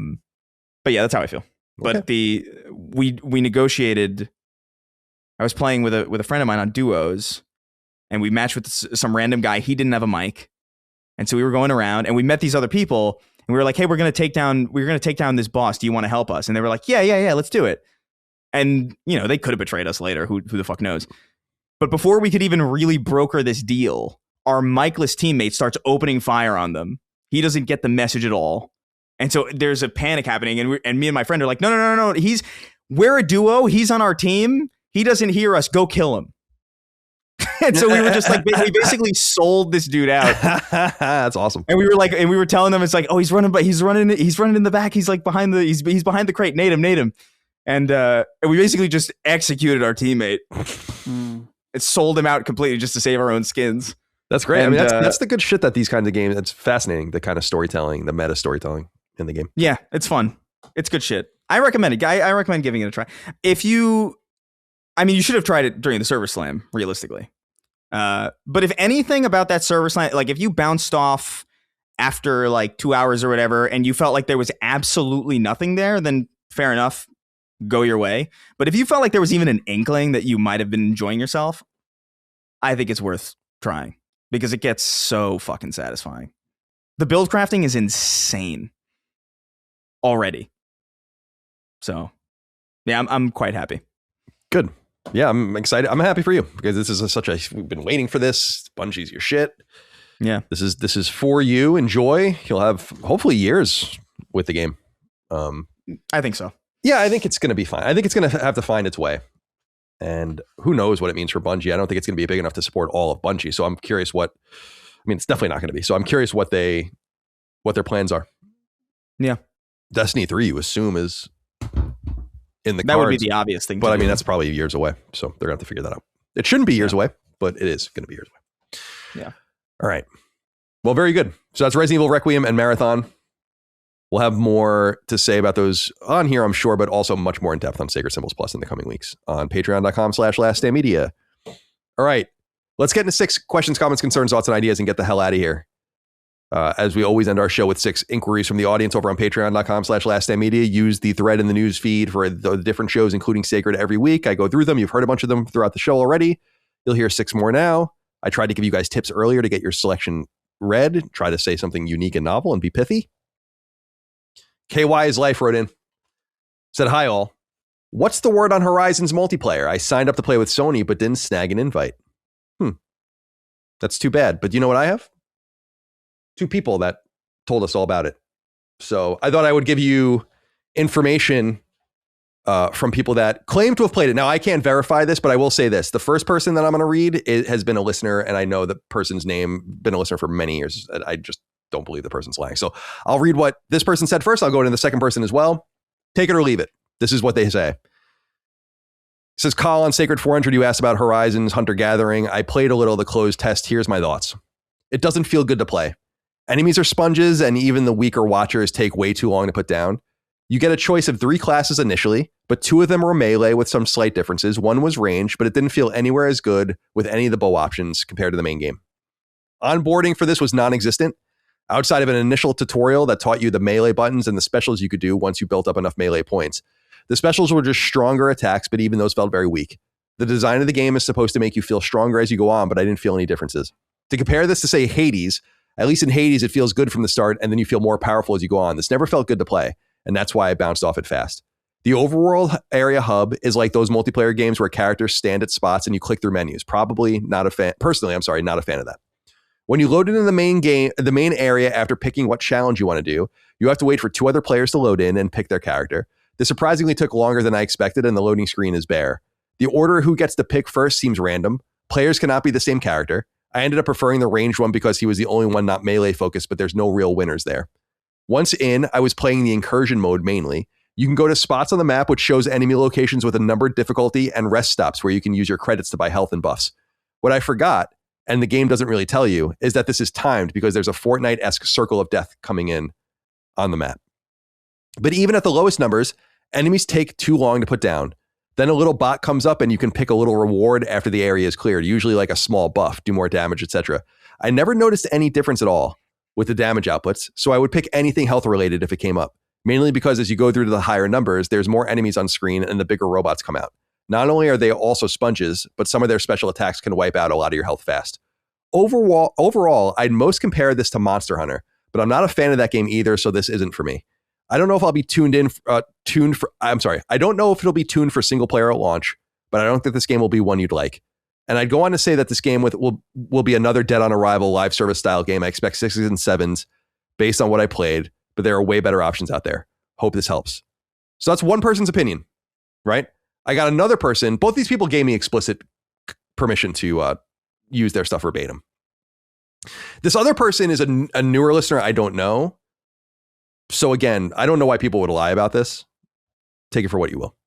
yeah, that's how I feel. Okay. But we negotiated. I was playing with a friend of mine on duos, and we matched with some random guy. He didn't have a mic. And so we were going around, and we met these other people, and we were like, "Hey, we're going to take down this boss. Do you want to help us?" And they were like, "Yeah, let's do it." And you know, they could have betrayed us later. Who the fuck knows? But before we could even really broker this deal, our mic-less teammate starts opening fire on them. He doesn't get the message at all, and so there's a panic happening. And me and my friend are like, "No! We're a duo. He's on our team. He doesn't hear us. Go kill him." And so we were just like, we basically sold this dude out. That's awesome. And we were telling them, it's like, oh, he's running in the back. He's like he's behind the crate. Nade him. And we basically just executed our teammate. It sold him out completely just to save our own skins. That's great. And, I mean, that's the good shit that these kinds of games, it's fascinating, the kind of storytelling, the meta storytelling in the game. Yeah, it's fun. It's good shit. I recommend it. I recommend giving it a try. You should have tried it during the server slam, realistically. But if anything about that server slam, like if you bounced off after like 2 hours or whatever, and you felt like there was absolutely nothing there, then fair enough, go your way. But if you felt like there was even an inkling that you might have been enjoying yourself, I think it's worth trying, because it gets so fucking satisfying. The build crafting is insane already. So yeah, I'm quite happy. Good. Yeah, I'm excited. I'm happy for you, because this is we've been waiting for this. Bungie's your shit. Yeah. This is for you. Enjoy. You'll have hopefully years with the game. I think so. Yeah, I think it's going to be fine. I think it's going to have to find its way. And who knows what it means for Bungie. I don't think it's going to be big enough to support all of Bungie. So I'm curious it's definitely not going to be. So I'm curious what they what their plans are. Yeah. Destiny 3, you assume, is in the That cards. would be the obvious thing. But to I mean, do. that's probably years away. So they're going to have to figure that out. It shouldn't be years away, but it is going to be years away. Yeah. All right. Well, very good. So that's Resident Evil Requiem and Marathon. We'll have more to say about those on here, I'm sure, but also much more in depth on Sacred Symbols Plus in the coming weeks on patreon.com/laststandmedia. All right. Let's get into 6 questions, comments, concerns, thoughts, and ideas and get the hell out of here. As we always end our show with 6 inquiries from the audience over on patreon.com/laststandmedia. Use the thread in the news feed for the different shows, including Sacred, every week. I go through them. You've heard a bunch of them throughout the show already. You'll hear 6 more now. I tried to give you guys tips earlier to get your selection read. Try to say something unique and novel and be pithy. KY is Life wrote in. Said, hi all. What's the word on Horizon's multiplayer? I signed up to play with Sony, but didn't snag an invite. That's too bad. But you know what I have? 2 people that told us all about it. So I thought I would give you information from people that claim to have played it. Now, I can't verify this, but I will say this. The first person that I'm going to read has been a listener, and I know the person's name, been a listener for many years. I just don't believe the person's lying. So I'll read what this person said first. I'll go into the second person as well. Take it or leave it. This is what they say. It says, Kyle, on Sacred 400, you asked about Horizon's Hunter Gathering. I played a little of the closed test. Here's my thoughts. It doesn't feel good to play. Enemies are sponges, and even the weaker watchers take way too long to put down. You get a choice of 3 classes initially, but 2 of them were melee with some slight differences. 1 was range, but it didn't feel anywhere as good with any of the bow options compared to the main game. Onboarding for this was non-existent, outside of an initial tutorial that taught you the melee buttons and the specials you could do once you built up enough melee points. The specials were just stronger attacks, but even those felt very weak. The design of the game is supposed to make you feel stronger as you go on, but I didn't feel any differences. To compare this to, say, Hades, at least in Hades, it feels good from the start, and then you feel more powerful as you go on. This never felt good to play, and that's why I bounced off it fast. The overworld area hub is like those multiplayer games where characters stand at spots and you click through menus. Probably not a fan. Personally, I'm sorry, not a fan of that. When you load into the main area after picking what challenge you want to do, you have to wait for 2 other players to load in and pick their character. This surprisingly took longer than I expected, and the loading screen is bare. The order who gets to pick first seems random. Players cannot be the same character. I ended up preferring the ranged one because he was the only one not melee focused, but there's no real winners there. Once in, I was playing the incursion mode mainly. You can go to spots on the map which shows enemy locations with a numbered difficulty and rest stops where you can use your credits to buy health and buffs. What I forgot, and the game doesn't really tell you, is that this is timed because there's a Fortnite-esque circle of death coming in on the map. But even at the lowest numbers, enemies take too long to put down. Then a little bot comes up and you can pick a little reward after the area is cleared, usually like a small buff, do more damage, etc. I never noticed any difference at all with the damage outputs, so I would pick anything health related if it came up. Mainly because as you go through to the higher numbers, there's more enemies on screen and the bigger robots come out. Not only are they also sponges, but some of their special attacks can wipe out a lot of your health fast. Overall, I'd most compare this to Monster Hunter, but I'm not a fan of that game either, so this isn't for me. I don't know if I'll be I don't know if it'll be tuned for single player at launch, but I don't think this game will be one you'd like. And I'd go on to say that this game will be another Dead on Arrival live service style game. I expect 6s and 7s based on what I played, but there are way better options out there. Hope this helps. So that's one person's opinion, right? I got another person. Both these people gave me explicit permission to use their stuff verbatim. This other person is a newer listener I don't know. So again, I don't know why people would lie about this. Take it for what you will.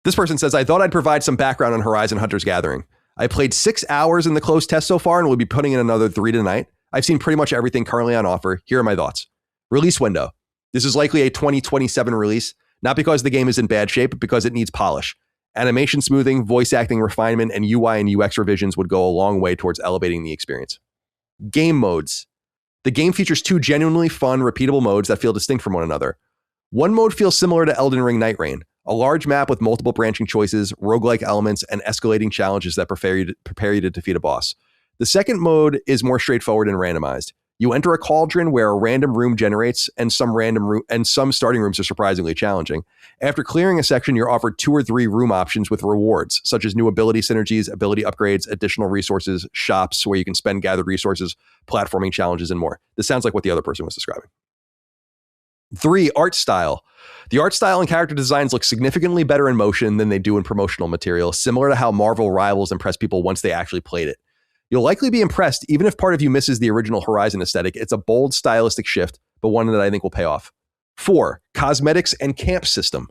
This person says, I thought I'd provide some background on Horizon Hunter's Gathering. I played 6 hours in the closed test so far and will be putting in another 3 tonight. I've seen pretty much everything currently on offer. Here are my thoughts. Release window. This is likely a 2027 release, not because the game is in bad shape, but because it needs polish. Animation smoothing, voice acting refinement, and UI and UX revisions would go a long way towards elevating the experience. Game modes. The game features 2 genuinely fun, repeatable modes that feel distinct from one another. One mode feels similar to Elden Ring Night Rain, a large map with multiple branching choices, roguelike elements, and escalating challenges that prepare you to defeat a boss. The second mode is more straightforward and randomized. You enter a cauldron where a random room generates, and some starting rooms are surprisingly challenging. After clearing a section, you're offered 2 or 3 room options with rewards, such as new ability synergies, ability upgrades, additional resources, shops where you can spend gathered resources, platforming challenges, and more. This sounds like what the other person was describing. 3, art style. The art style and character designs look significantly better in motion than they do in promotional material, similar to how Marvel Rivals impressed people once they actually played it. You'll likely be impressed even if part of you misses the original Horizon aesthetic. It's a bold stylistic shift, but one that I think will pay off. 4. Cosmetics and camp system.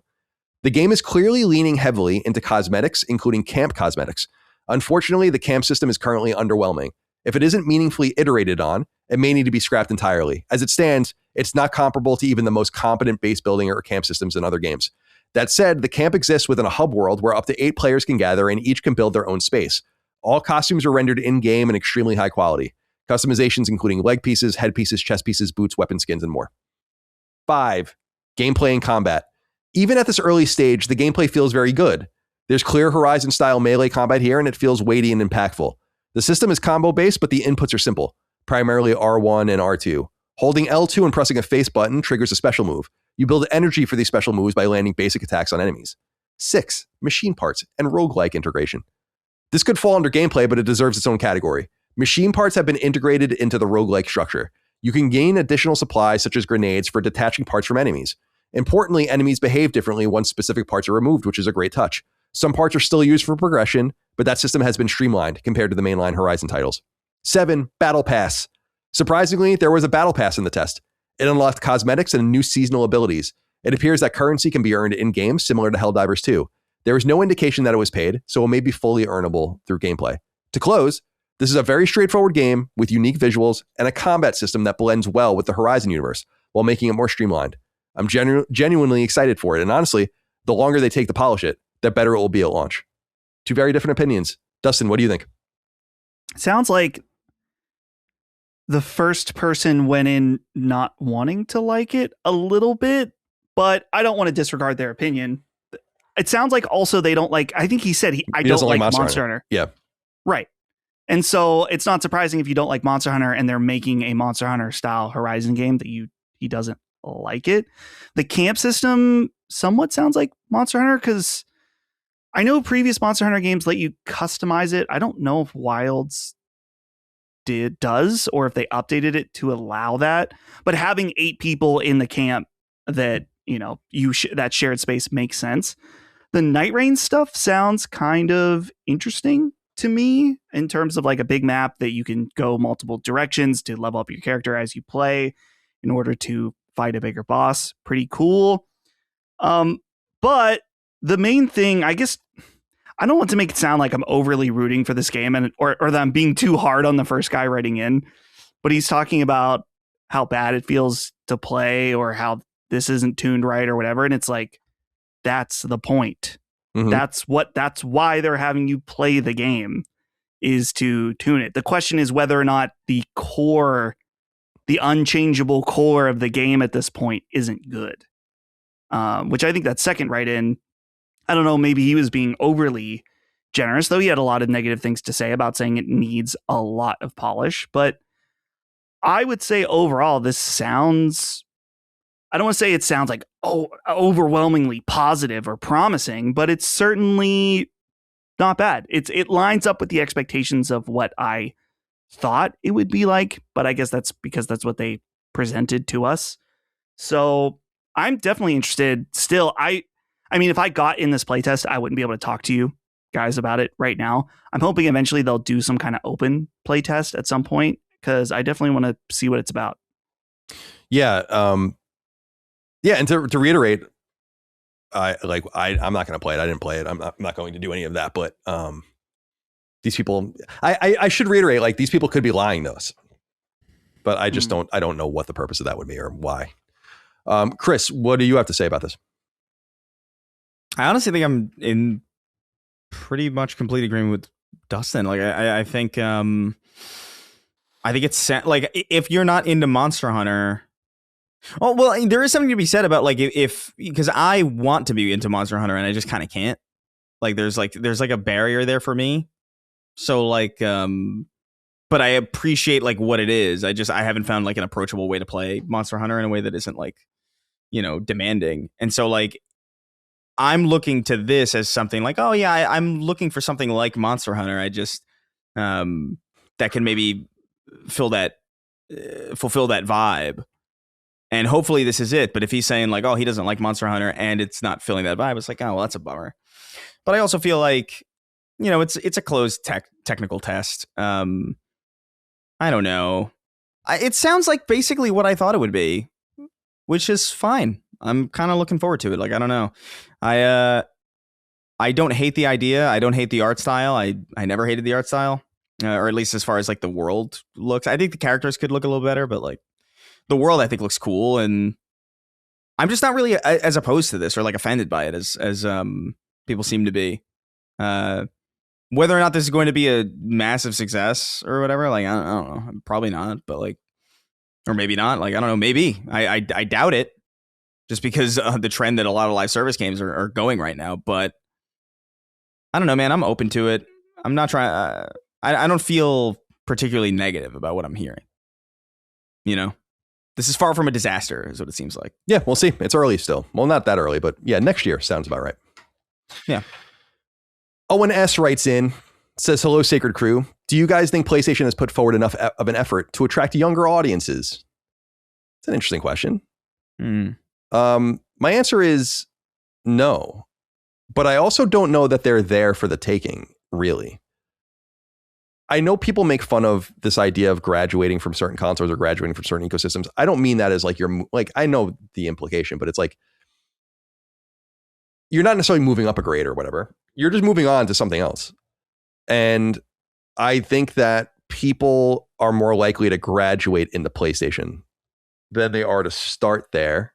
The game is clearly leaning heavily into cosmetics, including camp cosmetics. Unfortunately, the camp system is currently underwhelming. If it isn't meaningfully iterated on, it may need to be scrapped entirely. As it stands, it's not comparable to even the most competent base building or camp systems in other games. That said, the camp exists within a hub world where up to 8 players can gather and each can build their own space. All costumes are rendered in-game and extremely high quality. Customizations including leg pieces, head pieces, chest pieces, boots, weapon skins, and more. 5. Gameplay and combat. Even at this early stage, the gameplay feels very good. There's clear Horizon-style melee combat here, and it feels weighty and impactful. The system is combo-based, but the inputs are simple, primarily R1 and R2. Holding L2 and pressing a face button triggers a special move. You build energy for these special moves by landing basic attacks on enemies. 6. Machine parts and roguelike integration. This could fall under gameplay, but it deserves its own category. Machine parts have been integrated into the roguelike structure. You can gain additional supplies, such as grenades, for detaching parts from enemies. Importantly, enemies behave differently once specific parts are removed, which is a great touch. Some parts are still used for progression, but that system has been streamlined compared to the mainline Horizon titles. 7. Battle Pass. Surprisingly, there was a Battle Pass in the test. It unlocked cosmetics and new seasonal abilities. It appears that currency can be earned in-game, similar to Helldivers 2. There is no indication that it was paid, so it may be fully earnable through gameplay. To close, this is a very straightforward game with unique visuals and a combat system that blends well with the Horizon universe while making it more streamlined. I'm genuinely excited for it, and honestly, the longer they take to polish it, the better it will be at launch. 2 very different opinions. Dustin, what do you think? Sounds like the first person went in not wanting to like it a little bit, but I don't want to disregard their opinion. It sounds like also they don't like, I think he said I don't like Monster Hunter. Yeah. Right. And so it's not surprising if you don't like Monster Hunter and they're making a Monster Hunter style Horizon game that he doesn't like it. The camp system somewhat sounds like Monster Hunter because I know previous Monster Hunter games let you customize it. I don't know if Wilds does or if they updated it to allow that. But having 8 people in the camp that that shared space makes sense. The Night Rain stuff sounds kind of interesting to me in terms of like a big map that you can go multiple directions to level up your character as you play in order to fight a bigger boss. Pretty cool. But the main thing, I guess, I don't want to make it sound like I'm overly rooting for this game or that I'm being too hard on the first guy writing in, but he's talking about how bad it feels to play or how this isn't tuned right or whatever. And it's like, that's the point. Mm-hmm. That's why they're having you play the game, is to tune it. The question is whether or not the unchangeable core of the game at this point isn't good. Which I think that second write-in, I don't know, maybe he was being overly generous, though he had a lot of negative things to say about saying it needs a lot of polish. But I would say overall, this sounds, I don't want to say it sounds like overwhelmingly positive or promising, but it's certainly not bad. It lines up with the expectations of what I thought it would be like, but I guess that's because that's what they presented to us. So I'm definitely interested still. I mean, if I got in this playtest, I wouldn't be able to talk to you guys about it right now. I'm hoping eventually they'll do some kind of open playtest at some point, because I definitely want to see what it's about. Yeah. Yeah. And to reiterate, I'm not going to play it. I didn't play it. I'm not going to do any of that. But these people, I should reiterate, like, these people could be lying to us. But I just I don't know what the purpose of that would be or why. Chris, what do you have to say about this? I honestly think I'm in pretty much complete agreement with Dustin. Like, I think it's like, if you're not into Monster Hunter, well, there is something to be said about, like, if because I want to be into Monster Hunter and I just kind of can't. Like, there's a barrier there for me. So, like, but I appreciate, like, what it is. I haven't found, like, an approachable way to play Monster Hunter in a way that isn't, like, demanding. And so, like, I'm looking to this as something like, oh yeah, I'm looking for something like Monster Hunter. I just that can maybe fulfill that vibe. And hopefully this is it. But if he's saying, like, oh, he doesn't like Monster Hunter and it's not filling that vibe, it's like, oh, well, that's a bummer. But I also feel like it's a closed technical test. I don't know. It sounds like basically what I thought it would be, which is fine. I'm kind of looking forward to it. Like, I don't know. I don't hate the idea. I don't hate the art style. I never hated the art style, or at least as far as like the world looks. I think the characters could look a little better, but like the world I think looks cool, and I'm just not really as opposed to this or like offended by it as people seem to be. Whether or not this is going to be a massive success or whatever, like I don't know, probably not, but like, or maybe not. Like I don't know, maybe I doubt it, just because the trend that a lot of live service games are going right now. But I don't know, man. I'm open to it. I'm not trying. I don't feel particularly negative about what I'm hearing. This is far from a disaster, is what it seems like. Yeah, we'll see. It's early still. Well, not that early, but yeah, next year sounds about right. Yeah. Owen S. writes in, says, hello, Sacred Crew. Do you guys think PlayStation has put forward enough of an effort to attract younger audiences? It's an interesting question. My answer is no. But I also don't know that they're there for the taking, really. I know people make fun of this idea of graduating from certain consoles or graduating from certain ecosystems. I don't mean that as like I know the implication, but it's like you're not necessarily moving up a grade or whatever. You're just moving on to something else. And I think that people are more likely to graduate into PlayStation than they are to start there.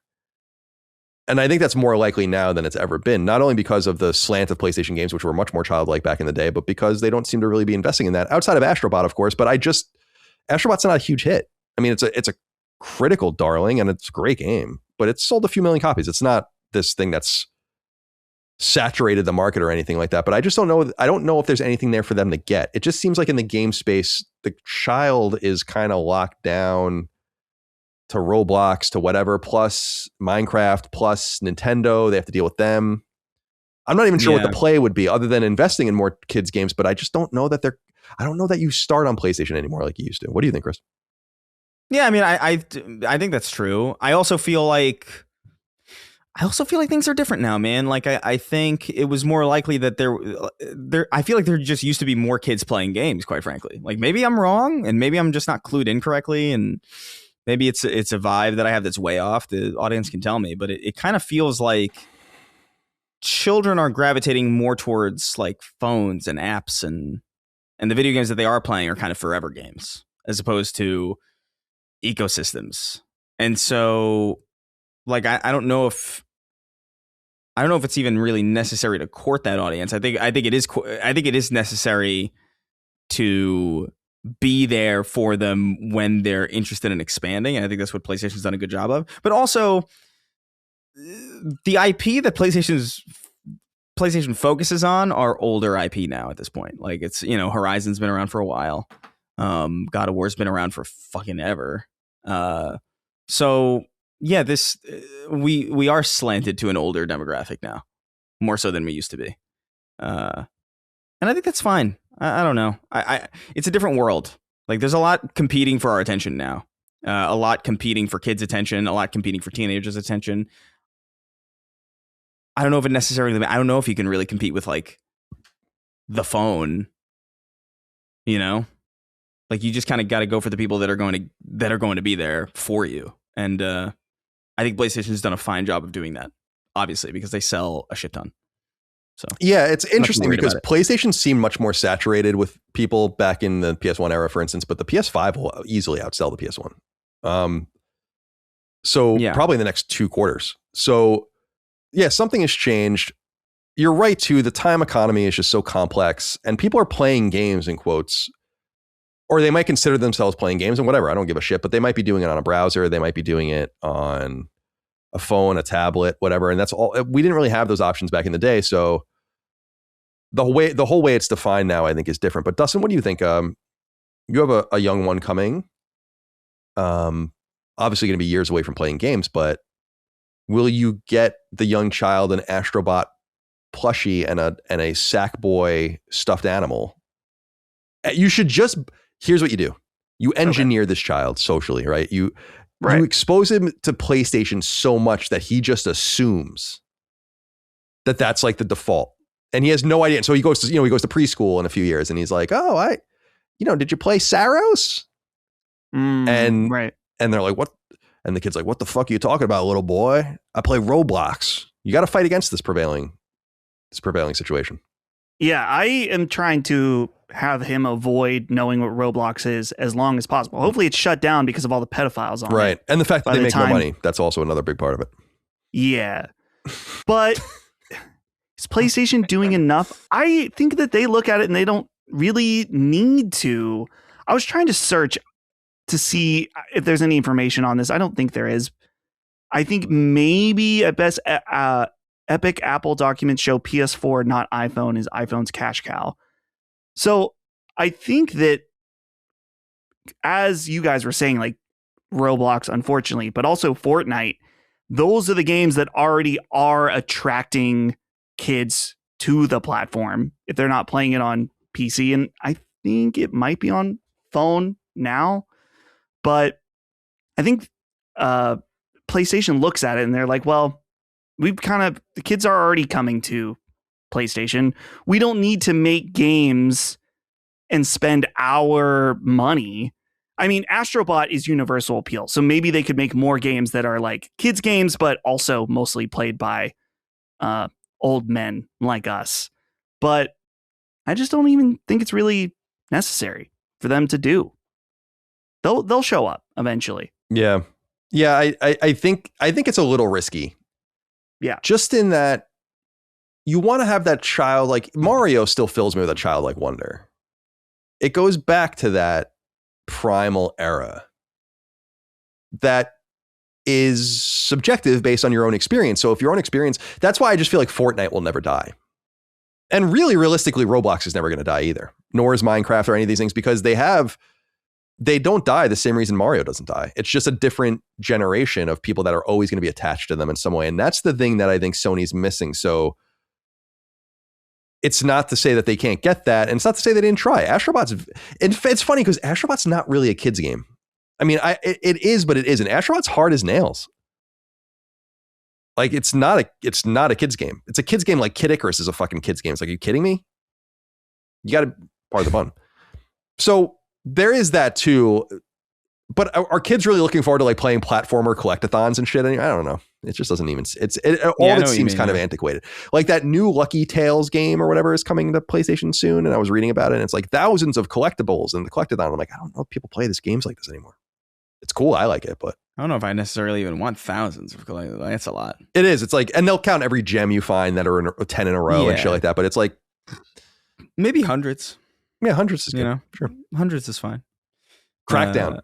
And I think that's more likely now than it's ever been, not only because of the slant of PlayStation games, which were much more childlike back in the day, but because they don't seem to really be investing in that outside of Astrobot, of course. But Astrobot's not a huge hit. I mean, it's a critical darling and it's a great game, but it's sold a few million copies. It's not this thing that's saturated the market or anything like that. But I just don't know. I don't know if there's anything there for them to get. It just seems like in the game space, the child is kind of locked down to Roblox, to whatever, plus Minecraft, plus Nintendo. They have to deal with them. I'm not even sure what the play would be other than investing in more kids games, but I just don't know that I don't know that you start on PlayStation anymore like you used to. What do you think, Chris? Yeah, I mean, I think that's true. I also feel like things are different now, man. Like I think it was more likely that I feel like there just used to be more kids playing games, quite frankly. Like maybe I'm wrong and maybe I'm just not clued in correctly, and maybe it's a vibe that I have that's way off. The audience can tell me, but it kind of feels like children are gravitating more towards like phones and apps, and the video games that they are playing are kind of forever games as opposed to ecosystems. And so like I don't know if it's even really necessary to court that audience. I think it is necessary to be there for them when they're interested in expanding. And I think that's what PlayStation's done a good job of. But also the IP that PlayStation focuses on are older IP now at this point. Like it's, Horizon's been around for a while. God of War's been around for fucking ever. So yeah, we are slanted to an older demographic now, more so than we used to be. And I think that's fine. I don't know. It's a different world. Like there's a lot competing for our attention now. A lot competing for kids' attention. A lot competing for teenagers' attention. I don't know if you can really compete with like the phone. Like you just kind of got to go for the people that are going to be there for you. And I think PlayStation's done a fine job of doing that, obviously, because they sell a shit ton. So yeah, it's interesting because PlayStation seemed much more saturated with people back in the PS1 era, for instance, but the PS5 will easily outsell the PS1. Probably in the next 2 quarters. So yeah, something has changed. You're right too. The time economy is just so complex, and people are playing games in quotes, or they might consider themselves playing games and whatever. I don't give a shit, but they might be doing it on a browser. They might be doing it on a phone, a tablet, whatever. And that's all. We didn't really have those options back in the day. So the whole way it's defined now, I think, is different. But Dustin, what do you think? You have a young one coming. Obviously going to be years away from playing games, but will you get the young child an Astrobot plushie and a Sackboy stuffed animal? You should just, here's what you do. You engineer this child socially, right? You expose him to PlayStation so much that he just assumes that that's like the default. And he has no idea. And so he goes to preschool in a few years and he's like, oh, did you play Saros? And right. And they're like, what? And the kid's like, what the fuck are you talking about, little boy? I play Roblox. You got to fight against this prevailing situation. Yeah, I am trying to have him avoid knowing what Roblox is as long as possible. Hopefully it's shut down because of all the pedophiles on it. Right. And the fact that they make no money. That's also another big part of it. Yeah. But is PlayStation doing enough? I think that they look at it and they don't really need to. I was trying to search to see if there's any information on this. I don't think there is. I think maybe at best Epic Apple documents show PS4, not iPhone, is iPhone's cash cow. So I think that, as you guys were saying, like Roblox, unfortunately, but also Fortnite, those are the games that already are attracting kids to the platform if they're not playing it on PC. And I think it might be on phone now. But I think PlayStation looks at it and they're like, well, the kids are already coming to PlayStation. We don't need to make games and spend our money. I mean, Astrobot is universal appeal. So maybe they could make more games that are like kids games, but also mostly played by old men like us. But I just don't even think it's really necessary for them to do. They'll show up eventually. Yeah. Yeah, I think it's a little risky. Yeah. Just in that you want to have that child, like Mario still fills me with a childlike wonder. It goes back to that primal era that is subjective based on your own experience. So if your own experience, that's why I just feel like Fortnite will never die. And really, realistically, Roblox is never going to die either. Nor is Minecraft or any of these things, because they don't die the same reason Mario doesn't die. It's just a different generation of people that are always going to be attached to them in some way. And that's the thing that I think Sony's missing. So it's not to say that they can't get that. And it's not to say they didn't try. It's funny because Astrobot's not really a kid's game. I mean, it is, but it isn't. Astrobot's hard as nails. Like it's not a kid's game. It's a kid's game like Kid Icarus is a fucking kid's game. It's like, are you kidding me? You got to part of the fun. So there is that too. But are kids really looking forward to like playing platformer collectathons and shit? I don't know. It just doesn't even. It seems kind of antiquated. Like that new Lucky Tales game or whatever is coming to PlayStation soon, and I was reading about it, and it's like thousands of collectibles in the collectathon. I'm like, I don't know if people play these games like this anymore. It's cool. I like it, but I don't know if I necessarily even want thousands of collectibles. That's a lot. It is. It's like, and they'll count every gem you find that are in 10 in a row and shit like that. But it's like maybe hundreds. Yeah, hundreds is good. Sure, hundreds is fine. Crackdown.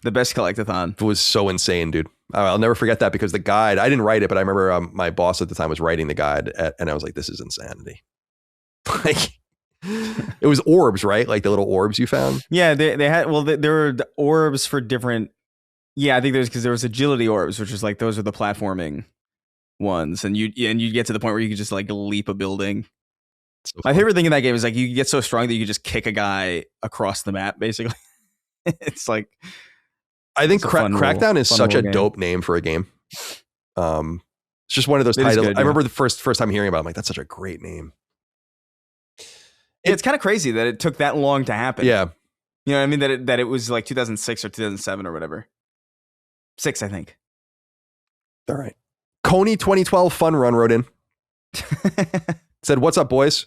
The best collectathon was so insane, dude. I'll never forget that because the guide, I didn't write it, but I remember my boss at the time was writing the guide and I was like, this is insanity. Like it was orbs, right? Like the little orbs you found. Yeah, they had, well, there were the orbs for different. Yeah, I think because there was agility orbs, which is like, those are the platforming ones. And you get to the point where you could just like leap a building. So my favorite thing in that game is like you get so strong that you can just kick a guy across the map, basically. It's like, I think Crackdown is such a dope name for a game. It's just one of those titles. I remember the first time hearing about it, I'm like, that's such a great name. It's kind of crazy that it took that long to happen. Yeah. You know what I mean? That it was like 2006 or 2007 or whatever. 6, I think. All right. Coney 2012 Fun Run wrote in. Said, what's up, boys?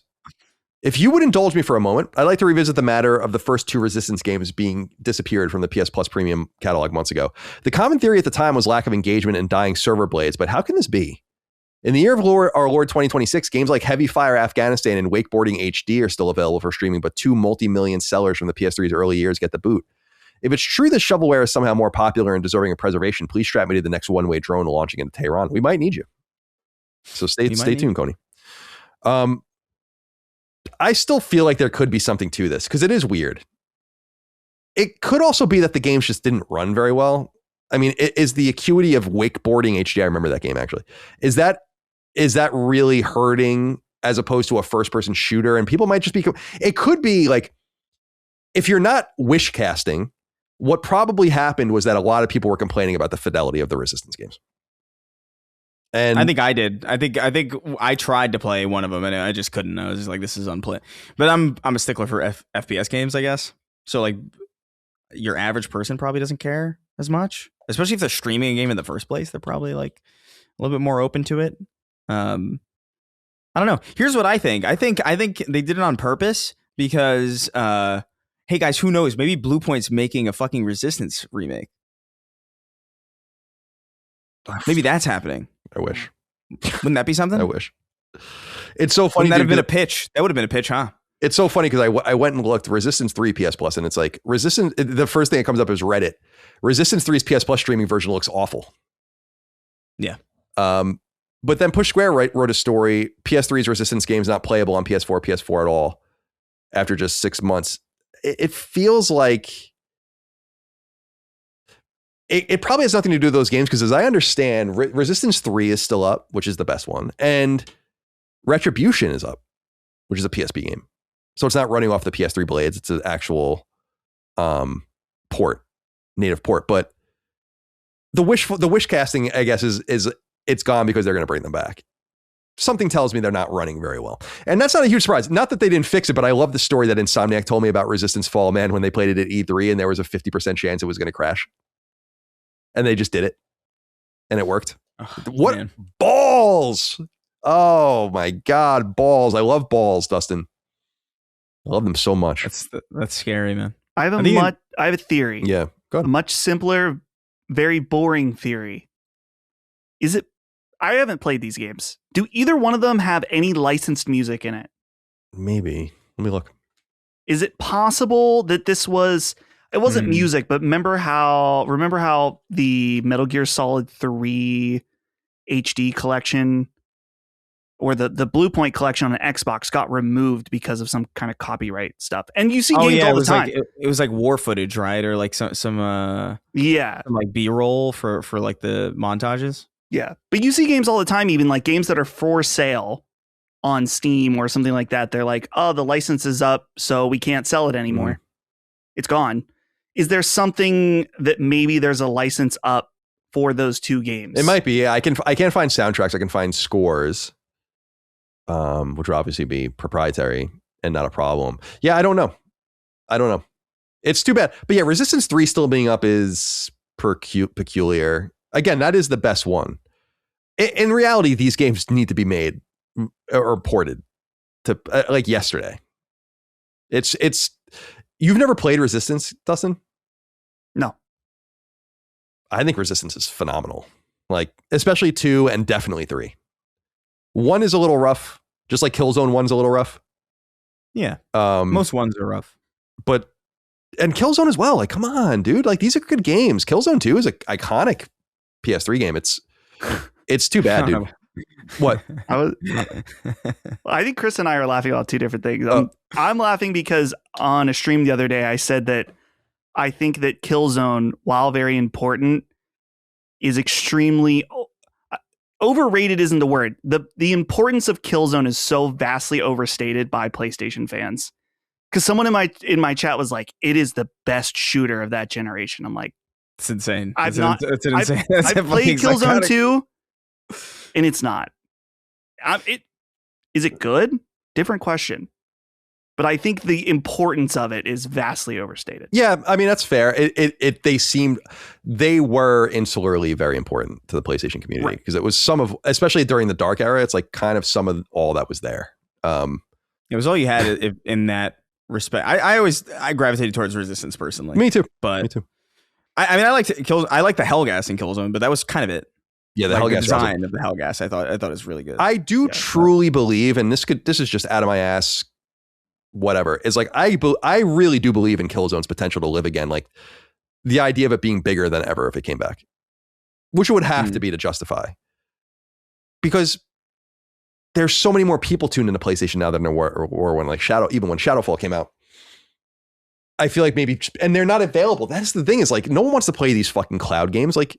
If you would indulge me for a moment, I'd like to revisit the matter of the first 2 Resistance games being disappeared from the PS Plus Premium catalog months ago. The common theory at the time was lack of engagement and dying server blades, but how can this be? In the year of our Lord 2026, games like Heavy Fire Afghanistan and Wakeboarding HD are still available for streaming, but 2 multi-million sellers from the PS3's early years get the boot. If it's true that shovelware is somehow more popular and deserving of preservation, please strap me to the next one-way drone launching into Tehran. We might need you. So stay tuned, Coney. I still feel like there could be something to this because it is weird. It could also be that the games just didn't run very well. I mean, is the acuity of Wakeboarding HD, I remember that game actually, is that really hurting as opposed to a first-person shooter? And people might just be, it could be like, if you're not wish casting, what probably happened was that a lot of people were complaining about the fidelity of the Resistance games. And I think I did. I think I tried to play one of them and I just couldn't. I was just like, this is unplay. But I'm a stickler for FPS games, I guess. So like your average person probably doesn't care as much, especially if they're streaming a game in the first place. They're probably like a little bit more open to it. I don't know. Here's what I think. I think they did it on purpose because, hey guys, who knows? Maybe Bluepoint's making a fucking Resistance remake. Maybe that's happening. I wish. Wouldn't that be something? I wish. It's so funny. Wouldn't that have been a pitch? That would have been a pitch, huh? It's so funny because I went and looked Resistance 3 PS Plus, and it's like Resistance. The first thing that comes up is Reddit. Resistance 3's PS Plus streaming version looks awful. Yeah. But then Push Square wrote a story. PS3's Resistance game's not playable on PS4 at all after just 6 months. It feels like it probably has nothing to do with those games because, as I understand, Resistance 3 is still up, which is the best one, and Retribution is up, which is a PSP game. So it's not running off the PS3 blades. It's an actual native port. But the wish casting, I guess, is it's gone because they're going to bring them back. Something tells me they're not running very well. And that's not a huge surprise. Not that they didn't fix it, but I love the story that Insomniac told me about Resistance Fall Man when they played it at E3 and there was a 50% chance it was going to crash. And they just did it. And it worked. Oh, what man. balls? Oh my God, balls. I love balls, Dustin. I love them so much. That's scary, man. I have a theory. Yeah, go A ahead. much simpler, very boring theory. I haven't played these games. Do either one of them have any licensed music in it? Maybe. Let me look. Is it possible that it wasn't music, but remember how the Metal Gear Solid 3 HD collection or the Bluepoint collection on Xbox got removed because of some kind of copyright stuff? And you see games all the time. It was like war footage, right? Or like some like B-roll for like the montages. Yeah. But you see games all the time, even like games that are for sale on Steam or something like that. They're like, oh, the license is up, so we can't sell it anymore. It's gone. Is there something that maybe there's a license up for those two games? It might be. Yeah, I can't find soundtracks. I can find scores, which would obviously be proprietary and not a problem. Yeah, I don't know. It's too bad. But yeah, Resistance 3 still being up is peculiar. Again, that is the best one. In reality, these games need to be made or ported to like yesterday. It's you've never played Resistance, Dustin? No. I think Resistance is phenomenal. Like, especially 2 and definitely 3. 1 is a little rough, just like Killzone 1's a little rough. Yeah. Most ones are rough. And Killzone as well. Like, come on, dude. Like, these are good games. Killzone 2 is an iconic PS3 game. It's too bad, dude. What? I think Chris and I are laughing about two different things. I'm laughing because on a stream the other day, I said that I think that Killzone, while very important, is extremely overrated. Isn't the word. The importance of Killzone is so vastly overstated by PlayStation fans. Because someone in my chat was like, "It is the best shooter of that generation." I'm like, it's insane. I've insane. I've played Killzone 2, and it's not. Is it good? Different question. But I think the importance of it is vastly overstated. Yeah, I mean, that's fair. They were insularly very important to the PlayStation community because it was especially during the dark era, it's like kind of some of all that was there. It was all you had in that respect. I gravitated towards Resistance personally. Me too. But me too. I mean, I liked the Hellgas in Killzone, but that was kind of it. Yeah, the like Hellgas the design of the Hellgas, I thought it was really good. I do truly believe, and this is just out of my ass, whatever. Is like I really do believe in Killzone's potential to live again. Like the idea of it being bigger than ever if it came back, which it would have to be to justify, because there's so many more people tuned into PlayStation now than there were when like even when Shadowfall came out. I feel like maybe, and they're not available. That's the thing, is like, no one wants to play these fucking cloud games. Like,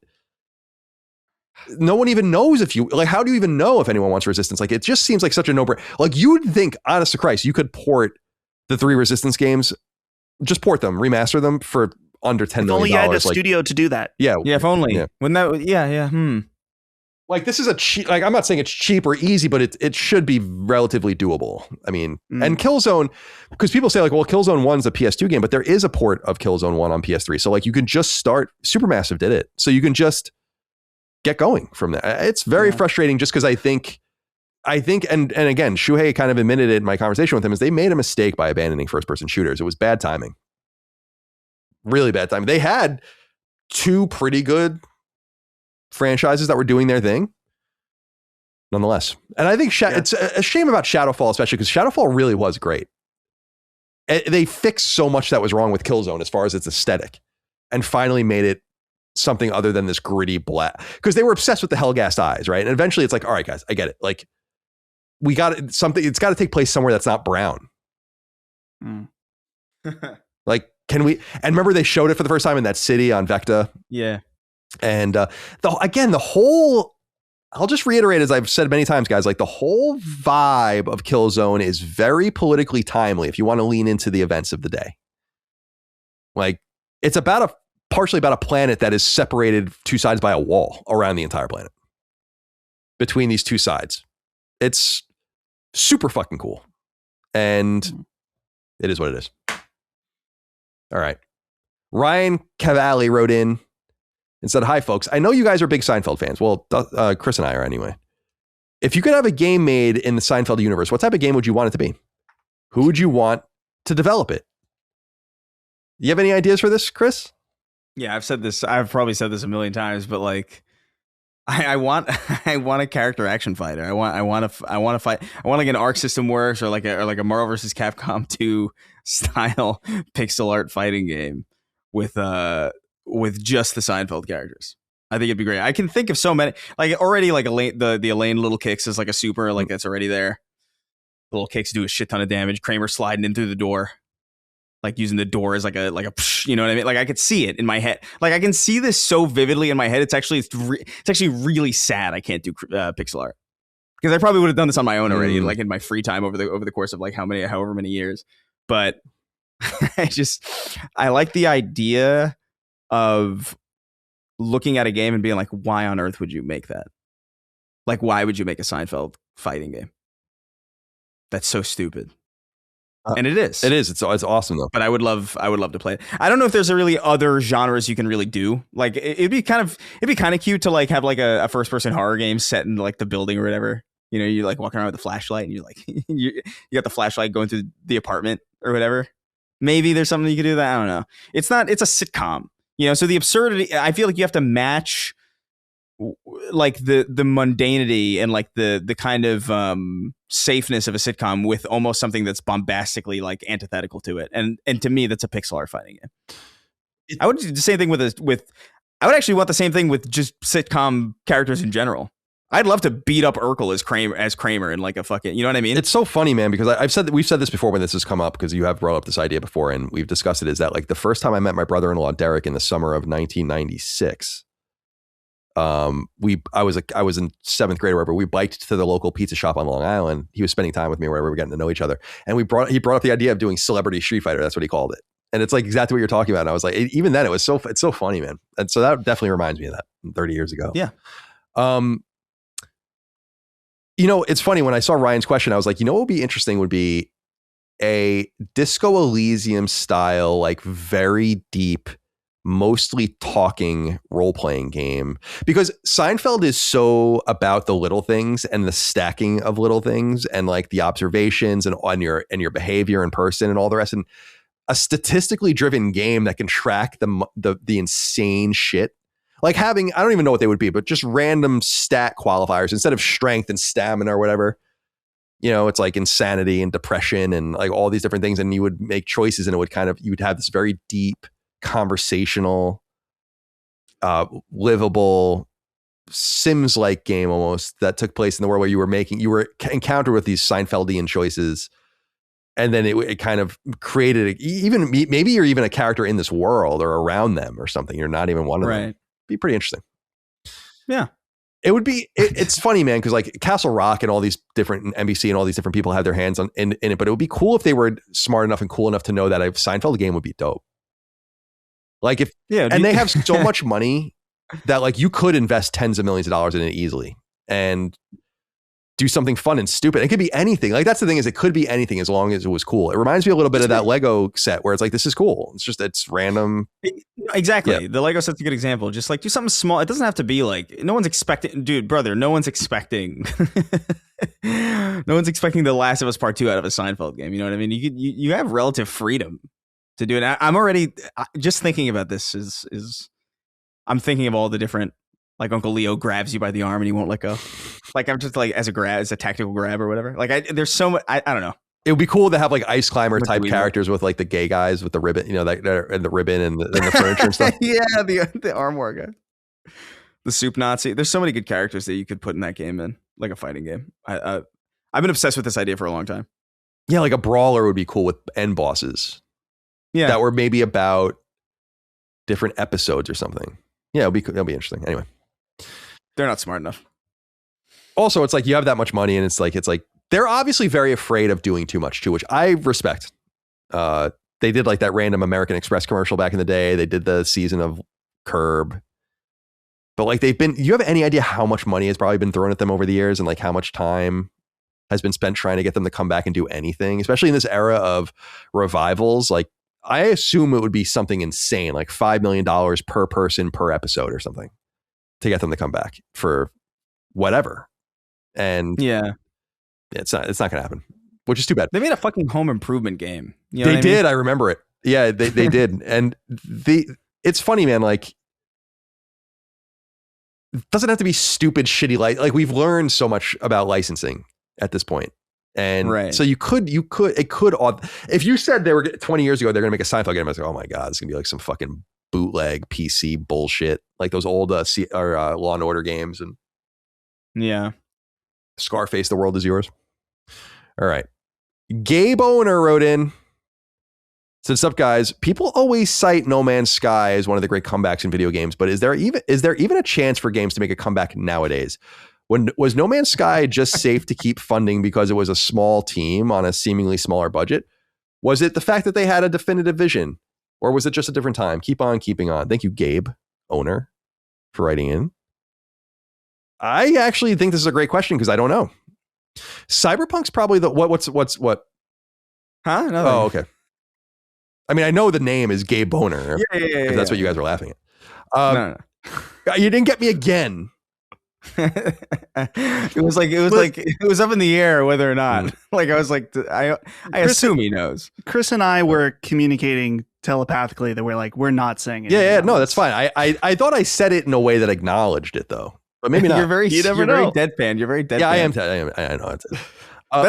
no one even knows how do you even know if anyone wants Resistance? Like, it just seems like such a no-brainer. Like, you would think, honest to Christ, you could port the 3 Resistance games, just port them, remaster them for under $10 million. If only you had a studio to do that. Yeah. Yeah, if only. Yeah. Wouldn't that, yeah. like this is a cheap, like I'm not saying it's cheap or easy, but it should be relatively doable. I mean, and Killzone, because people say like, well, Killzone 1's a PS2 game, but there is a port of Killzone 1 on PS3. So like you can just start, Supermassive did it. So you can just get going from there. It's very frustrating just because I think, and again, Shuhei kind of admitted it in my conversation with him, is they made a mistake by abandoning first person shooters. It was bad timing. Really bad timing. They had two pretty good franchises that were doing their thing nonetheless. And I think it's a shame about Shadowfall, especially because Shadowfall really was great. They fixed so much that was wrong with Killzone as far as its aesthetic and finally made it something other than this gritty black, because they were obsessed with the Hellgast eyes, right? And eventually it's like, all right, guys, I get it. Like we got something, it's got to take place somewhere that's not brown. Like, can we, and remember they showed it for the first time in that city on Vecta. Yeah. And the whole, I'll just reiterate, as I've said many times, guys, like the whole vibe of Killzone is very politically timely if you want to lean into the events of the day. Like it's partially about a planet that is separated two sides by a wall around the entire planet. Between these two sides. It's super fucking cool. And it is what it is. All right. Ryan Cavalli wrote in and said, hi, folks. I know you guys are big Seinfeld fans. Well, Chris and I are anyway. If you could have a game made in the Seinfeld universe, what type of game would you want it to be? Who would you want to develop it? You have any ideas for this, Chris? Yeah, I've probably said this a million times, but like, I want a character action fighter. I want to fight. I want like an Arc System Works or like a Marvel vs. Capcom 2 style pixel art fighting game with just the Seinfeld characters. I think it'd be great. I can think of so many, like already like the Elaine little kicks is like a super, like that's already there. The little kicks do a shit ton of damage. Kramer sliding in through the door, like using the door as like a psh, you know what I mean? Like I could see it in my head. Like I can see this so vividly in my head. It's actually really sad I can't do pixel art, because I probably would have done this on my own already, like in my free time over the course of like however many years. But I like the idea of looking at a game and being like, why on earth would you make that? Like, why would you make a Seinfeld fighting game? That's so stupid. And it is. It is. It's awesome though. But I would love to play it. I don't know if there's really other genres you can really do. Like it'd be kind of cute to like have like a first person horror game set in like the building or whatever. You know, you like walking around with a flashlight and you like you got the flashlight going through the apartment or whatever. Maybe there's something you could do that. I don't know. It's a sitcom, you know, so the absurdity, I feel like you have to match like the mundanity and like the kind of safeness of a sitcom with almost something that's bombastically like antithetical to it. And to me, that's a pixel art fighting game. I would do the same thing I would actually want the same thing with just sitcom characters in general. I'd love to beat up Urkel as Kramer in like a fucking, you know what I mean? It's so funny, man, because we've said this before when this has come up, because you have brought up this idea before and we've discussed it, is that like the first time I met my brother-in-law, Derek, in the summer of 1996, I was in seventh grade or whatever. We biked to the local pizza shop on Long Island. He was spending time with me or whatever. We were getting to know each other. And he brought up the idea of doing Celebrity Street Fighter. That's what he called it. And it's like exactly what you're talking about. And I was like, even then it's so funny, man. And so that definitely reminds me of that 30 years ago. Yeah. You know, it's funny, when I saw Ryan's question, I was like, you know what would be interesting would be a Disco Elysium style, like very deep, mostly talking role-playing game, because Seinfeld is so about the little things and the stacking of little things and like the observations and on your behavior in person and all the rest, and a statistically driven game that can track the insane shit. Like having, I don't even know what they would be, but just random stat qualifiers instead of strength and stamina or whatever. You know, it's like insanity and depression and like all these different things. And you would make choices and it would you would have this very deep, conversational, livable Sims-like game almost that took place in the world where you were encountered with these Seinfeldian choices. And then it kind of created maybe you're even a character in this world or around them or something. You're not even one of them. Be pretty interesting. Yeah. It would be, it's funny, man, because like Castle Rock and all these different NBC and all these different people have their hands in it, but it would be cool if they were smart enough and cool enough to know that a Seinfeld game would be dope. Like they have so much money that like you could invest tens of millions of dollars in it easily and do something fun and stupid. It could be anything. Like that's the thing is it could be anything as long as it was cool. It reminds me a little bit of that Lego set where it's like, this is cool. It's random. Exactly. Yeah. The Lego set's a good example. Just like do something small. It doesn't have to be like, no one's expecting, no one's expecting The Last of Us Part 2 out of a Seinfeld game. You know what I mean? You have relative freedom to do it. I'm already just thinking about this I'm thinking of all the different, like Uncle Leo grabs you by the arm and he won't let go. Like I'm just like as a tactical grab or whatever. Like there's so much. I don't know. It would be cool to have like ice climber type characters with like the gay guys with the ribbon, you know, and the ribbon and the furniture and stuff. Yeah, the arm war guy, the soup Nazi. There's so many good characters that you could put in that game, in like a fighting game. I've been obsessed with this idea for a long time. Yeah, like a brawler would be cool with end bosses. Yeah, that were maybe about different episodes or something. Yeah, it'll be interesting. Anyway, they're not smart enough. Also, it's like you have that much money, and it's like they're obviously very afraid of doing too much too, which I respect. They did like that random American Express commercial back in the day. They did the season of Curb, but like you have any idea how much money has probably been thrown at them over the years, and like how much time has been spent trying to get them to come back and do anything, especially in this era of revivals. Like I assume it would be something insane, like $5 million per person per episode or something to get them to come back for whatever. And yeah, it's not going to happen, which is too bad. They made a fucking Home Improvement game. You know they did. I mean? I remember it. Yeah, they did. And it's funny, man. Like, it doesn't have to be stupid, shitty. Like we've learned so much about licensing at this point. And right. So it could, if you said they were 20 years ago, they're going to make a Seinfeld game, I was like, oh my God, it's going to be like some fucking bootleg PC bullshit. Like those old Law and Order games. And yeah. Scarface, The World Is Yours. All right. Gabe Owner wrote in, said, "What's up, guys? People always cite No Man's Sky as one of the great comebacks in video games, but is there even a chance for games to make a comeback nowadays? Was No Man's Sky just safe to keep funding because it was a small team on a seemingly smaller budget? Was it the fact that they had a definitive vision, or was it just a different time? Keep on keeping on." Thank you, Gabe Owner, for writing in. I actually think this is a great question because I don't know. Cyberpunk's probably the what? Huh? No. Oh, okay. I mean, I know the name is Gabe Boner. Yeah. That's what you guys were laughing at. No. You didn't get me again. It was up in the air whether or not. Like I was like, I assume he knows. Chris and I were communicating telepathically that we're not saying it. Yeah, no, that's fine. I thought I said it in a way that acknowledged it though, but maybe not. You're very deadpan. You're very deadpan. Yeah, I am. I know.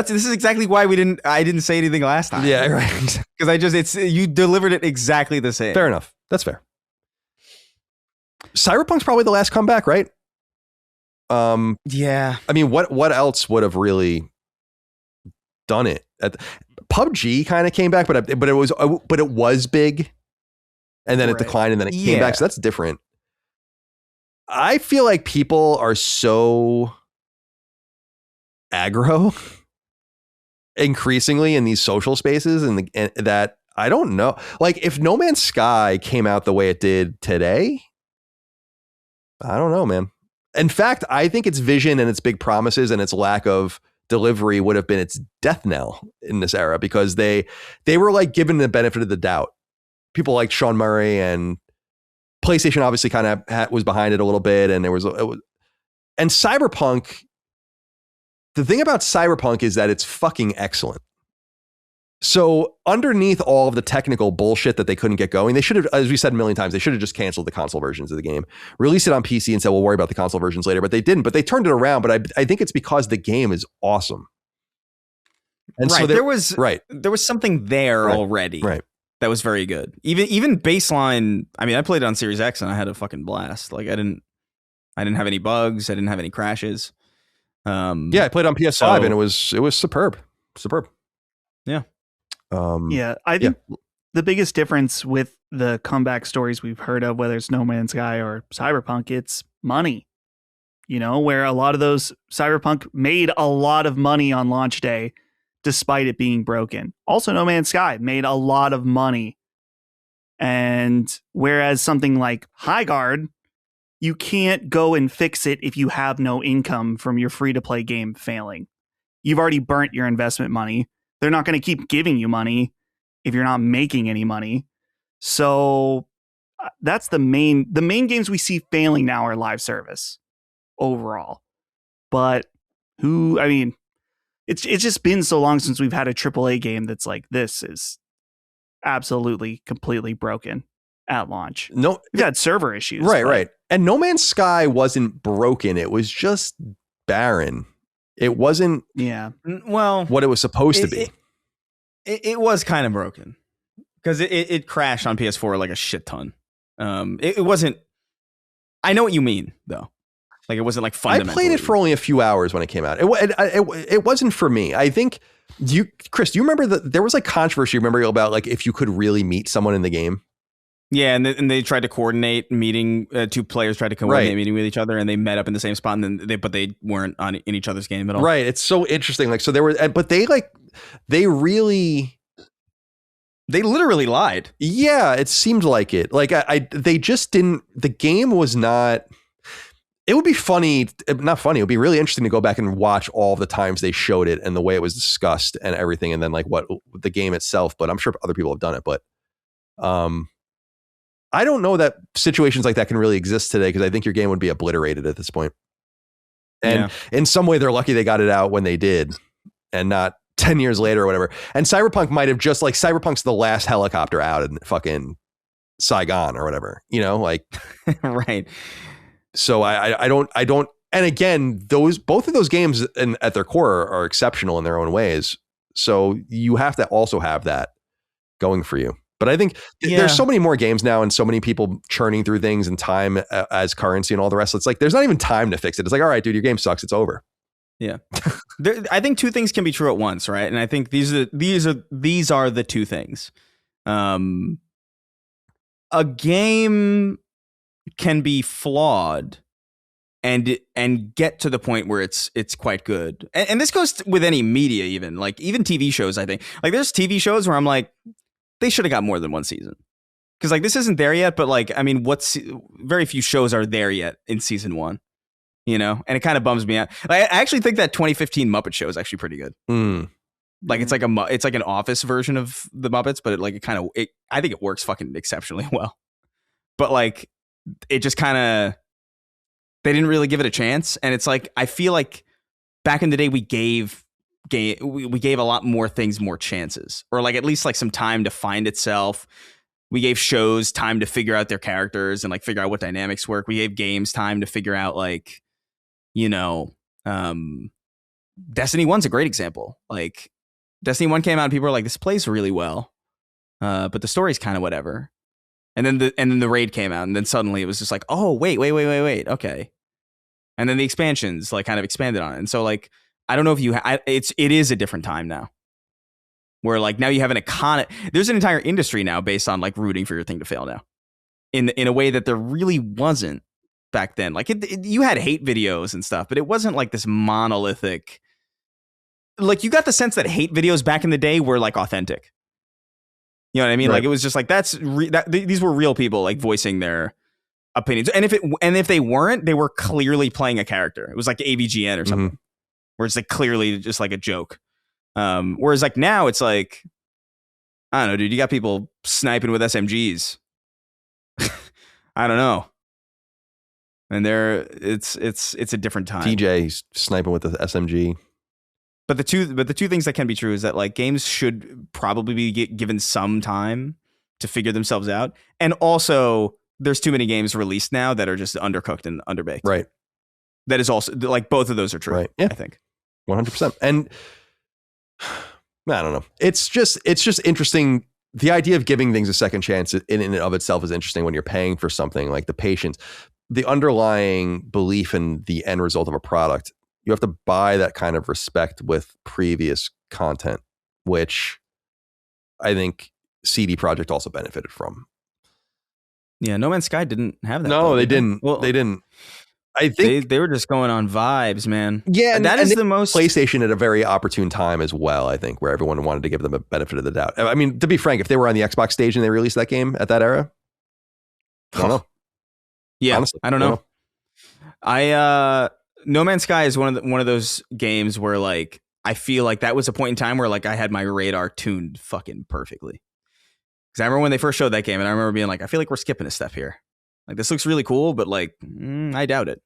This is exactly why I didn't say anything last time. Yeah, right. Because you delivered it exactly the same. Fair enough. That's fair. Cyberpunk's probably the last comeback, right? Yeah. I mean, what else would have really done it? PUBG kind of came back, but it was big, and then it declined, and then it came back. So that's different. I feel like people are so aggro increasingly in these social spaces, and that I don't know. Like if No Man's Sky came out the way it did today, I don't know, man. In fact, I think its vision and its big promises and its lack of delivery would have been its death knell in this era, because they were like given the benefit of the doubt. People like Sean Murray, and PlayStation obviously kind of was behind it a little bit, and and Cyberpunk. The thing about Cyberpunk is that it's fucking excellent. So underneath all of the technical bullshit that they couldn't get going, they should have, as we said a million times, they should have just canceled the console versions of the game, released it on PC and said, we'll worry about the console versions later. But they didn't, but they turned it around. But I think it's because the game is awesome. And right. So there was something there already. Right. That was very good. Even baseline. I mean, I played it on Series X and I had a fucking blast. Like I didn't have any bugs. I didn't have any crashes. I played on PS5 and it was superb. Yeah. I think the biggest difference with the comeback stories we've heard of, whether it's No Man's Sky or Cyberpunk, it's money. You know, where a lot of those Cyberpunk made a lot of money on launch day, despite it being broken. Also, No Man's Sky made a lot of money. And whereas something like Highguard you can't go and fix it if you have no income from your free-to-play game failing. You've already burnt your investment money. They're not going to keep giving you money if you're not making any money. So that's the main games we see failing now are live service overall. But it's just been so long since we've had a AAA game that's like, this is absolutely completely broken at launch. No, we've had server issues. Right. And No Man's Sky wasn't broken. It was just barren. It wasn't what it was supposed to be. It was kind of broken because it crashed on PS4 like a shit ton. It wasn't. I know what you mean though. Like it wasn't like fundamentally. I played it for only a few hours when it came out. It wasn't for me. I think Chris, do you remember that there was like controversy? Remember about like if you could really meet someone in the game? Yeah, and they tried to coordinate meeting. Two players tried to coordinate meeting with each other, and they met up in the same spot, and then they weren't in each other's game at all. Right. It's so interesting. Like so there were, but they literally lied. Yeah, it seemed like it. Like they just didn't. The game was not. It would be funny, not funny. It would be really interesting to go back and watch all the times they showed it and the way it was discussed and everything, and then like what the game itself. But I'm sure other people have done it. But I don't know that situations like that can really exist today because I think your game would be obliterated at this point. And in some way, they're lucky they got it out when they did, and not 10 years later or whatever. And Cyberpunk might have just like Cyberpunk's the last helicopter out in fucking Saigon or whatever, like right. So I don't. And again, both of those games at their core are exceptional in their own ways. So you have to also have that going for you. But I think there's so many more games now and so many people churning through things and time as currency and all the rest. It's like, there's not even time to fix it. It's like, all right, dude, your game sucks. It's over. Yeah. I think two things can be true at once. Right. And I think these are the two things. A game can be flawed and get to the point where it's quite good. And this goes with any media, even TV shows. I think like there's TV shows where I'm like, they should have got more than one season because like this isn't there yet. But like, I mean, very few shows are there yet in season one, and it kind of bums me out. I actually think that 2015 Muppet Show is actually pretty good. Like it's like an Office version of the Muppets, but I think it works fucking exceptionally well. But like, it just kind of, they didn't really give it a chance. And it's like, I feel like back in the day we gave a lot more things more chances, or like at least like some time to find itself. We gave shows time to figure out their characters and like figure out what dynamics work. We gave games time to figure out like, Destiny 1's a great example. Like Destiny 1 came out and people were like, this plays really well. But the story's kind of whatever. And then the raid came out, and then suddenly it was just like, oh, wait, okay. And then the expansions like kind of expanded on it. And so like, I don't know if it is a different time now, where like now you have there's an entire industry now based on like rooting for your thing to fail now, in a way that there really wasn't back then. Like you had hate videos and stuff, but it wasn't like this monolithic. Like you got the sense that hate videos back in the day were like authentic. You know what I mean? Right. Like it was just like these were real people like voicing their opinions, and if they weren't, they were clearly playing a character. It was like AVGN or something, where it's like clearly just like a joke. Whereas like now it's like, I don't know, dude, you got people sniping with SMGs. I don't know, and it's a different time. DJ sniping with the SMG. But the two things that can be true is that like games should probably be given some time to figure themselves out, and also there's too many games released now that are just undercooked and underbaked. Right. That is also like both of those are true. Right. Yeah. I think 100%. And I don't know. It's just interesting. The idea of giving things a second chance in and of itself is interesting when you're paying for something, like the patience, the underlying belief in the end result of a product. You have to buy that kind of respect with previous content, which I think CD Projekt also benefited from. Yeah, No Man's Sky didn't have that. No, they didn't. Well, they didn't. I think they were just going on vibes, man. Yeah, and that is the most PlayStation at a very opportune time as well. I think where everyone wanted to give them a benefit of the doubt. I mean, to be frank, if they were on the Xbox stage and they released that game at that era, I don't know. Yeah, honestly, I don't know. No Man's Sky is one of those games where like I feel like that was a point in time where like I had my radar tuned fucking perfectly. Because I remember when they first showed that game, and I remember being like, I feel like we're skipping a step here. Like this looks really cool, but like I doubt it.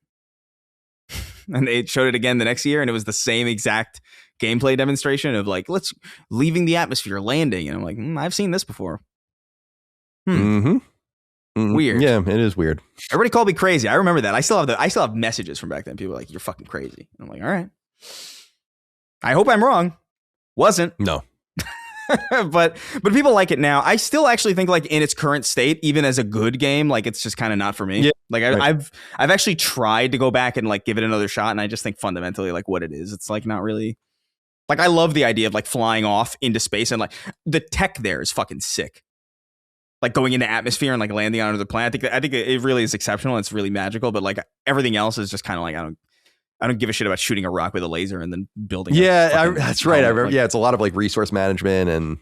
And they showed it again the next year, and it was the same exact gameplay demonstration of like, let's leaving the atmosphere, landing, and I'm like, I've seen this before. Weird. Yeah, it is weird. Everybody called me crazy. I remember that. I still have messages from back then. People were like, "You're fucking crazy." I'm like, all right. I hope I'm wrong. Wasn't. No. but people like it now. I still actually think like in its current state, even as a good game, like it's just kind of not for me. Yeah, like I've actually tried to go back and like give it another shot, and I just think fundamentally like what it is, it's like not really. Like I love the idea of like flying off into space, and like the tech there is fucking sick. Like going into atmosphere and like landing on another planet. I think it really is exceptional. It's really magical, but like everything else is just kind of like I don't give a shit about shooting a rock with a laser and then building. Yeah, that's right. I remember. Like, yeah, it's a lot of like resource management and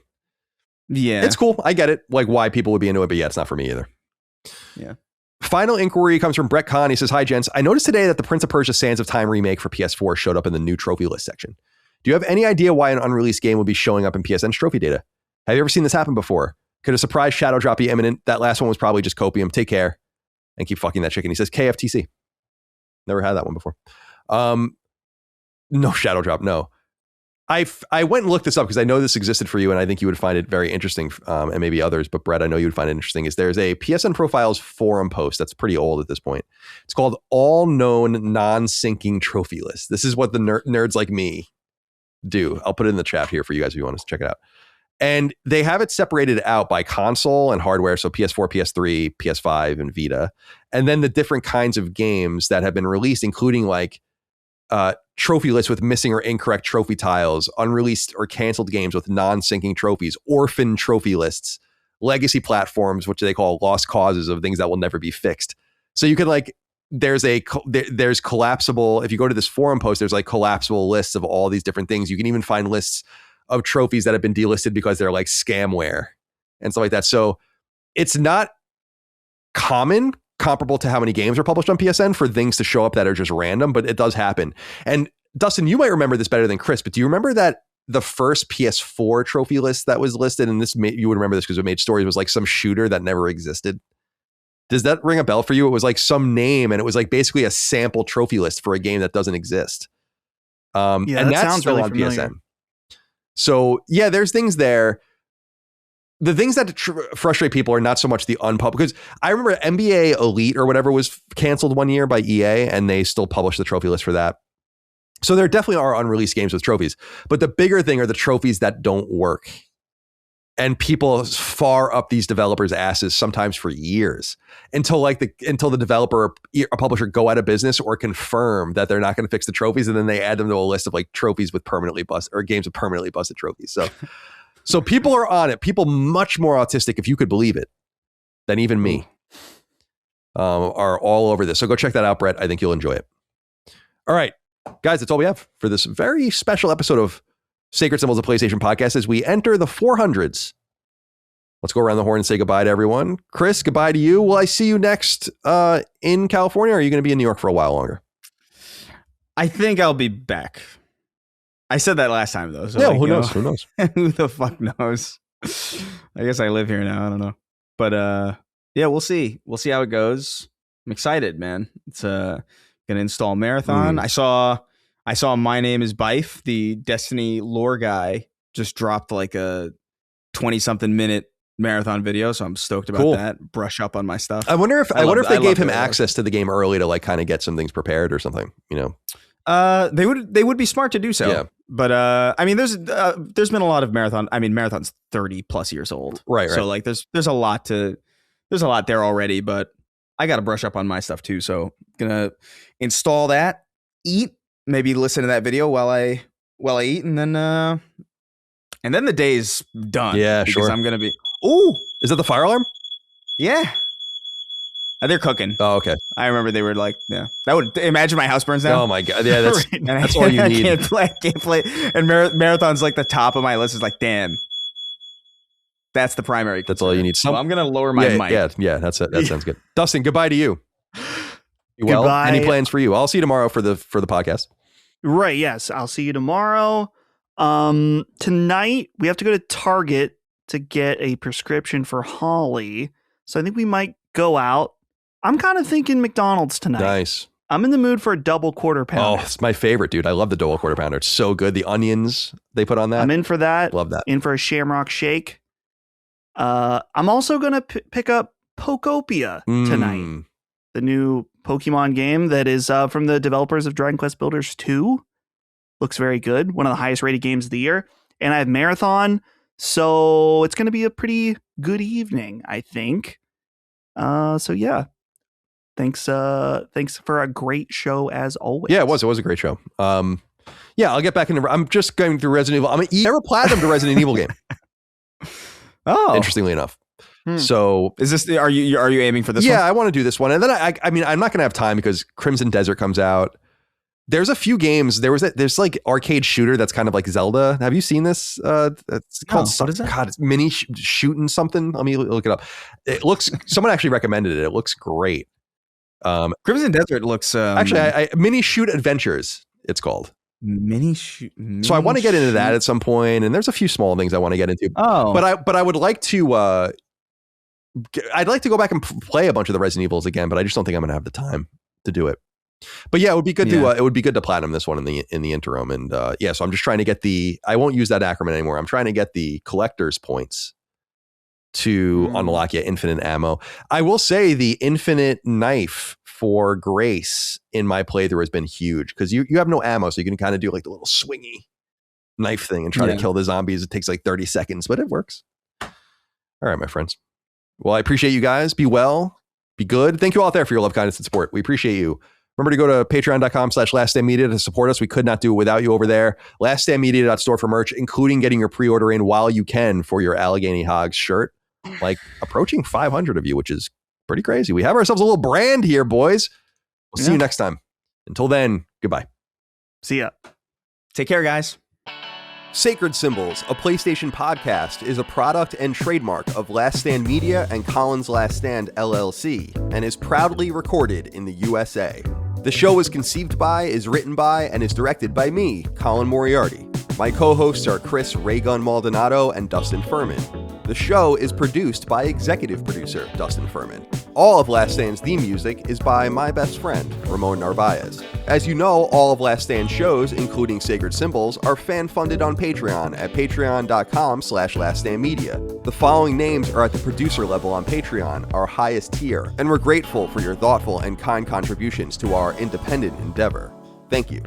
yeah, it's cool. I get it. Like why people would be into it, but yeah, it's not for me either. Yeah. Final inquiry comes from Brett Kahn. He says, "Hi, gents. I noticed today that the Prince of Persia: Sands of Time remake for PS4 showed up in the new trophy list section. Do you have any idea why an unreleased game would be showing up in PSN's trophy data? Have you ever seen this happen before? Could a surprise shadow drop be imminent? That last one was probably just copium. Take care and keep fucking that chicken." He says KFTC. Never had that one before. No shadow drop. No. I went and looked this up because I know this existed for you, and I think you would find it very interesting, and maybe others. But Brett, I know you would find it interesting. Is there's a PSN Profiles forum post that's pretty old at this point. It's called All Known Non-Syncing Trophy List. This is what the nerds like me do. I'll put it in the chat here for you guys if you want to check it out. And they have it separated out by console and hardware. So PS4, PS3, PS5, and Vita. And then the different kinds of games that have been released, including like trophy lists with missing or incorrect trophy tiles, unreleased or canceled games with non-syncing trophies, orphan trophy lists, legacy platforms, which they call lost causes of things that will never be fixed. So you can like, there's collapsible, if you go to this forum post, there's like collapsible lists of all these different things. You can even find lists of trophies that have been delisted because they're like scamware and stuff like that. So it's not comparable to how many games are published on PSN for things to show up that are just random, but it does happen. And Dustin, you might remember this better than Chris, but do you remember that the first PS4 trophy list that was listed, and you would remember this because it made stories, was like some shooter that never existed? Does that ring a bell for you? It was like some name, and it was like basically a sample trophy list for a game that doesn't exist. Yeah, and that that's sounds still really on familiar. PSN. So yeah, there's things there. The things that frustrate people are not so much the unpublished, because I remember NBA Elite or whatever was canceled one year by EA, and they still published the trophy list for that. So there definitely are unreleased games with trophies, but the bigger thing are the trophies that don't work. And people far up these developers' asses sometimes for years until the developer or a publisher go out of business or confirm that they're not going to fix the trophies, and then they add them to a list of like trophies with permanently busted or games with permanently busted trophies. So people are on it. People much more autistic, if you could believe it, than even me, are all over this. So go check that out, Brett. I think you'll enjoy it. All right, guys, that's all we have for this very special episode of Sacred Symbols of PlayStation Podcast as we enter the 400s. Let's go around the horn and say goodbye to everyone. Chris, goodbye to you. Will I see you next in California, or are you going to be in New York for a while longer? I think I'll be back. I said that last time, though. So yeah, like, who knows? Who knows? Who the fuck knows? I guess I live here now. I don't know. But yeah, we'll see. We'll see how it goes. I'm excited, man. It's going to install Marathon. I saw My Name is Bife, the Destiny lore guy, just dropped like a 20-something minute Marathon video, so I'm stoked about that. Brush up on my stuff. I wonder if they gave him access to the game early to like kind of get some things prepared or something, you know. They would be smart to do so. Yeah. But I mean, there's been a lot of Marathon. I mean, Marathon's 30 plus years old, right? So like, there's a lot there already. But I got to brush up on my stuff too. So gonna install that, eat, maybe listen to that video while I eat, and then the day's done. Yeah, because sure. I'm gonna be. Ooh, is that the fire alarm? Yeah. They're cooking. Oh, okay. I remember they were like, yeah. That would imagine my house burns down. Oh my god, yeah, that's all you need. I can't play. And Marathon's like the top of my list. Is like, damn, that's the primary concern. That's all you need. So I'm gonna lower my mic. Yeah, that's it. That sounds good. Dustin, goodbye to you. Well, Goodbye. any plans for you? I'll see you tomorrow for the podcast. Right. Yes. I'll see you tomorrow. Tonight we have to go to Target to get a prescription for Holly. So I think we might go out. I'm kind of thinking McDonald's tonight. Nice. I'm in the mood for a double quarter pounder. Oh, it's my favorite, dude. I love the double quarter pounder. It's so good. The onions they put on that. I'm in for that. Love that. In for a Shamrock Shake. I'm also going to pick up Pokopia tonight. The new Pokemon game that is from the developers of Dragon Quest Builders 2. Looks very good. One of the highest rated games of the year. And I have Marathon. So it's going to be a pretty good evening, I think. So yeah. Thanks for a great show as always. Yeah, it was a great show. Yeah, I'll get back into. I'm just going through Resident Evil. Never platinumed the Resident Evil game. Oh, interestingly enough. So is this? Are you aiming for this? Yeah, one? I want to do this one, and then I mean, I'm not going to have time because Crimson Desert comes out. There's a few games. There's like arcade shooter that's kind of like Zelda. Have you seen this? It's called what is that? God, it's mini shooting something. Let me look it up. It looks. Someone actually recommended it. It looks great. Crimson Desert looks actually mini shoot adventures. It's called mini shoot. So I want to get into that at some point, and there's a few small things I want to get into. Oh, but I would like to. I'd like to go back and play a bunch of the Resident Evils again, but I just don't think I'm going to have the time to do it. But yeah, it would be good to. It would be good to platinum this one in the interim, and yeah. So I'm just trying to get the. I won't use that acronym anymore. I'm trying to get the collector's points to unlock infinite ammo. I will say the infinite knife for Grace in my playthrough has been huge because you have no ammo, so you can kind of do like the little swingy knife thing and try to kill the zombies. It takes like 30 seconds, but it works. All right, my friends. Well, I appreciate you guys. Be well, be good. Thank you all out there for your love, kindness, and support. We appreciate you. Remember to go to patreon.com/laststandmedia to support us. We could not do it without you over there. Laststandmedia.store for merch, including getting your pre-order in while you can for your Allegheny Hogs shirt. Like approaching 500 of you, which is pretty crazy. We have ourselves a little brand here, boys. We'll see you next time. Until then, goodbye. See ya. Take care, guys. Sacred Symbols, a PlayStation podcast, is a product and trademark of Last Stand Media and Collins Last Stand LLC, and is proudly recorded in the USA. The show is conceived by, is written by, and is directed by me, Colin Moriarty. My co-hosts are Chris Raygun Maldonado and Dustin Furman. The show is produced by executive producer Dustin Furman. All of Last Stand's theme music is by my best friend, Ramon Narvaez. As you know, all of Last Stand's shows, including Sacred Symbols, are fan-funded on Patreon at patreon.com/laststandmedia. The following names are at the producer level on Patreon, our highest tier, and we're grateful for your thoughtful and kind contributions to our independent endeavor. Thank you.